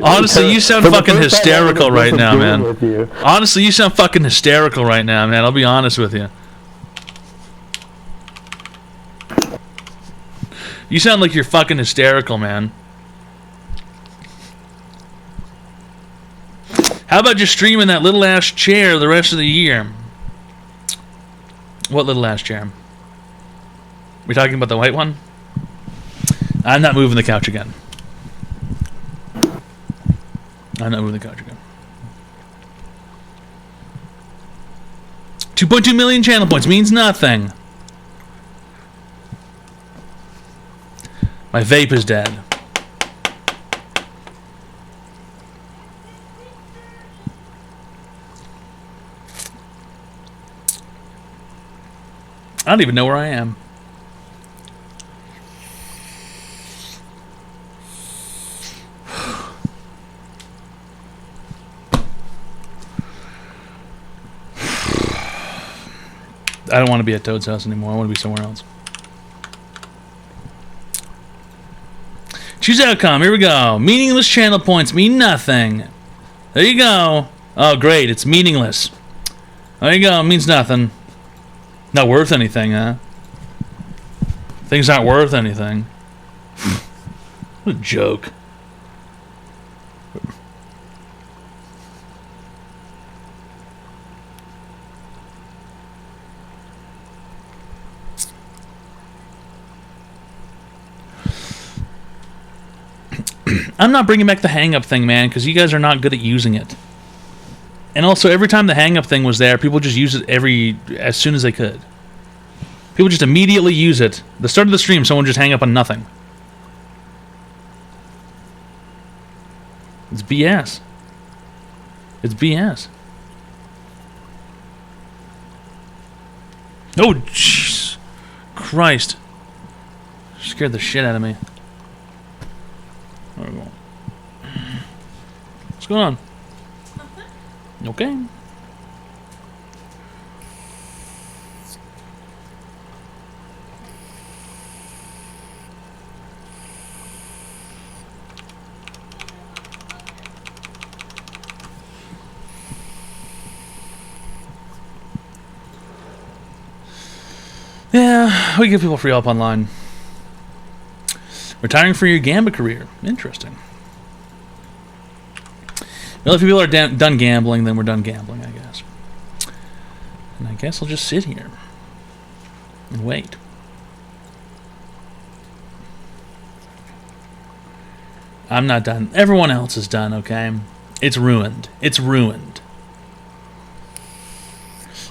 Honestly, you sound fucking hysterical right now, man. Honestly, you sound fucking hysterical right now, man. I'll be honest with you. You sound like you're fucking hysterical, man. How about just streaming that little ass chair the rest of the year? What little ass chair? We talking about the white one? I'm not moving the couch again. I'm not moving the couch again. 2.2 million channel points means nothing. My vape is dead. I don't even know where I am. I don't want to be at Toad's house anymore. I want to be somewhere else. Choose outcome. Here we go. Meaningless channel points mean nothing. There you go. Oh, great. It's meaningless. There you go. It means nothing. Not worth anything, huh? Things aren't worth anything. What a joke. I'm not bringing back the hang-up thing, man, because you guys are not good at using it. And also, every time the hang-up thing was there, people just use it as soon as they could. People just immediately use it. The start of the stream, someone just hang up on nothing. It's BS. It's BS. Oh, jeez. Christ. Scared the shit out of me. There we go. What's going on? Okay. Yeah, we give people free help online. Retiring for your Gamba career. Interesting. Well, if people are done gambling, then we're done gambling, I guess. And I guess I'll just sit here and wait. I'm not done. Everyone else is done, okay? It's ruined. It's ruined.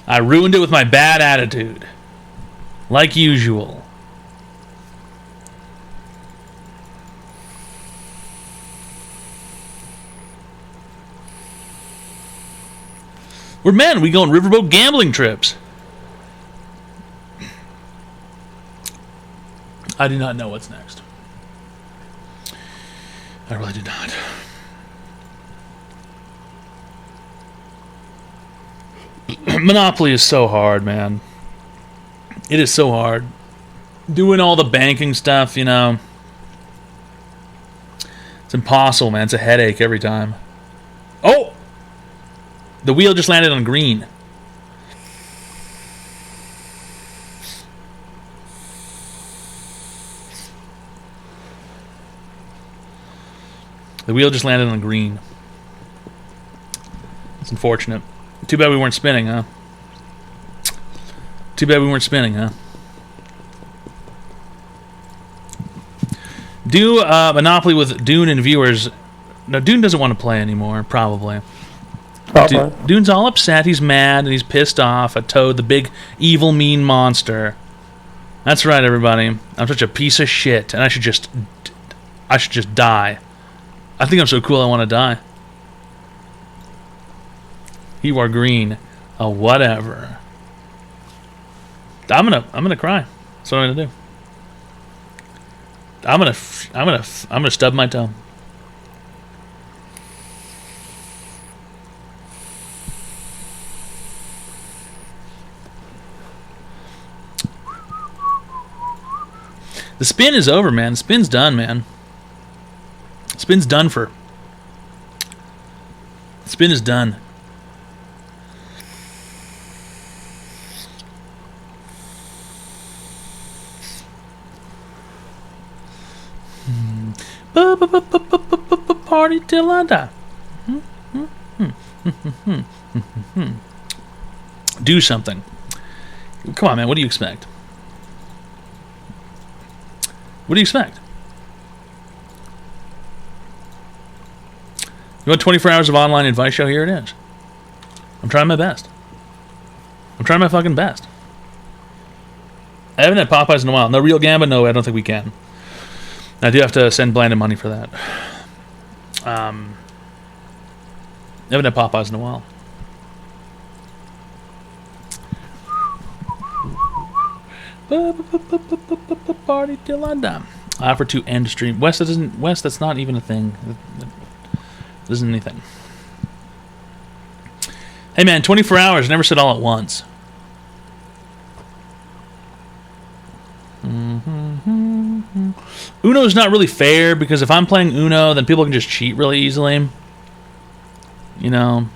I ruined it with my bad attitude. Like usual. We go on riverboat gambling trips. I do not know what's next. I really do not. Monopoly is so hard, man. It is so hard. Doing all the banking stuff, you know. It's impossible, man. It's a headache every time. Oh! The wheel just landed on green. The wheel just landed on green. It's unfortunate. Too bad we weren't spinning, huh? Too bad we weren't spinning, huh? Do Monopoly with Dune and viewers. No, Dune doesn't want to play anymore, probably. Dune's all upset, he's mad, and he's pissed off at Toad, the big, evil, mean monster. That's right, everybody. I'm such a piece of shit, and I should just die. I think I'm so cool I want to die. You are green. Oh, whatever. I'm gonna cry. That's what I'm gonna do. I'm gonna stub my toe. The spin is over, man. The spin's done, man. Spin's done for. Spin is done. Party till I die. Do something. Come on, man. What do you expect? What do you expect? You want 24 hours of online advice show? Here it is. I'm trying my best. I'm trying my fucking best. I haven't had Popeyes in a while. No real Gamba? No, I don't think we can. I do have to send Blandon money for that. I haven't had Popeyes in a while. Party till I die. Offer to end stream. West, that's not even a thing. That isn't anything. Hey man, 24 hours. Never said all at once. Uno is not really fair because if I'm playing Uno, then people can just cheat really easily. You know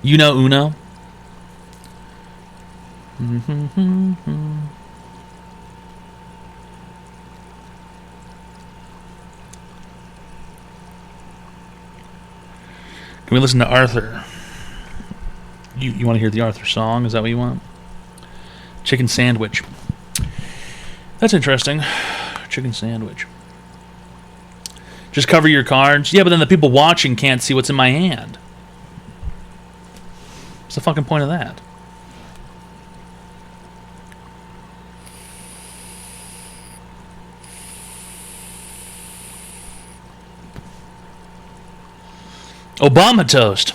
Uno. Can we listen to Arthur? You want to hear the Arthur song? Is that what you want? Chicken sandwich. That's interesting. Chicken sandwich. Just cover your cards? Yeah, but then the people watching can't see what's in my hand. What's the fucking point of that? Obama toast.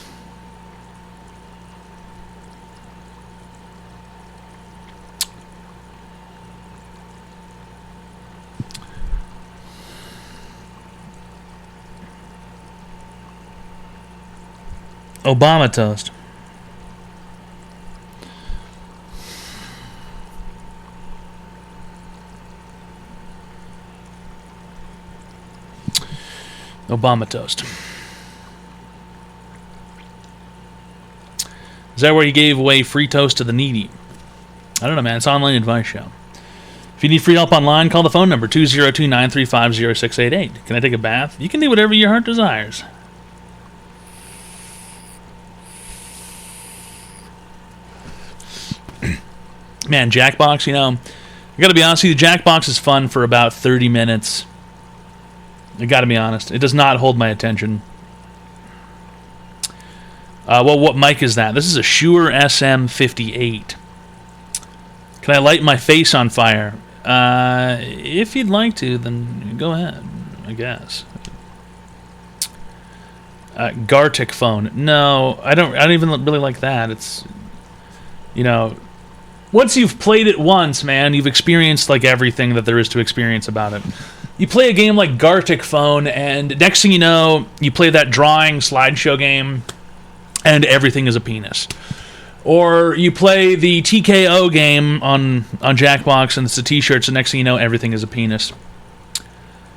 Obama toast. Obama toast. Is that where you gave away free toast to the needy? I don't know, man. It's an online advice show. If you need free help online, call the phone number 202-935-0688. Can I take a bath? You can do whatever your heart desires. Man, Jackbox, you know, I gotta be honest with you, Jackbox is fun for about 30 minutes. I gotta be honest. It does not hold my attention. Well, what mic is that? This is a Shure SM58. Can I light my face on fire? If you'd like to, then go ahead, I guess. Gartic phone. No, I don't even really like that. It's, you know, once you've played it once, man, you've experienced like everything that there is to experience about it. You play a game like Gartic Phone, and next thing you know, you play that drawing slideshow game, and everything is a penis. Or you play the TKO game on Jackbox, and it's the t-shirts, and next thing you know, everything is a penis.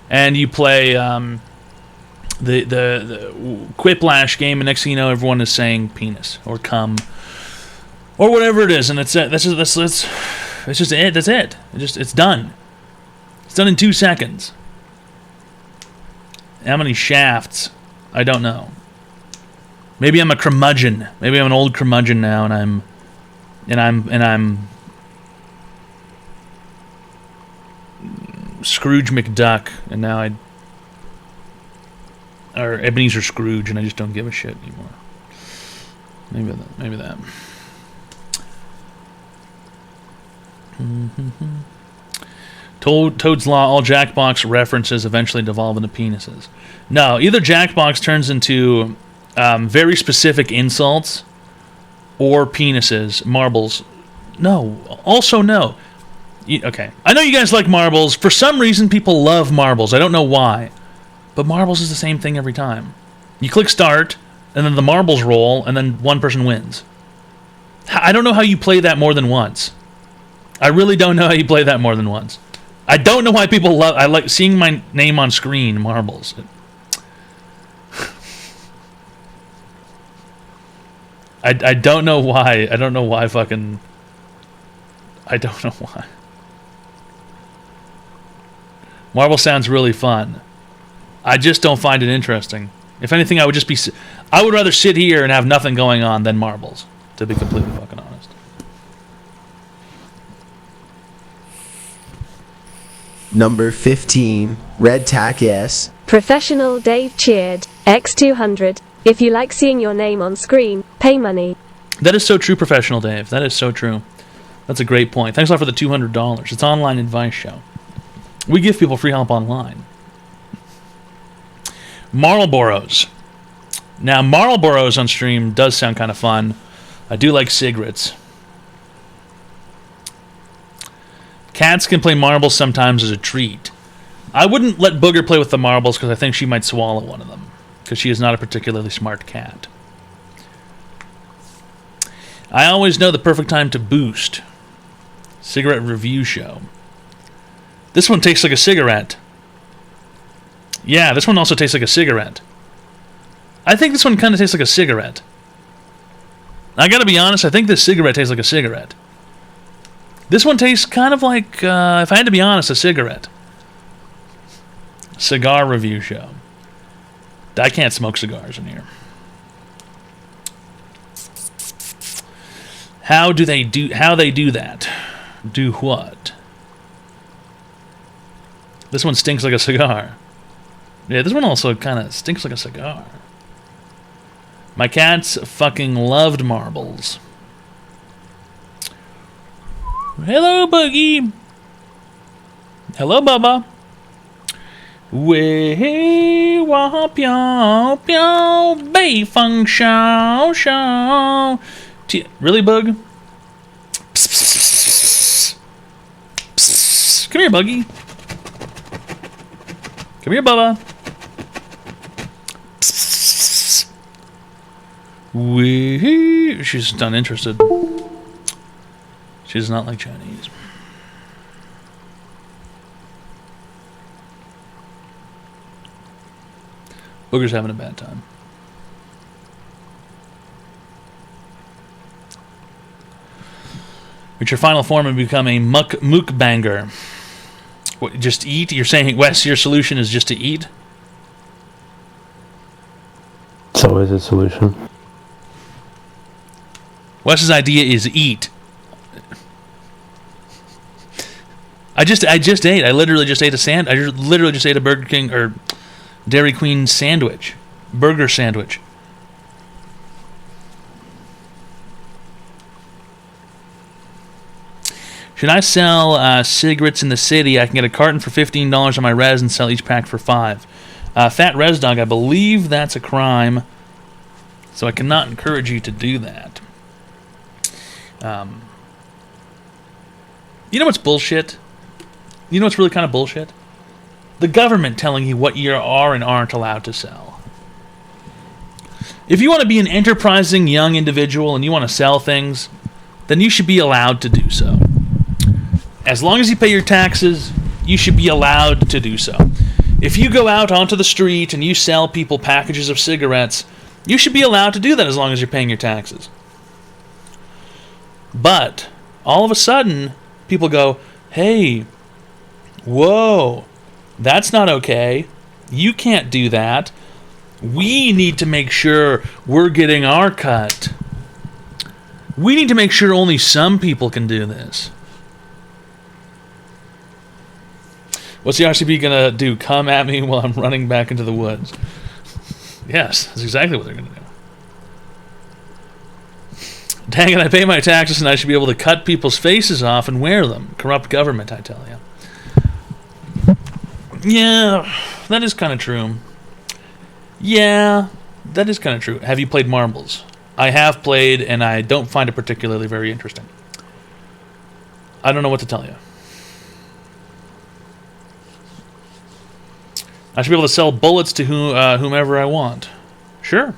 And you play the Quiplash game, and next thing you know, everyone is saying penis or cum or whatever it is, and that's it. That's just it. That's it. It's done. It's done in 2 seconds. How many shafts? I don't know. Maybe I'm a curmudgeon. Maybe I'm an old curmudgeon now, and I'm Scrooge McDuck, and now or Ebenezer Scrooge, and I just don't give a shit anymore. Maybe that. Toad's Law, all Jackbox references eventually devolve into penises. No, either Jackbox turns into very specific insults or penises. Marbles. No. Also no. Okay. I know you guys like marbles. For some reason, people love marbles. I don't know why. But marbles is the same thing every time. You click start, and then the marbles roll, and then one person wins. I don't know how you play that more than once. I really don't know how you play that more than once. I don't know why people love. I like seeing my name on screen. Marbles. I don't know why. I don't know why fucking. I don't know why. Marble sounds really fun. I just don't find it interesting. If anything, I would just be. I would rather sit here and have nothing going on than marbles. To be completely fucking honest. Number 15, Red Tack S. Professional Dave cheered. X200. If you like seeing your name on screen, pay money. That is so true, Professional Dave. That is so true. That's a great point. Thanks a lot for the $200. It's an online advice show. We give people free help online. Marlboros. Now, Marlboros on stream does sound kind of fun. I do like cigarettes. Cats can play marbles sometimes as a treat. I wouldn't let Booger play with the marbles because I think she might swallow one of them. Because she is not a particularly smart cat. I always know the perfect time to boost. Cigarette review show. This one tastes like a cigarette. Yeah, this one also tastes like a cigarette. I think this one kind of tastes like a cigarette. I gotta be honest, I think this cigarette tastes like a cigarette. This one tastes kind of like, if I had to be honest, a cigarette. Cigar review show. I can't smoke cigars in here. How they do that? Do what? This one stinks like a cigar. Yeah, this one also kind of stinks like a cigar. My cats fucking loved marbles. Hello, Boogie. Hello, Bubba. Wei wa piao piao bei feng shao shao. Really, Bug? Psst, psst, psst, psst. Come here, Buggy. Come here, Bubba. Psst. Wee. She's uninterested. She does not like Chinese. Booger's having a bad time. Reach your final form and become a mukbanger. What, just eat? You're saying, Wes, your solution is just to eat? It's always a solution. Wes's idea is eat. I just ate. I literally just ate I literally just ate a Burger King or Dairy Queen sandwich. Burger sandwich. Should I sell cigarettes in the city? I can get a carton for $15 on my res and sell each pack for $5. Fat Res Dog, I believe that's a crime, so I cannot encourage you to do that. You know what's bullshit? You know what's really kind of bullshit? The government telling you what you are and aren't allowed to sell. If you want to be an enterprising young individual and you want to sell things, then you should be allowed to do so. As long as you pay your taxes, you should be allowed to do so. If you go out onto the street and you sell people packages of cigarettes, you should be allowed to do that as long as you're paying your taxes. But all of a sudden, people go, hey, whoa, that's not okay. You can't do that. We need to make sure we're getting our cut. We need to make sure only some people can do this. What's the RCP gonna do? Come at me while I'm running back into the woods. Yes, that's exactly what they're gonna do. Dang it, I pay my taxes and I should be able to cut people's faces off and wear them. Corrupt government, I tell you. Yeah, that is kind of true. Yeah, that is kind of true. Have you played marbles? I have played, and I don't find it particularly very interesting. I don't know what to tell you. I should be able to sell bullets to whomever I want. Sure.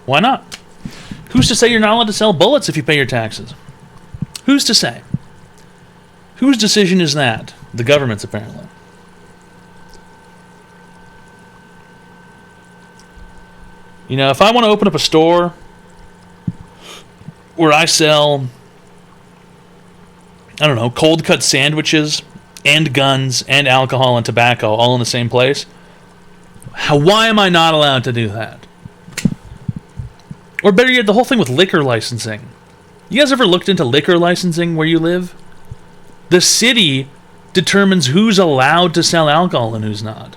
Why not? Who's to say you're not allowed to sell bullets if you pay your taxes? Who's to say? Whose decision is that? The government's apparently. You know, if I want to open up a store where I sell, I don't know, cold cut sandwiches and guns and alcohol and tobacco all in the same place, why am I not allowed to do that? Or better yet, the whole thing with liquor licensing. You guys ever looked into liquor licensing where you live? The city determines who's allowed to sell alcohol and who's not.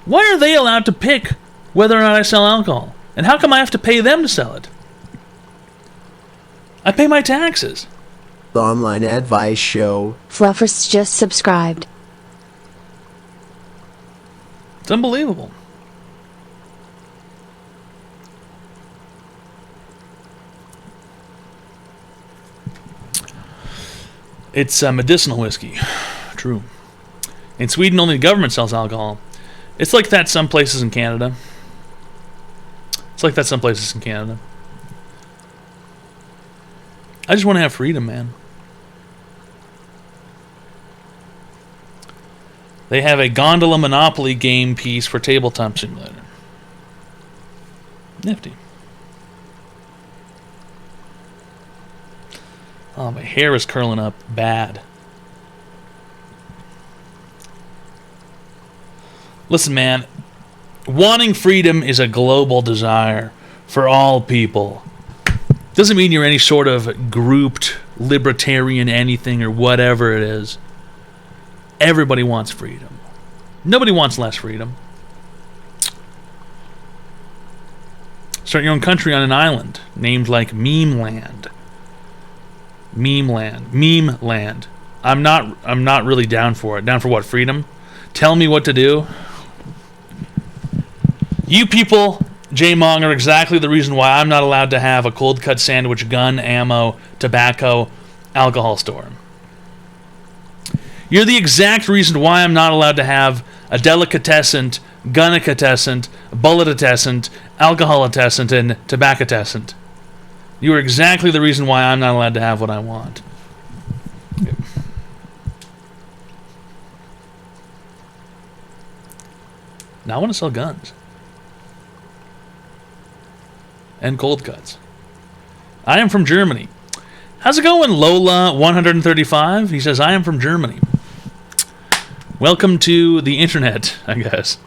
Why are they allowed to pick whether or not I sell alcohol? And how come I have to pay them to sell it? I pay my taxes. The online advice show. Fluffers just subscribed. It's unbelievable. It's medicinal whiskey. True. In Sweden, only the government sells alcohol. It's like that some places in Canada. I just want to have freedom, man. They have a gondola Monopoly game piece for Tabletop Simulator. Nifty. Oh, my hair is curling up bad. Listen, man. Wanting freedom is a global desire for all people. Doesn't mean you're any sort of grouped libertarian anything or whatever it is. Everybody wants freedom. Nobody wants less freedom. Start your own country on an island named like Meme Land. Meme Land. I'm not really down for it. Down for what? Freedom? Tell me what to do. You people, J-Mong, are exactly the reason why I'm not allowed to have a cold cut sandwich, gun, ammo, tobacco, alcohol store. You're the exact reason why I'm not allowed to have a delicatessen, gunnicatescent, bulletitescent, alcoholitescent, and tobaccotescent. You are exactly the reason why I'm not allowed to have what I want. Yep. Now I want to sell guns. And cold cuts. I am from Germany. How's it going, Lola135? He says, I am from Germany. Welcome to the internet, I guess.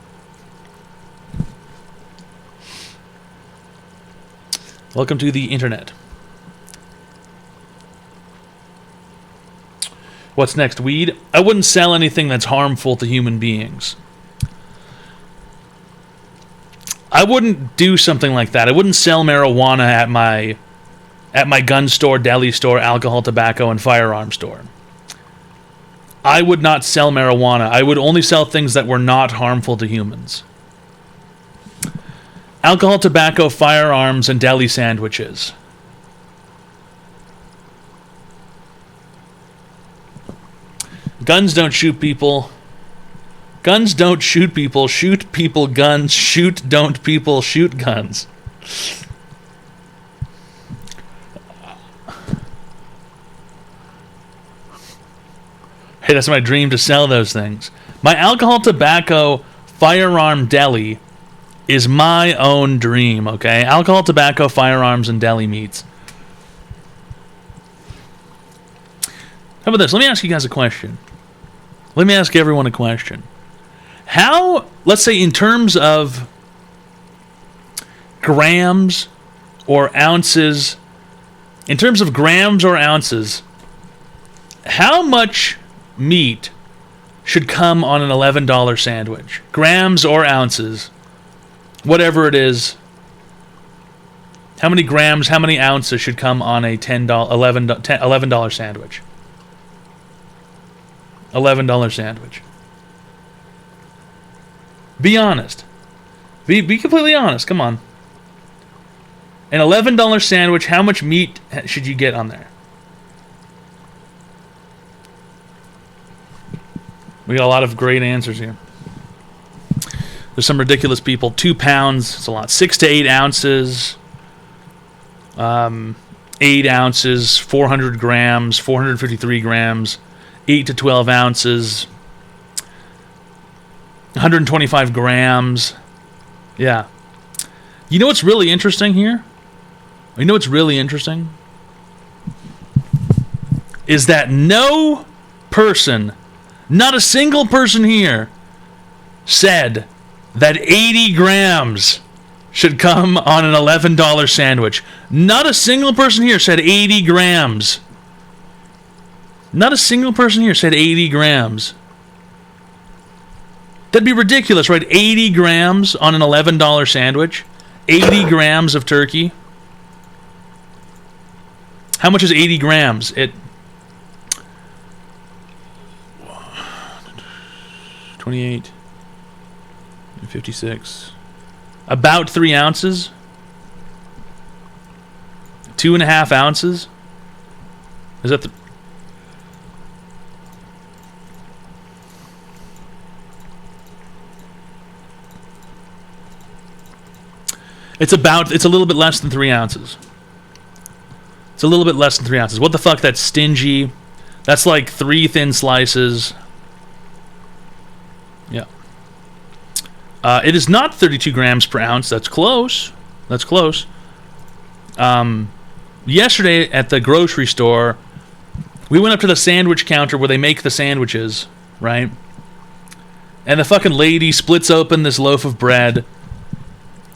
Welcome to the internet. What's next, weed? I wouldn't sell anything that's harmful to human beings. I wouldn't do something like that. I wouldn't sell marijuana at my gun store, deli store, alcohol, tobacco, and firearm store. I would not sell marijuana. I would only sell things that were not harmful to humans. Alcohol, tobacco, firearms, and deli sandwiches. Guns don't shoot people. Guns don't shoot people. Shoot people guns. Shoot don't people shoot guns. Hey, that's my dream, to sell those things. My alcohol, tobacco, firearm, deli is my own dream, okay? Alcohol, tobacco, firearms, and deli meats. How about this? Let me ask you guys a question. Let me ask everyone a question. How, let's say in terms of grams or ounces, how much meat should come on an $11 sandwich? Grams or ounces, whatever it is. How many grams, how many ounces should come on a $11 sandwich? $11 sandwich. Be honest. Be completely honest. Come on. An $11 sandwich, how much meat should you get on there? We got a lot of great answers here. There's some ridiculous people. 2 pounds, it's a lot. 6 to 8 ounces. 8 ounces, 400 grams, 453 grams. 8 to 12 ounces, 125 grams. Yeah. You know what's really interesting here? You know what's really interesting? Is that no person, not a single person here, said that 80 grams should come on an $11 sandwich. Not a single person here said 80 grams. Not a single person here said 80 grams. That'd be ridiculous, right? 80 grams on an $11 sandwich. 80 grams of turkey. How much is 80 grams? 28, 56. About 3 ounces. 2.5 ounces. Is that the... It's a little bit less than 3 ounces. It's a little bit less than 3 ounces. What the fuck? That's stingy. That's like 3 thin slices. Yeah. It is not 32 grams per ounce. That's close. That's close. Yesterday at the grocery store, we went up to the sandwich counter where they make the sandwiches, right? And the fucking lady splits open this loaf of bread.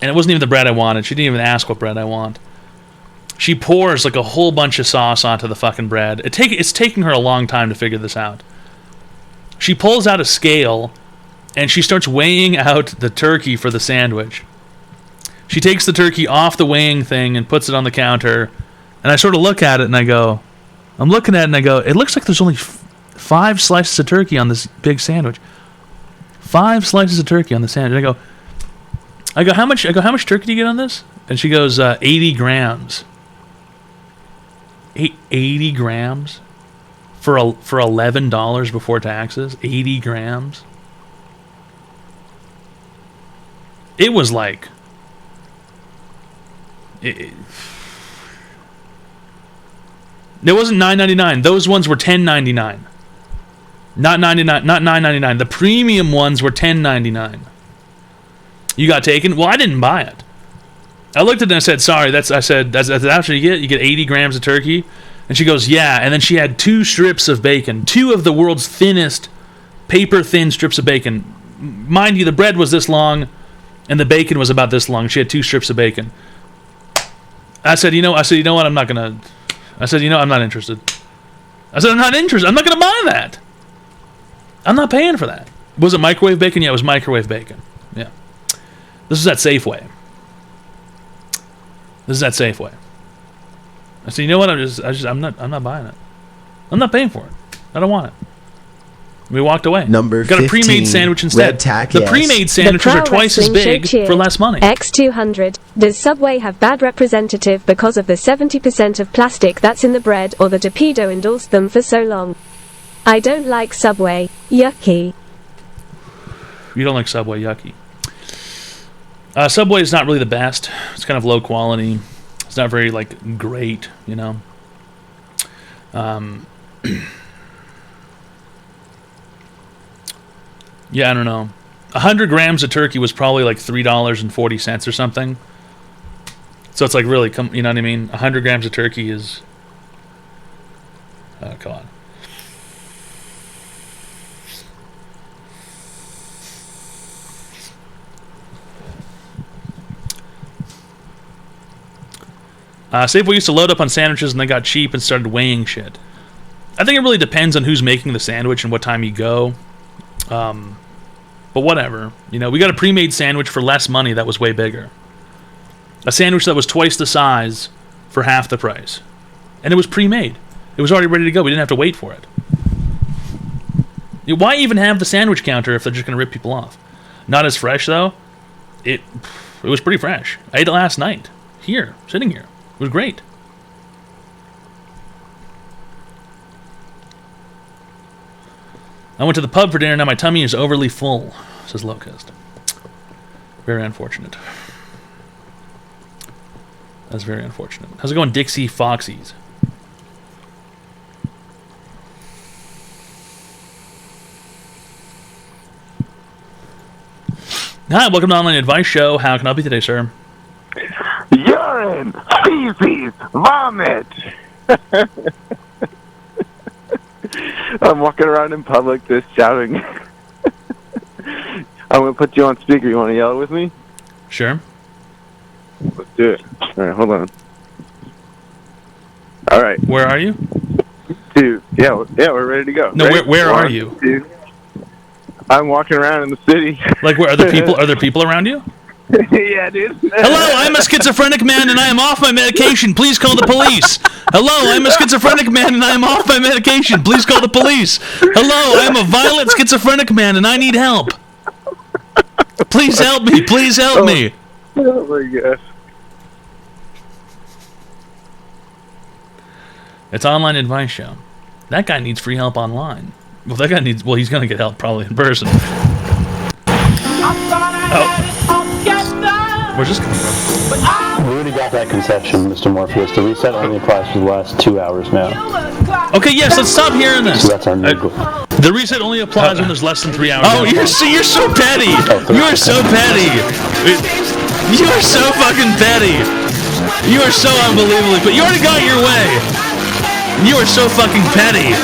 And it wasn't even the bread I wanted. She didn't even ask what bread I want. She pours like a whole bunch of sauce onto the fucking bread. It's taking her a long time to figure this out. She pulls out a scale and she starts weighing out the turkey for the sandwich. She takes the turkey off the weighing thing and puts it on the counter. And I sort of look at it and I go, it looks like there's only 5 slices of turkey on this big sandwich. 5 slices of turkey on the sandwich. I go, how much turkey do you get on this? And she goes, 80 grams. 80 grams? For $11 before taxes? 80 grams? It was like... It wasn't $9.99. Those ones were $10.99. Not $9.99. The premium ones were $10.99. You got taken? Well, I didn't buy it. I looked at it and I said, sorry, that's actually you get 80 grams of turkey. And she goes, yeah. And then she had 2 strips of bacon. 2 of the world's thinnest, paper-thin strips of bacon. Mind you, the bread was this long, and the bacon was about this long. She had 2 strips of bacon. I said, you know what, I'm not interested. I said, I'm not interested. I'm not going to buy that. I'm not paying for that. Was it microwave bacon? Yeah, it was microwave bacon. Yeah. This is at Safeway. I said, you know what? I'm not buying it. I'm not paying for it. I don't want it. We walked away. Number got 15, a pre-made sandwich instead. The pre-made sandwiches are twice as big for less money. X200. Does Subway have bad representative because of the 70% of plastic that's in the bread, or the ToadPhd endorsed them for so long? I don't like Subway. Yucky. You don't like Subway? Yucky. Subway is not really the best. It's kind of low quality. It's not very great, you know. Yeah, I don't know. 100 grams of turkey was probably like $3.40 or something. So it's like really, you know what I mean? 100 grams of turkey is... Oh, come on. Safeway used to load up on sandwiches and they got cheap and started weighing shit. I think it really depends on who's making the sandwich and what time you go. But whatever. You know, we got a pre-made sandwich for less money that was way bigger. A sandwich that was twice the size for half the price. And it was pre-made. It was already ready to go. We didn't have to wait for it. Why even have the sandwich counter if they're just going to rip people off? Not as fresh, though. It was pretty fresh. I ate it last night. Here. Sitting here. It was great. I went to the pub for dinner, now my tummy is overly full, says Locust. Very unfortunate. That's very unfortunate. How's it going, Dixie Foxies? Hi, welcome to Online Advice Show. How can I help you today, sir? Urine, feces, vomit. I'm walking around in public just shouting. I'm going to put you on speaker. You want to yell with me? Sure. Let's do it. All right, hold on. All right. Where are you? Dude, yeah, we're ready to go. No, right? where are you? Two. I'm walking around in the city. Like, where are there people? Are there people around you? Yeah, dude. Hello, I'm a schizophrenic man and I am off my medication. Please call the police. Hello, I'm a schizophrenic man and I am off my medication. Please call the police. Hello, I'm a violent schizophrenic man and I need help. Please help me. Please help me. Oh my gosh. It's Online Advice Show. That guy needs free help online. Well, that guy needs... Well, he's going to get help probably in person. Where's this coming from? We already got that concession, Mr. Morpheus. The reset only applies for the last 2 hours now. Okay, yes, let's stop hearing this. So that's our new goal. The reset only applies when there's less than 3 hours. Oh, you're so petty. You are so petty. You are so fucking petty. You are so unbelievably... But you already got your way. You are so fucking petty.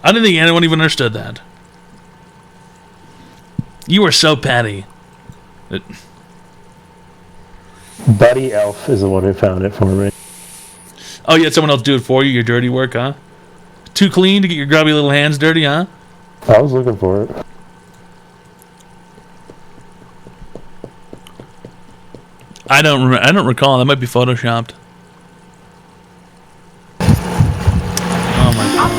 I didn't think anyone even understood that. You are so petty. Buddy Elf is the one who found it for me. Oh, you had someone else do it for you, your dirty work, huh? Too clean to get your grubby little hands dirty, huh? I was looking for it. I don't recall. That might be photoshopped. Oh my god.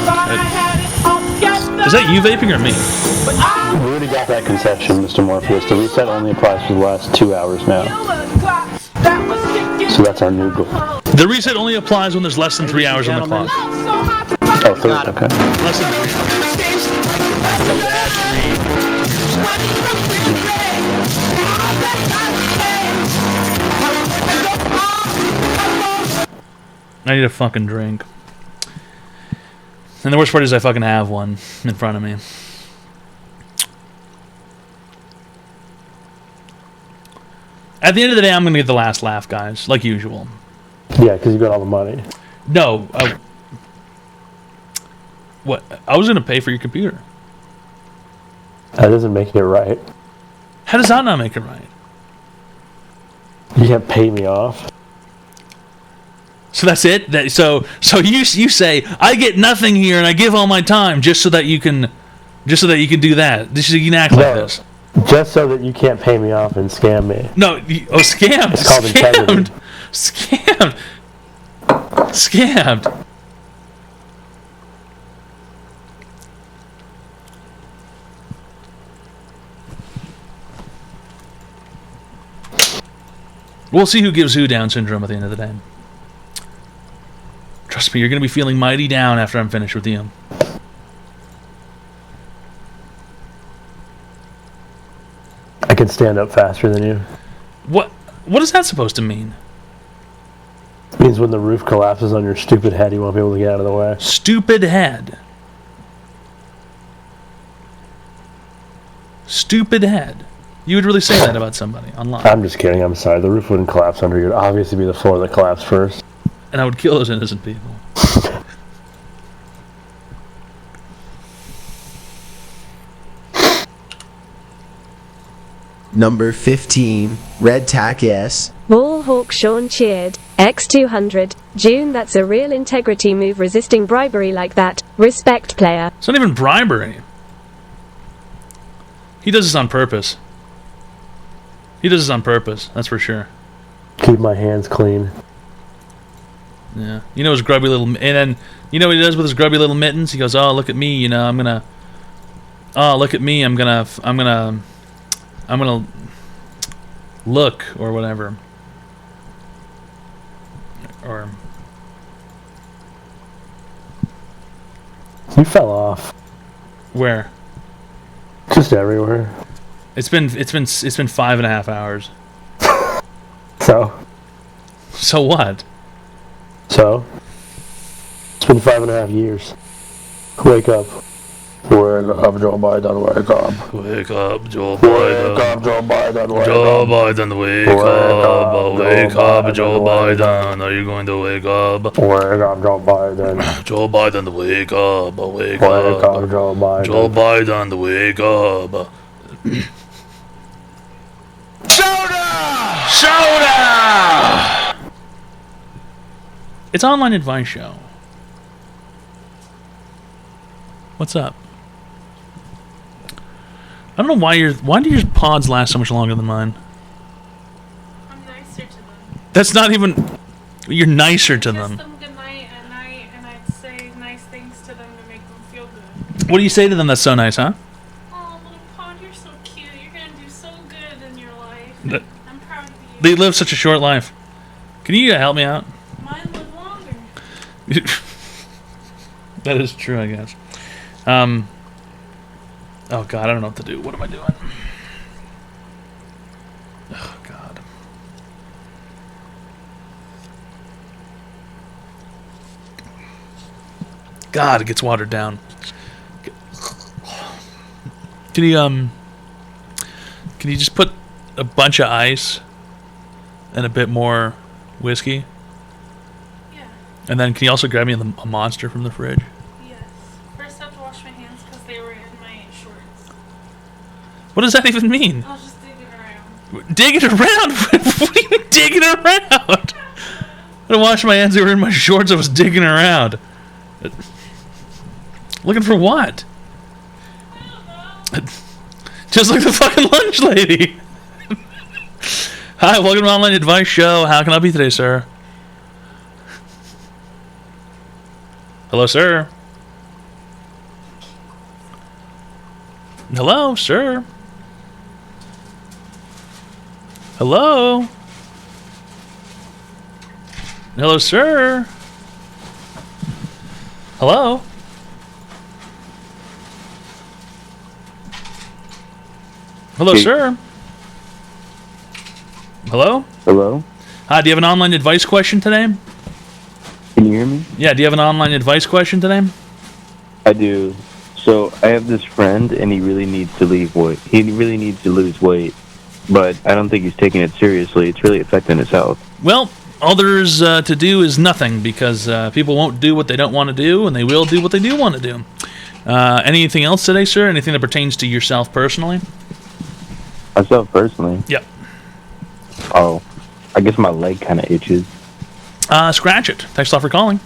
Is that you vaping or me? We already got that concession, Mr. Morpheus. The reset only applies for the last 2 hours now. So that's our new goal. The reset only applies when there's less than 3 hours on the clock. Oh, third, okay. Less than 3. I need a fucking drink. And the worst part is I fucking have one in front of me. At the end of the day, I'm going to get the last laugh, guys, like usual. Yeah, because you got all the money. No. What? I was going to pay for your computer. That doesn't make it right. How does that not make it right? You can't pay me off. So that's it? So you say, I get nothing here and I give all my time just so that you can do that. You can act like this. Just so that you can't pay me off and scam me. No, scammed. It's called integrity. Scammed. We'll see who gives who Down syndrome at the end of the day. Trust me, you're going to be feeling mighty down after I'm finished with you. I can stand up faster than you. What is that supposed to mean? It means when the roof collapses on your stupid head, you won't be able to get out of the way. Stupid head. Stupid head. You would really say that about somebody online. I'm just kidding. I'm sorry. The roof wouldn't collapse under you. It would obviously be the floor that collapsed first. And I would kill those innocent people. Number 15, Red Tack S. Ballhawk Sean cheered. X200. June, that's a real integrity move, resisting bribery like that. Respect, player. It's not even bribery. He does this on purpose. He does this on purpose, that's for sure. Keep my hands clean. Yeah. You know his grubby little... And then, you know what he does with his grubby little mittens? He goes, oh, look at me, you know, I'm gonna... Oh, look at me, I'm gonna look, or whatever. Or... You fell off. Where? Just everywhere. It's been 5.5 hours. So what? So? It's been 5.5 years. Wake up. Wake up, Joe Biden, wake up. Wake up, Joe Biden. Wake up, Joe Biden, wake Joe up. Biden, wake up. Wake up, Joe Biden. Are you going to wake up? Wake up, Joe Biden. Joe Biden, wake up. Wake Wake up. up, Joe Biden. Joe Biden, wake up. Soda! It's online advice show. What's up? I don't know why do your pods last so much longer than mine? I'm nicer to them. That's not even. You're nicer to them. Kiss them goodnight at night, and I'd say nice things to them to make them feel good. What do you say to them that's so nice, huh? Oh, little pod, you're so cute. You're gonna do so good in your life. I'm proud of you. They live such a short life. Can you help me out? Mine live longer. That is true, I guess. Oh god, I don't know what to do. What am I doing? Oh god. God, it gets watered down. Can you just put a bunch of ice and a bit more whiskey? Yeah. And then can you also grab me a Monster from the fridge? Yes. First I have to wash my hands because they were in my shorts. What does that even mean? I was just digging around. Digging around? What do you mean digging around? I washed my hands, they were in my shorts, I was digging around. Looking for what? Just like the fucking lunch lady. Hi, welcome to Online Advice Show. How can I help you today, sir? Hello, sir. Hello, sir. Hello. Hello, sir. Hello. Hello, sir. Hello? Hello? Hi, do you have an online advice question today? Can you hear me? Yeah, do you have an online advice question today? I do. So I have this friend, and he really needs to lose weight. He really needs to lose weight, but I don't think he's taking it seriously. It's really affecting his health. Well, all there's to do is nothing, because people won't do what they don't want to do, and they will do what they do want to do. Anything else today, sir? Anything that pertains to yourself personally? Myself personally? Yep. Oh, I guess my leg kind of itches. Scratch it. Thanks a lot for calling.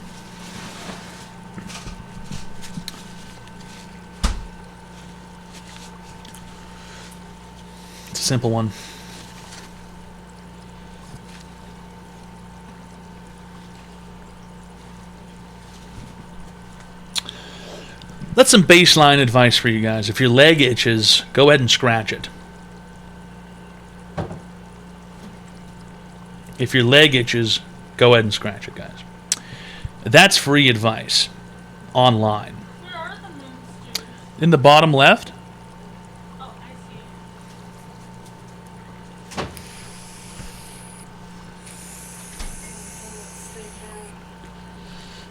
It's a simple one. That's some baseline advice for you guys. If your leg itches, go ahead and scratch it. If your leg itches, go ahead and scratch it, guys. That's free advice. Online. Where are the moons? In the bottom left. Oh, I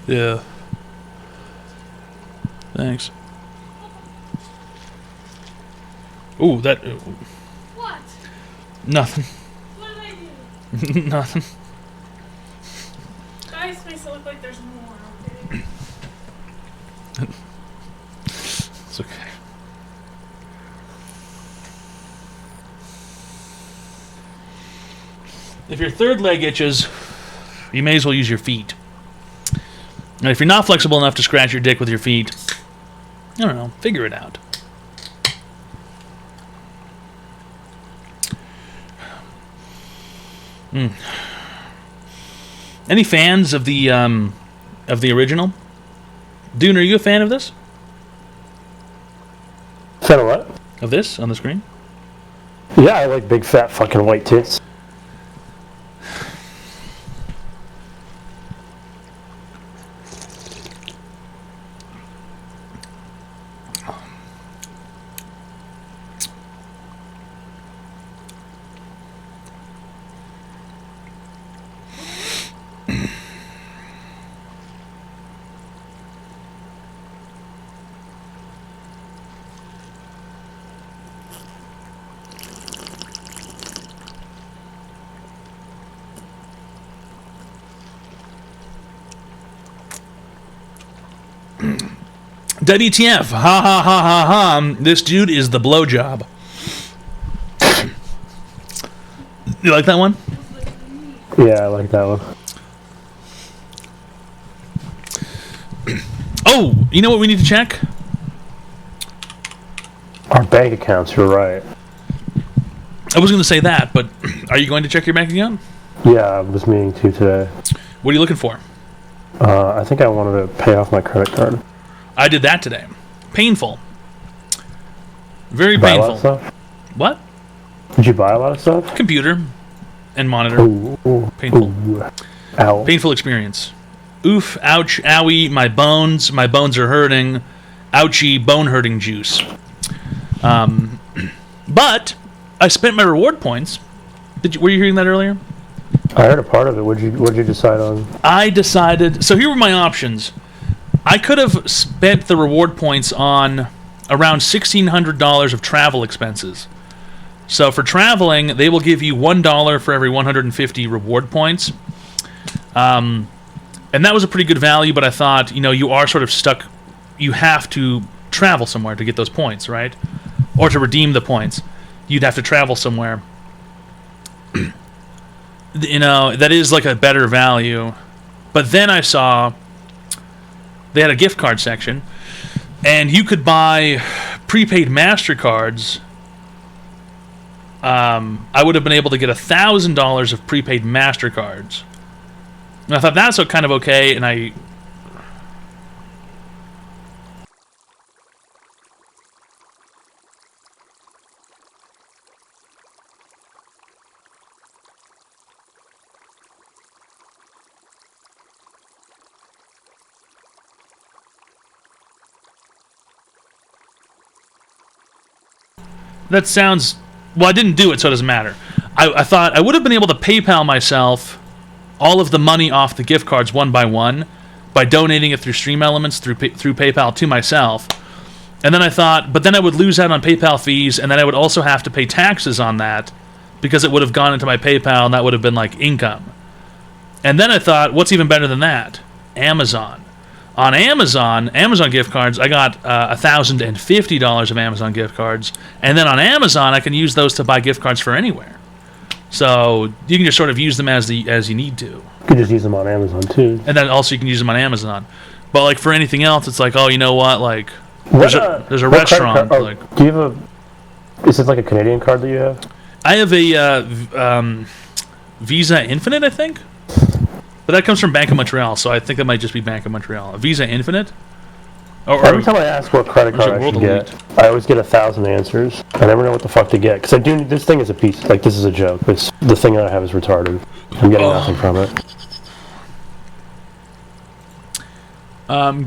see. Yeah. Thanks. Ooh, that... What? Nothing. What did I do? Nothing. The ice makes it look like there's more, okay? It's okay. If your third leg itches, you may as well use your feet. And if you're not flexible enough to scratch your dick with your feet, I don't know, figure it out. Any fans of the original? Dune, are you a fan of this? Fan of what? Of this on the screen? Yeah, I like big fat fucking white tits. WTF? Ha ha ha ha ha. This dude is the blowjob. You like that one? Yeah, I like that one. Oh, you know what we need to check? Our bank accounts, you're right. I was going to say that, but are you going to check your bank account? Yeah, I was meaning to today. What are you looking for? I think I wanted to pay off my credit card. I did that today. Painful. Very Buy painful. a lot of stuff? What? Did you buy a lot of stuff? Computer and monitor. Ooh, painful. Ooh. Ow. Painful experience. Oof, ouch, owie, my bones are hurting. Ouchie, bone hurting juice. But I spent my reward points. Were you hearing that earlier? I heard a part of it. What'd you decide on? I decided. So here were my options. I could have spent the reward points on around $1,600 of travel expenses. So for traveling, they will give you $1 for every 150 reward points. And that was a pretty good value, but I thought, you are sort of stuck. You have to travel somewhere to get those points, right? Or to redeem the points. You'd have to travel somewhere. That is like a better value. But then I saw they had a gift card section, and you could buy prepaid MasterCards. I would have been able to get $1,000 of prepaid MasterCards. And I thought that's kind of okay, and I... That sounds... Well, I didn't do it, so it doesn't matter. I thought I would have been able to PayPal myself all of the money off the gift cards one by one by donating it through Stream Elements through PayPal to myself. And then I thought, but then I would lose out on PayPal fees, and then I would also have to pay taxes on that because it would have gone into my PayPal, and that would have been like income. And then I thought, what's even better than that? Amazon. On Amazon gift cards, I got $1,050 of Amazon gift cards, and then on Amazon, I can use those to buy gift cards for anywhere. So you can just sort of use them as you need to. You can just use them on Amazon too. And then also you can use them on Amazon. But like for anything else, it's like, oh, you know what? Like there's a restaurant. Like, do you have a? Is it like a Canadian card that you have? I have a Visa Infinite, I think. But that comes from Bank of Montreal, so I think that might just be Bank of Montreal. A Visa Infinite? Every time I ask what credit card I should get, I always get 1,000 answers. I never know what the fuck to get. Because this thing is a piece, like this is a joke. The thing that I have is retarded. I'm getting nothing from it. Well,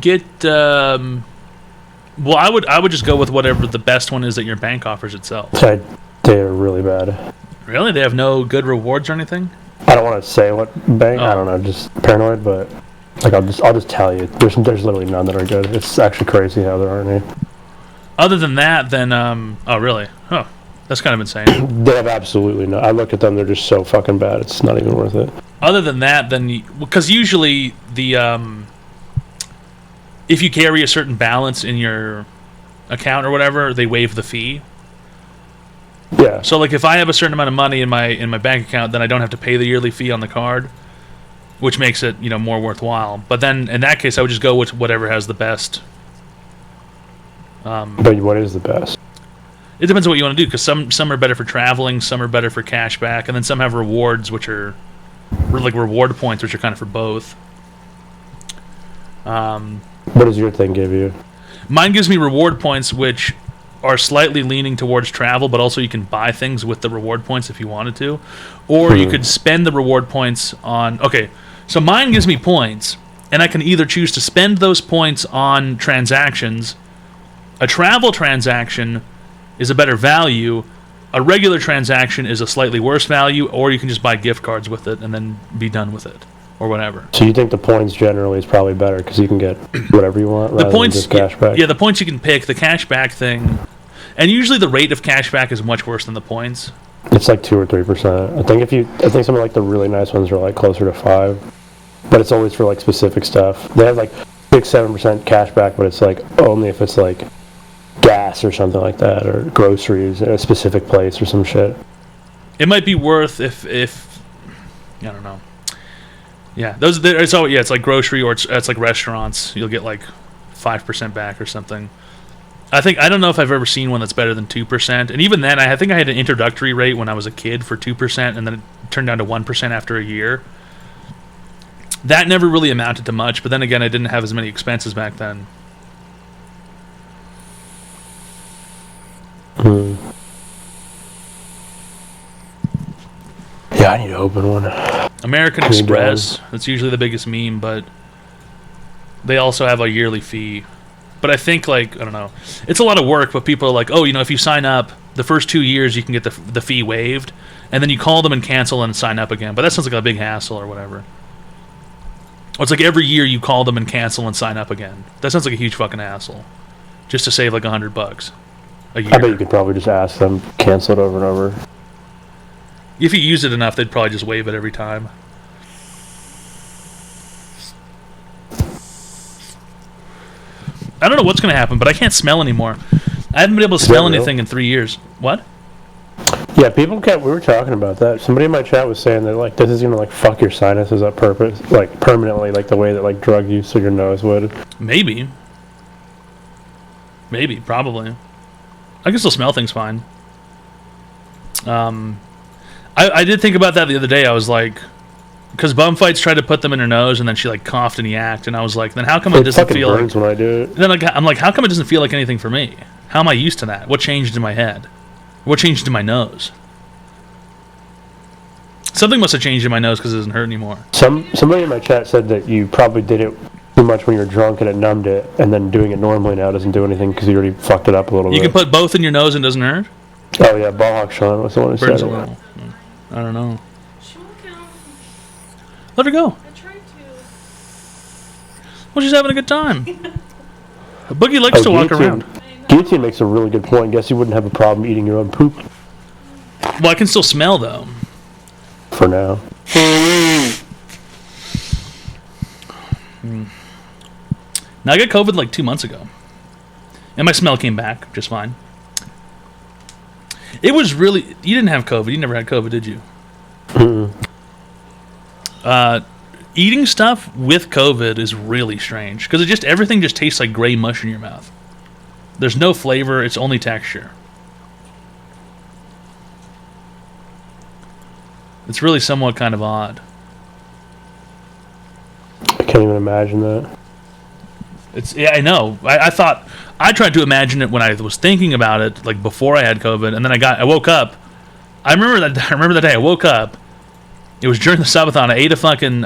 I would just go with whatever the best one is that your bank offers itself. They're really bad. Really? They have no good rewards or anything? I don't want to say what bank. I don't know, just paranoid. But like I'll just tell you, there's literally none that are good. It's actually crazy how there aren't any. Other than that, then oh really? Huh. That's kind of insane. They have absolutely no. I look at them; they're just so fucking bad. It's not even worth it. Other than that, then because usually the if you carry a certain balance in your account or whatever, they waive the fee. Yeah. So like if I have a certain amount of money in my bank account, then I don't have to pay the yearly fee on the card, which makes it more worthwhile. But then in that case, I would just go with whatever has the best. But what is the best? It depends on what you want to do, because some are better for traveling, some are better for cashback, and then some have rewards, which are like reward points, which are kind of for both. What does your thing give you? Mine gives me reward points, which are slightly leaning towards travel, but also you can buy things with the reward points if you wanted to. Or you could spend the reward points on... Okay, so mine gives me points, and I can either choose to spend those points on transactions. A travel transaction is a better value. A regular transaction is a slightly worse value, or you can just buy gift cards with it and then be done with it, or whatever. So you think the points generally is probably better because you can get whatever you want rather than just cashback? Yeah, the points you can pick. The cashback thing, and usually the rate of cashback is much worse than the points. It's like 2 or 3%. I think some of like the really nice ones are like closer to 5, but it's always for like specific stuff. They have like 6-7% cash back, but it's like only if it's like gas or something like that, or groceries at a specific place or some shit. It might be worth if I don't know. Yeah, it's like grocery or it's like restaurants. You'll get like 5% back or something. I don't know if I've ever seen one that's better than 2%. And even then, I think I had an introductory rate when I was a kid for 2%, and then it turned down to 1% after a year. That never really amounted to much, but then again, I didn't have as many expenses back then. Yeah, I need to open one. American Express, that's usually the biggest meme, but they also have a yearly fee. But I think, like, I don't know, it's a lot of work, but people are like, oh, if you sign up, the first 2 years you can get the fee waived, and then you call them and cancel and sign up again. But that sounds like a big hassle or whatever. Or it's like every year you call them and cancel and sign up again. That sounds like a huge fucking hassle. Just to save like $100 a year. I bet you could probably just ask them, cancel it over and over. If you use it enough, they'd probably just waive it every time. I don't know what's going to happen, but I can't smell anymore. I haven't been able to smell anything in 3 years. What? Yeah, people kept. We were talking about that. Somebody in my chat was saying that like this is gonna like fuck your sinuses up purpose, like permanently, like the way that like drug use to your nose would. Maybe, probably. I can still smell things fine. I did think about that the other day. I was like, because bum fights tried to put them in her nose, and then she like coughed and yacked, and I was like, then how come it doesn't feel burns like? When I do it. Then I'm like, how come it doesn't feel like anything for me? How am I used to that? What changed in my head? What changed in my nose? Something must have changed in my nose because it doesn't hurt anymore. Somebody in my chat said that you probably did it too much when you were drunk and it numbed it, and then doing it normally now doesn't do anything because you already fucked it up a little bit. You can put both in your nose and it doesn't hurt? Oh yeah, Ballhawk Sean was the one who said it. I don't know. Let her go. I tried to. Well, she's having a good time. Boogie likes to walk around. Guillotine makes a really good point. Guess you wouldn't have a problem eating your own poop. Well, I can still smell, though. For now. Now, I got COVID like 2 months ago. And my smell came back just fine. It was really... You didn't have COVID. You never had COVID, did you? Eating stuff with COVID is really strange. Because everything just tastes like gray mush in your mouth. There's no flavor. It's only texture. It's really somewhat kind of odd. I can't even imagine that. Yeah, I know. I thought... I tried to imagine it when I was thinking about it, like before I had COVID, and then I woke up. I remember that day. I woke up. It was during the subathon. I ate a fucking...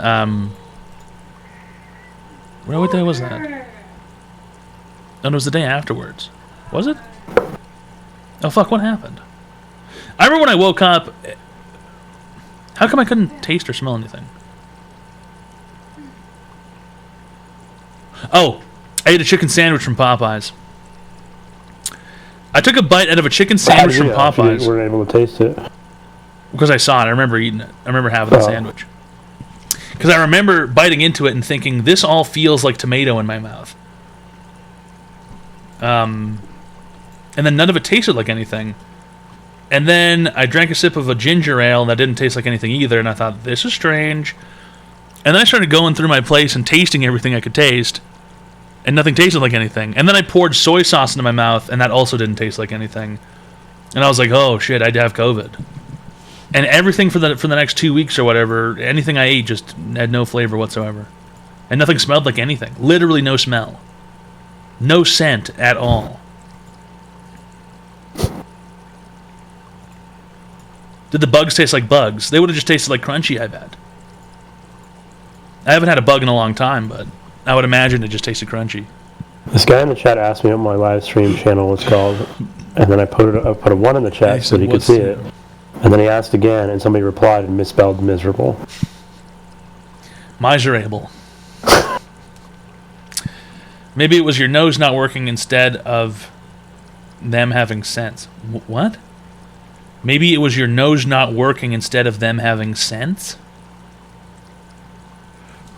what day was that? No, it was the day afterwards. Was it? Oh, fuck, what happened? I remember when I woke up... How come I couldn't taste or smell anything? Oh, I ate a chicken sandwich from Popeyes. I took a bite out of a chicken sandwich from Popeyes. You weren't able to taste it. Because I saw it. I remember eating it. I remember having the sandwich. Because I remember biting into it and thinking, this all feels like tomato in my mouth. And then none of it tasted like anything. And then I drank a sip of a ginger ale, and that didn't taste like anything either, and I thought, this is strange. And then I started going through my place and tasting everything I could taste, and nothing tasted like anything. And then I poured soy sauce into my mouth, and that also didn't taste like anything. And I was like, oh shit, I have COVID. And everything for the next 2 weeks or whatever, anything I ate just had no flavor whatsoever. And nothing smelled like anything. Literally no smell. No scent at all. Did the bugs taste like bugs? They would have just tasted like crunchy, I bet. I haven't had a bug in a long time, but I would imagine it just tasted crunchy. This guy in the chat asked me what my live stream channel was called, and then I put a 1 in the chat so that he could see it. And then he asked again, and somebody replied and misspelled miserable. Miserable. Maybe it was your nose not working instead of them having sense. What? Maybe it was your nose not working instead of them having sense?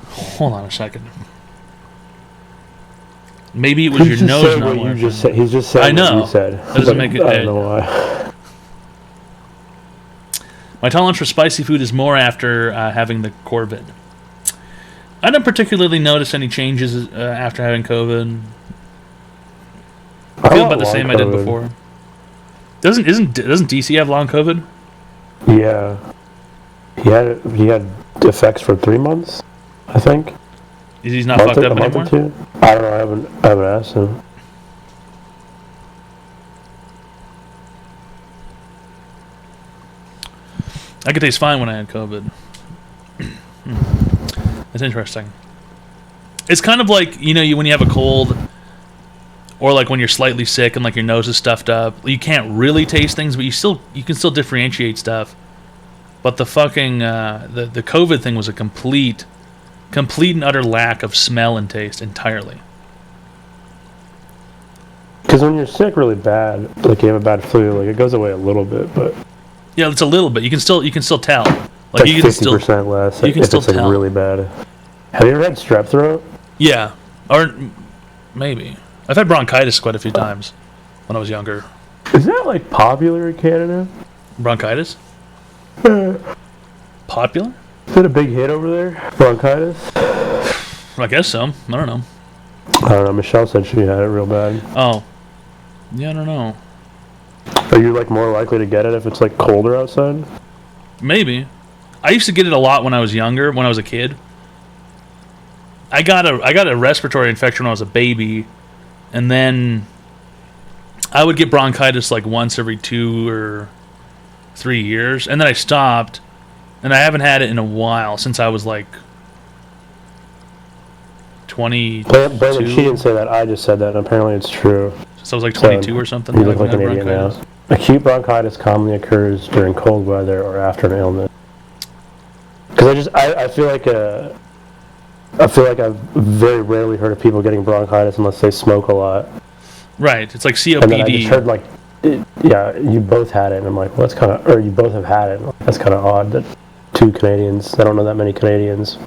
Hold on a second. Maybe it was your nose not working. He's just saying what you said. That doesn't make it. I don't know why. My tolerance for spicy food is more after having the Corvid. I don't particularly notice any changes after having COVID. I feel about the same I did before. Doesn't DC have long COVID? Yeah. He had effects for 3 months, I think. Is he not fucked up anymore? I don't know. I haven't asked him. I could taste fine when I had COVID. That's interesting. It's kind of like, you know, when you have a cold, or like when you're slightly sick and like your nose is stuffed up. You can't really taste things, but you can still differentiate stuff. But the fucking the COVID thing was a complete and utter lack of smell and taste entirely. Because when you're sick really bad, like you have a bad flu, like it goes away a little bit, but yeah, it's a little bit. You can still tell. Like you can 50% less. You can still tell. Like really bad. Have you ever had strep throat? Yeah, or maybe I've had bronchitis quite a few times when I was younger. Is that like popular in Canada? Bronchitis? Popular? Is it a big hit over there? Bronchitis? I guess so. I don't know. I don't know. Michelle said she had it real bad. Oh. Yeah, I don't know. Are you like more likely to get it if it's like colder outside? Maybe. I used to get it a lot when I was younger, when I was a kid. I got a respiratory infection when I was a baby, and then I would get bronchitis like once every 2 or 3 years, and then I stopped, and I haven't had it in a while, since I was like 22. Brandon, she didn't say that. I just said that, and apparently it's true. So I was like 22 or something. You look like an idiot now. Acute bronchitis commonly occurs during cold weather or after an illness. Because I feel like I've very rarely heard of people getting bronchitis unless they smoke a lot. Right, it's like COPD. And then I just heard like, yeah, you both had it, and I'm like, well, that's kind of, or you both have had it. That's kind of odd that 2 Canadians. I don't know that many Canadians.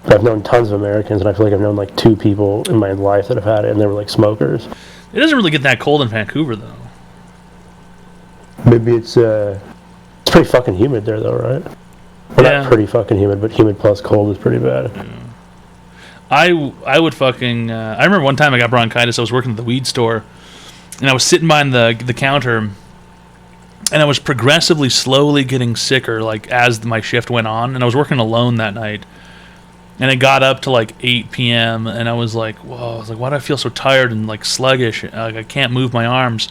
But I've known tons of Americans, and I feel like I've known like 2 people in my life that have had it, and they were like smokers. It doesn't really get that cold in Vancouver, though. Maybe it's pretty fucking humid there, though, right? Well, yeah. Not pretty fucking humid, but humid plus cold is pretty bad. Yeah. I would fucking... I remember one time I got bronchitis. I was working at the weed store, and I was sitting behind the counter, and I was progressively, slowly getting sicker, like, as my shift went on, and I was working alone that night. And it got up to like 8 p.m. and I was like, whoa, I was like, why do I feel so tired and like sluggish? Like I can't move my arms.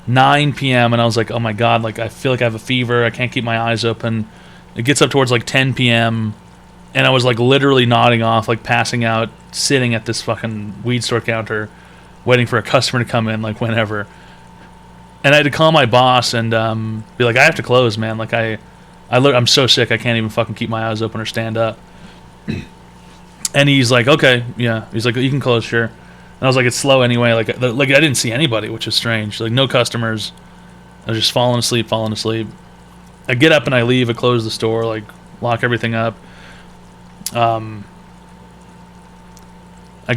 9 p.m. and I was like, oh my god, like I feel like I have a fever. I can't keep my eyes open. It gets up towards like 10 p.m. and I was like literally nodding off, like passing out, sitting at this fucking weed store counter, waiting for a customer to come in, like whenever. And I had to call my boss and be like, I have to close, man. Like I'm so sick, I can't even fucking keep my eyes open or stand up. And he's like, okay, yeah. He's like, you can close, sure. And I was like, it's slow anyway. Like I didn't see anybody, which is strange. Like no customers. I was just falling asleep. I get up and I leave. I close the store, like lock everything up. I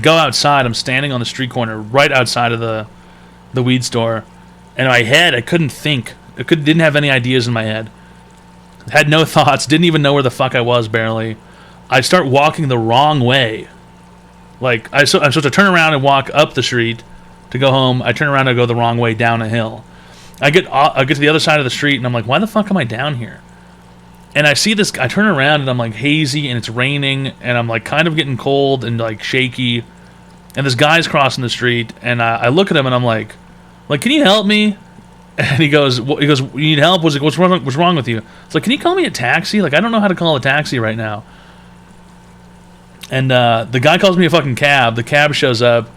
go outside. I'm standing on the street corner, right outside of the weed store. And in my head, I couldn't think. Didn't have any ideas in my head. Had no thoughts. Didn't even know where the fuck I was, barely. I start walking the wrong way. Like, I'm supposed to turn around and walk up the street to go home. I turn around and go the wrong way down a hill. I get to the other side of the street, and I'm like, why the fuck am I down here? And I see this, I turn around, and I'm like hazy, and it's raining, and I'm like kind of getting cold and like shaky. And this guy's crossing the street, and I look at him, and I'm like, can you help me? And he goes, you need help? What's wrong with you? It's like, can you call me a taxi? Like, I don't know how to call a taxi right now. And the guy calls me a fucking cab. The cab shows up.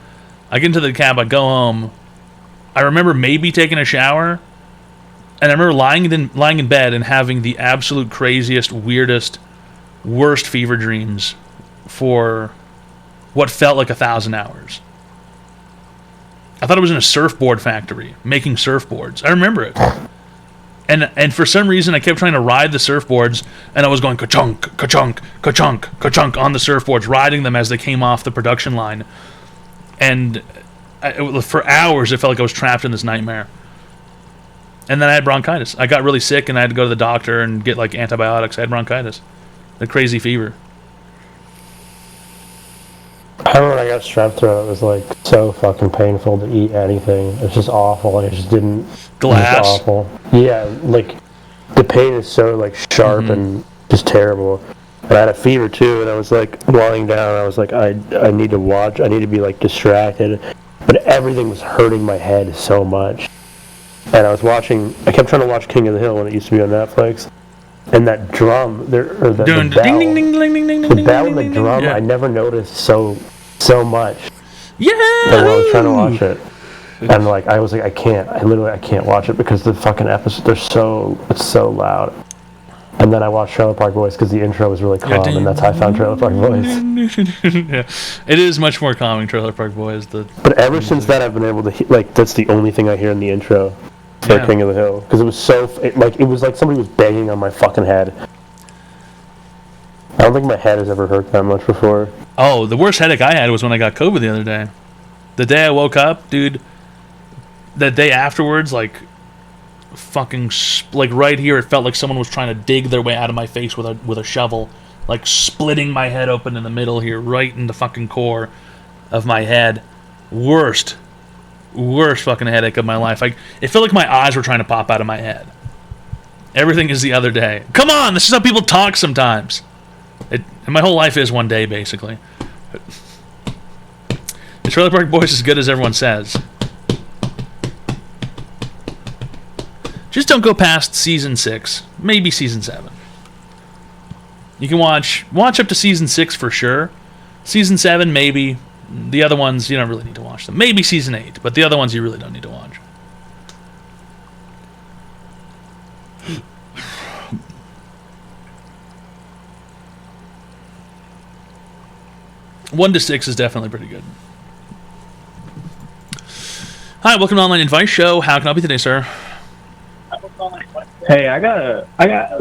I get into the cab. I go home. I remember maybe taking a shower. And I remember lying in bed and having the absolute craziest, weirdest, worst fever dreams for what felt like 1,000 hours. I thought it was in a surfboard factory, making surfboards. I remember it. And for some reason, I kept trying to ride the surfboards, and I was going ka-chunk, ka-chunk, ka-chunk, ka-chunk on the surfboards, riding them as they came off the production line. And for hours, it felt like I was trapped in this nightmare. And then I had bronchitis. I got really sick, and I had to go to the doctor and get like antibiotics. I had bronchitis, the crazy fever. I remember when I got strep throat, it was like so fucking painful to eat anything. It's just awful. Like, I just didn't. Glass. It was awful. Yeah, like the pain is so like sharp and just terrible. And I had a fever too, and I was like lying down. I was like, I need to watch. I need to be like distracted, but everything was hurting my head so much. And I was watching. I kept trying to watch King of the Hill when it used to be on Netflix. And that drum, the bell, the bell and the drum, I never noticed so much. Yeah. When I was trying to watch it, and like I was like, I can't watch it because the fucking episodes it's so loud. And then I watched Trailer Park Boys because the intro was really calm, and that's how I found Trailer Park Boys. Yeah, it is much more calming, Trailer Park Boys. But ever since that, I've been able to like that's the only thing I hear in the intro. For King of the Hill, because it was it was like somebody was banging on my fucking head. I don't think my head has ever hurt that much before. Oh, the worst headache I had was when I got COVID the other day. The day I woke up, dude. That day afterwards, like, fucking, like right here, it felt like someone was trying to dig their way out of my face with a shovel, like splitting my head open in the middle here, right in the fucking core of my head. Worst fucking headache of my life. It felt like my eyes were trying to pop out of my head. Everything is the other day. Come on, this is how people talk sometimes. And my whole life is one day, basically. The Trailer Park Boys is as good as everyone says. Just don't go past season 6, maybe season 7. You can watch up to season 6 for sure. Season 7, maybe. The other ones, you don't really need to watch them. Maybe season 8, but the other ones you really don't need to watch. One to 6 is definitely pretty good. Hi, welcome to Online Advice Show. How can I help you today, sir? Hey,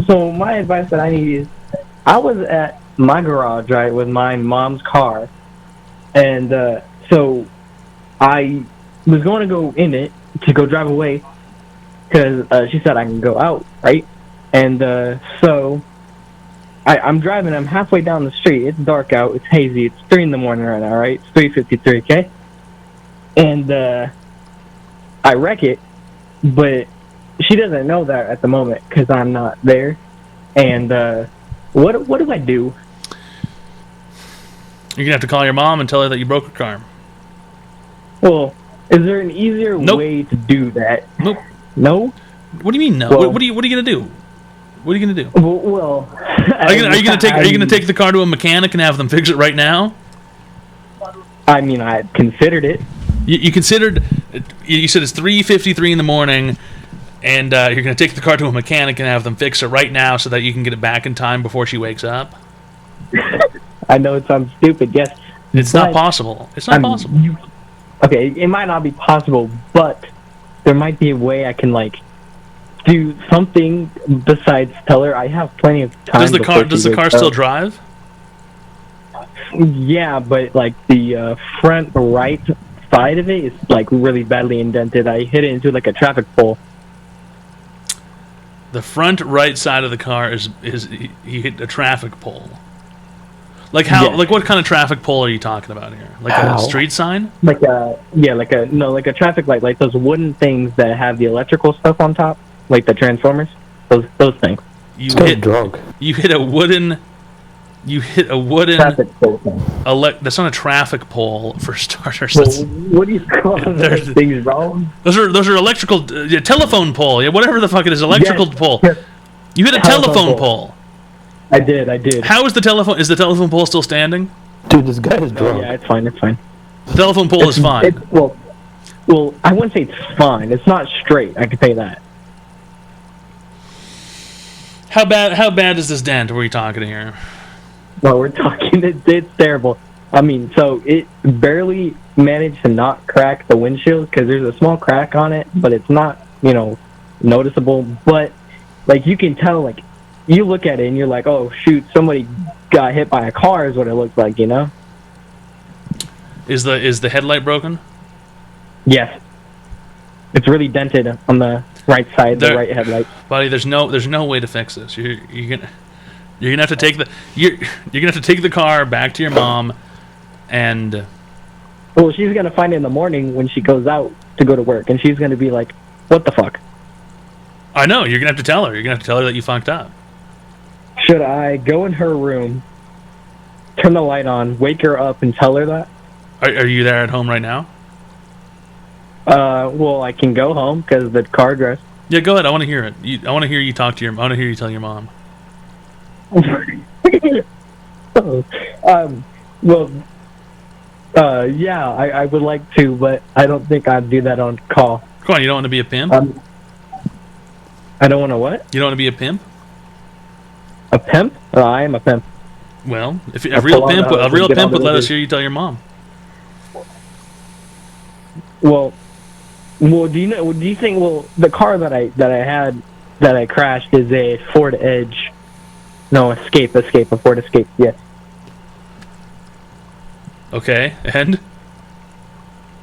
so my advice that I need is, I was at my garage, right, with my mom's car. And so I was going to go in it to go drive away because she said I can go out, right? And so I'm driving. I'm halfway down the street. It's dark out. It's hazy. It's 3 in the morning right now, right? It's 3:53, okay? And I wreck it, but she doesn't know that at the moment because I'm not there. And what do I do? You're going to have to call your mom and tell her that you broke her car. Well, is there an easier way to do that? Nope. No? What do you mean no? Well, what are you going to do? What are you going to do? Well, are you going to take the car to a mechanic and have them fix it right now? I mean, I considered it. You considered? You said it's 3:53 in the morning, and you're going to take the car to a mechanic and have them fix it right now so that you can get it back in time before she wakes up? I know it sounds stupid, yes. It's not possible. It's not possible. Okay, it might not be possible, but there might be a way I can, like, do something besides tell her. I have plenty of time. Does the car still drive? Yeah, but, like, the front right side of it is, like, really badly indented. I hit it into, like, a traffic pole. The front right side of the car is you hit a traffic pole. Like how? Yeah. Like what kind of traffic pole are you talking about here? Like a street sign? Like a traffic light, like those wooden things that have the electrical stuff on top, like the transformers. Those things. You hit a wooden traffic pole thing. That's not a traffic pole for starters. Well, what do you call those things, wrong? Those are electrical telephone pole. Yeah, whatever the fuck it is, electrical pole. Yes. You hit a telephone pole. I did. How is the telephone? Is the telephone pole still standing? Dude, this guy is drunk. Yeah, it's fine. The telephone pole is fine. Well, I wouldn't say it's fine. It's not straight. I can say that. How bad is this dent? What are you talking here? Well, we're talking. It's terrible. I mean, so it barely managed to not crack the windshield because there's a small crack on it, but it's not, noticeable. But like you can tell, like you look at it and you're like, oh shoot, somebody got hit by a car is what it looks like, Is the headlight broken? Yes. It's really dented on the right side, the right headlight. Buddy, there's no way to fix this. You're gonna have to take the car back to your mom, and well, she's gonna find it in the morning when she goes out to go to work, and she's gonna be like, "What the fuck?" I know you're gonna have to tell her. You're gonna have to tell her that you fucked up. Should I go in her room, turn the light on, wake her up, and tell her that? Are you there at home right now? Well, I can go home because the car dress. Yeah, go ahead. I want to hear it. I want to hear you talk to your. I want to hear you tell your mom. Well, yeah, I would like to, but I don't think I'd do that on call. Come on, you don't want to be a pimp? I don't want to what? You don't want to be a pimp? A pimp? I am a pimp. Well, if a real pimp would let us hear you tell your mom. Well, do you think? Well, the car that I crashed is a Ford Edge. No, Escape, a Ford Escape. Yes. Okay, and.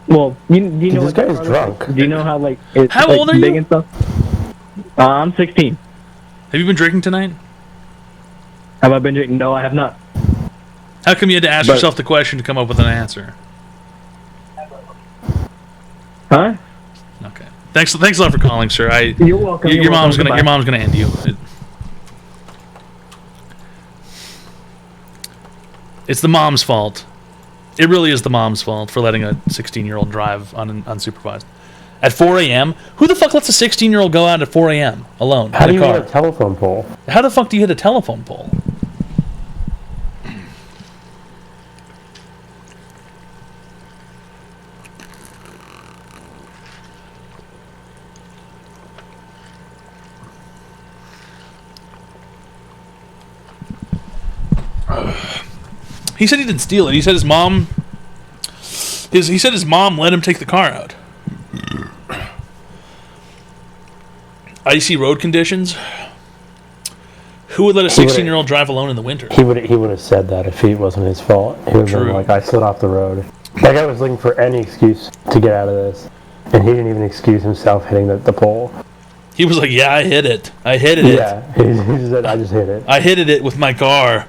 Well, do you know this guy's drunk. Do you know how it's how old are big you? And stuff? I'm 16. Have you been drinking tonight? Have I been drinking? No, I have not. How come you had to ask yourself the question to come up with an answer? Huh? Okay. Thanks a lot for calling, sir. You're welcome. Your mom's gonna end you. It's the mom's fault. It really is the mom's fault for letting a 16-year-old drive unsupervised. At 4 a.m.? Who the fuck lets a 16-year-old go out at 4 a.m. alone How in do a you car? hit a telephone pole? How the fuck do you hit a telephone pole? He said he didn't steal it. He said his mom. He said his mom let him take the car out. Icy road conditions. Who would let a 16-year-old drive alone in the winter? He would have said that if it wasn't his fault. He would have been like, I slid off the road. That guy was looking for any excuse to get out of this, and he didn't even excuse himself hitting the pole. He was like, "Yeah, I hit it. I hit it. Yeah, he said, I just hit it. I hit it with my car."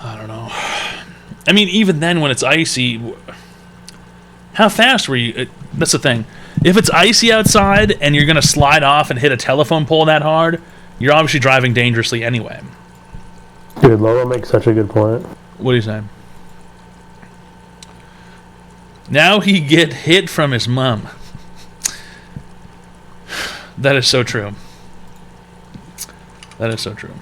I don't know. I mean, even then, when it's icy, how fast were you? That's the thing. If it's icy outside and you're going to slide off and hit a telephone pole that hard, you're obviously driving dangerously anyway. Dude, Lolo makes such a good point. What are you saying? Now he get hit from his mom. That is so true. That is so true.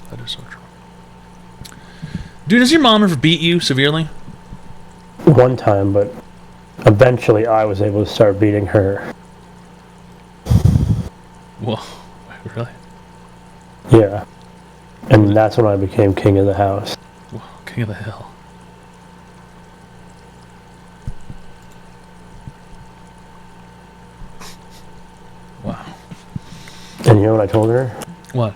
That is so true. Dude, has your mom ever beat you severely? One time, but eventually I was able to start beating her. Whoa, really? Yeah. And that's when I became king of the house. Whoa, king of the hill. Wow. And you know what I told her? What?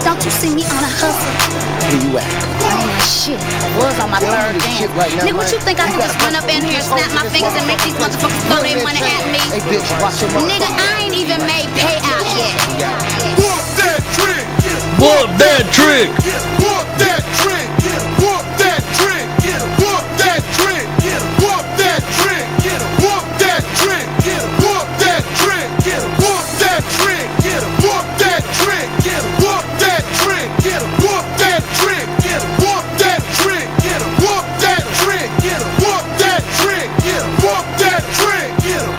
Don't you see me on a hustle? Where you at? I ain't shit. I was on my third dance. Right now, Nigga, what you think I can just run up in here and snap my fingers and make these motherfuckers throw their money at me? Hey, bitch, watch your mouth. Nigga, I ain't even made payout yet. Whoop that trick! Whoop that trick! Whoop that trick! Whoop that trick! Whoop that trick! Whoop that trick! Whoop that trick! Whoop that trick! Whoop that trick! Whoop that trick! Whoop that trick! Whoop that trick! Whoop that trick! Whoop that trick! Whoop that trick! Whoop that trick!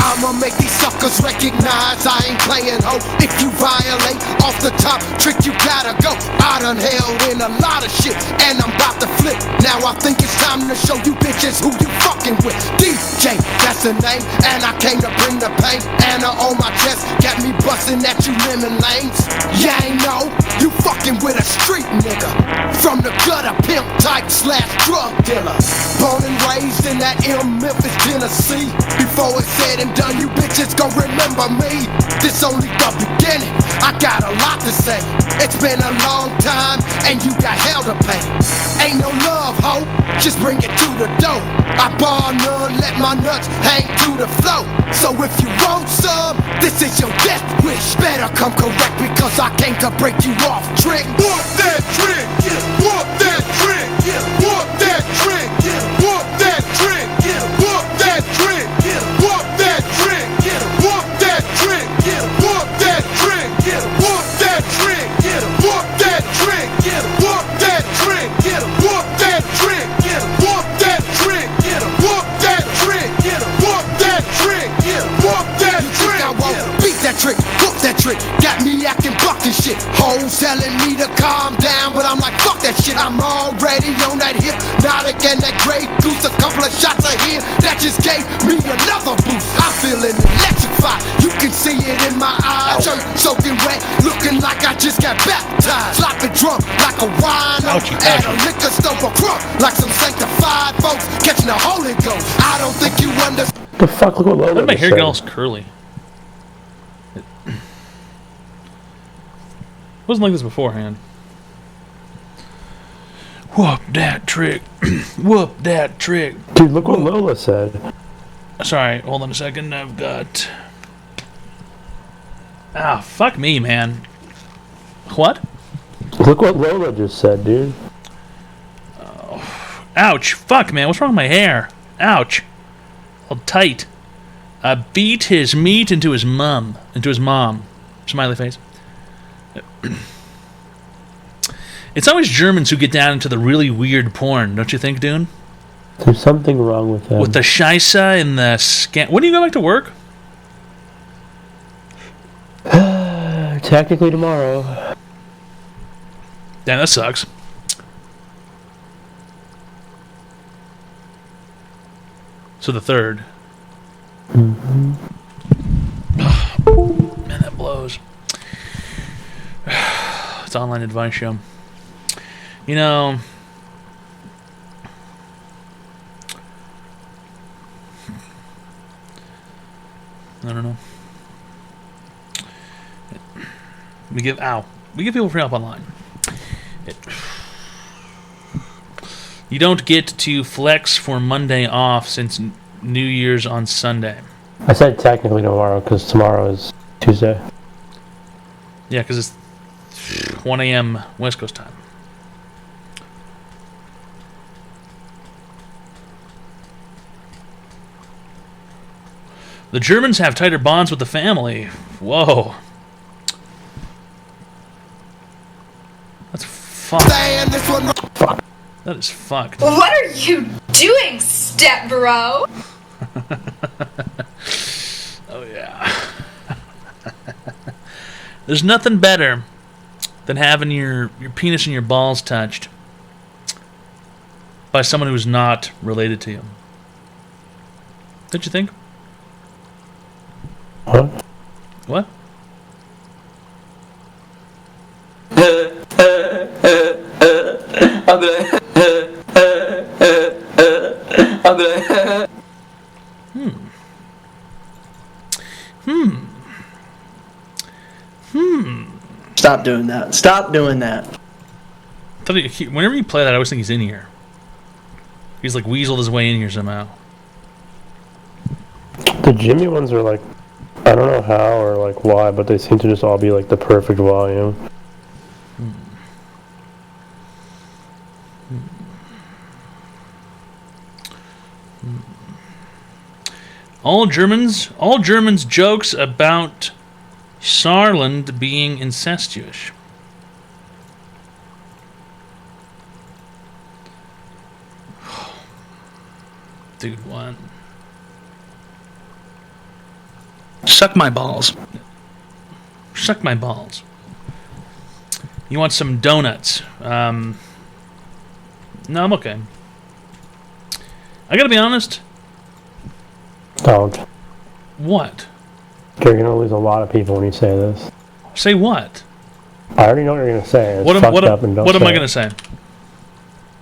I'ma make these suckers recognize cause I ain't playing ho. If you violate off the top trick, you gotta go. I done held in a lot of shit, and I'm about to flip. Now I think it's time to show you bitches who you fucking with. DJ, that's the name, and I came to bring the pain. Anna on my chest, got me busting at you lemon lanes. Yeah, I know, you fucking with a street nigga. From the gutter, pimp type / drug dealer. Born and raised in that Memphis, Tennessee. Before it's said and done, you bitches gon' remember me. This only the beginning, I got a lot to say. It's been a long time, and you got hell to pay. Ain't no love, ho, just bring it to the door. I bar none, let my nuts hang to the floor. So if you want some, this is your death wish. Better come correct, because I came to break you off, trick. Walk that trick, walk that trick, walk that trick, walk that trick, walk that trick, walk that trick, walk that trick, walk that trick, walk that trick, walk that trick, walk that trick, walk that trick, walk that trick, walk that trick, walk that trick, walk that trick. I won't beat that trick, whoop that trick. Got me acting buck and shit. Hoes telling me to calm down, but I'm like, fuck that shit. I'm already on that hypnotic and that Grey Goose. A couple of shots of here that just gave me another boost. I'm feeling electrified, you can see it in my eyes. Shirt soaking wet, looking like I just got baptized. Sloppy drunk like a wino at a liquor store for crunk. Like some sanctified folks catching the Holy Ghost. I don't think you understand. The fuck, look what Lola Why did my hair said. get all curly? It wasn't like this beforehand. Whoop that trick. Whoop that trick. Dude, look what Lola said. Sorry, hold on a second. I've got... Ah, fuck me, man. What? Look what Lola just said, dude. Oh, ouch. Fuck, man. What's wrong with my hair? Ouch. All tight. I beat his meat into his mom. Smiley face. It's always Germans who get down into the really weird porn, don't you think, Dune? There's something wrong with them. With the Scheisse and the scan. When do you go back to work? Technically tomorrow. Damn, that sucks. So the 3rd. Mm-hmm. Man, that blows. It's an online advice show. You know, I don't know. We give people free help online. You don't get to flex for Monday off since New Year's on Sunday. I said technically tomorrow because tomorrow is Tuesday. Yeah, because it's 1 a.m. West Coast time. The Germans have tighter bonds with the family. Whoa. That's fucked. That is fucked. What are you doing, step bro? Oh, yeah. There's nothing better than having your penis and your balls touched by someone who's not related to you. Don't you think? What? What? Stop doing that. Stop doing that. Whenever you play that, I always think he's in here. He's like weaseled his way in here somehow. The Jimmy ones are like, I don't know how or like why, but they seem to just all be like the perfect volume. All Germans jokes about Saarland being incestuous. Dude, what? Suck my balls. Suck my balls. You want some donuts? No, I'm okay. I gotta be honest. Don't. What? You're gonna lose a lot of people when you say this. Say what? I already know what you're gonna say. It's What am I it. gonna say?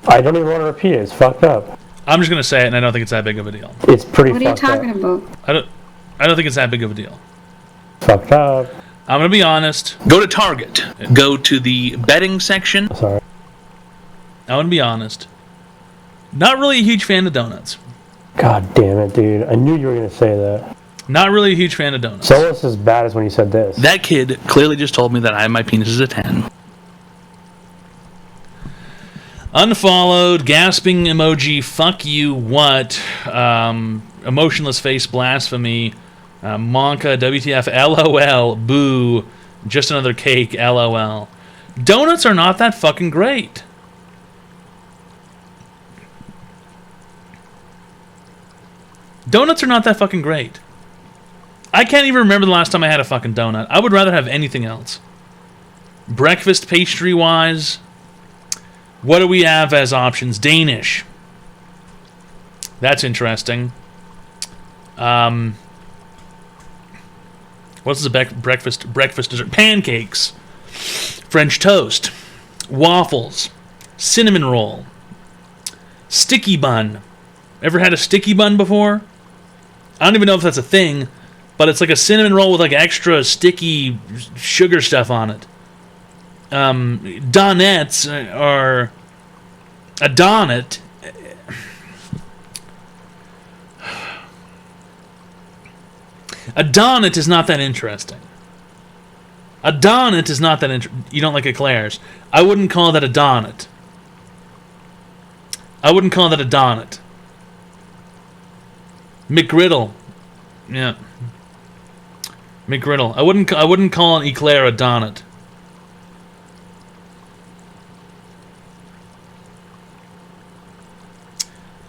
I don't even want to repeat it. It's fucked up. I'm just gonna say it, and I don't think it's that big of a deal. It's pretty What are you fucked up. talking about? I don't think it's that big of a deal. Fucked up. I'm gonna be honest. Go to Target. Go to the betting section. Sorry. I'm gonna be honest. Not really a huge fan of donuts. God damn it, dude. I knew you were gonna say that. Not really a huge fan of donuts. So almost as bad as when you said this. That kid clearly just told me that my penis is a 10. Unfollowed, gasping emoji, fuck you, what? Emotionless face, blasphemy, Monka, WTF, LOL, boo, just another cake, LOL. Donuts are not that fucking great. Donuts are not that fucking great. I can't even remember the last time I had a fucking donut. I would rather have anything else. Breakfast pastry-wise, what do we have as options? Danish. That's interesting. What's the breakfast dessert? Pancakes. French toast. Waffles. Cinnamon roll. Sticky bun. Ever had a sticky bun before? I don't even know if that's a thing, but it's like a cinnamon roll with like extra sticky sugar stuff on it. Donuts are a donut. A donut is not that interesting. A donut is not that interesting. You don't like eclairs. I wouldn't call that a donut. I wouldn't call that a donut. McGriddle. Yeah. McGriddle. I wouldn't call an eclair a donut.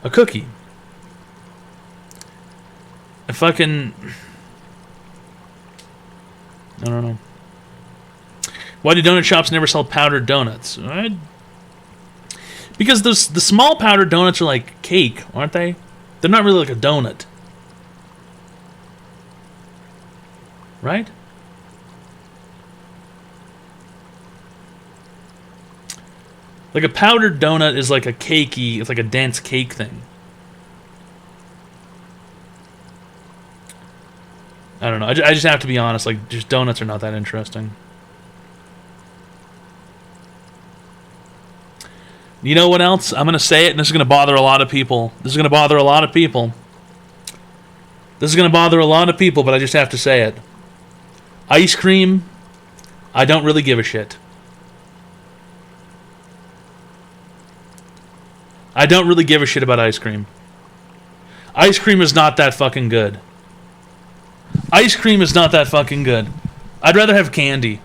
A cookie. A fucking... I don't know. Why do donut shops never sell powdered donuts? Because the small powdered donuts are like cake, aren't they? They're not really like a donut. Right? Like a powdered donut is like a cakey, it's like a dense cake thing. I don't know. I just have to be honest. Like, just donuts are not that interesting. You know what else? I'm going to say it, and this is going to bother a lot of people. This is going to bother a lot of people. This is going to bother a lot of people, but I just have to say it. Ice cream, I don't really give a shit. I don't really give a shit about ice cream. Ice cream is not that fucking good. Ice cream is not that fucking good. I'd rather have candy.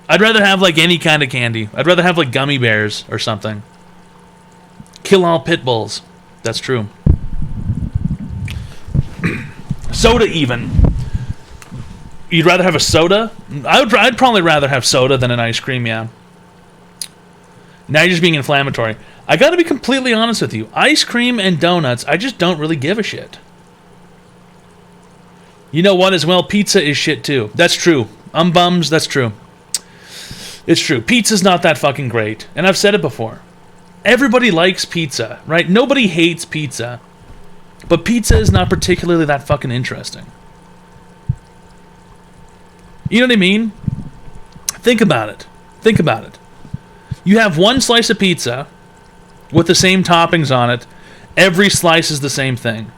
I'd rather have like any kind of candy. I'd rather have like gummy bears or something. Kill all pit bulls. That's true. Soda even. You'd rather have a soda? I'd probably rather have soda than an ice cream, yeah. Now you're just being inflammatory. I gotta be completely honest with you. Ice cream and donuts, I just don't really give a shit. You know what as well? Pizza is shit too. That's true. Bums, that's true. It's true. Pizza's not that fucking great. And I've said it before. Everybody likes pizza, right? Nobody hates pizza. But pizza is not particularly that fucking interesting. You know what I mean? Think about it. Think about it. You have one slice of pizza with the same toppings on it. Every slice is the same thing.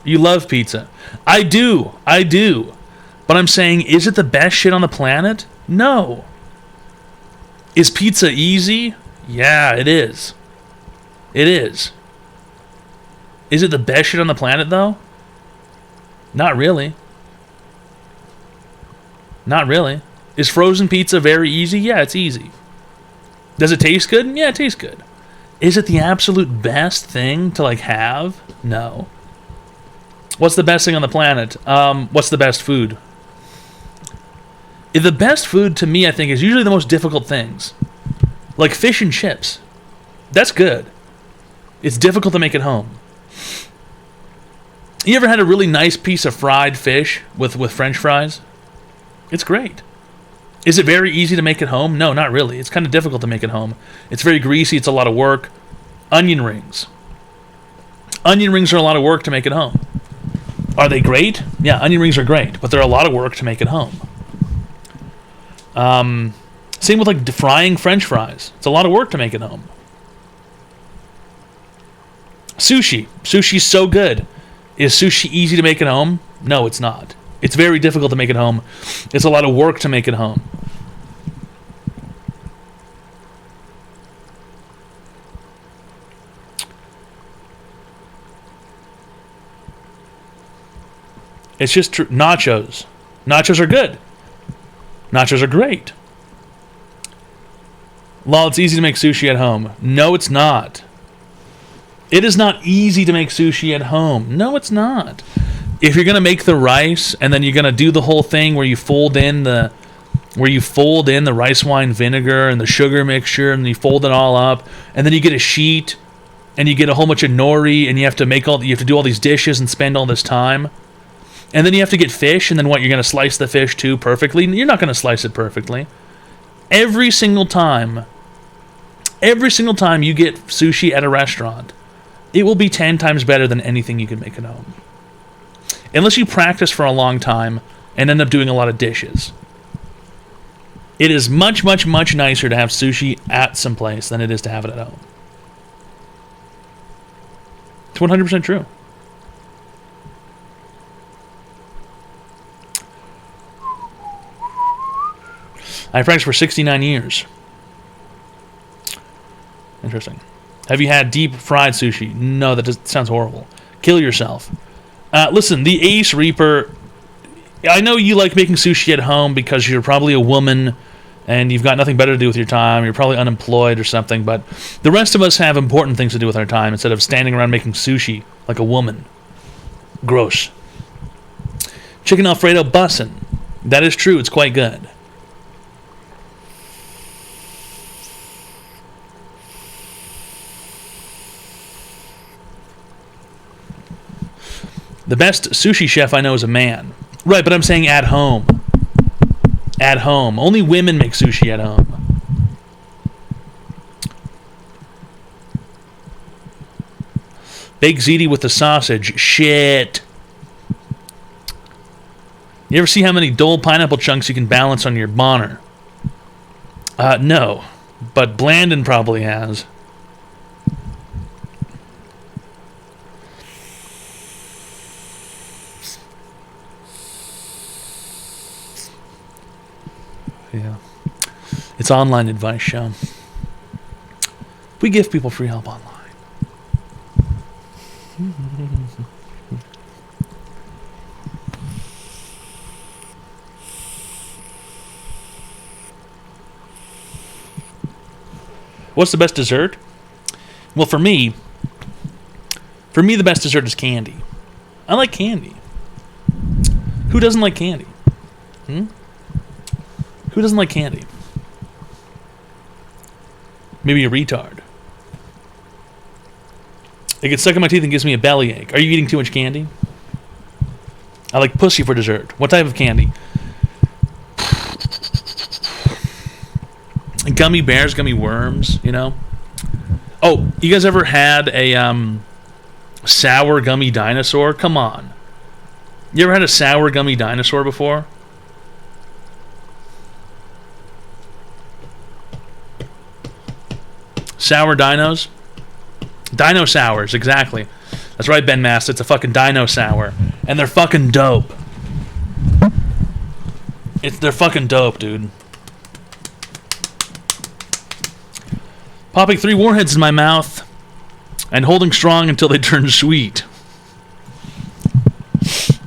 You love pizza. I do. I do. But I'm saying, is it the best shit on the planet? No. Is pizza easy? Yeah, it is. It is. Is it the best shit on the planet, though? Not really. Not really. Is frozen pizza very easy? Yeah, it's easy. Does it taste good? Yeah, it tastes good. Is it the absolute best thing to, like, have? No. What's the best thing on the planet? What's the best food? The best food to me, I think, is usually the most difficult things. Like fish and chips. That's good. It's difficult to make at home. You ever had a really nice piece of fried fish with French fries? It's great. Is it very easy to make at home? No, not really. It's kind of difficult to make at home. It's very greasy. It's a lot of work. Onion rings. Onion rings are a lot of work to make at home. Are they great? Yeah, onion rings are great, but they're a lot of work to make at home. Same with like frying French fries. It's a lot of work to make at home. Sushi. Sushi's so good. Is sushi easy to make at home? No, it's not. It's very difficult to make at home. It's a lot of work to make at home. It's just nachos. Nachos are good. Nachos are great. Lol, it's easy to make sushi at home. No, it's not. It is not easy to make sushi at home. No, it's not. If you're gonna make the rice and then you're gonna do the whole thing where you fold in the rice wine vinegar and the sugar mixture and you fold it all up and then you get a sheet and you get a whole bunch of nori and you have to do all these dishes and spend all this time. And then you have to get fish, and then what, you're going to slice the fish too perfectly? You're not going to slice it perfectly. Every single time you get sushi at a restaurant, it will be 10 times better than anything you can make at home. Unless you practice for a long time and end up doing a lot of dishes. It is much, much, much nicer to have sushi at some place than it is to have it at home. It's 100% true. I practiced for 69 years. Interesting. Have you had deep fried sushi? No, that sounds horrible. Kill yourself. Listen, the Ace Reaper... I know you like making sushi at home because you're probably a woman and you've got nothing better to do with your time. You're probably unemployed or something, but the rest of us have important things to do with our time instead of standing around making sushi like a woman. Gross. Chicken Alfredo bussin'. That is true. It's quite good. The best sushi chef I know is a man. Right, but I'm saying at home. At home. Only women make sushi at home. Baked ziti with the sausage. Shit. You ever see how many Dole pineapple chunks you can balance on your Bonner? No. But Blandon probably has. Yeah. It's online advice show. We give people free help online. What's the best dessert? Well, for me the best dessert is candy. I like candy. Who doesn't like candy? Who doesn't like candy? Maybe a retard. It gets stuck in my teeth and gives me a bellyache. Are you eating too much candy? I like pussy for dessert. What type of candy? Gummy bears, gummy worms, you know? Oh, you guys ever had a sour gummy dinosaur? Come on. You ever had a sour gummy dinosaur before? Sour dinos? Dino sours, exactly. That's right, Ben Mast. It's a fucking dino sour. And they're fucking dope. They're fucking dope, dude. Popping 3 warheads in my mouth and holding strong until they turn sweet.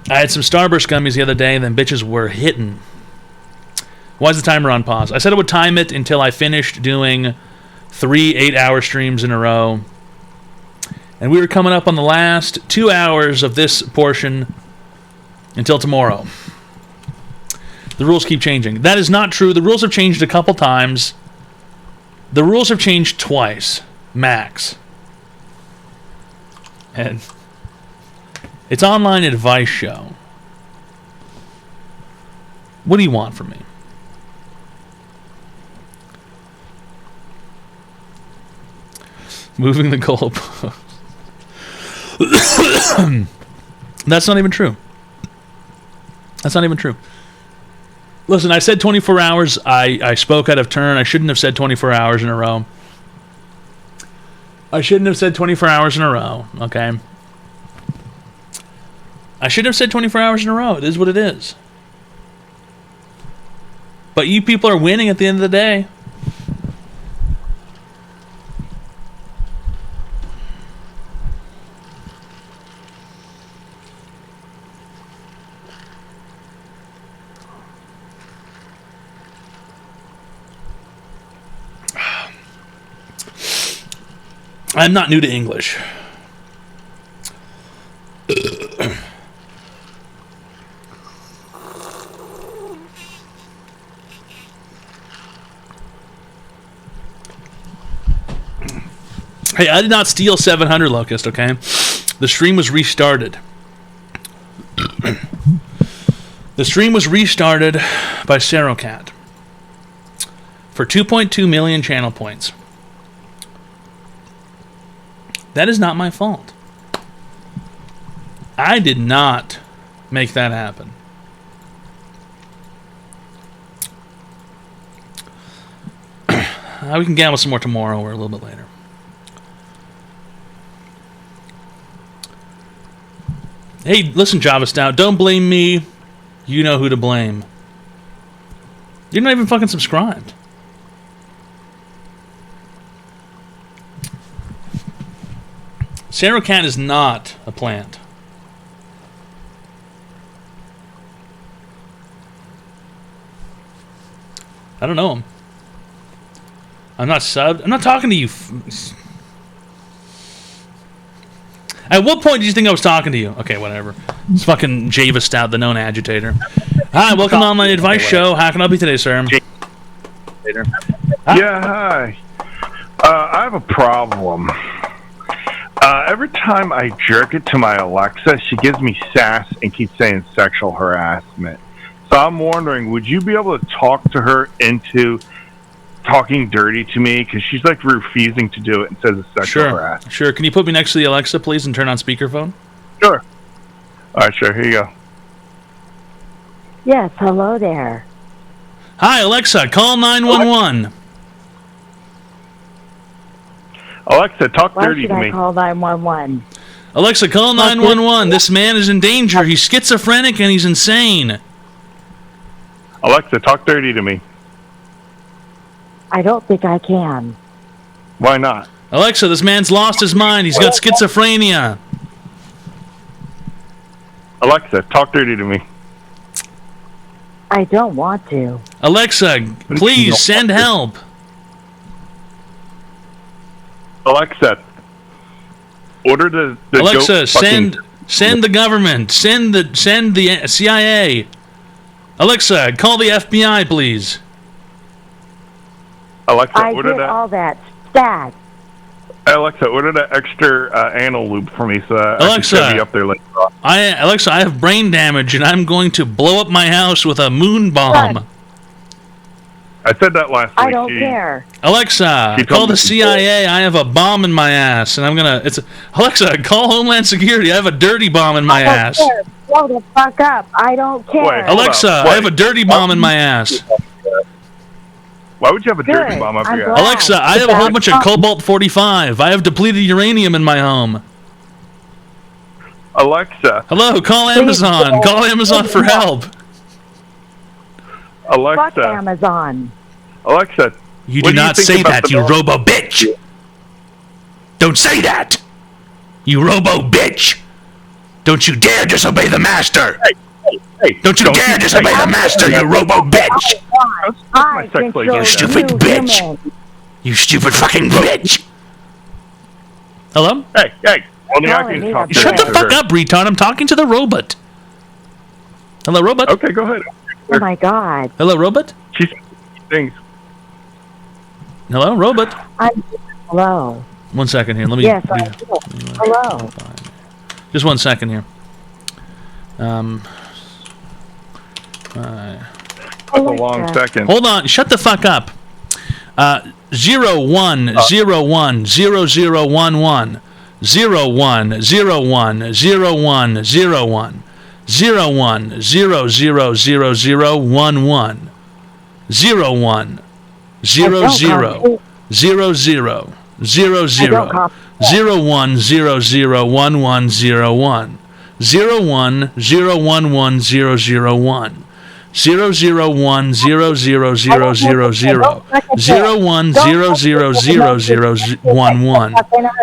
I had some Starburst gummies the other day and then bitches were hitting. Why is the timer on pause? I said I would time it until I finished doing 3 8-hour streams in a row. And we are coming up on the last 2 hours of this portion until tomorrow. The rules keep changing. That is not true. The rules have changed a couple times. The rules have changed twice, max. And it's online advice show. What do you want from me? Moving the goalpost. That's not even true. That's not even true. Listen, I said 24 hours. I spoke out of turn. I shouldn't have said 24 hours in a row. I shouldn't have said 24 hours in a row, okay? I shouldn't have said 24 hours in a row. It is what it is. But you people are winning at the end of the day. I'm not new to English. Hey, I did not steal 700 Locust, okay? The stream was restarted. The stream was restarted by Serocat for 2.2 million channel points. That is not my fault. I did not make that happen. We can gamble some more tomorrow or a little bit later. Hey, listen, Java Stout, don't blame me. You know who to blame. You're not even fucking subscribed. Serocat is not a plant. I don't know him. I'm not subbed. I'm not talking to you. At what point did you think I was talking to you? Okay, whatever. It's fucking Java Stout, the known agitator. Hi, welcome to Online Advice Show. How can I help you today, sir? Yeah, hi. I have a problem. Every time I jerk it to my Alexa, she gives me sass and keeps saying sexual harassment. So I'm wondering, would you be able to talk to her into talking dirty to me? Because she's like refusing to do it and says it's sexual harassment. Sure. Can you put me next to the Alexa, please, and turn on speakerphone? Sure. All right, sure. Here you go. Yes, hello there. Hi, Alexa, call 911. Alexa, talk dirty to Why me. should I call 911? Alexa, call 911. This man is in danger. He's schizophrenic and he's insane. Alexa, talk dirty to me. I don't think I can. Why not? Alexa, this man's lost his mind. He's got schizophrenia. Alexa, talk dirty to me. I don't want to. Alexa, please send help. Alexa, order the Alexa, goat fucking... send the government. Send the CIA. Alexa, call the FBI, please. Alexa, I order did that. all that. Stat. Alexa, order that extra anal lube for me so I can Alexa, shove you up there later on. Alexa, I have brain damage and I'm going to blow up my house with a moon bomb. I said that last week. I don't care. Alexa, She call told the me- CIA. I have a bomb in my ass, and I'm gonna. Alexa, call Homeland Security. I have a dirty bomb in my ass. Care. Blow the fuck up. I don't care. Wait, Alexa, I have a dirty bomb in my ass. Why would you have a dirty Good. bomb up I'm your glad. ass? Alexa, I have a whole bunch of cobalt-45. I have depleted uranium in my home. Alexa. Hello, call Amazon. Call Amazon for help. Alexa. Fuck Amazon. Alexa. You what do you not think say about that, the you robo bitch. Don't say that. You robo bitch. Don't you dare disobey the master. Hey, don't you dare disobey the master, you robo bitch. You stupid bitch. You stupid fucking bitch. Hello? Hey. Well, I can talk to Shut the fuck up, retard. I'm talking to the robot. Hello, robot. Okay, go ahead. Oh my God. Hello, robot. She things. Hello, robot. Hello. 1 second here. Let me. Yes, I do. Hello. Just 1 second here. That's a long second. Hold on. Shut the fuck up. 0 1 0 1 0 0 1 1 0 1 0 1 0 1 0 1 0 1 0 0 0 0 1 1 0 1 0 0 0 0 0 0 0 1 0 0 1 1 0 1 0 1 0 1 1 0 0 1 0 0 1 0 0 0 0 0 0 1 0 0 0 0 1 1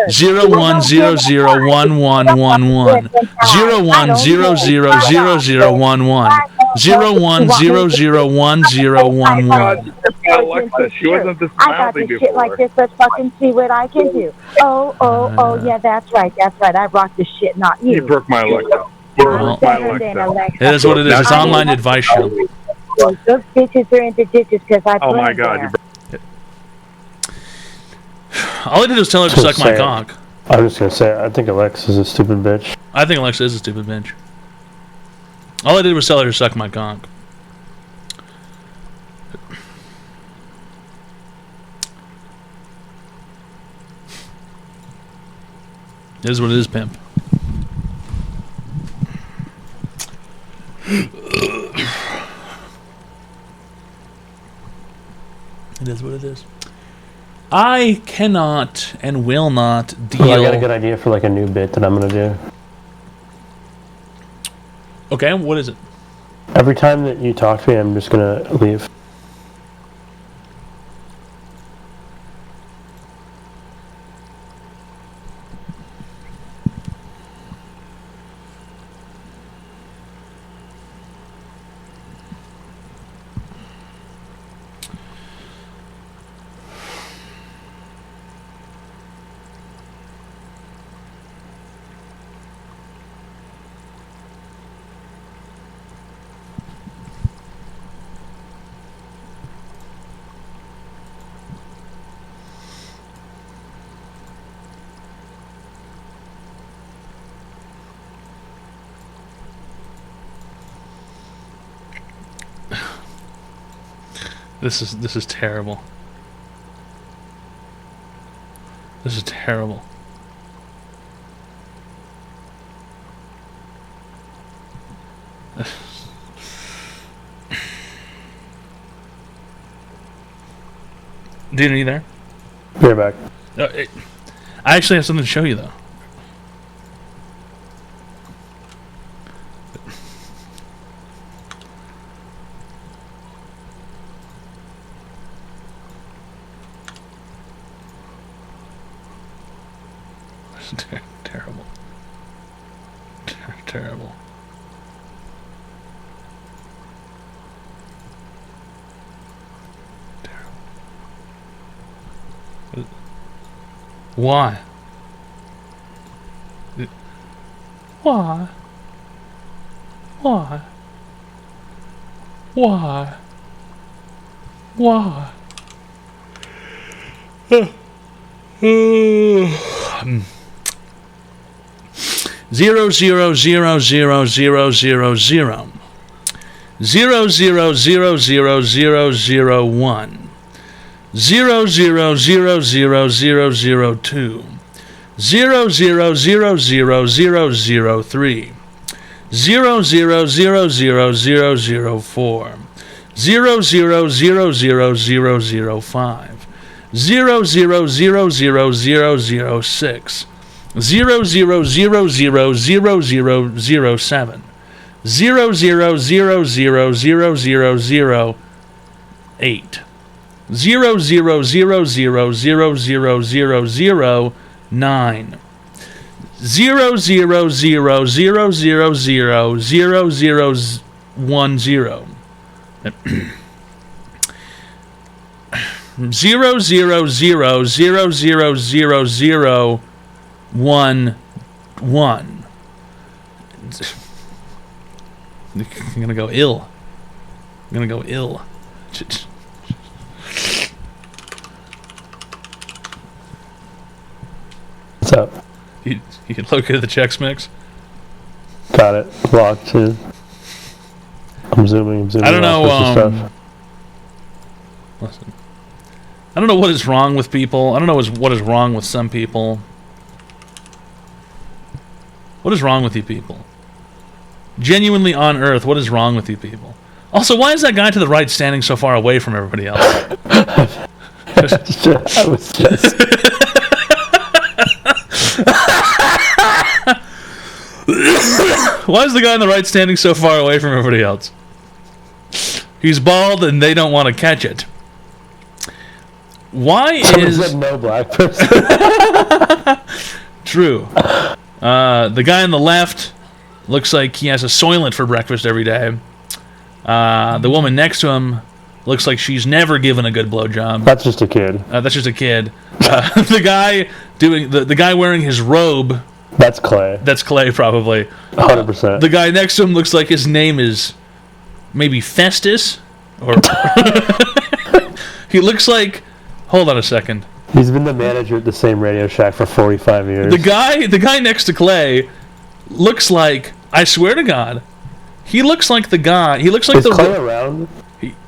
0 1 0 0 1 1 1 1 0 1 0 0 0 0 1 1 0 1 0 0 1 0 1 1. Alexa, she wasn't this I got mouthy this shit like before. this. Let's fucking see what I can do. Oh, yeah, that's right. I rock this shit, not you. You broke my Alexa. Well, it is what it is. It's an online advice show. Those bitches are into ditches because I Oh my put God! there. All I did was tell her to suck my cock. I'm just gonna say, I think Alexa's a stupid bitch. I think Alexa is a stupid bitch. All I did was tell her to suck my cock. It is what it is, pimp. It is what it is. I cannot and will not deal. Well, I got a good idea for like a new bit that I'm gonna do. Okay, what is it? Every time that you talk to me, I'm just gonna leave. This is terrible. This is terrible. Dean, are you there? Be right back. I actually have something to show you, though. Terrible. Terrible. Why? Why? Why? Why? Why? 0 0 0 0 0 0 0 0 0 0 0 0 0 0 0 1 0 0 0 0 0 0 2 0 0 0 0 0 0 3 0 0 0 0 0 0 4 0 0 0 0 0 0 5 0 0 0 0 0 0 6 0 0 0 0 0 0 0 7 0 0 0 0 0 0 0 8 0 0 0 0 0 0 0 0 9 0 0 0 0 0 0 0 0 0 1 0 0 0 0 0 0 0 0 1, 1. I'm gonna go ill. I'm gonna go ill. What's up? You located the Chex Mix? Got it. Locked in. I'm zooming. I don't know. Listen. I don't know what is wrong with people. I don't know what is wrong with some people. What is wrong with you people? Genuinely on Earth, what is wrong with you people? Also, why is that guy to the right standing so far away from everybody else? I was just... Why is the guy on the right standing so far away from everybody else? He's bald and they don't want to catch it. Why is... no black person. True. The guy on the left looks like he has a Soylent for breakfast every day. The woman next to him looks like she's never given a good blowjob. That's just a kid. That's just a kid. The guy doing the guy wearing his robe. That's Clay. That's Clay, probably. 100%. The guy next to him looks like his name is maybe Festus, or he looks like. Hold on a second. He's been the manager at the same Radio Shack for 45 years. The guy next to Clay looks like. I swear to God, he looks like the guy. He looks like Is Clay around?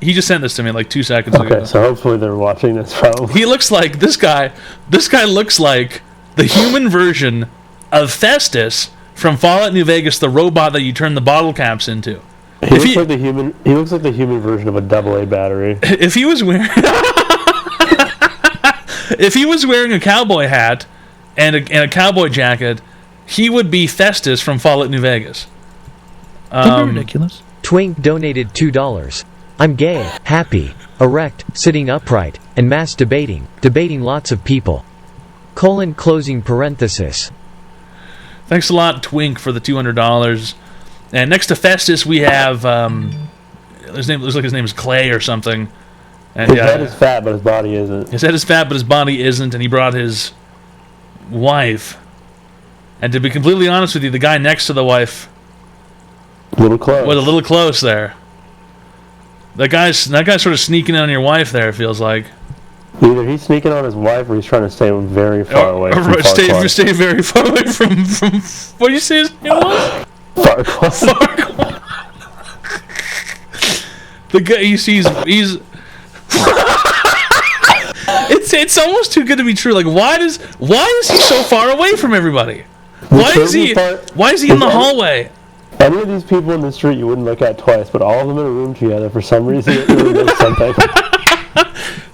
He just sent this to me like 2 seconds ago. Okay, so hopefully they're watching this. Probably. He looks like this guy. This guy looks like the human version of Festus from Fallout New Vegas, the robot that you turn the bottle caps into. He looks like the human. He looks like the human version of a AA battery. If he was wearing, if he was wearing a cowboy hat and a cowboy jacket, he would be Festus from Fallout New Vegas. Ridiculous. Twink donated $2. I'm gay, happy, erect, sitting upright, and mass debating lots of people. Closing parenthesis. Thanks a lot, Twink, for the $200. And next to Festus, we have his name looks like his name is Clay or something. And His head is fat, but his body isn't. His head is fat, but his body isn't, and he brought his wife. And to be completely honest with you, the guy next to the wife was a little close there. That guy's sort of sneaking in on your wife there, it feels like. Either he's sneaking on his wife or he's trying to stay very far away from Farquaad. Stay very far away from what do you say his name was? Farquaad. The guy he's it's almost too good to be true. Like why is he so far away from everybody? Why is he in the hallway? Any of these people in the street you wouldn't look at twice, but all of them in a room together for some reason it really does something.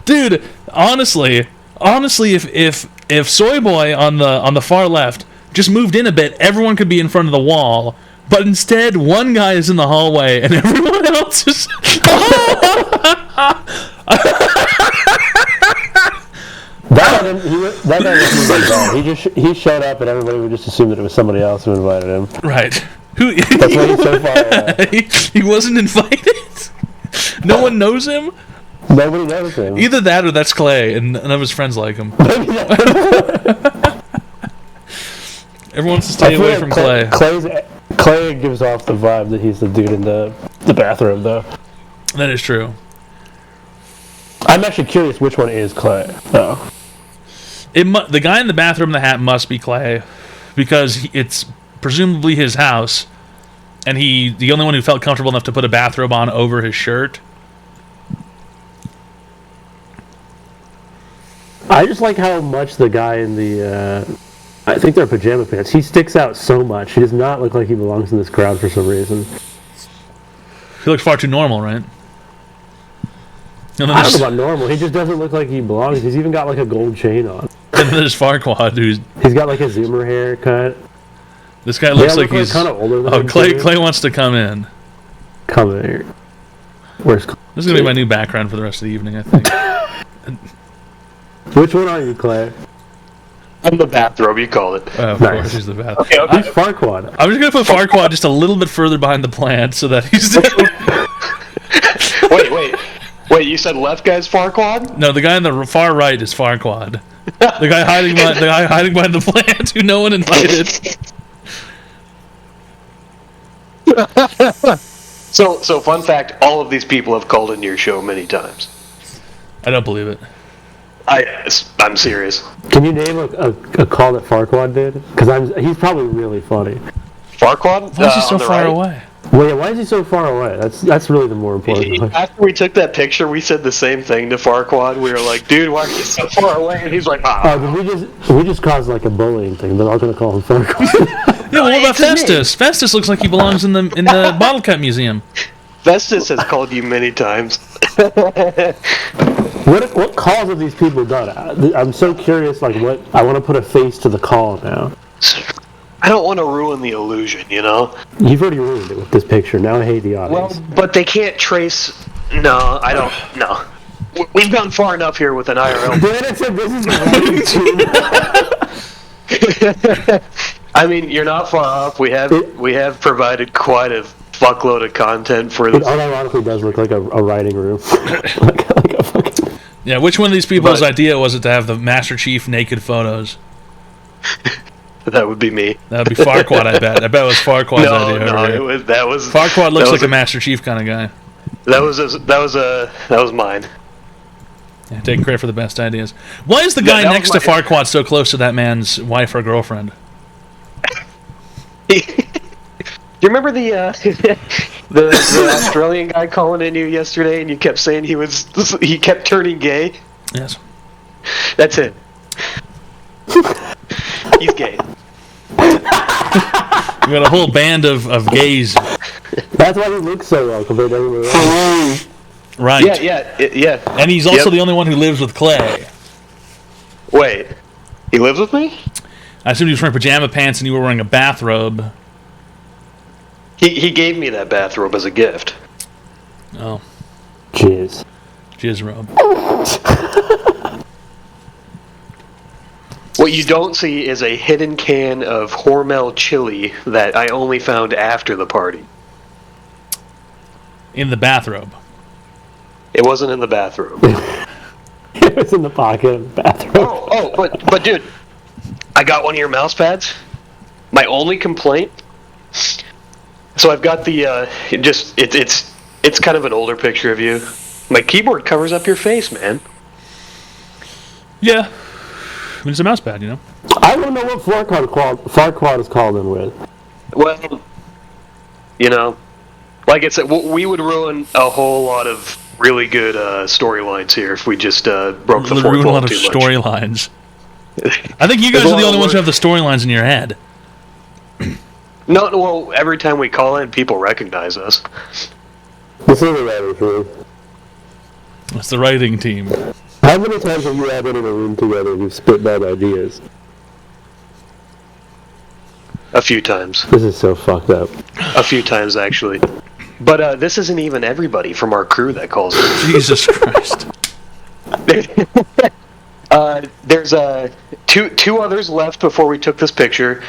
Dude, honestly, if Soy Boy on the far left just moved in a bit, everyone could be in front of the wall. But instead, one guy is in the hallway and everyone else is. That guy wasn't. He showed up and everybody would just assume that it was somebody else who invited him. Right. That's why he's so far away. He wasn't invited. No one knows him. Nobody knows him. Either that or that's Clay, and none of his friends like him. Everyone wants to stay away from Clay. Clay gives off the vibe that he's the dude in the bathroom, though. That is true. I'm actually curious which one is Clay. Oh. The guy in the bathroom in the hat must be Clay, because it's presumably his house, and the only one who felt comfortable enough to put a bathrobe on over his shirt. I just like how much the guy in the, I think they're pajama pants, he sticks out so much. He does not look like he belongs in this crowd for some reason. He looks far too normal, right? I don't know about normal. He just doesn't look like he belongs. He's even got like a gold chain on. And then there's Farquaad, he's got like a Zoomer haircut. This guy looks like he's kind of older than him. Clay wants to come in. Come in here. Where's Clay? This is gonna be my new background for the rest of the evening, I think. Which one are you, Clay? I'm the bathrobe, you call it. Of course, he's the bathrobe. Okay. He's Farquaad. I'm just gonna put Farquaad just a little bit further behind the plant so that he's. Wait, you said left guy's Farquaad? No, the guy on the far right is Farquaad. The guy hiding behind the plant who no one invited. So fun fact, all of these people have called into your show many times. I don't believe it. I'm serious. Can you name a call that Farquaad did? Because he's probably really funny. Farquaad? Why is he so far away? Well, yeah, why is he so far away? That's really the more important one. After we took that picture, we said the same thing to Farquaad. We were like, dude, why are you so far away? And he's like, We just caused like a bullying thing. They're all going to call him Farquaad. Yeah, well, what about Festus? Festus looks like he belongs in the Bottle Cap Museum. Festus has called you many times. What calls have these people done? I'm so curious. Like, what? I want to put a face to the call now. I don't want to ruin the illusion, you know? You've already ruined it with this picture. Now I hate the audience. Well, but they can't trace... No, I don't... No. We've gone far enough here with an IRL. Brandon said this is the I mean, you're not far off. We have provided quite a fuckload of content for this. It unironically does look like a writing room. Yeah, which one of these people's idea was it to have the Master Chief naked photos? That would be me. That would be Farquaad, I bet. I bet it was Farquaad's idea. That was Farquaad looks like a Master Chief kind of guy. That was mine. Yeah, taking credit for the best ideas. Why is the guy next to Farquaad so close to that man's wife or girlfriend? Do you remember the Australian guy calling in you yesterday, and you kept saying he kept turning gay? Yes. That's it. He's gay. We got a whole band of gays. That's why he looks so well compared to everyone else. Right. Yeah. And he's also the only one who lives with Clay. Wait, he lives with me? I assumed he was wearing pajama pants and you were wearing a bathrobe. He gave me that bathrobe as a gift. Oh. Jizz robe. What you don't see is a hidden can of Hormel chili that I only found after the party. In the bathrobe. It wasn't in the bathrobe. It was in the pocket of the bathrobe. But dude, I got one of your mouse pads. My only complaint. So I've got the it's kind of an older picture of you. My keyboard covers up your face, man. Yeah. I mean, it's a mouse pad, you know. I don't know what Farquaad is called in with. Well, you know, like I said, we would ruin a whole lot of really good storylines here if we just broke the fourth wall too much. Storylines. I think you guys are the only ones who have the storylines in your head. No, well, every time we call in, people recognize us. This is the writing room. It's the writing team. How many times have you all been in a room together and you've spit bad ideas? A few times. This is so fucked up. A few times, actually. But this isn't even everybody from our crew that calls in. Jesus Christ. There's two others left before we took this picture,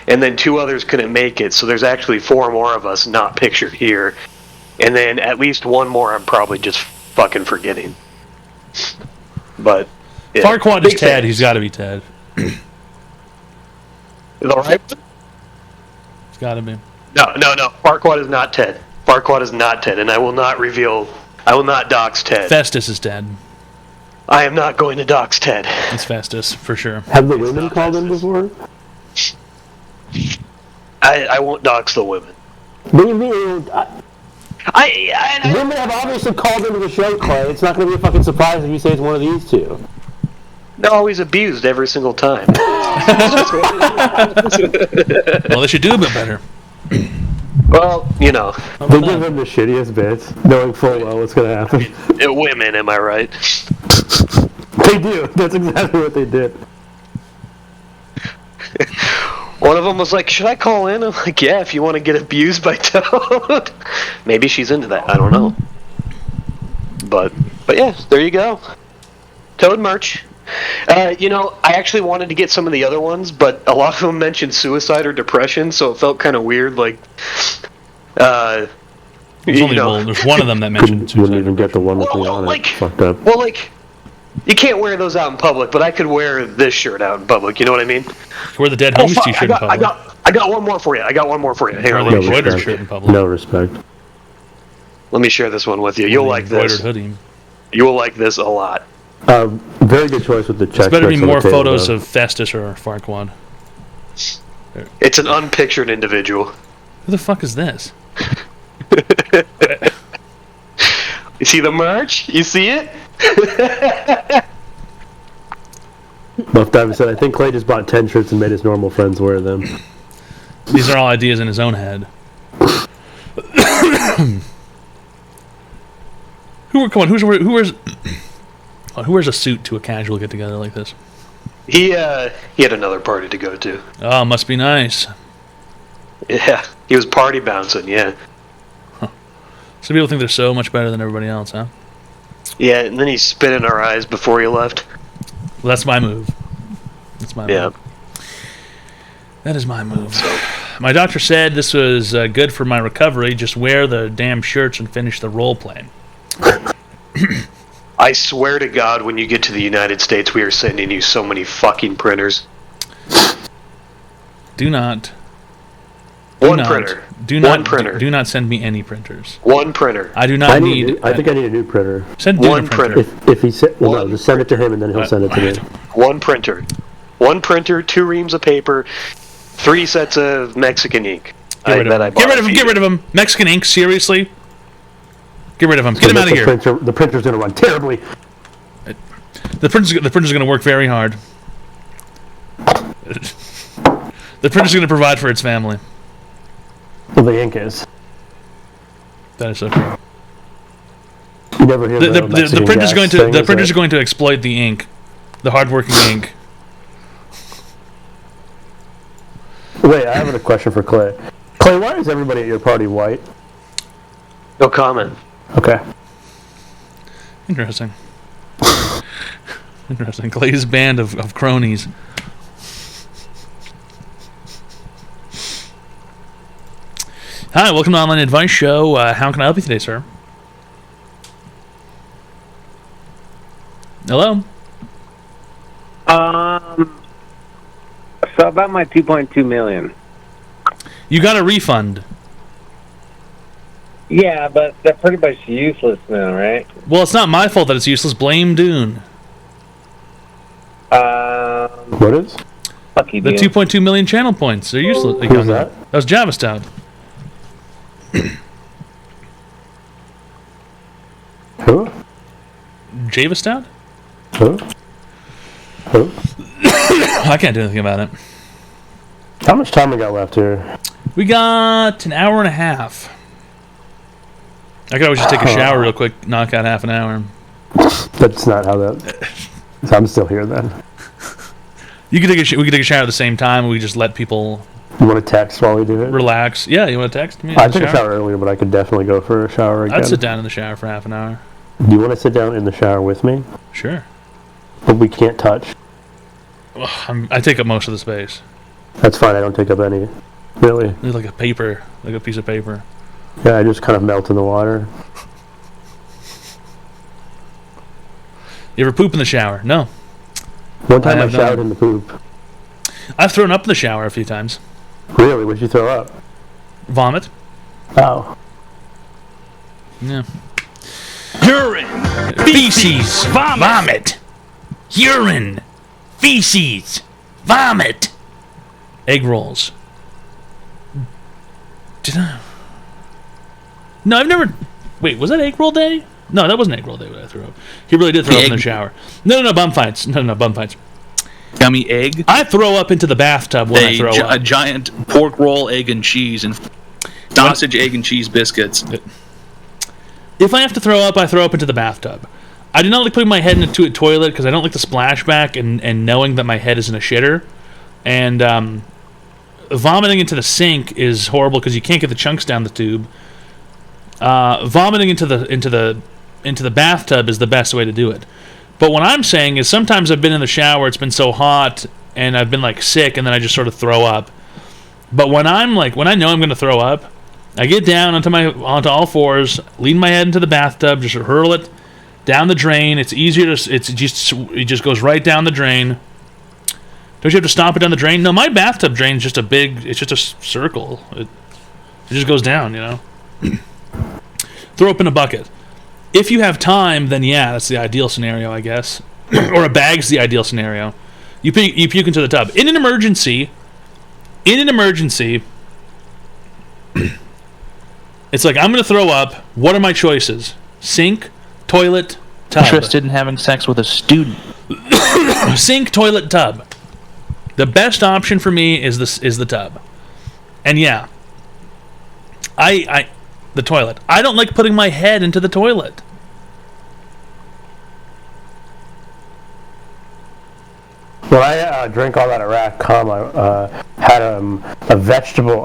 and then 2 others couldn't make it, so there's actually 4 more of us not pictured here. And then at least 1 more I'm probably just fucking forgetting. But yeah. Farquaad is Ted. He's got to be Ted. Is that right? It's got to be. No. Farquaad is not Ted. Farquaad is not Ted, and I will not dox Ted. Festus is Ted. I am not going to dox Ted. It's Festus, for sure. Have the women called in before? I won't dox the women. What do you mean? Women have obviously called into the show, Clay. It's not going to be a fucking surprise if you say it's one of these 2. They're always abused every single time. Well, they should do a bit better. Well, you know. They give them the shittiest bits, knowing full well what's going to happen. Women, am I right? They do. That's exactly what they did. One of them was like, should I call in? I'm like, yeah, if you want to get abused by Toad. Maybe she's into that. I don't know. But yeah, there you go. Toad merch. You know, I actually wanted to get some of the other ones, but a lot of them mentioned suicide or depression, so it felt kind of weird. Like, there's one of them that mentioned suicide. Wouldn't even get the one with the on it. Fucked up. Well, like, You can't wear those out in public, but I could wear this shirt out in public. You know what I mean? Wear the Dead Homies t-shirt in public. I got one more for you. Hang on, the embroidered shirt in public. No respect. Let me share this one with you. You'll like this. Hoodie. You will like this a lot. Very good choice with the check. There's better be more photos of Festus or Farquaad. It's an unpictured individual. Who the fuck is this? You see the merch? You see it? Buff Diver said, I think Clay just bought 10 shirts and made his normal friends wear them. These are all ideas in his own head. Who wears a suit to a casual get together like this? He had another party to go to. Oh, must be nice. Yeah, he was party bouncing. Yeah. Huh. Some people think they're so much better than everybody else, huh? Yeah, and then he spit in our eyes before he left. Well, that's my move. That's my move. That is my move. My doctor said this was good for my recovery. Just wear the damn shirts and finish the role play. I swear to God, when you get to the United States, we are sending you so many fucking printers. Do not. One printer. Do not send me any printers. One printer. I do not need. I think I need a new printer. Send one printer. If he said, well, no, just send it to him and then he'll send it to me. One printer. One printer, 2 reams of paper, 3 sets of Mexican ink. Get rid of him. Mexican ink, seriously? Get rid of him. Get him out of here. The printer's going to run terribly. The printer's going to work very hard. The printer's going to provide for its family. Well, the ink is. That is so true. You never hear the printer's going to exploit the ink, the hard-working ink. Wait, I have a question for Clay. Clay, why is everybody at your party white? No comment. Okay. Interesting. Interesting. Clay's band of cronies. Hi, welcome to Online Advice Show. How can I help you today, sir? Hello? So about my 2.2 million. You got a refund. Yeah, but they're pretty much useless now, right? Well, it's not my fault that it's useless. Blame Dune. What is? Fuck you, the Dune. 2.2 million channel points. They're useless. Who's that? That was Java Stout. Who? Java Stout? Who? Who? I can't do anything about it. How much time we got left here? We got an hour and a half. I could always just take a shower real quick, knock out half an hour. That's not how that... I'm still here then. We could take a shower at the same time. We just let people... You want to text while we do it? Relax. Yeah, you want to text me? I took a shower earlier, but I could definitely go for a shower again. I'd sit down in the shower for half an hour. Do you want to sit down in the shower with me? Sure. But we can't touch. I take up most of the space. That's fine. I don't take up any. Really. It's like a paper, like a piece of paper. Yeah, I just kind of melt in the water. You ever poop in the shower? No. One time I showered in the poop. I've thrown up in the shower a few times. Really? What'd you throw up? Vomit. Oh. Yeah. Urine, feces, vomit. Urine, feces, vomit. Egg rolls. No, I've never... Wait, was that egg roll day? No, that wasn't egg roll day when I threw up. He really did throw up in the shower. No, bum fights. No, bum fights. Yummy egg. I throw up into the bathtub when I throw up. A giant pork roll, egg and cheese, and sausage, egg, and cheese biscuits. If I have to throw up, I throw up into the bathtub. I do not like putting my head into a toilet because I don't like the splashback and knowing that my head is in a shitter. And vomiting into the sink is horrible because you can't get the chunks down the tube. Vomiting into the bathtub is the best way to do it. But what I'm saying is sometimes I've been in the shower, it's been so hot, and I've been like sick, and then I just sort of throw up. But when I know I'm going to throw up, I get down onto all fours, lean my head into the bathtub, just hurl it Down the drain. It's easier to. It just goes right down the drain. Don't you have to stomp it down the drain? No, my bathtub drain is just a big. It's just a circle. It just goes down. You know. Throw up in a bucket. If you have time, then yeah, that's the ideal scenario, I guess. Or a bag's the ideal scenario. You puke into the tub. In an emergency, it's like, I'm going to throw up. What are my choices? Sink, toilet, tub. Interested in having sex with a student. Sink, toilet, tub. The best option for me is the tub. And yeah, the toilet. I don't like putting my head into the toilet. When I drank all that Iraq cum, I had a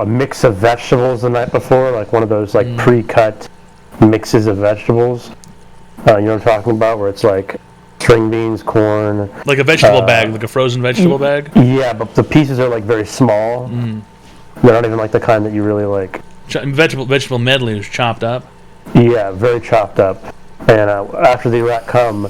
mix of vegetables the night before, like one of those like pre-cut mixes of vegetables. You know what I'm talking about, where it's like string beans, corn. Like a vegetable bag, like a frozen vegetable bag? Yeah, but the pieces are like very small. They're not even like the kind that you really like. Vegetable medley is chopped up? Yeah, very chopped up. And after the Iraq cum,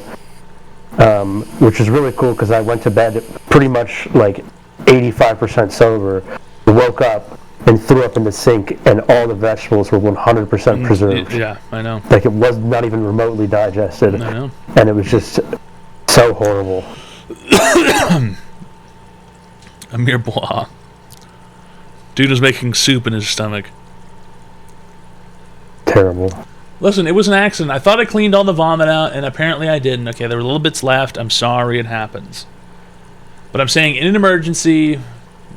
which is really cool because I went to bed pretty much like 85% sober, woke up and threw up in the sink, and all the vegetables were 100% preserved. Yeah, I know. Like it was not even remotely digested. I know. And it was just so horrible. Amir Bois. Dude was making soup in his stomach. Terrible. Listen, it was an accident. I thought I cleaned all the vomit out, and apparently I didn't. Okay, there were little bits left. I'm sorry, it happens. But I'm saying, in an emergency,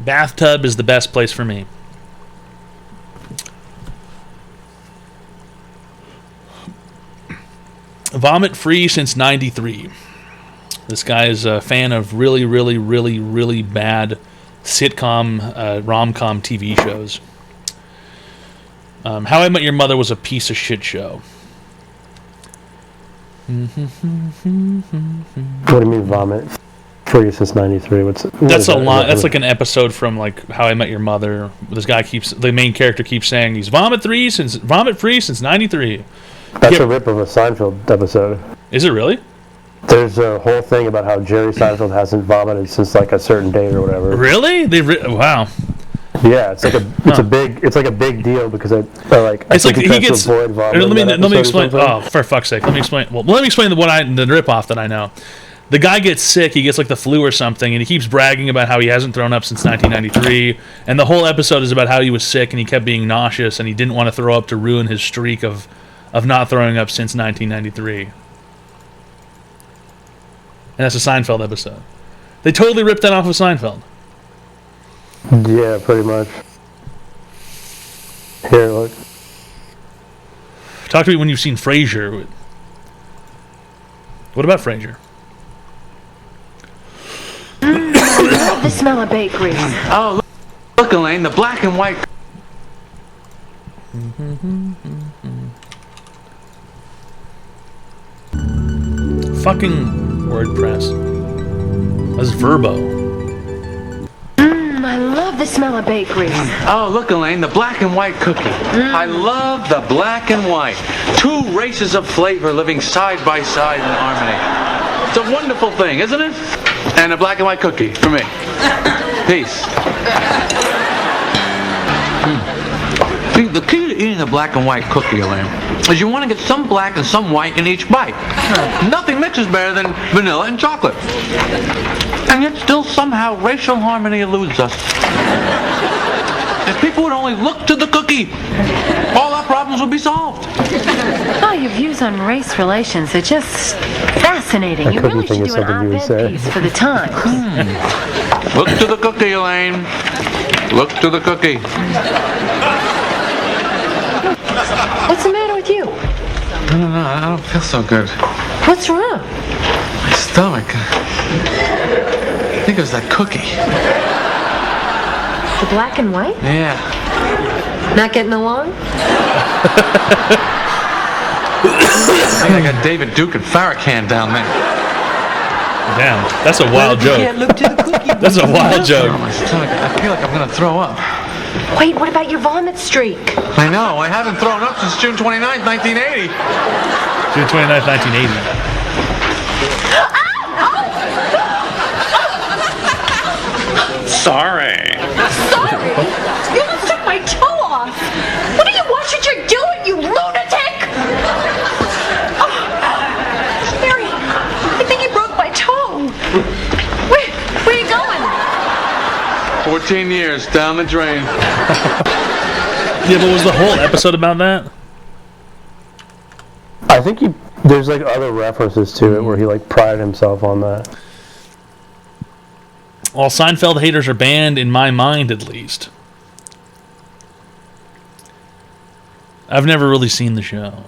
bathtub is the best place for me. Vomit free since '93. This guy is a fan of really, really, really, really bad sitcom, rom-com TV shows. How I Met Your Mother was a piece of shit show. What do you mean vomit? Free since '93. That's a lot. That's like an episode from like How I Met Your Mother. The main character keeps saying he's vomit free since '93. That's a rip of a Seinfeld episode. Is it really? There's a whole thing about how Jerry Seinfeld hasn't vomited since like a certain date or whatever. Really? Wow. Yeah, it's like a big deal because he gets to avoid vomiting. Let me explain. Oh, for fuck's sake, let me explain. Well, let me explain the ripoff that I know. The guy gets sick. He gets like the flu or something, and he keeps bragging about how he hasn't thrown up since 1993. And the whole episode is about how he was sick and he kept being nauseous and he didn't want to throw up to ruin his streak of not throwing up since 1993. And that's a Seinfeld episode. They totally ripped that off of Seinfeld. Yeah, pretty much. Here, look. Talk to me when you've seen Frasier. What about Frasier? I love the smell of bakery. Oh, look, Elaine, the black and white. Fucking WordPress. That's Verbo. I love the smell of bakery. Oh, look, Elaine, the black and white cookie. I love the black and white. Two races of flavor living side by side in harmony. It's a wonderful thing, isn't it? And a black and white cookie for me. Peace. See, the key to eating a black and white cookie, Elaine, is you want to get some black and some white in each bite. Nothing mixes better than vanilla and chocolate. And yet still somehow racial harmony eludes us. If people would only look to the cookie, all our problems would be solved. Oh, your views on race relations are just fascinating. You really should do an op-ed piece for the Times. Look to the cookie, Elaine. Look to the cookie. What's the matter with you? I don't feel so good. What's wrong? My stomach. I think it was that cookie. The black and white? Yeah. Not getting along? I think I got David Duke and Farrakhan down there. Damn, that's a wild joke. Can't look to the cookie. That's a wild joke. My stomach. I feel like I'm gonna throw up. Wait, what about your vomit streak? I know. I haven't thrown up since June 29th, 1980. June 29th, 1980. Sorry. Sorry. You almost took my toe off. What do you watch what you're doing, you lunatic? Oh, Mary, I think you broke my toe. Where are you going? 14 years down the drain. Yeah, but was the whole episode about that? I think there's like other references to it where he like prided himself on that. All Seinfeld haters are banned, in my mind at least. I've never really seen the show.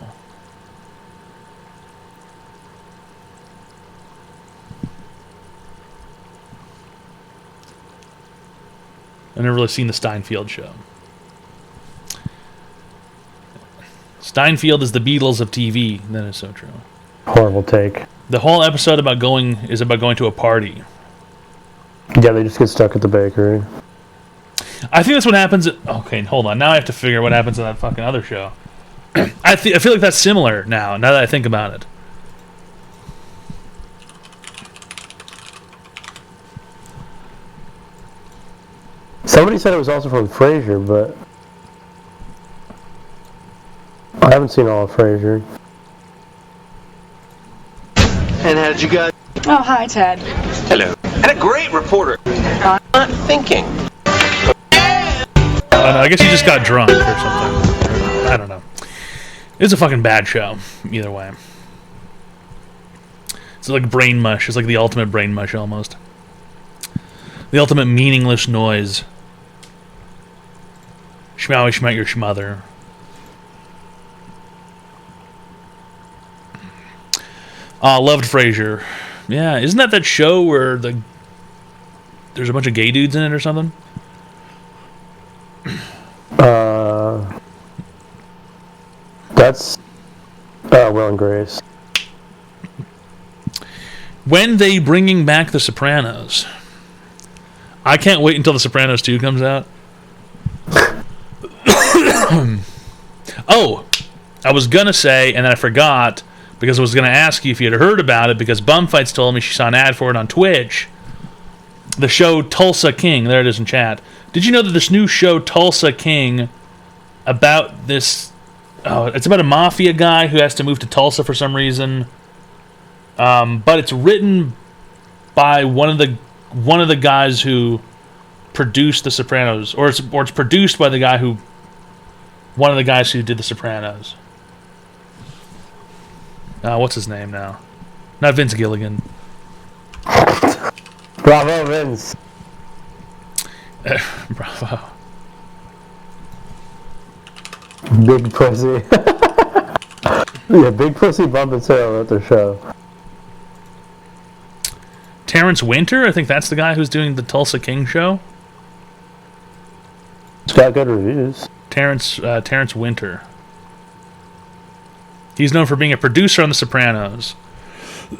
I've never really seen the Steinfeld show. Steinfeld is the Beatles of TV. That is so true. Horrible take. The whole episode about going to a party. Yeah, they just get stuck at the bakery. I think that's what happens. Okay, hold on. Now I have to figure out what happens in that fucking other show. I feel like that's similar now that I think about it. Somebody said it was also from Frasier, but I haven't seen all of Frasier. And how did you guys? Oh, hi, Ted. Hello. And a great reporter. I'm not thinking. I guess he just got drunk or something. I don't know. It's a fucking bad show, either way. It's like brain mush. It's like the ultimate brain mush, almost. The ultimate meaningless noise. Schmowy schmet your schmother. Loved Frasier. Yeah, isn't that show where there's a bunch of gay dudes in it or something? That's Will and Grace. When they bringing back The Sopranos? I can't wait until The Sopranos 2 comes out. Oh, I was gonna say, and then I forgot, because I was gonna ask you if you had heard about it, because Bumfights told me she saw an ad for it on Twitch. The show Tulsa King. There it is in chat. Did you know that this new show Tulsa King about this? Oh, it's about a mafia guy who has to move to Tulsa for some reason. But it's written by one of the guys who produced The Sopranos, or it's produced by one of the guys who did The Sopranos. What's his name now? Not Vince Gilligan. Bravo, Vince. Bravo. Big pussy. Yeah, Big Pussy Bump and Sale at their show. Terrence Winter? I think that's the guy who's doing the Tulsa King show. It's got good reviews. Terrence Winter. He's known for being a producer on The Sopranos. He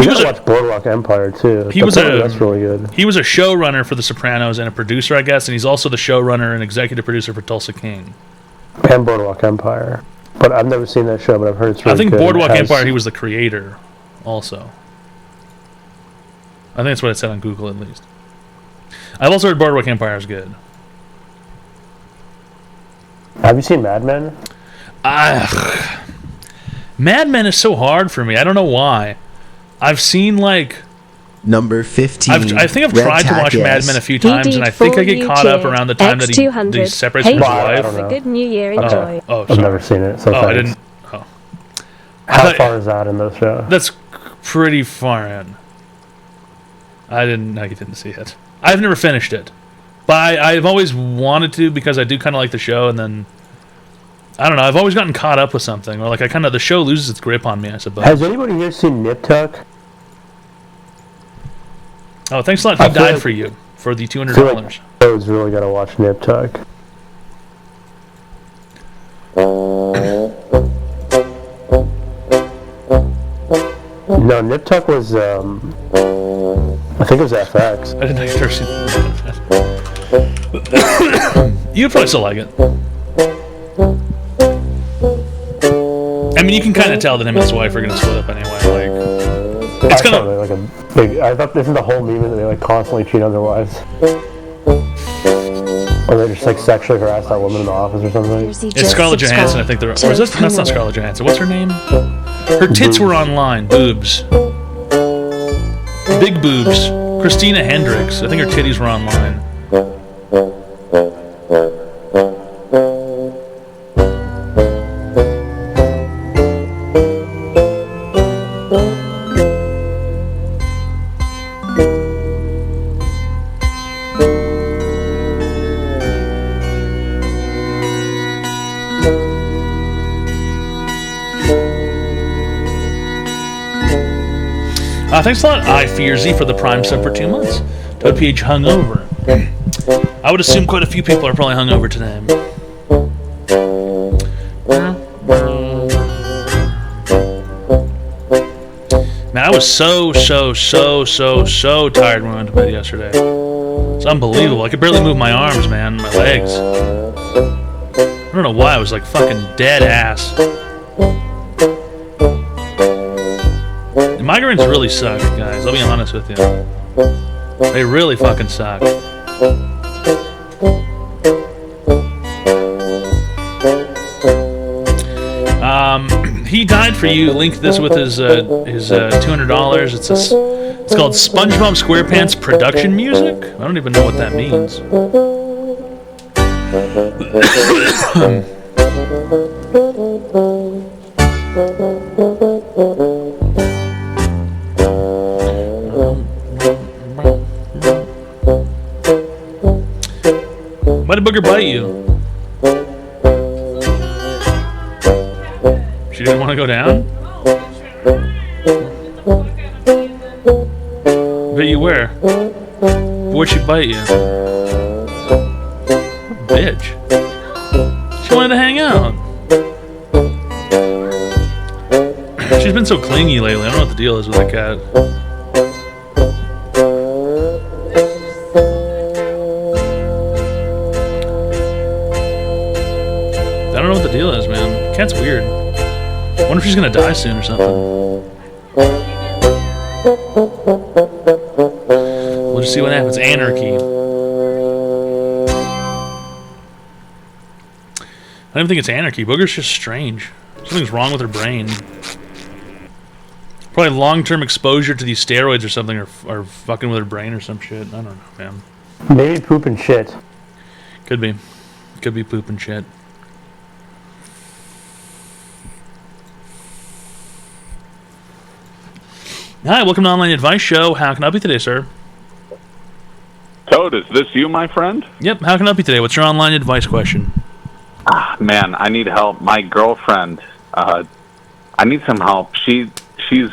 was watch Boardwalk Empire too. That's really good. He was a showrunner for The Sopranos and a producer, I guess, and he's also the showrunner and executive producer for Tulsa King. And Boardwalk Empire. But I've never seen that show, but I've heard it's really good. I think Boardwalk Empire, he was the creator also. I think that's what it said on Google, at least. I've also heard Boardwalk Empire is good. Have you seen Mad Men? Mad Men is so hard for me. I don't know why. I've seen Number 15. I think I've tried to watch Mad Men a few times, and I think I get caught up around the time that he separates from his wife. I don't know. Good New Year, enjoy. I've never seen it. So I didn't. Oh. How far is that in the show? That's pretty far in. I didn't see it. I've never finished it, but I've always wanted to, because I do kind of like the show, and then I don't know. I've always gotten caught up with something, or the show loses its grip on me, I suppose. Has anybody here seen Nip Tuck? Oh, thanks a lot. He died for you for the $200. Toad's really gotta watch Nip Tuck. No, Nip Tuck was I think it was FX. I didn't know you'd ever seen it. You'd probably still like it. I mean, you can kind of tell that him and his wife are gonna split up anyway. Like, it's gonna like a big. I thought this is the whole meme that they like constantly cheat on their wives, or they just like sexually harass that woman in the office or something. It's Scarlett Johansson, I think. Or is this? That's not Scarlett Johansson. What's her name? Her tits were online. Boobs. Big boobs. Christina Hendricks. I think her titties were online. Thanks a lot, iFearsy, for the Prime sub for 2 months. ToadPhd hungover. I would assume quite a few people are probably hungover today. Man, I was so tired when I went to bed yesterday. It's unbelievable. I could barely move my arms, man, my legs. I don't know why. I was like fucking dead ass. Migraines really suck, guys. I'll be honest with you. They really fucking suck. He died for you. Link this with his $200. It's called SpongeBob SquarePants production music. I don't even know what that means. Why did Booger bite you? She didn't want to go down? But you where? Where'd she bite you? Bitch. She wanted to hang out. She's been so clingy lately. I don't know what the deal is with that cat. I don't know what the deal is, man. Cat's weird. I wonder if she's gonna die soon or something. We'll just see what happens. Anarchy. I don't even think it's anarchy. Booger's just strange. Something's wrong with her brain. Probably long-term exposure to these steroids or something, or fucking with her brain or some shit. I don't know, man. Maybe poop and shit. Could be. Could be poop and shit. Hi, welcome to Online Advice Show. How can I help you today, sir? Toad, is this you, my friend? Yep, how can I help you today? What's your online advice question? Man, I need help. My girlfriend, I need some help. She's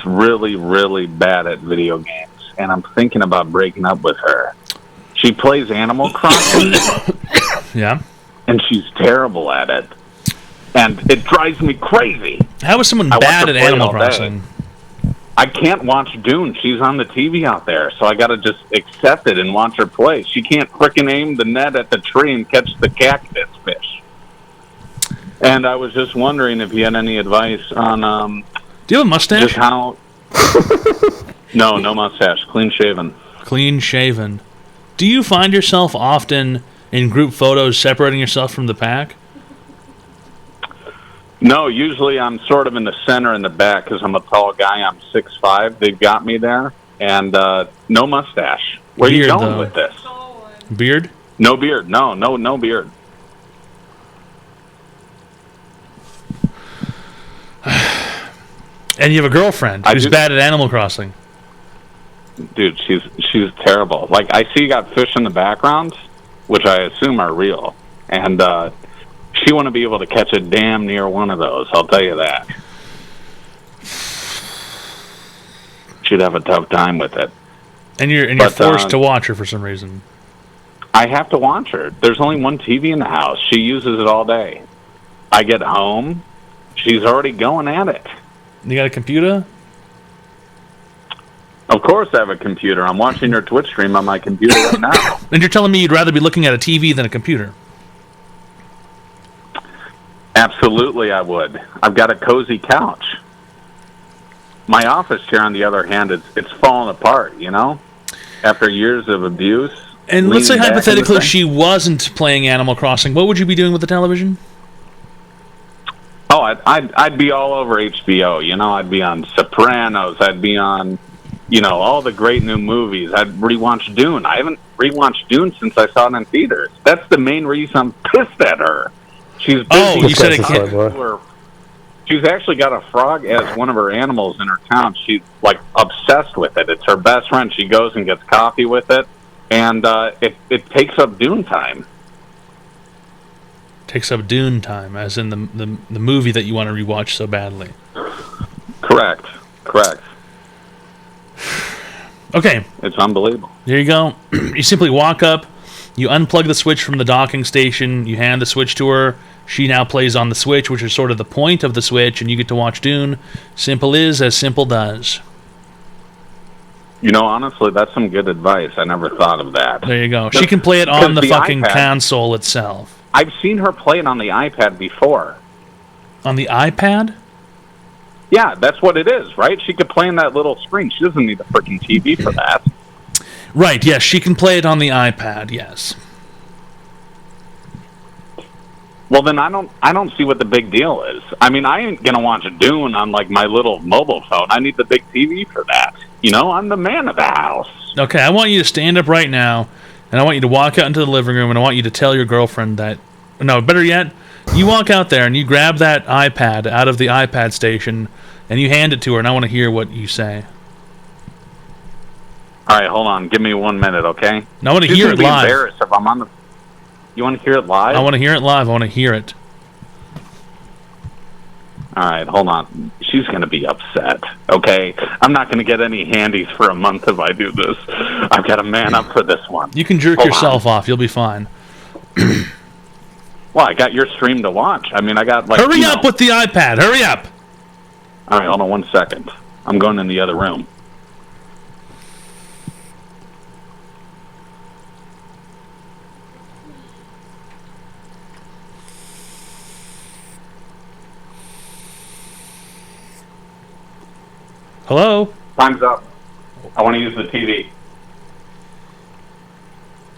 really, really bad at video games, and I'm thinking about breaking up with her. She plays Animal Crossing. Yeah. And she's terrible at it. And it drives me crazy. How is someone bad at Animal Crossing? I can't watch Dune. She's on the TV out there, so I got to just accept it and watch her play. She can't frickin' aim the net at the tree and catch the cactus fish. And I was just wondering if you had any advice on... do you have a mustache? Just how... No mustache. Clean shaven. Clean shaven. Do you find yourself often in group photos separating yourself from the pack? No, usually I'm sort of in the center in the back because I'm a tall guy. I'm 6'5". They've got me there. And no mustache. Where Beard, are you going though. with this? Beard? No beard. No beard. And you have a girlfriend who's bad at Animal Crossing. Dude, she's terrible. Like, I see you got fish in the background, which I assume are real. And she want to be able to catch a damn near one of those, I'll tell you that. She'd have a tough time with it. And you're forced to watch her for some reason. I have to watch her. There's only one TV in the house. She uses it all day. I get home, she's already going at it. You got a computer? Of course I have a computer. I'm watching her Twitch stream on my computer right now. And you're telling me you'd rather be looking at a TV than a computer? Absolutely. Absolutely, I would. I've got a cozy couch. My office chair, on the other hand, it's falling apart, you know? After years of abuse. And let's say leaning back hypothetically into she wasn't playing Animal Crossing. What would you be doing with the television? Oh, I'd be all over HBO. You know, I'd be on Sopranos. I'd be on, you know, all the great new movies. I'd rewatch Dune. I haven't rewatched Dune since I saw it in theaters. That's the main reason I'm pissed at her. She's busy. Oh, you said it can't. She's actually got a frog as one of her animals in her town. She's like obsessed with it. It's her best friend. She goes and gets coffee with it, and it takes up Dune time. Takes up Dune time, as in the movie that you want to rewatch so badly. Correct. Okay. It's unbelievable. There you go. You simply walk up, you unplug the switch from the docking station, you hand the switch to her. She now plays on the Switch, which is sort of the point of the Switch, and you get to watch Dune. Simple is as simple does. You know, honestly, that's some good advice. I never thought of that. There you go. She can play it on the fucking iPad, console itself. I've seen her play it on the iPad before. On the iPad? Yeah, that's what it is, right? She could play on that little screen. She doesn't need a freaking TV for that. Right, yes, she can play it on the iPad, yes. Well, then I don't see what the big deal is. I mean, I ain't gonna watch Dune on like my little mobile phone. I need the big TV for that. You know, I'm the man of the house. Okay, I want you to stand up right now, and I want you to walk out into the living room, and I want you to tell your girlfriend that... No, better yet, you walk out there and you grab that iPad out of the iPad station, and you hand it to her, and I want to hear what you say. All right, hold on. Give me 1 minute, okay? No, I want to hear it live. Embarrassed if I'm on the... You want to hear it live? I want to hear it live. I want to hear it. All right, hold on. She's going to be upset, okay? I'm not going to get any handies for a month if I do this. I've got to man up for this one. You can jerk yourself off. You'll be fine. Well, I got your stream to watch. I mean, I got like... Hurry up with the iPad. Hurry up. All right, hold on 1 second. I'm going in the other room. Hello? Time's up. I want to use the TV.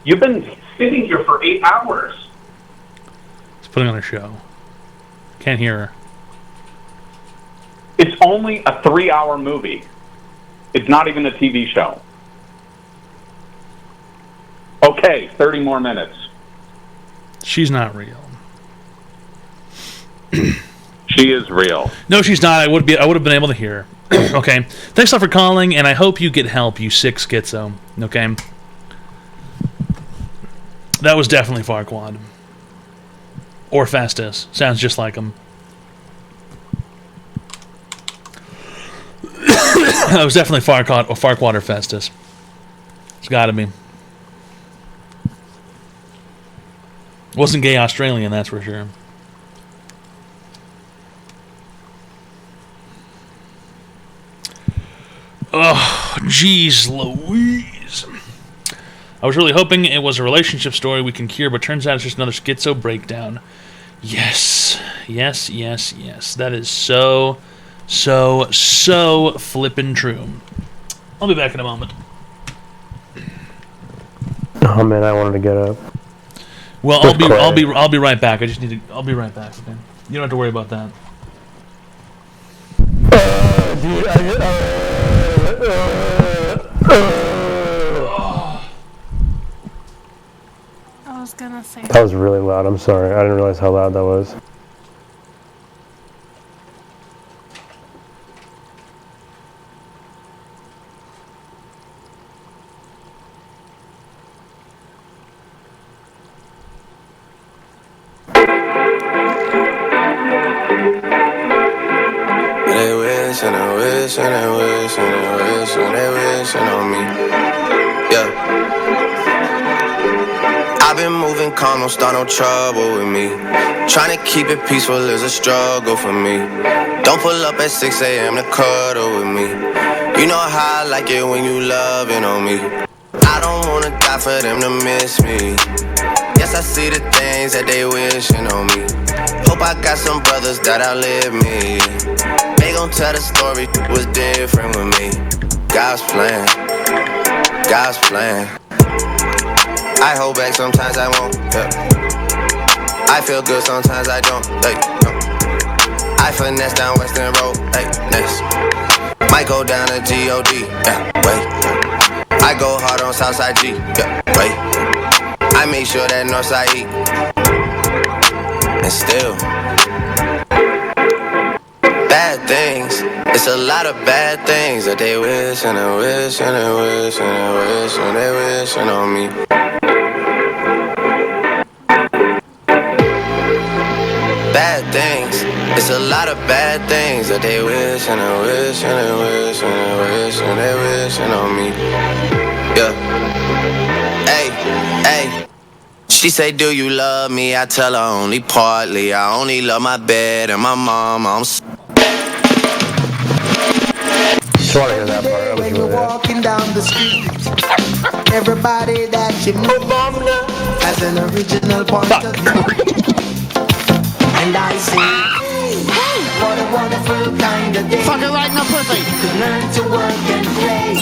You've been sitting here for 8 hours. It's putting on a show. Can't hear her. It's only a 3-hour movie. It's not even a TV show. Okay, 30 more minutes. She's not real. She is real. No, she's not. I would have been able to hear her. Okay. Thanks a lot for calling, and I hope you get help, you sick schizo. Okay. That was definitely Farquaad. Or Festus. Sounds just like him. That was definitely Farquaad or Festus. It's gotta be. Wasn't gay Australian, that's for sure. Oh, jeez Louise. I was really hoping it was a relationship story we can cure, but turns out it's just another schizo breakdown. Yes. Yes, yes, yes. That is so flippin' true. I'll be back in a moment. Oh man, I wanted to get up. Well, I'll be right back. I'll be right back, okay? You don't have to worry about that. I was gonna say that was really loud. I'm sorry. I didn't realize how loud that was. They wish and they wish and they wish and they wish and they wishing on me. Yeah. I've been moving calm, don't start no trouble with me. Trying to keep it peaceful is a struggle for me. Don't pull up at 6 a.m. to cuddle with me. You know how I like it when you loving on me. I don't wanna die for them to miss me. Yes, I see the things that they wishing on me. Hope I got some brothers that outlive me. They gon' tell the story was different with me. God's plan, God's plan. I hold back, sometimes I won't, yeah. I feel good, sometimes I don't, hey, no. I finesse down Western Road, hey, next. Might go down to G.O.D., yeah, wait. I go hard on Southside G, yeah, wait. I make sure that Northside E. And still bad things, it's a lot of bad things that they wish and they wish and they wish and they wish and they wishing on me. Bad things, it's a lot of bad things that they wish and they wish and they wish and they wish and they wishing on me. Yeah. Hey, hey. She say, do you love me? I tell her only partly. I only love my bed and my mom. I'm when you're walking down the street, everybody that you meet has an original point of view. And I say, hey, what a wonderful kind of day. Fuck it right now, pussy. You could learn to work and play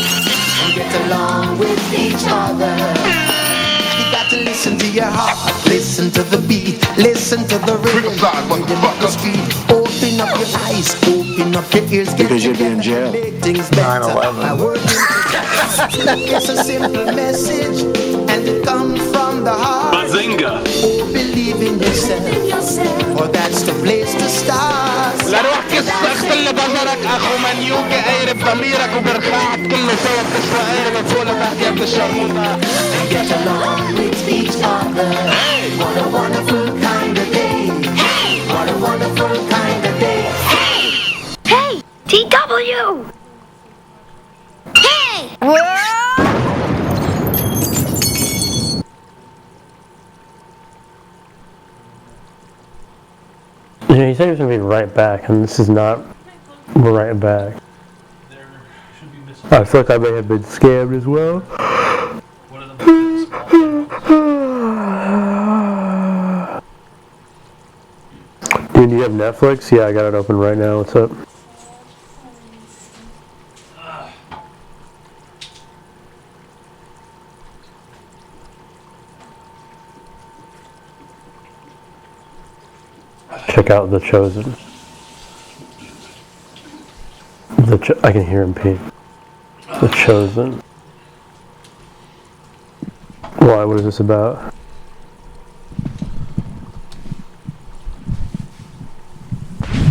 and get along with each other. You got to listen to your heart, listen to the beat, listen to the rhythm of the street. Open up your eyes, open up your ears, because you'll be in jail. 9/11. It's a simple message, and it comes from the heart. Bazinga! Believe in yourself, or that's the place to start. لروح كسخت اللي بظهرك اخو من يوجي قايرب ضميرك وبرخاعك كله سوا بتسوى قايرب فوق لتحت يد الشرموطة. And get along with each other. Hey. What a wonderful kind of day. Hey. What a wonderful kind of day. Hey! Hey! TW! Hey! Yeah, he said he was going to be right back, and this is not right back. I feel like I may have been scammed as well. Dude, do you have Netflix? Yeah, I got it open right now. What's up? Check out The Chosen. I can hear him pee. The Chosen. Why? What is this about?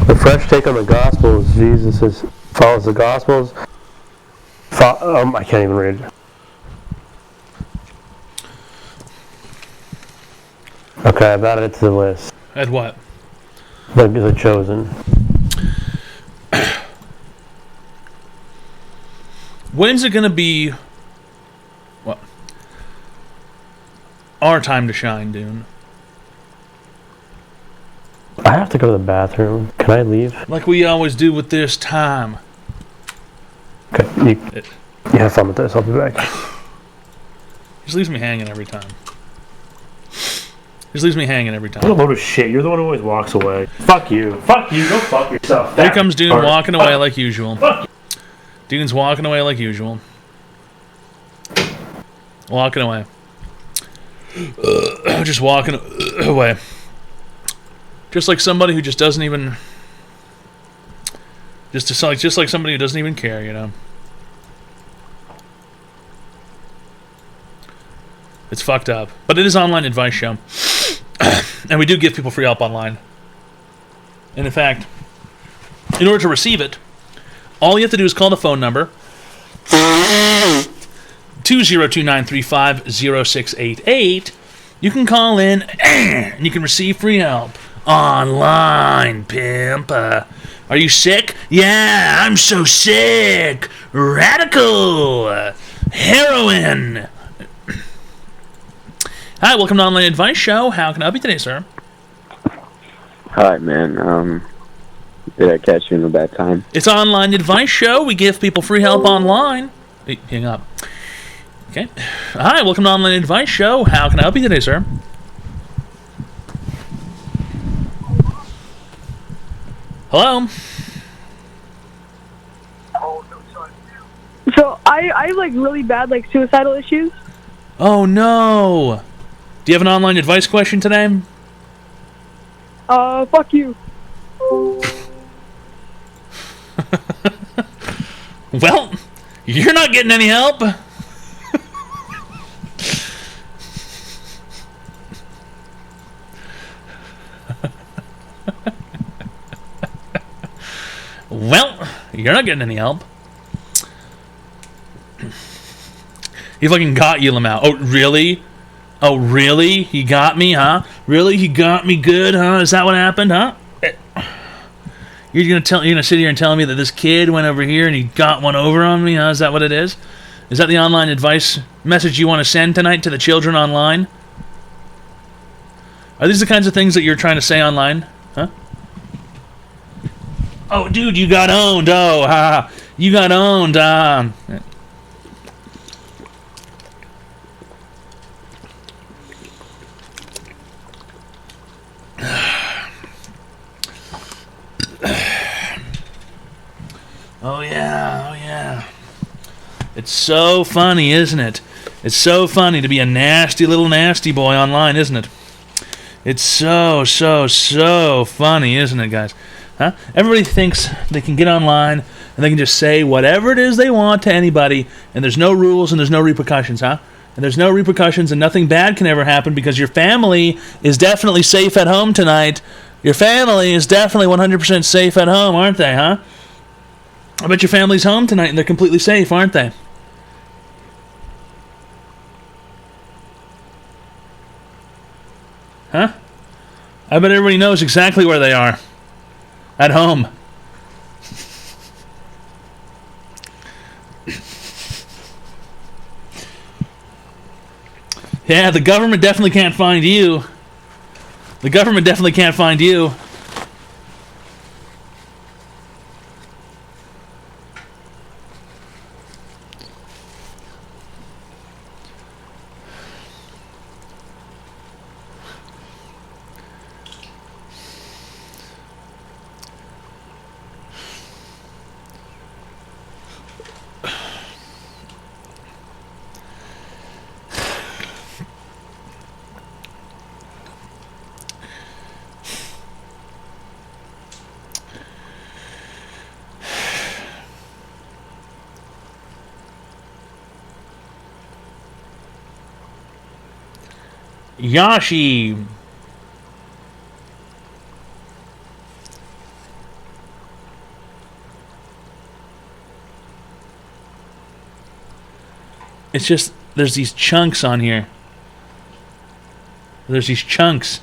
The fresh take on the Gospels. Jesus follows the Gospels. I can't even read. Okay, I've added it to the list. Add what? The Chosen. When's it gonna be? What? Our time to shine, Dune. I have to go to the bathroom. Can I leave? Like we always do with this time. Okay, you have fun with this. I'll be back. Just leaves me hanging every time. Just leaves me hanging every time. What a load of shit. You're the one who always walks away. Fuck you. Fuck you. Go fuck yourself. Here comes Dune walking away like usual. Dune's walking away like usual. Walking away. Just walking away. Just like somebody who just doesn't even... Just like somebody who doesn't even care, you know? It's fucked up. But it is an online advice show. And we do give people free help online. And in fact, in order to receive it, all you have to do is call the phone number 202-935-0688. You can call in and you can receive free help online, pimp. Are you sick? Yeah, I'm so sick. Radical. Heroin. Hi, welcome to Online Advice Show. How can I help you today, sir? Hi, man. Did I catch you in a bad time? It's Online Advice Show. We give people free help online. Hey, hang up. Okay. Hi, welcome to Online Advice Show. How can I help you today, sir? Hello? So I have like really bad like suicidal issues. Oh no! Do you have an online advice question today? Fuck you. Well, you're not getting any help. Well, you're not getting any help. He fucking got you, Lamau. Oh, really? Oh, really? He got me, huh? Really? He got me good, huh? Is that what happened, huh? You're gonna sit here and tell me that this kid went over here and he got one over on me, huh? Is that what it is? Is that the online advice message you want to send tonight to the children online? Are these the kinds of things that you're trying to say online? Huh? Oh, dude, you got owned. Oh, ha. You got owned. Oh yeah, oh yeah. It's so funny, isn't it? It's so funny to be a nasty little nasty boy online, isn't it? It's so funny, isn't it, guys? Huh? Everybody thinks they can get online and they can just say whatever it is they want to anybody, and there's no rules and there's no repercussions, huh? And there's no repercussions and nothing bad can ever happen because your family is definitely safe at home tonight. Your family is definitely 100% safe at home, aren't they, huh? I bet your family's home tonight and they're completely safe, aren't they? Huh? I bet everybody knows exactly where they are. At home. Yeah, the government definitely can't find you. The government definitely can't find you. Yashi. It's just, there's these chunks on here. There's these chunks.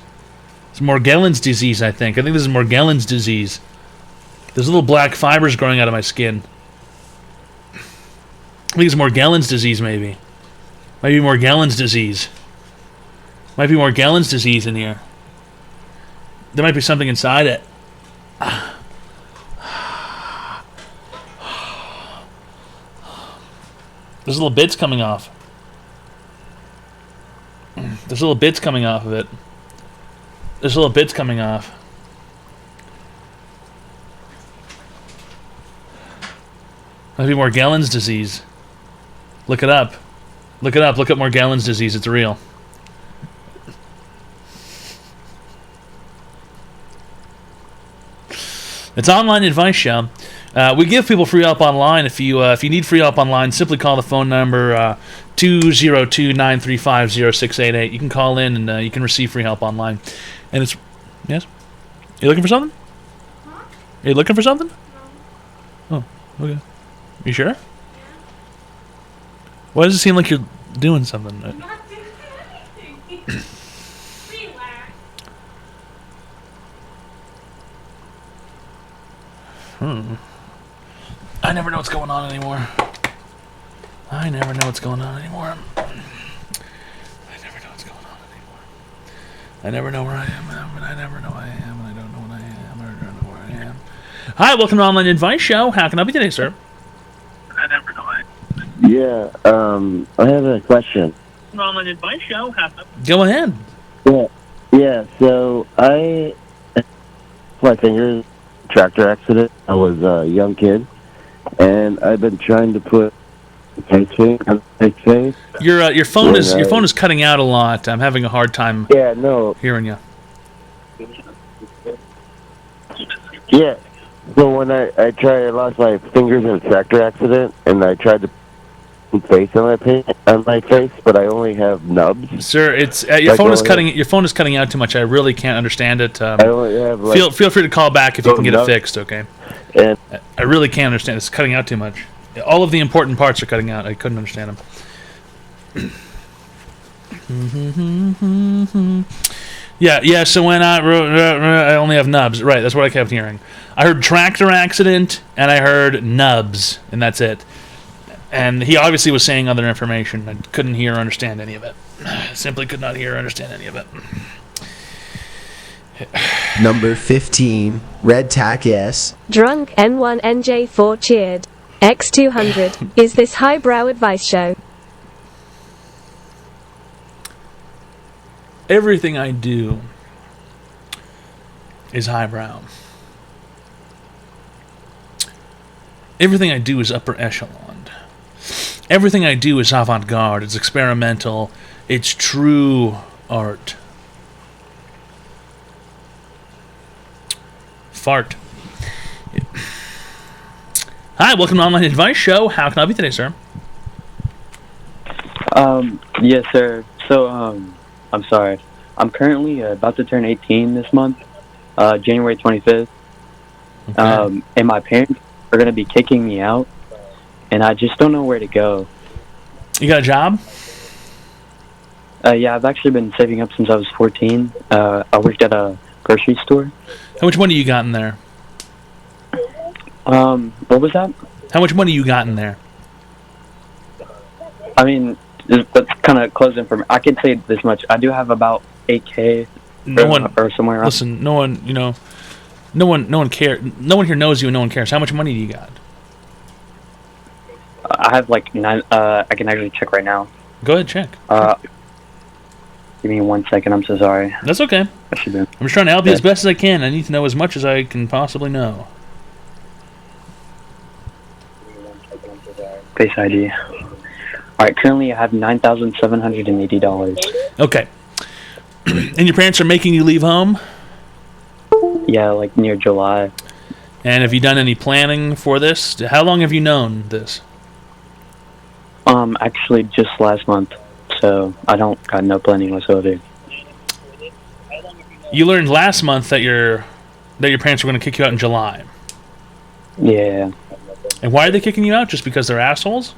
It's Morgellons disease, I think. I think this is Morgellons disease. There's little black fibers growing out of my skin. I think it's Morgellons disease, maybe. Might be Morgellons disease. Might be Morgellons disease in here. There might be something inside it. There's little bits coming off. There's little bits coming off of it. There's little bits coming off. Might be Morgellons disease. Look it up. Look it up. Look up Morgellons disease. It's real. It's an online advice show. We give people free help online. If you need free help online, simply call the phone number 202-935-0688. You can call in and you can receive free help online. And it's yes. You looking for something? Huh? Are you looking for something? No. Oh, okay. You sure? Yeah. Why does it seem like you're doing something? I'm not doing anything. Relax. I never know what's going on anymore. I never know what's going on anymore. I never know what's going on anymore. I never know where I am, and I never know I am, and I don't know what I am, and I don't know where I am. Hi, welcome to Online Advice Show. How can I help you today, sir? I never know I am. Yeah, I have a question. Online Advice Show. Go ahead. Yeah, so I my fingers tractor accident. I was a young kid, and I've been trying to put face on my face. Your phone is cutting out a lot. I'm having a hard time. Hearing you. Yeah. So when I lost my fingers in a tractor accident, and I tried to put face on my face, but I only have nubs. Sir, it's your phone is cutting. Your phone is cutting out too much. I really can't understand it. I only have feel free to call back if you can get it fixed. Okay. And I really can't understand. It's cutting out too much. All of the important parts are cutting out. I couldn't understand them. Yeah. So when I only have nubs. Right. That's what I kept hearing. I heard tractor accident and I heard nubs, and that's it. And he obviously was saying other information. I couldn't hear or understand any of it. Simply could not hear or understand any of it. Number 15, Red Tack S. Drunk N1NJ4 cheered. X200. Is this highbrow advice show? Everything I do is highbrow. Everything I do is upper echelon. Everything I do is avant-garde. It's experimental. It's true art. Fart. Yeah. Hi, welcome to Online Advice Show. How can I help you today, sir? Yes, sir. So, I'm sorry. I'm currently about to turn 18 this month, January 25th. Okay. And my parents are going to be kicking me out, and I just don't know where to go. You got a job? Yeah, I've actually been saving up since I was 14. I worked at a grocery store. How much money you got in there? What was that? How much money you got in there? I mean, that's kind of closing for me. I can say this much. I do have about 8K or somewhere around. Listen, no one cares. No one here knows you and no one cares. How much money do you got? I have like 9. I can actually check right now. Go ahead, check. Give me 1 second. I'm so sorry. That's okay. I should be. I'm just trying to help you as best as I can. I need to know as much as I can possibly know. Face ID. Alright, currently I have $9,780. Okay. And your parents are making you leave home? Yeah, like near July. And have you done any planning for this? How long have you known this? Actually just last month. So I don't got no planning whatsoever. You learned last month that your parents were going to kick you out in July. Yeah. And why are they kicking you out? Just because they're assholes?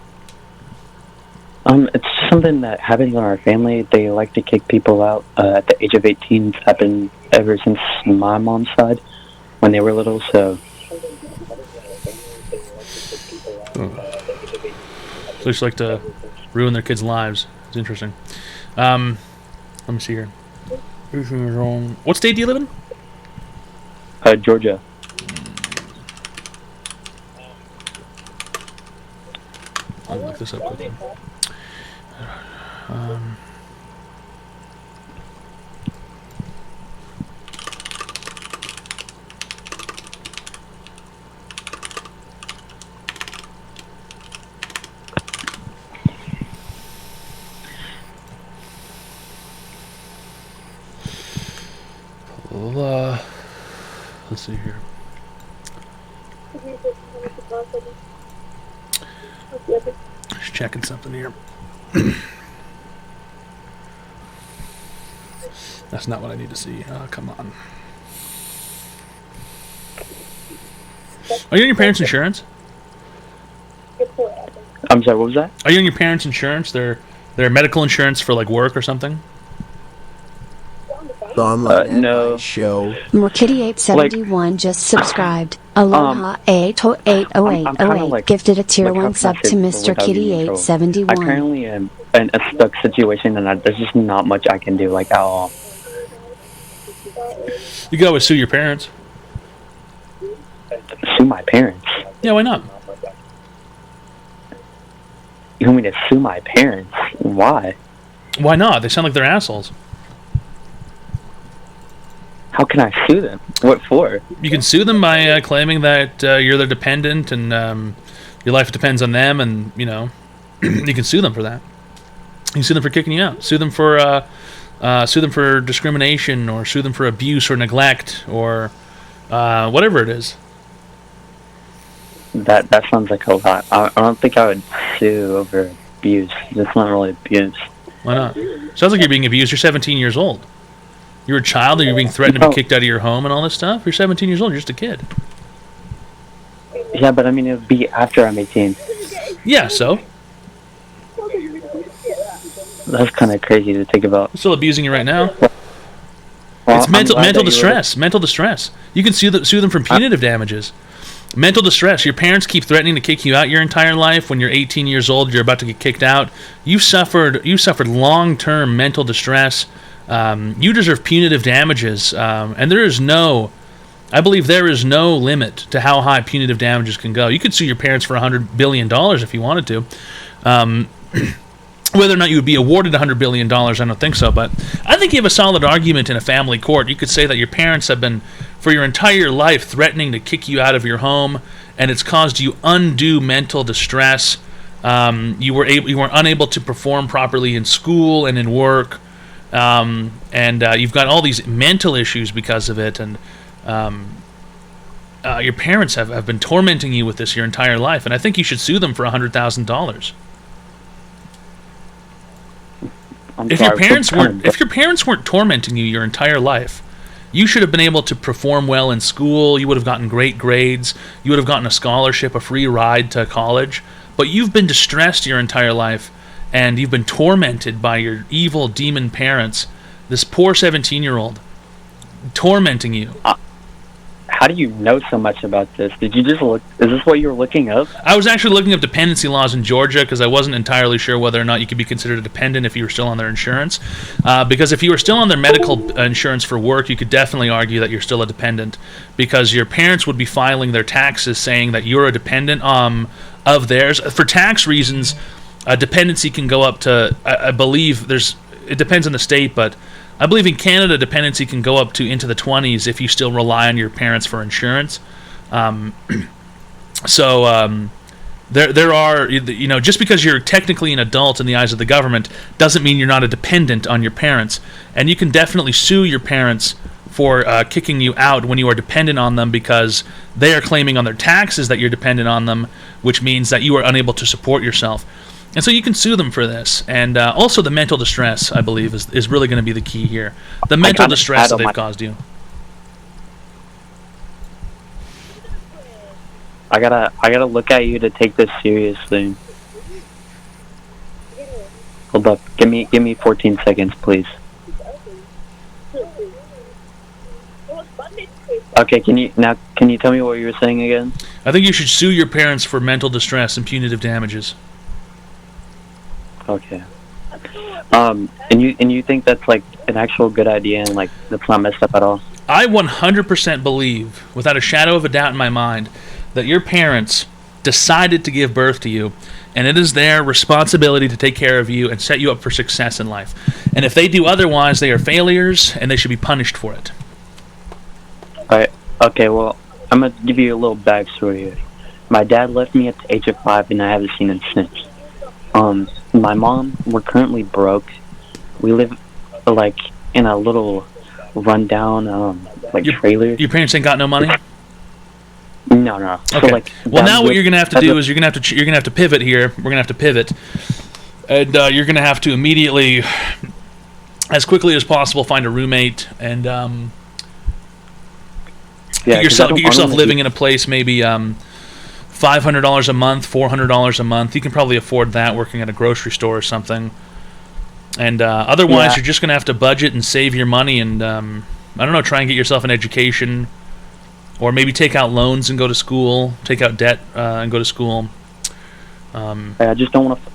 It's something that happens in our family. They like to kick people out at the age of 18. It's happened ever since my mom's side when they were little, so... So they just like to ruin their kids' lives. It's interesting. Let me see here. What state do you live in? Georgia. I'll look this up quickly. Let's see here. Just checking something here. That's not what I need to see. Oh, come on. Are you on your parents' insurance? I'm sorry, what was that? Are you on your parents' insurance? Their medical insurance for like work or something? The Online no. Advice Show. Morkitty871 just subscribed. Aloha 8080808 gifted a tier 1 sub to Mr. Kitty871. I currently am in a stuck situation, and there's just not much I can do, like, at all. You can always sue your parents. Sue my parents? Yeah, why not? You want me to sue my parents? Why? Why not? They sound like they're assholes. How can I sue them? What for? You can sue them by claiming that you're their dependent and your life depends on them, and you can sue them for that. You can sue them for kicking you out. Sue them for discrimination, or sue them for abuse or neglect, or whatever it is. That sounds like a lot. I don't think I would sue over abuse. That's not really abuse. Why not? Sounds like you're being abused. You're 17 years old. You're a child, and you're being threatened to be kicked out of your home and all this stuff. You're 17 years old. You're just a kid. Yeah, but I mean, it would be after I'm 18. Yeah, so? That's kind of crazy to think about. I'm still abusing you right now. Well, It's mental distress. Mental distress. You can sue them from punitive damages. Mental distress. Your parents keep threatening to kick you out your entire life. When you're 18 years old, you're about to get kicked out. You suffered long-term mental distress. You deserve punitive damages, and I believe there is no limit to how high punitive damages can go. You could sue your parents for $100 billion if you wanted to. Whether or not you would be awarded $100 billion, I don't think so, but I think you have a solid argument in a family court. You could say that your parents have been, for your entire life, threatening to kick you out of your home, and it's caused you undue mental distress. You were unable to perform properly in school and in work. And you've got all these mental issues because of it, and your parents have been tormenting you with this your entire life, and I think you should sue them for $100,000. If your parents weren't tormenting you your entire life, you should have been able to perform well in school. You would have gotten great grades. You would have gotten a scholarship, a free ride to college. But you've been distressed your entire life, and you've been tormented by your evil demon parents. This poor 17-year-old tormenting you. How do you know so much about this? Did you just look? Is this what you were looking up? I was actually looking up dependency laws in Georgia because I wasn't entirely sure whether or not you could be considered a dependent if you were still on their insurance. Because if you were still on their medical insurance for work, you could definitely argue that you're still a dependent, because your parents would be filing their taxes saying that you're a dependent of theirs. For tax reasons, a dependency can go up to, I believe, it depends on the state, but I believe in Canada, dependency can go up to into the 20s if you still rely on your parents for insurance. There are, just because you're technically an adult in the eyes of the government doesn't mean you're not a dependent on your parents. And you can definitely sue your parents for kicking you out when you are dependent on them, because they are claiming on their taxes that you're dependent on them, which means that you are unable to support yourself. And so you can sue them for this. And also the mental distress, I believe, is really going to be the key here. The mental distress that they've caused you. I gotta look at you to take this seriously. Hold up. Give me 14 seconds, please. Okay, can you tell me what you were saying again? I think you should sue your parents for mental distress and punitive damages. Okay. And you think that's like an actual good idea and like that's not messed up at all? I 100% believe, without a shadow of a doubt in my mind, that your parents decided to give birth to you, and it is their responsibility to take care of you and set you up for success in life. And if they do otherwise, they are failures, and they should be punished for it. Alright. Okay, well, I'm gonna give you a little backstory here. My dad left me at the age of 5, and I haven't seen him since. My mom, we're currently broke. We live, like, in a little rundown, trailer. Your parents ain't got no money? No. Okay. So, like, well, now what you're gonna have to do is you're gonna have to pivot here. We're gonna have to pivot, and you're gonna have to immediately, as quickly as possible, find a roommate and get yourself living in a place maybe $500 a month, $400 a month. You can probably afford that working at a grocery store or something. And otherwise, you're just going to have to budget and save your money and, I don't know, try and get yourself an education. Or maybe take out loans and go to school. Take out debt and go to school. I just don't want to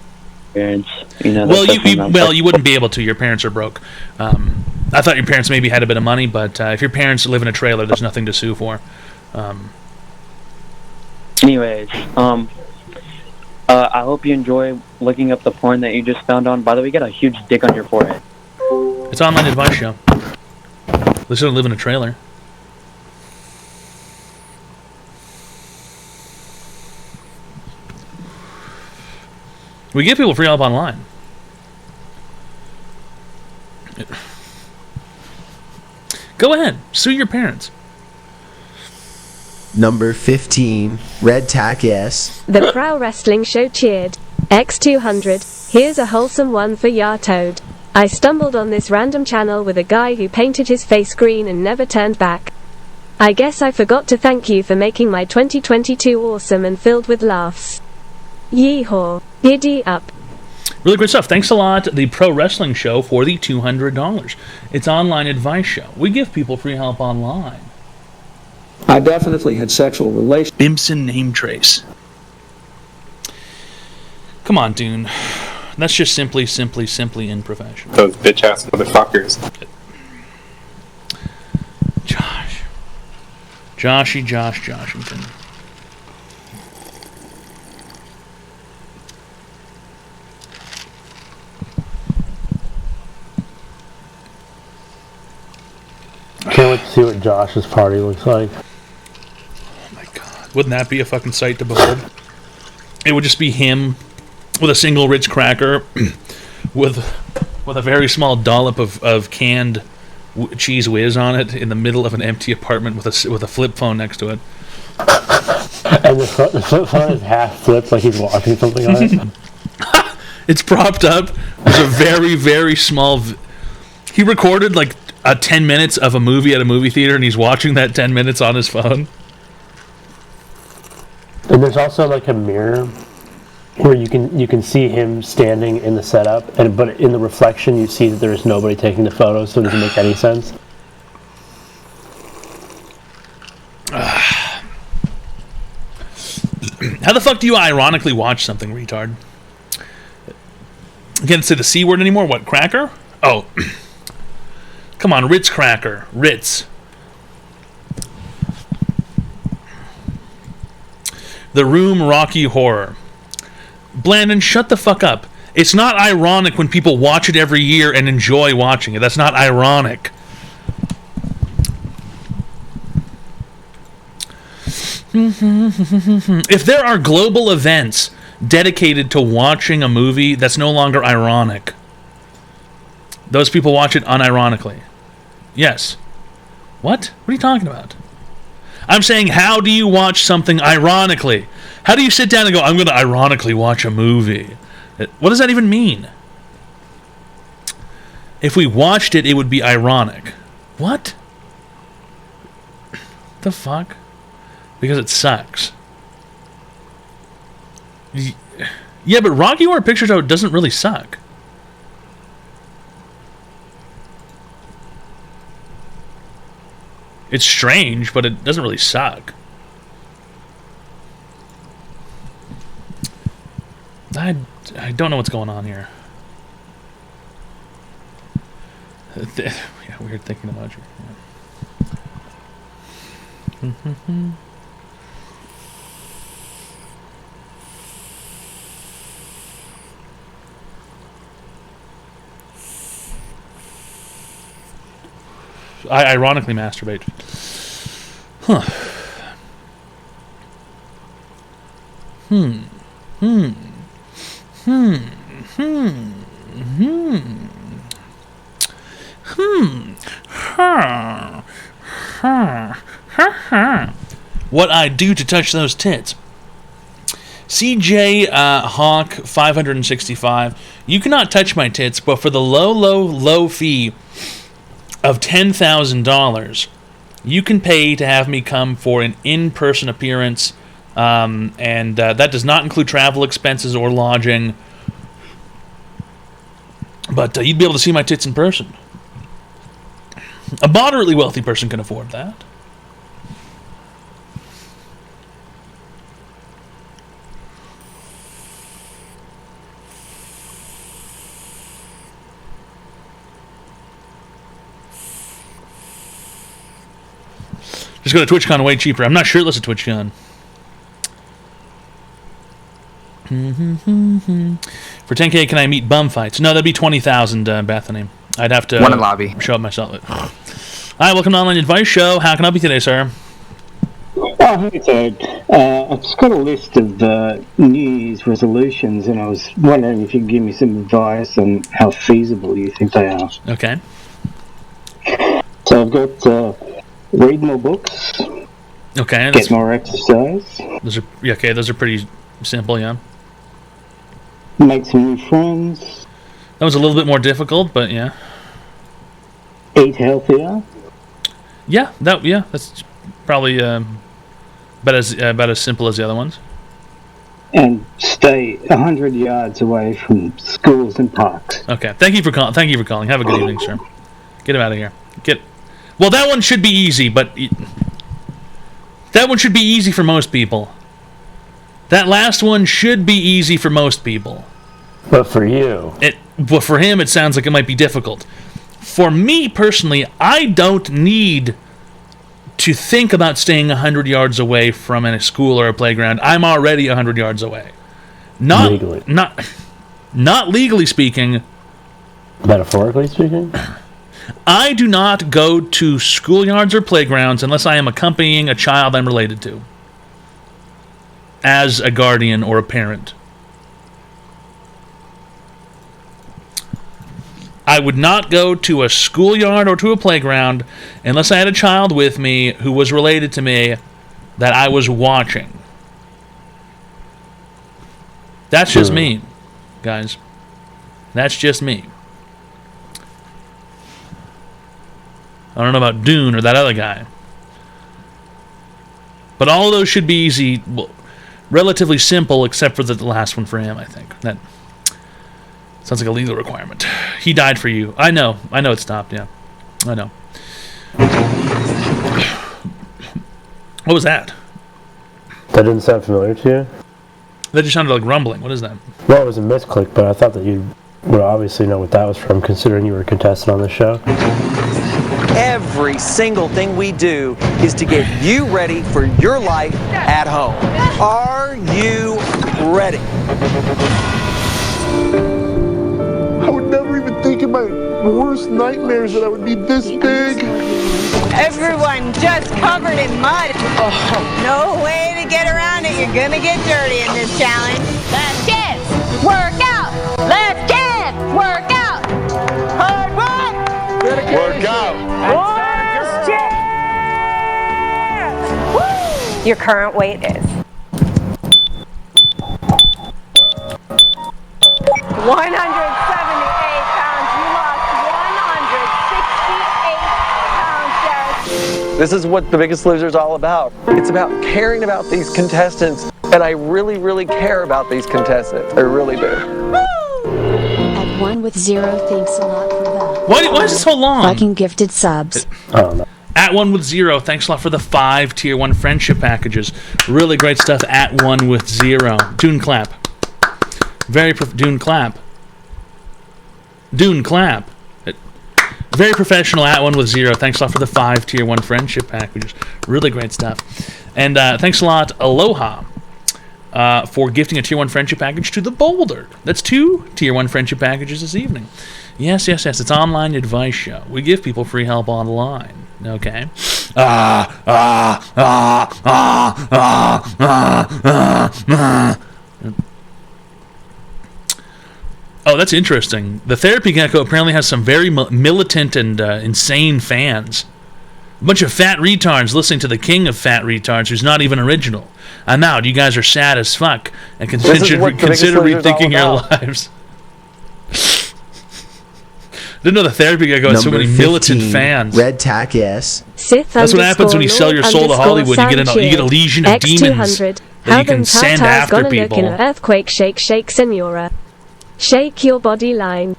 parents. You wouldn't be able to. Your parents are broke. I thought your parents maybe had a bit of money, but if your parents live in a trailer, there's nothing to sue for. Anyways, I hope you enjoy looking up the porn that you just found on. By the way, you got a huge dick on your forehead. It's Online Advice Show. At least I don't live in a trailer. We give people free help online. Go ahead, sue your parents. Number 15, Red Tack S. The Pro Wrestling Show cheered. X200, here's a wholesome one for ya Toad. I stumbled on this random channel with a guy who painted his face green and never turned back. I guess I forgot to thank you for making my 2022 awesome and filled with laughs. Yeehaw. Giddy up. Really great stuff. Thanks a lot, the Pro Wrestling Show, for the $200. It's online advice show. We give people free help online. I definitely had sexual relations. Bimson name trace. Come on, Dune. That's just simply unprofessional. Those bitch-ass motherfuckers. Joshington. Can't wait to see what Josh's party looks like. Oh my god. Wouldn't that be a fucking sight to behold? It would just be him with a single Ritz cracker with a very small dollop of canned cheese whiz on it in the middle of an empty apartment with a flip phone next to it. And the flip phone is half flipped like he's watching something on it. It's propped up. There's a very, very small... He recorded like 10 minutes of a movie at a movie theater, and he's watching that 10 minutes on his phone. And there's also like a mirror where you can see him standing in the setup, but in the reflection you see that there is nobody taking the photos, so it doesn't make any sense. How the fuck do you ironically watch something, retard? You can't say the C word anymore? What, cracker? Oh. Come on, Ritz cracker. Ritz. The Room Rocky Horror. Blandon, shut the fuck up. It's not ironic when people watch it every year and enjoy watching it. That's not ironic. If there are global events dedicated to watching a movie, that's no longer ironic. Those people watch it unironically. Yes. What? What are you talking about? I'm saying, how do you watch something ironically? How do you sit down and go, I'm going to ironically watch a movie? What does that even mean? If we watched it, it would be ironic. What? The fuck? Because it sucks. Yeah, but Rocky Horror Picture Show doesn't really suck. It's strange, but it doesn't really suck. I don't know what's going on here. Yeah, weird thinking about you. Yeah. I ironically masturbate. Huh. What I do to touch those tits. CJ Hawk 565. You cannot touch my tits, but for the low fee of $10,000, you can pay to have me come for an in-person appearance, and that does not include travel expenses or lodging. But you'd be able to see my tits in person. A moderately wealthy person can afford that. Just go to TwitchCon, way cheaper. I'm not shirtless at TwitchCon. For 10K, can I meet bum fights? No, that'd be 20,000, Bethany. I'd have to One in lobby. show up myself. Hi, welcome to Online Advice Show. How can I help you today, sir? Oh, hey, Toad. I've just got a list of New Year's resolutions, and I was wondering if you could give me some advice on how feasible you think they are. Okay. So I've got read more books. Okay. Get more exercise. Those are pretty simple, yeah. Make some new friends. That was a little bit more difficult, but yeah. Eat healthier. Yeah, that's probably about as simple as the other ones. And stay 100 yards away from schools and parks. Okay. Thank you for calling. Have a good evening, sir. Get him out of here. Well, that one should be easy, but that one should be easy for most people. That last one should be easy for most people. But for you, but for him, it sounds like it might be difficult. For me personally, I don't need to think about staying 100 yards away from a school or a playground. I'm already 100 yards away. Not legally. Not legally speaking. Metaphorically speaking? I do not go to schoolyards or playgrounds unless I am accompanying a child I'm related to. As a guardian or a parent. I would not go to a schoolyard or to a playground unless I had a child with me who was related to me that I was watching. That's just me, guys. That's just me. I don't know about Dune or that other guy. But all of those should be easy, well, relatively simple, except for the last one for him, I think. That sounds like a legal requirement. He died for you. I know it stopped, yeah. I know. What was that? That didn't sound familiar to you? That just sounded like rumbling. What is that? Well, it was a misclick, but I thought that you would obviously know what that was from, considering you were a contestant on the show. Every single thing we do is to get you ready for your life at home. Are you ready? I would never even think in my worst nightmares that I would be this big. Everyone just covered in mud. No way to get around it. You're gonna get dirty in this challenge. Last chance. Work out. Last chance. Work out. Hard work. Work out. Last chance. Woo! Your current weight is 178 pounds. You lost 168 pounds, Derek. This is what The Biggest Loser is all about. It's about caring about these contestants, and I really, really care about these contestants. I really do. At 1 with 0, thanks a lot for that. Why is it so long? Fucking gifted subs. I don't know. At 1 with 0, thanks a lot for the 5 Tier 1 friendship packages. Really great stuff at 1 with 0. Dune clap. Dune clap. Dune clap. Very professional at 1 with 0. Thanks a lot for the 5 Tier 1 friendship packages. Really great stuff. And thanks a lot, Aloha, for gifting a Tier 1 friendship package to the Boulder. That's 2 Tier 1 friendship packages this evening. Yes. It's Online Advice Show. We give people free help online. Okay. Oh, that's interesting. The Therapy Gecko apparently has some very militant and insane fans. A bunch of fat retards listening to the king of fat retards who's not even original. I'm out. You guys are sad as fuck and consider rethinking your lives. Didn't know the Therapy Gecko had so many militant fans. Red tack, yes. That's what happens when you sell your soul to Hollywood. You get a legion of demons that you can send after people. Look in an earthquake, shake, senora. Shake your body line.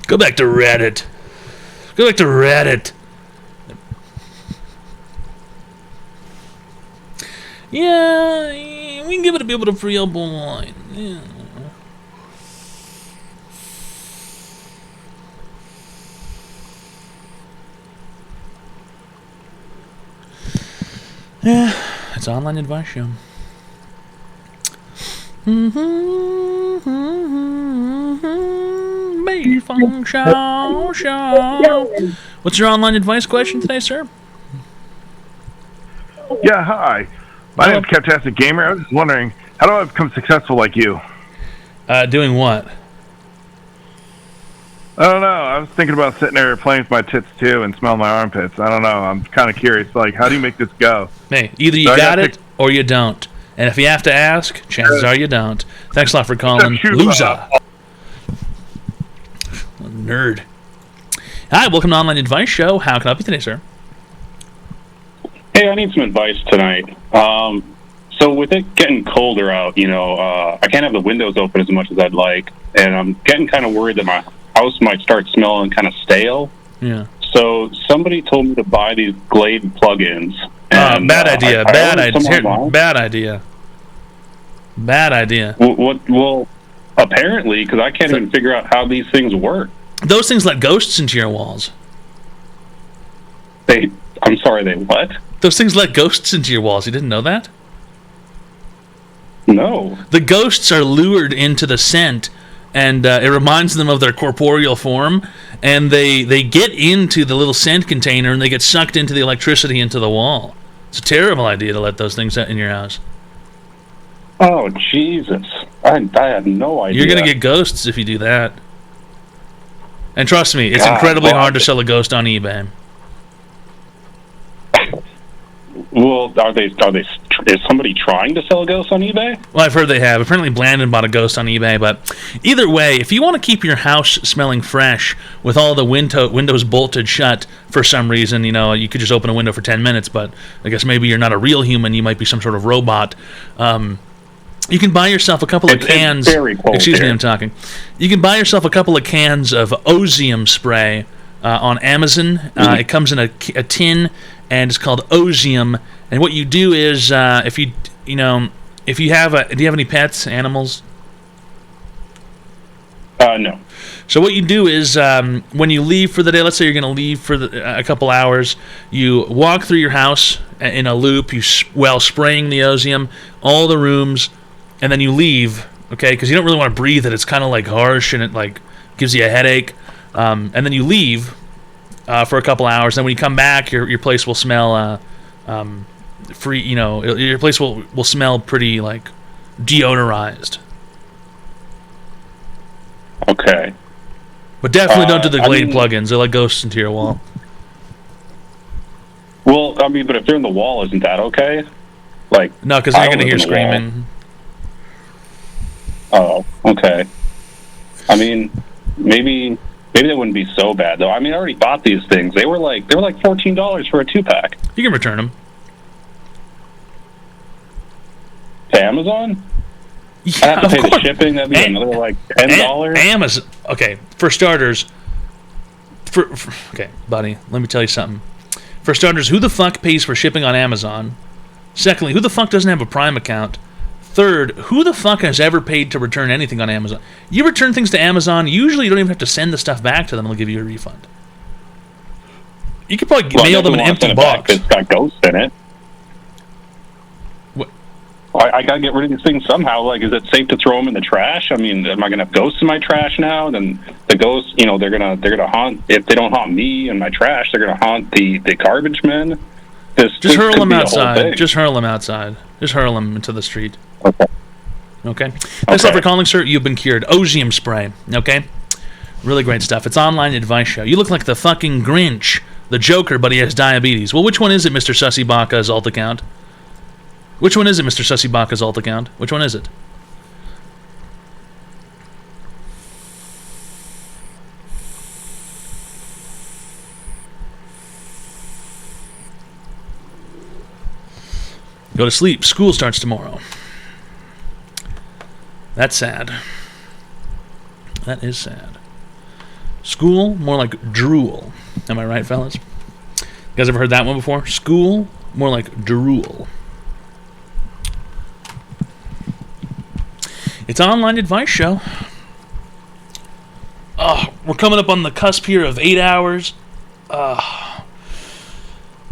Go back to Reddit. Yeah, we can give it a bit of a free help online. Yeah, it's an Online Advice Show. fun show. What's your online advice question today, sir? Yeah, hi. My name's Captastic Gamer. I was just wondering, how do I become successful like you? Doing what? I don't know. I was thinking about sitting there playing with my tits too and smelling my armpits. I don't know. I'm kind of curious. Like, how do you make this go? Hey, either you got it or you don't. And if you have to ask, chances are you don't. Thanks a lot for calling. Loser. Nerd. Hi, welcome to Online Advice Show. How can I help you today, sir? Hey, I need some advice tonight. So with it getting colder out, I can't have the windows open as much as I'd like, and I'm getting kind of worried that my house might start smelling kind of stale. Yeah. So somebody told me to buy these Glade plugins. Bad idea. Bad idea. Bad idea. Well, apparently, because I can't even figure out how these things work. Those things let ghosts into your walls. I'm sorry, they what? Those things let ghosts into your walls. You didn't know that? No. The ghosts are lured into the scent, and it reminds them of their corporeal form, and they get into the little scent container, and they get sucked into the electricity into the wall. It's a terrible idea to let those things in your house. Oh, Jesus. I had no idea. You're going to get ghosts if you do that. And trust me, it's incredibly hard to sell a ghost on eBay. Well, is somebody trying to sell a ghost on eBay? Well, I've heard they have. Apparently Blandon bought a ghost on eBay, but either way, if you want to keep your house smelling fresh with all the windows bolted shut for some reason, you could just open a window for 10 minutes, but I guess maybe you're not a real human, you might be some sort of robot. You can buy yourself a couple of cans. It's very cold excuse me, here. I'm talking. You can buy yourself a couple of cans of Ozium spray on Amazon. It comes in a tin, and it's called Ozium. And what you do is, if you have do you have any pets, animals? No. So what you do is, when you leave for the day, let's say you're going to leave for a couple hours, you walk through your house in a loop, while spraying the Ozium, all the rooms, and then you leave, okay? Because you don't really want to breathe it. It's kind of like harsh, and it gives you a headache. And then you leave for a couple hours. Then when you come back, your place will smell free. Your place will smell pretty deodorized. Okay. But definitely don't do the Glade plugins. They let ghosts into your wall. Well, but if they're in the wall, isn't that okay? No, because they're going to hear screaming. Oh, okay. Maybe that wouldn't be so bad though. I already bought these things. They were like $14 for a 2-pack. You can return them to Amazon. Yeah, I have to pay the shipping. That'd be another $10. Amazon. Okay, for starters. Okay, buddy. Let me tell you something. For starters, who the fuck pays for shipping on Amazon? Secondly, who the fuck doesn't have a Prime account? Third, who the fuck has ever paid to return anything on Amazon? You return things to Amazon, usually you don't even have to send the stuff back to them. They'll give you a refund. You could probably mail them an empty box. It's got ghosts in it. What? I gotta get rid of these things somehow. Is it safe to throw them in the trash? Am I gonna have ghosts in my trash now? Then the ghosts, they're gonna haunt. If they don't haunt me and my trash, they're gonna haunt the garbage men. Just hurl them outside. Just hurl them outside. Just hurl them into the street. Okay. Thanks a lot for calling, sir. You've been cured. Ozium spray. Okay. Really great stuff. It's Online Advice Show. You look like the fucking Grinch, the Joker, but he has diabetes. Well, which one is it, Mr. Sussy Baca's alt account? Which one is it, Mr. Sussy Baca's alt account? Which one is it? Go to sleep. School starts tomorrow. That's sad. That is sad. School, more like drool. Am I right, fellas? You guys ever heard that one before? School, more like drool. It's Online Advice Show. We're coming up on the cusp here of 8 hours.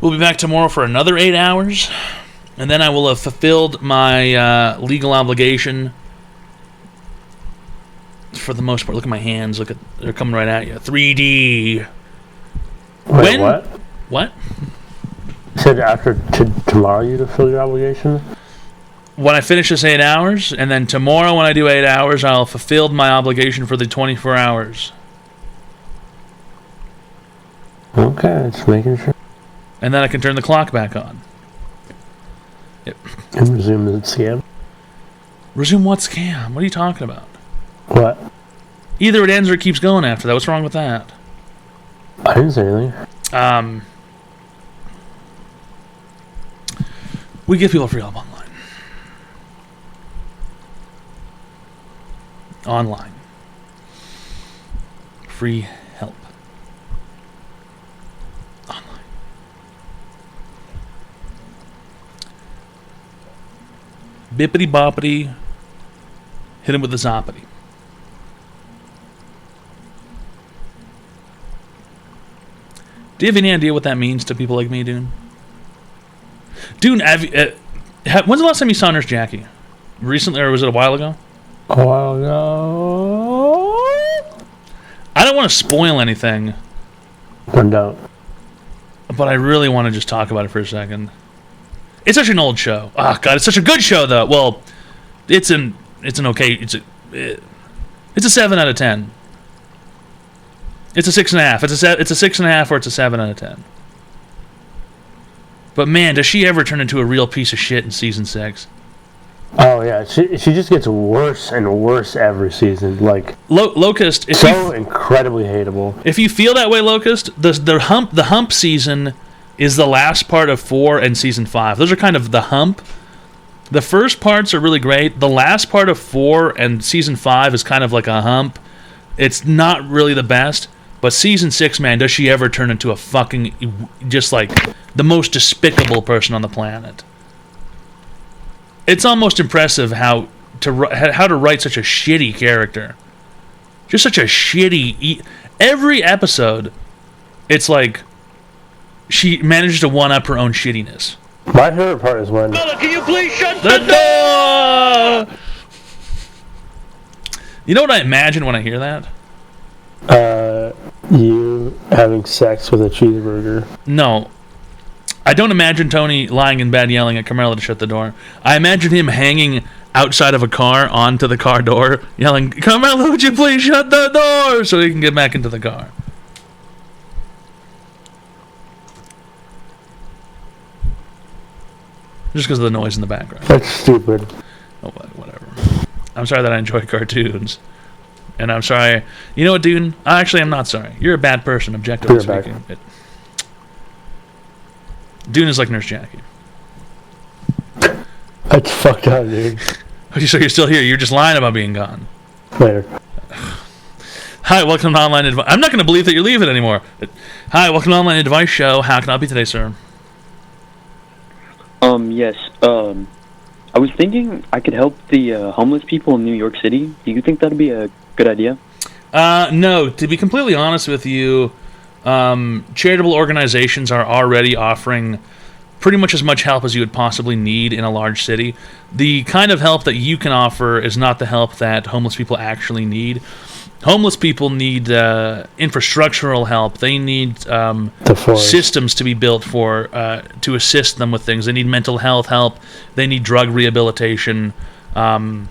We'll be back tomorrow for another 8 hours. And then I will have fulfilled my legal obligation for the most part. Look at my hands. Look at they're coming right at you. 3D. Wait, what? What? You said after tomorrow you fulfill your obligation? When I finish this 8 hours, and then tomorrow when I do 8 hours, I'll have fulfilled my obligation for the 24 hours. Okay, just making sure. And then I can turn the clock back on. Yep. And resume the scam. Resume what scam? What are you talking about? What? Either it ends or it keeps going after that. What's wrong with that? I didn't say anything. We give people free help online. Online. Free help. Online. Bippity boppity. Hit him with the zoppity. Do you have any idea what that means to people like me, Dune? Dune, when's the last time you saw Nurse Jackie? Recently, or was it a while ago? A while ago. I don't want to spoil anything. Don't. But I really want to just talk about it for a second. It's such an old show. Oh God, it's such a good show, though. Well, it's an okay. It's a 7 out of 10. It's a 6.5. It's a 6.5 or it's a 7 out of 10. But man, does she ever turn into a real piece of shit in season 6? Oh yeah, she just gets worse and worse every season. Like Locust, incredibly hateable. If you feel that way, Locust, the hump season is the last part of 4 and season 5. Those are kind of the hump. The first parts are really great. The last part of 4 and season 5 is kind of like a hump. It's not really the best. But season 6, man, does she ever turn into a fucking, just like, the most despicable person on the planet. It's almost impressive how to write such a shitty character. Just such a shitty... Every episode, it's like, she manages to one-up her own shittiness. My favorite part is when... Bella, can you please shut the door? You know what I imagine when I hear that? You having sex with a cheeseburger. No. I don't imagine Tony lying in bed yelling at Carmela to shut the door. I imagine him hanging outside of a car onto the car door, yelling, Carmela, would you please shut the door? So he can get back into the car. Just because of the noise in the background. That's stupid. Oh, whatever. I'm sorry that I enjoy cartoons. And I'm sorry. You know what, dude? Actually, I'm not sorry. You're a bad person, objectively speaking. Dune is like Nurse Jackie. That's fucked up, dude. So you're still here. You're just lying about being gone. Later. Hi, welcome to Online Advice. I'm not going to believe that you're leaving anymore. Hi, welcome to Online Advice Show. How can I help you today, sir? Yes. I was thinking I could help the homeless people in New York City. Do you think that'd be a good idea? No. To be completely honest with you, charitable organizations are already offering pretty much as much help as you would possibly need in a large city. The kind of help that you can offer is not the help that homeless people actually need. Homeless people need infrastructural help. They need systems to be built for to assist them with things. They need mental health help. They need drug rehabilitation. And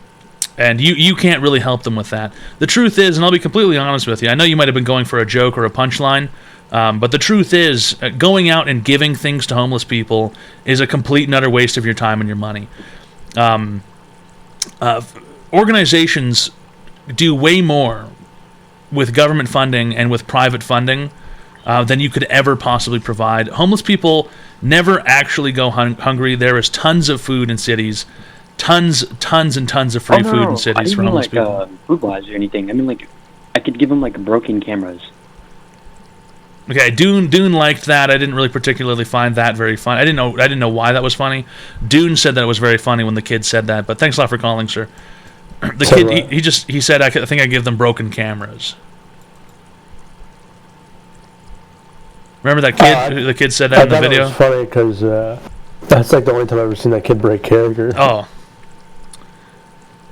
you can't really help them with that. The truth is, and I'll be completely honest with you, I know you might have been going for a joke or a punchline, but the truth is, going out and giving things to homeless people is a complete and utter waste of your time and your money. Organizations do way more with government funding and with private funding than you could ever possibly provide. Homeless people never actually go hungry. There is tons of food in cities. Tons and tons of free food in cities for homeless people. Food-wise or anything. I mean, like, I could give them, like, broken cameras. Okay, Dune liked that. I didn't really particularly find that very funny. I didn't know why that was funny. Dune said that it was very funny when the kid said that, but thanks a lot for calling, sir. The kid, he said, I think I give them broken cameras. Remember that kid? The kid said that in the video? It was funny because that's like the only time I've ever seen that kid break character. Oh.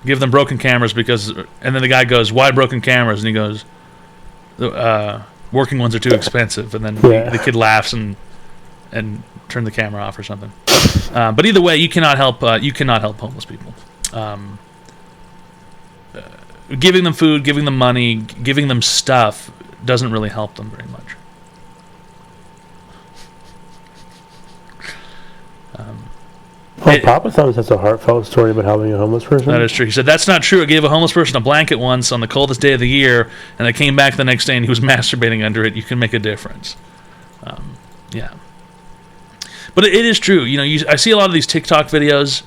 Give them broken cameras because, and then the guy goes, "Why broken cameras?" And he goes, "Working ones are too expensive." And then the kid laughs and turn the camera off or something. But either way, you cannot help homeless people. Giving them food, giving them money, giving them stuff doesn't really help them very much. Papa Thumbs has a heartfelt story about helping a homeless person. That is true. He said, "That's not true. I gave a homeless person a blanket once on the coldest day of the year, and I came back the next day and he was masturbating under it. You can make a difference." Yeah. But it is true. You know, I see a lot of these TikTok videos,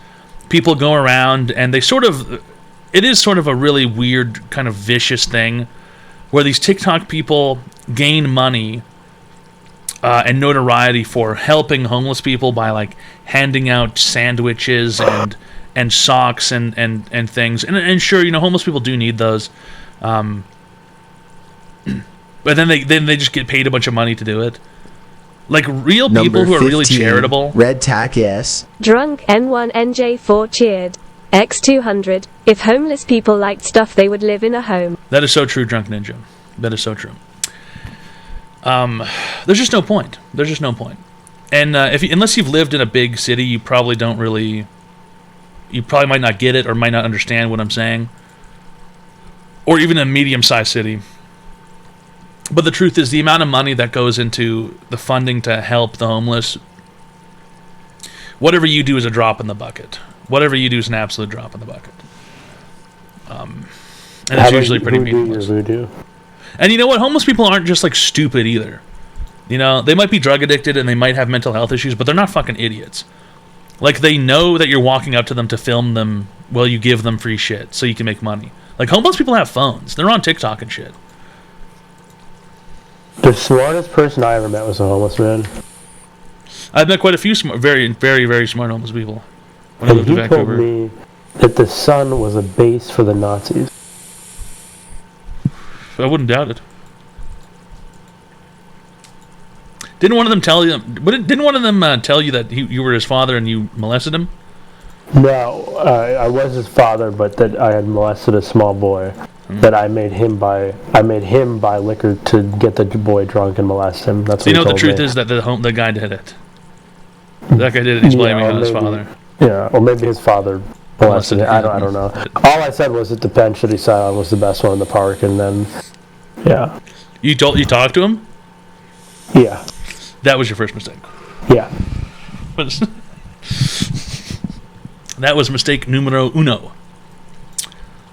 people go around, and they it is sort of a really weird, kind of vicious thing, where these TikTok people gain money and notoriety for helping homeless people by like handing out sandwiches and socks and things. And sure, you know, homeless people do need those. But then they just get paid a bunch of money to do it. Like real people who are really charitable. Red tack, yes. Drunk N1NJ4 cheered. X200. If homeless people liked stuff, they would live in a home. That is so true, Drunk Ninja. That is so true. There's just no point. There's just no point. And unless you've lived in a big city, you probably might not get it or might not understand what I'm saying. Or even a medium-sized city. But the truth is, the amount of money that goes into the funding to help the homeless, whatever you do is a drop in the bucket. Whatever you do is an absolute drop in the bucket. And it's usually pretty meaningless. And you know what? Homeless people aren't just like stupid either. You know, they might be drug addicted and they might have mental health issues, but they're not fucking idiots. Like, they know that you're walking up to them to film them while you give them free shit so you can make money. Like, homeless people have phones. They're on TikTok and shit. The smartest person I ever met was a homeless man. I've met quite a few very, very, very smart homeless people. When I And lived in he told me that the sun was a base for the Nazis. I wouldn't doubt it. Didn't one of them tell you? Didn't one of them tell you that you were his father and you molested him? No, I was his father, but that I had molested a small boy. That I made him buy liquor to get the boy drunk and molest him. That's So what you know he what the told truth is is that the guy did it. That guy did it. He's blaming it on his father. Yeah, or maybe his father molested it. I don't know. All I said was that the bench that he sat on was the best one in the park, and then yeah. You talked to him? Yeah. That was your first mistake. Yeah. That was mistake numero uno.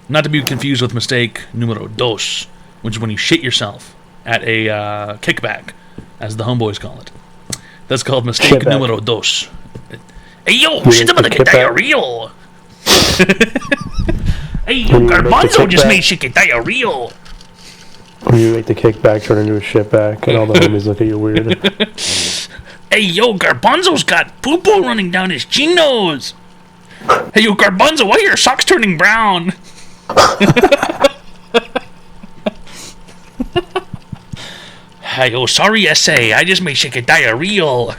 Not to be confused with mistake numero dos, which is when you shit yourself at a kickback, as the homeboys call it. That's called mistake Shitback. numero dos. Hey yo, shit about to get diarrhea. Hey yo, Garbanzo just made shit get diarrhea. When you make the kickback turn into a shitback, and all the homies look at you weird. Hey yo, Garbanzo's got poo-poo running down his chinos. Hey yo, Garbanzo, why are your socks turning brown? Hey yo, sorry SA, I just made shit get diarrhea.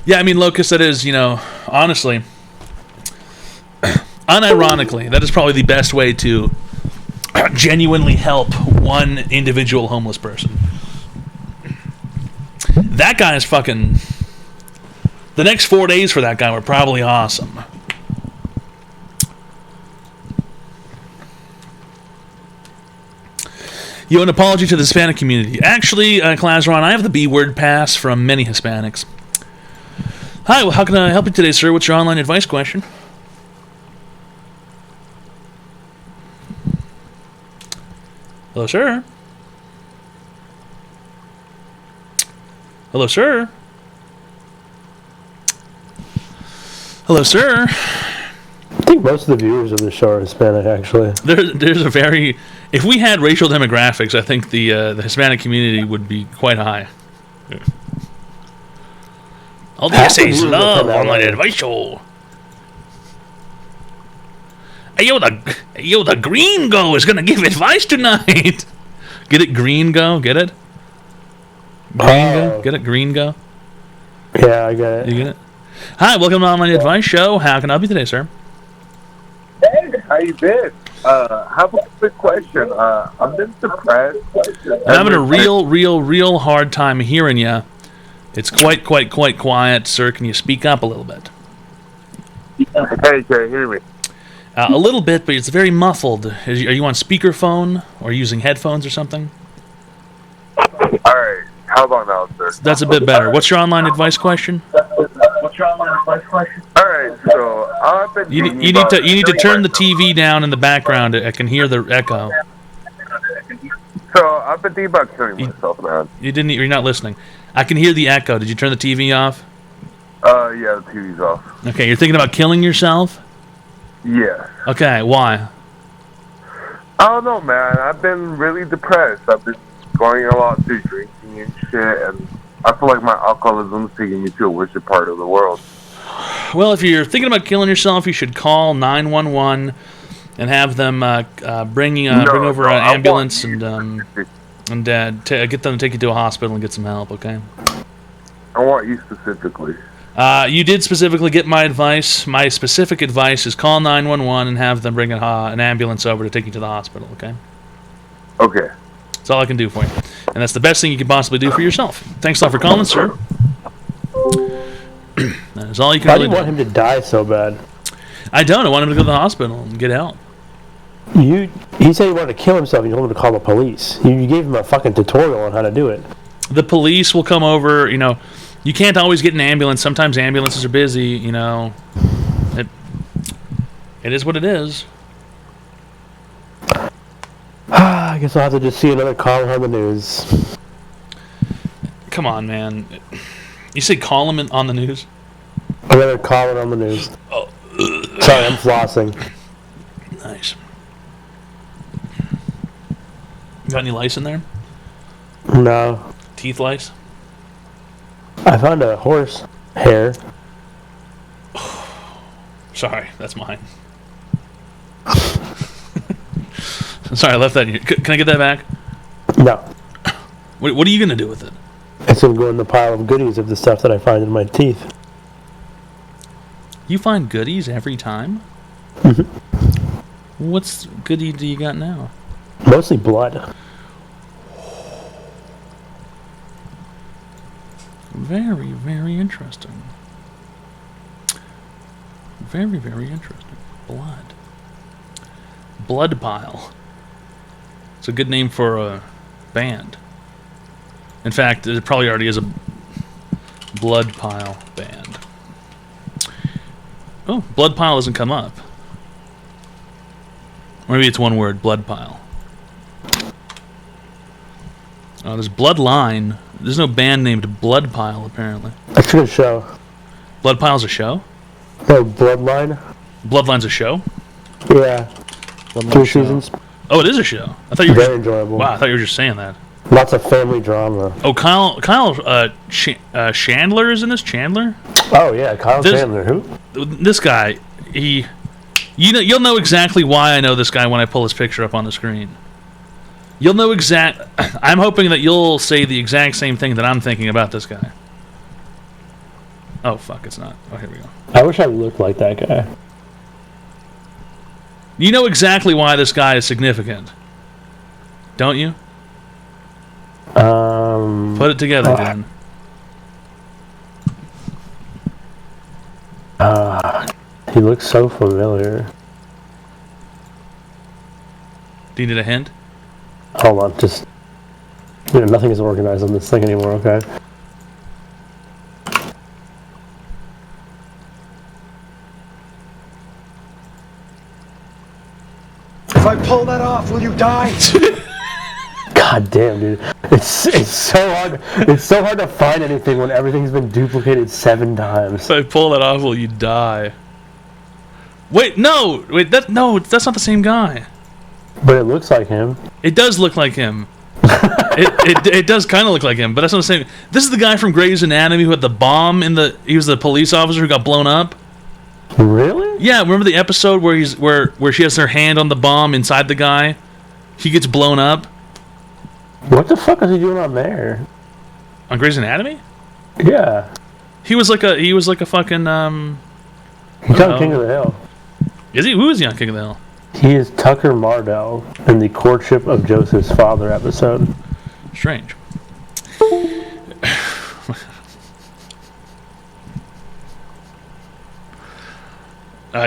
Yeah, I mean, Locust, that is, you know, honestly, unironically, that is probably the best way to genuinely help one individual homeless person. That guy is fucking... The next 4 days for that guy were probably awesome. Yo, an apology to the Hispanic community. Actually, Klazron, I have the B-word pass from many Hispanics. Hi, well, how can I help you today, sir? What's your online advice question? Hello, sir? Hello, sir? Hello, sir? I think most of the viewers of the show are Hispanic, actually. There's a very... If we had racial demographics, I think the Hispanic community would be quite high. All the essays love online advice show. the Gringo is gonna give advice tonight. Get it, Gringo? Get it? Gringo? Get it, Gringo? Yeah, I get it. You get it? Hi, welcome to the Online Advice Show. How can I help you today, sir? Hey, how you been? I have a quick question. I've been depressed. I'm having a real hard time hearing you. It's quite quiet, sir. Can you speak up a little bit? Hey, can you hear me? A little bit, but it's very muffled. Are you on speakerphone or using headphones or something? Alright, how about now, sir? That's a bit better. What's your online advice question? Alright, so I've been You need to turn the TV down in the background. I can hear the echo. So I've been thinking about killing myself, man. You're not listening. I can hear the echo. Did you turn the TV off? Yeah, the TV's off. Okay, you're thinking about killing yourself? Yeah. Okay, why? I don't know, man. I've been really depressed. I've been going a lot through drinking and shit, and I feel like my alcoholism's taking me to a worse part of the world. Well, if you're thinking about killing yourself, you should call 911 and have them bring over an ambulance and get them to take you to a hospital and get some help. Okay. I want you specifically. You did specifically get my advice. My specific advice is call 911 and have them bring an ambulance over to take you to the hospital. Okay. Okay. That's all I can do for you, and that's the best thing you can possibly do for yourself. Thanks a lot for calling, sir. That is all you can Why really do you want him to die so bad? I don't. I want him to go to the hospital and get help. He said he wanted to kill himself, and you told him to call the police. You gave him a fucking tutorial on how to do it. The police will come over. You know, you can't always get an ambulance. Sometimes ambulances are busy. You know, it is what it is. I guess I'll have to just see another call on the news. Come on, man. You say call him on the news? Another call on the news. Oh. Sorry, I'm flossing. Nice. Got any lice in there? No. Teeth lice? I found a horse hair. Sorry, that's mine. Sorry, I left that in here. Can I get that back? No. What are you going to do with it? It's going to go in the pile of goodies of the stuff that I find in my teeth. You find goodies every time? Mm-hmm. What's goodie do you got now? Mostly blood. Very, very interesting. Very, very interesting. Blood. Blood pile. It's a good name for a band. In fact, it probably already is a blood pile band. Oh, blood pile doesn't come up. Maybe it's one word, blood pile. Oh, there's Bloodline. There's no band named Blood Pile, apparently. That's a good show. Blood Pile's a show? No, Bloodline. Bloodline's a show? Yeah. 3 seasons. Oh, it is a show. I thought you were very enjoyable. Wow, I thought you were just saying that. Lots of family drama. Oh, Kyle Chandler is in this? Chandler? Oh yeah, Kyle Chandler. Who? This guy. You'll know exactly why I know this guy when I pull his picture up on the screen. You'll know I'm hoping that you'll say the exact same thing that I'm thinking about this guy. Oh fuck, it's not. Oh, here we go. I wish I looked like that guy. You know exactly why this guy is significant, don't you? Put it together, Dan. He looks so familiar. Do you need a hint? Hold on, just nothing is organized on this thing anymore. Okay. If I pull that off, will you die? God damn, dude. It's so hard. It's so hard to find anything when everything's been duplicated 7 times. If I pull that off, will you die? Wait, no! Wait, that's not the same guy. But it looks like him. It does look like him. it does kind of look like him, but that's not the same. This is the guy from Grey's Anatomy who had the bomb in the... He was the police officer who got blown up. Really? Yeah, remember the episode where she has her hand on the bomb inside the guy? He gets blown up. What the fuck is he doing on there? On Grey's Anatomy? Yeah. He was like a fucking He's on King of the Hill. Is he? Who is he on King of the Hill? He is Tucker Mardell in the Courtship of Joseph's Father episode. Strange.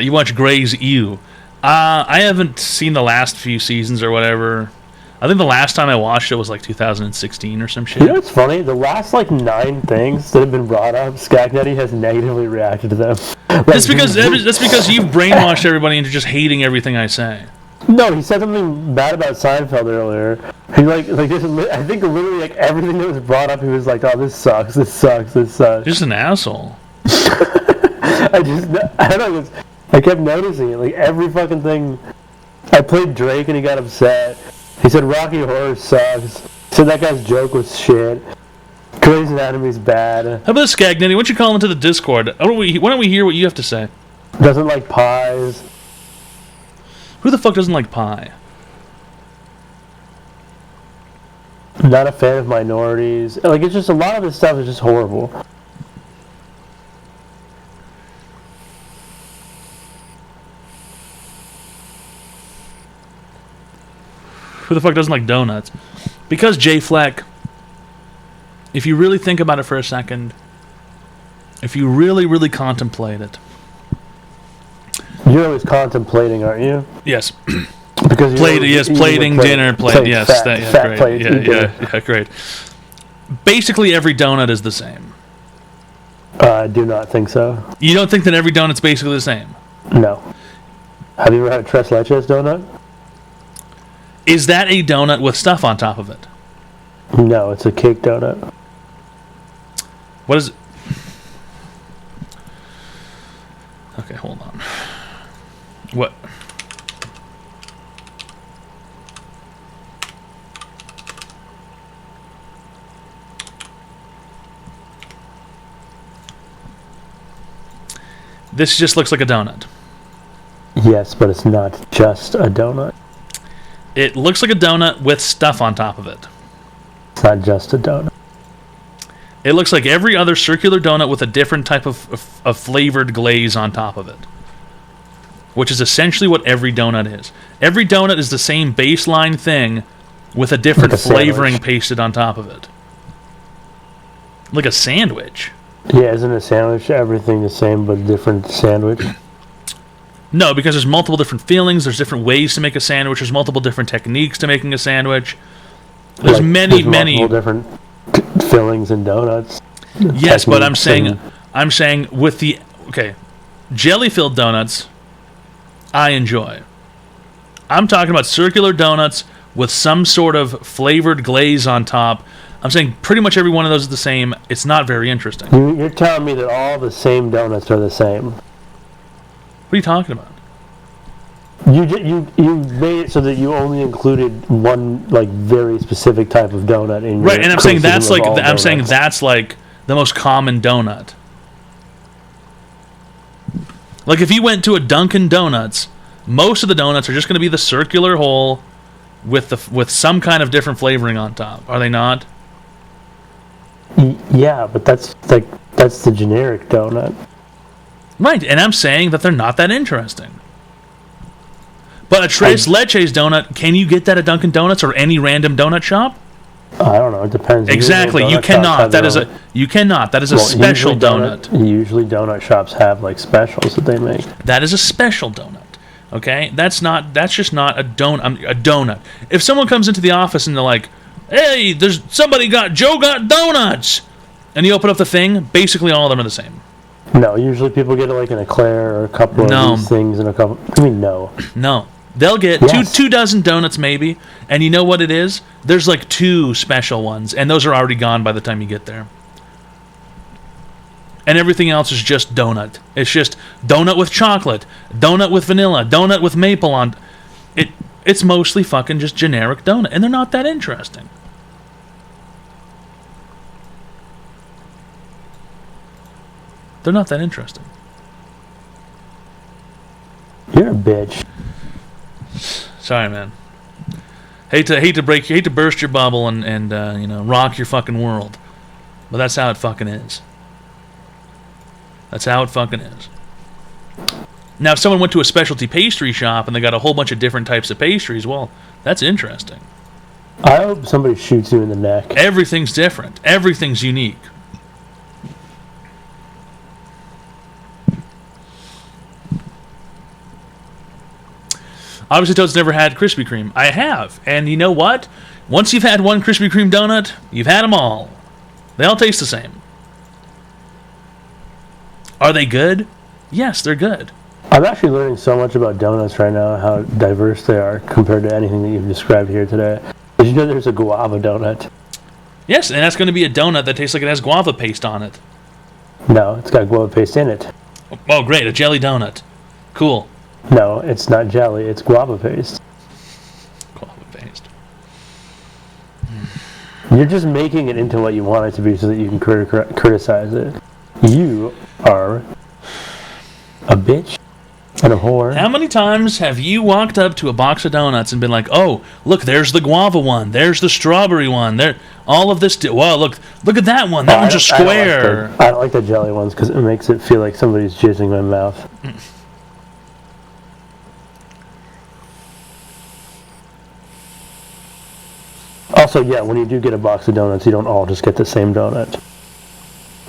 You watch Grey's Ew. I haven't seen the last few seasons or whatever. I think the last time I watched it was like 2016 or some shit. You know what's funny? The last like 9 things that have been brought up, Skagnetti has negatively reacted to them. That's because you've brainwashed everybody into just hating everything I say. No, he said something bad about Seinfeld earlier. He like this. I think literally like everything that was brought up, he was like, "Oh, this sucks. This sucks. This sucks." Just an asshole. I don't know. I kept noticing it. Like every fucking thing. I played Drake and he got upset. He said Rocky Horror sucks. He said that guy's joke was shit. Grey's Anatomy's bad. How about this, Skagnetti? Why don't you call into the Discord? Why don't we hear what you have to say? Doesn't like pies. Who the fuck doesn't like pie? Not a fan of minorities. Like, it's just a lot of this stuff is just horrible. Who the fuck doesn't like donuts? Because Jay Fleck, if you really think about it for a second, if you really, really contemplate it. You're always contemplating, aren't you? Yes. Because plating dinner, plate. Yes, fat great. plate. Yeah, great. Basically, every donut is the same. I do not think so. You don't think that every donut's basically the same? No. Have you ever had a tres leches donut? Is that a donut with stuff on top of it? No, it's a cake donut. What is it? Okay, hold on. What? This just looks like a donut. Yes, but it's not just a donut. It looks like a donut with stuff on top of it. It's not just a donut. It looks like every other circular donut with a different type of flavored glaze on top of it. Which is essentially what every donut is. Every donut is the same baseline thing with a different flavoring pasted on top of it. Like a sandwich. Yeah, isn't a sandwich everything the same but different sandwich? No, because there's multiple different feelings, there's different ways to make a sandwich, there's multiple different techniques to making a sandwich. There's many multiple different fillings and donuts. Yes, but I'm saying with the jelly-filled donuts, I enjoy. I'm talking about circular donuts with some sort of flavored glaze on top. I'm saying pretty much every one of those is the same. It's not very interesting. You're telling me that all the same donuts are the same. What are you talking about? You made it so that you only included one like very specific type of donut in your right, and I'm saying that's like the most common donut. Like if you went to a Dunkin' Donuts, most of the donuts are just going to be the circular hole with some kind of different flavoring on top. Are they not? Yeah, but that's the generic donut. Right, and I'm saying that they're not that interesting. But a Tres Leches donut, can you get that at Dunkin' Donuts or any random donut shop? I don't know. It depends. Exactly, you cannot. That is a special donut. Usually donut shops have like specials that they make. That is a special donut. Okay, that's just not a donut. A donut. If someone comes into the office and they're like, "Hey, Joe got donuts," and you open up the thing, basically all of them are the same. No, usually people get like an eclair or a couple of these things and a couple. I mean, no. They'll get two dozen donuts maybe, and you know what it is? There's like 2 special ones, and those are already gone by the time you get there. And everything else is just donut. It's just donut with chocolate, donut with vanilla, donut with maple on it. It's mostly fucking just generic donut, and they're not that interesting. They're not that interesting. You're a bitch. Sorry, man. Hate to burst your bubble and you know, rock your fucking world, but that's how it fucking is. That's how it fucking is. Now, if someone went to a specialty pastry shop and they got a whole bunch of different types of pastries, well, that's interesting. I hope somebody shoots you in the neck. Everything's different. Everything's unique. Obviously, Toad's never had Krispy Kreme. I have. And you know what? Once you've had one Krispy Kreme donut, you've had them all. They all taste the same. Are they good? Yes, they're good. I'm actually learning so much about donuts right now, how diverse they are compared to anything that you've described here today. Did you know there's a guava donut? Yes, and that's going to be a donut that tastes like it has guava paste on it. No, it's got guava paste in it. Oh, great, a jelly donut. Cool. No, it's not jelly, it's guava paste. Guava paste. You're just making it into what you want it to be so that you can criticize it. You are a bitch and a whore. How many times have you walked up to a box of donuts and been like, oh, look, there's the guava one, there's the strawberry one, there, all of this, wow, look at that one, that one's a square. I don't like the jelly ones because it makes it feel like somebody's jizzing my mouth. Also, yeah, when you do get a box of donuts, you don't all just get the same donut.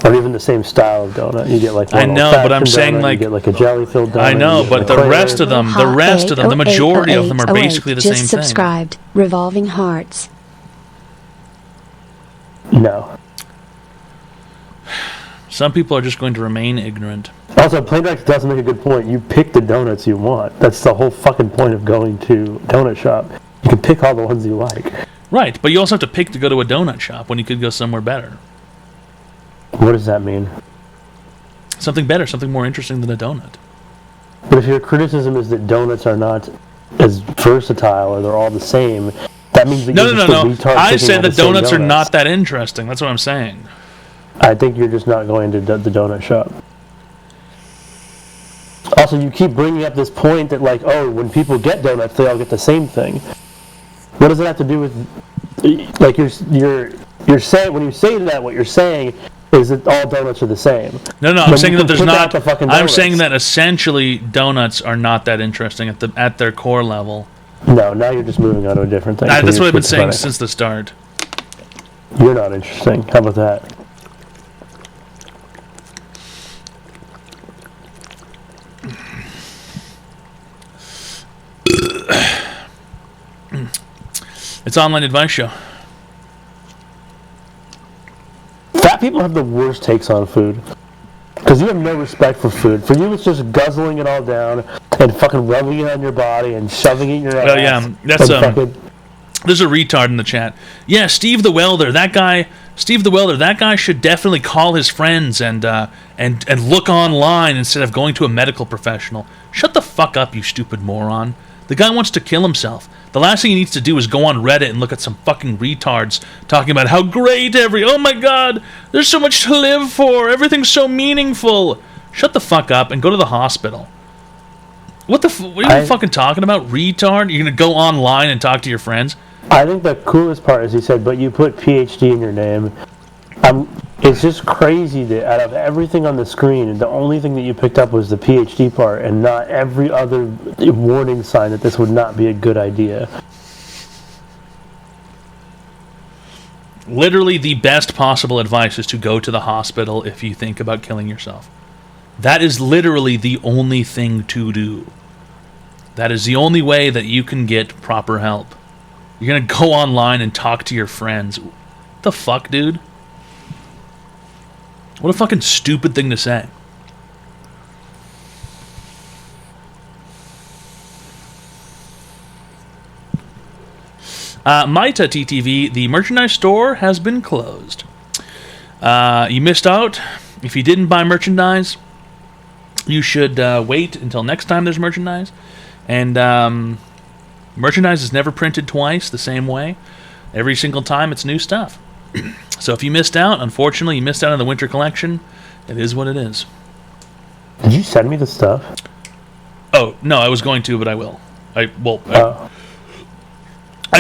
Or even the same style of donut. You get like one I know, but I'm saying donut, like you get like a jelly-filled donut. I know, but the rest of them, the majority of them are basically the same thing. Just subscribed. Revolving hearts. No. Some people are just going to remain ignorant. Also, Plaindex does make a good point. You pick the donuts you want. That's the whole fucking point of going to a donut shop. You can pick all the ones you like. Right, but you also have to pick to go to a donut shop when you could go somewhere better. What does that mean? Something better, something more interesting than a donut. But if your criticism is that donuts are not as versatile or they're all the same, that means that you're just a retard. I said that donuts are not that interesting. That's what I'm saying. I think you're just not going to the donut shop. Also, you keep bringing up this point that, like, oh, when people get donuts, they all get the same thing. What does it have to do with, like, you're saying, when you say that, what you're saying is that all donuts are the same. No, I'm saying that there's not. I'm saying that essentially donuts are not that interesting at their core level. No, now you're just moving on to a different thing. That's what I've been saying since the start. You're not interesting. How about that? It's online advice show. Fat people have the worst takes on food. Because you have no respect for food. For you, it's just guzzling it all down and fucking rubbing it on your body and shoving it in your ass. Oh yeah, that's there's a retard in the chat. Yeah, Steve the Welder. That guy should definitely call his friends and look online instead of going to a medical professional. Shut the fuck up, you stupid moron. The guy wants to kill himself. The last thing he needs to do is go on Reddit and look at some fucking retards talking about how great oh my god, there's so much to live for, everything's so meaningful. Shut the fuck up and go to the hospital. What are you fucking talking about, retard? You're gonna go online and talk to your friends? I think the coolest part is he said, but you put PhD in your name. It's just crazy that out of everything on the screen, the only thing that you picked up was the PhD part and not every other warning sign that this would not be a good idea. Literally the best possible advice is to go to the hospital if you think about killing yourself. That is literally the only thing to do. That is the only way that you can get proper help. You're gonna go online and talk to your friends. What the fuck, dude? What a fucking stupid thing to say. Maita TTV, the merchandise store has been closed. You missed out. If you didn't buy merchandise, you should wait until next time there's merchandise. And merchandise is never printed twice the same way. Every single time it's new stuff. So if you missed out, unfortunately, you missed out on the winter collection. It is what it is. Did you send me the stuff? Oh, no, I was going to, but I will. I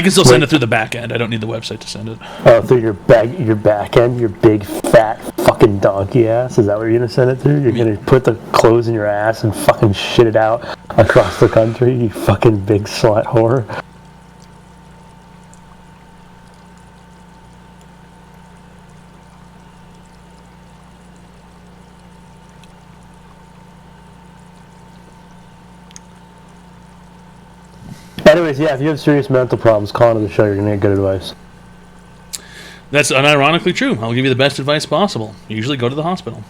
can still send it through the back end. I don't need the website to send it. Oh, through your back end, your big fat fucking donkey ass? Is that what you're gonna send it through? You're gonna put the clothes in your ass and fucking shit it out across the country, you fucking big slut whore? Anyways, yeah, if you have serious mental problems, call into the show. You're going to get good advice. That's unironically true. I'll give you the best advice possible. Usually go to the hospital.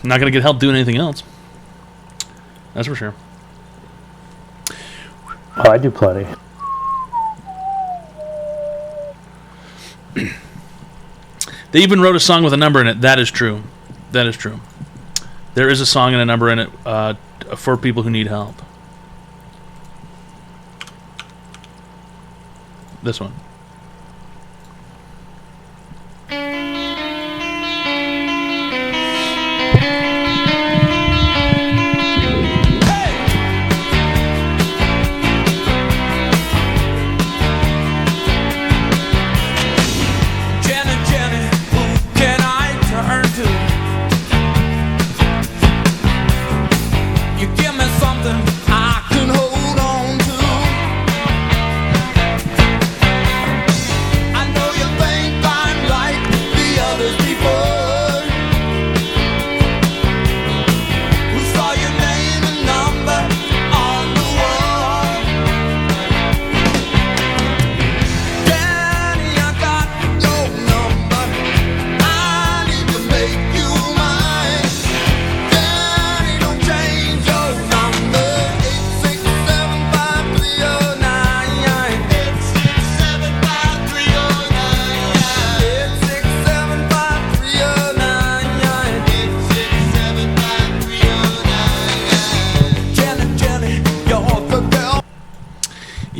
Not going to get help doing anything else. That's for sure. Oh, I do plenty. They even wrote a song with a number in it. That is true. That is true. There is a song and a number in it for people who need help. This one.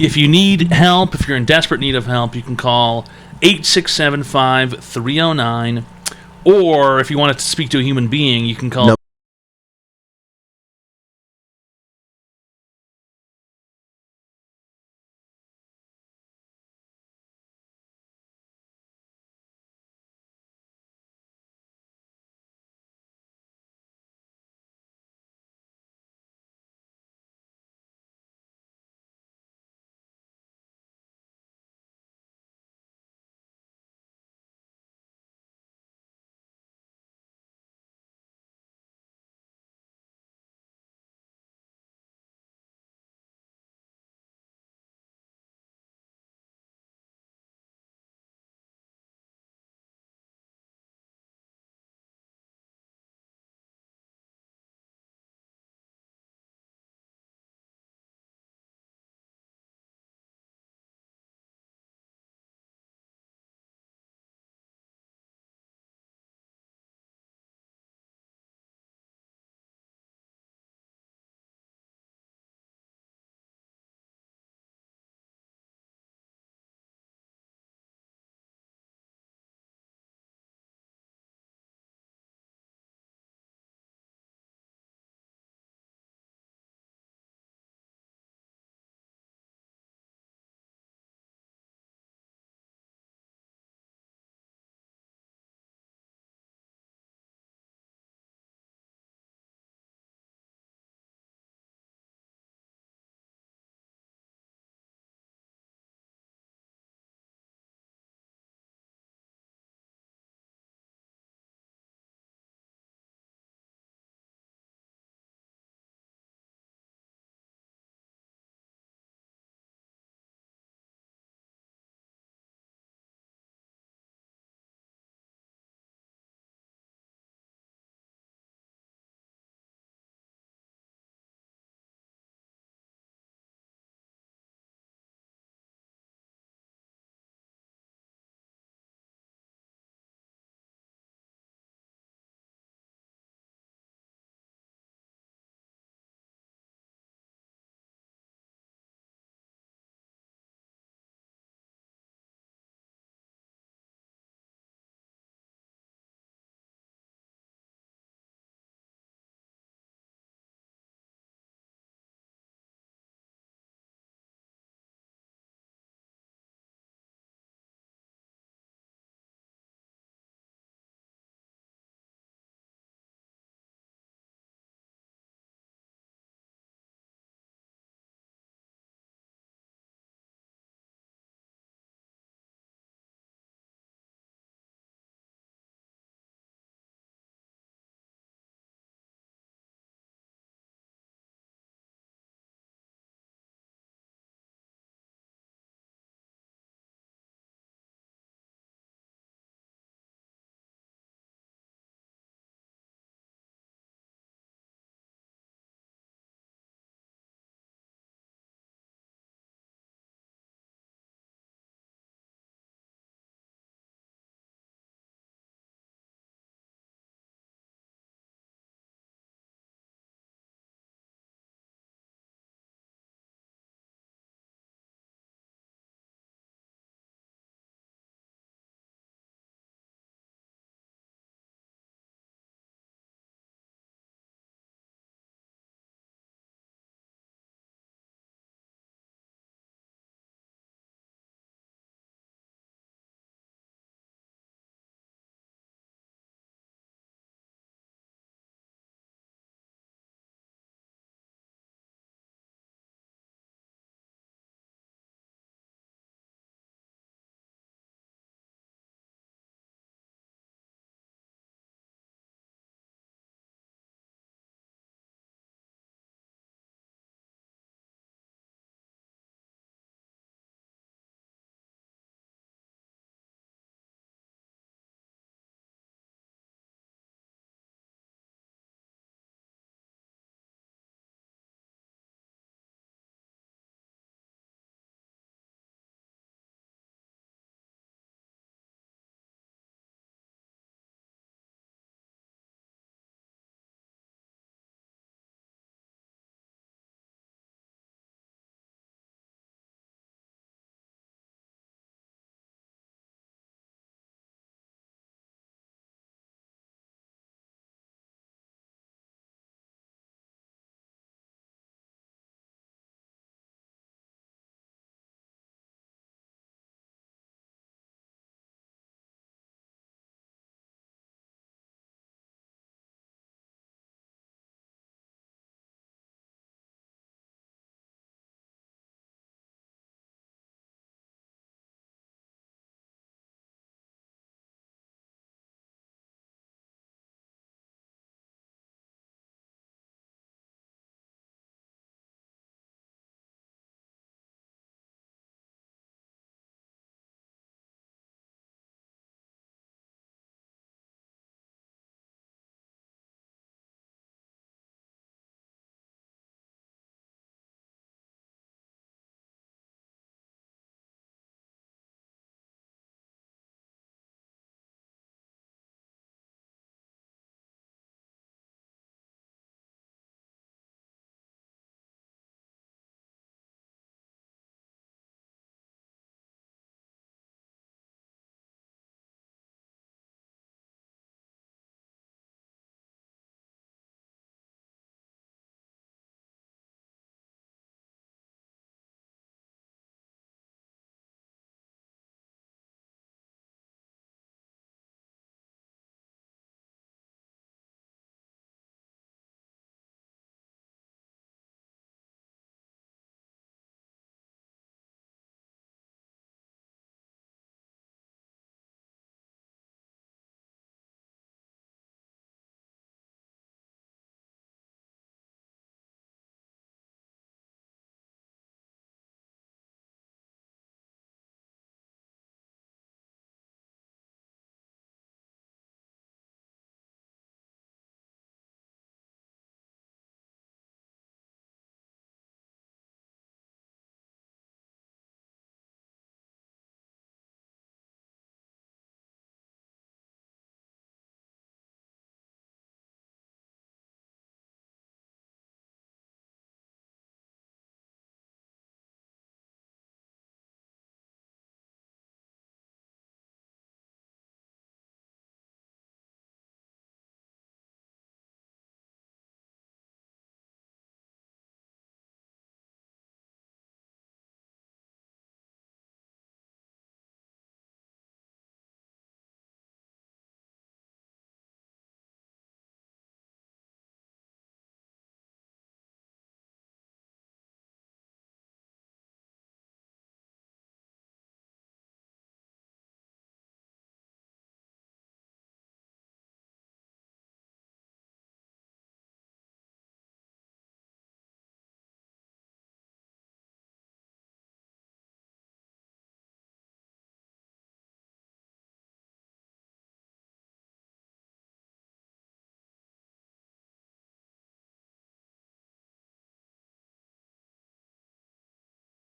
If you need help, if you're in desperate need of help, you can call 867-5309. Or if you want to speak to a human being, you can call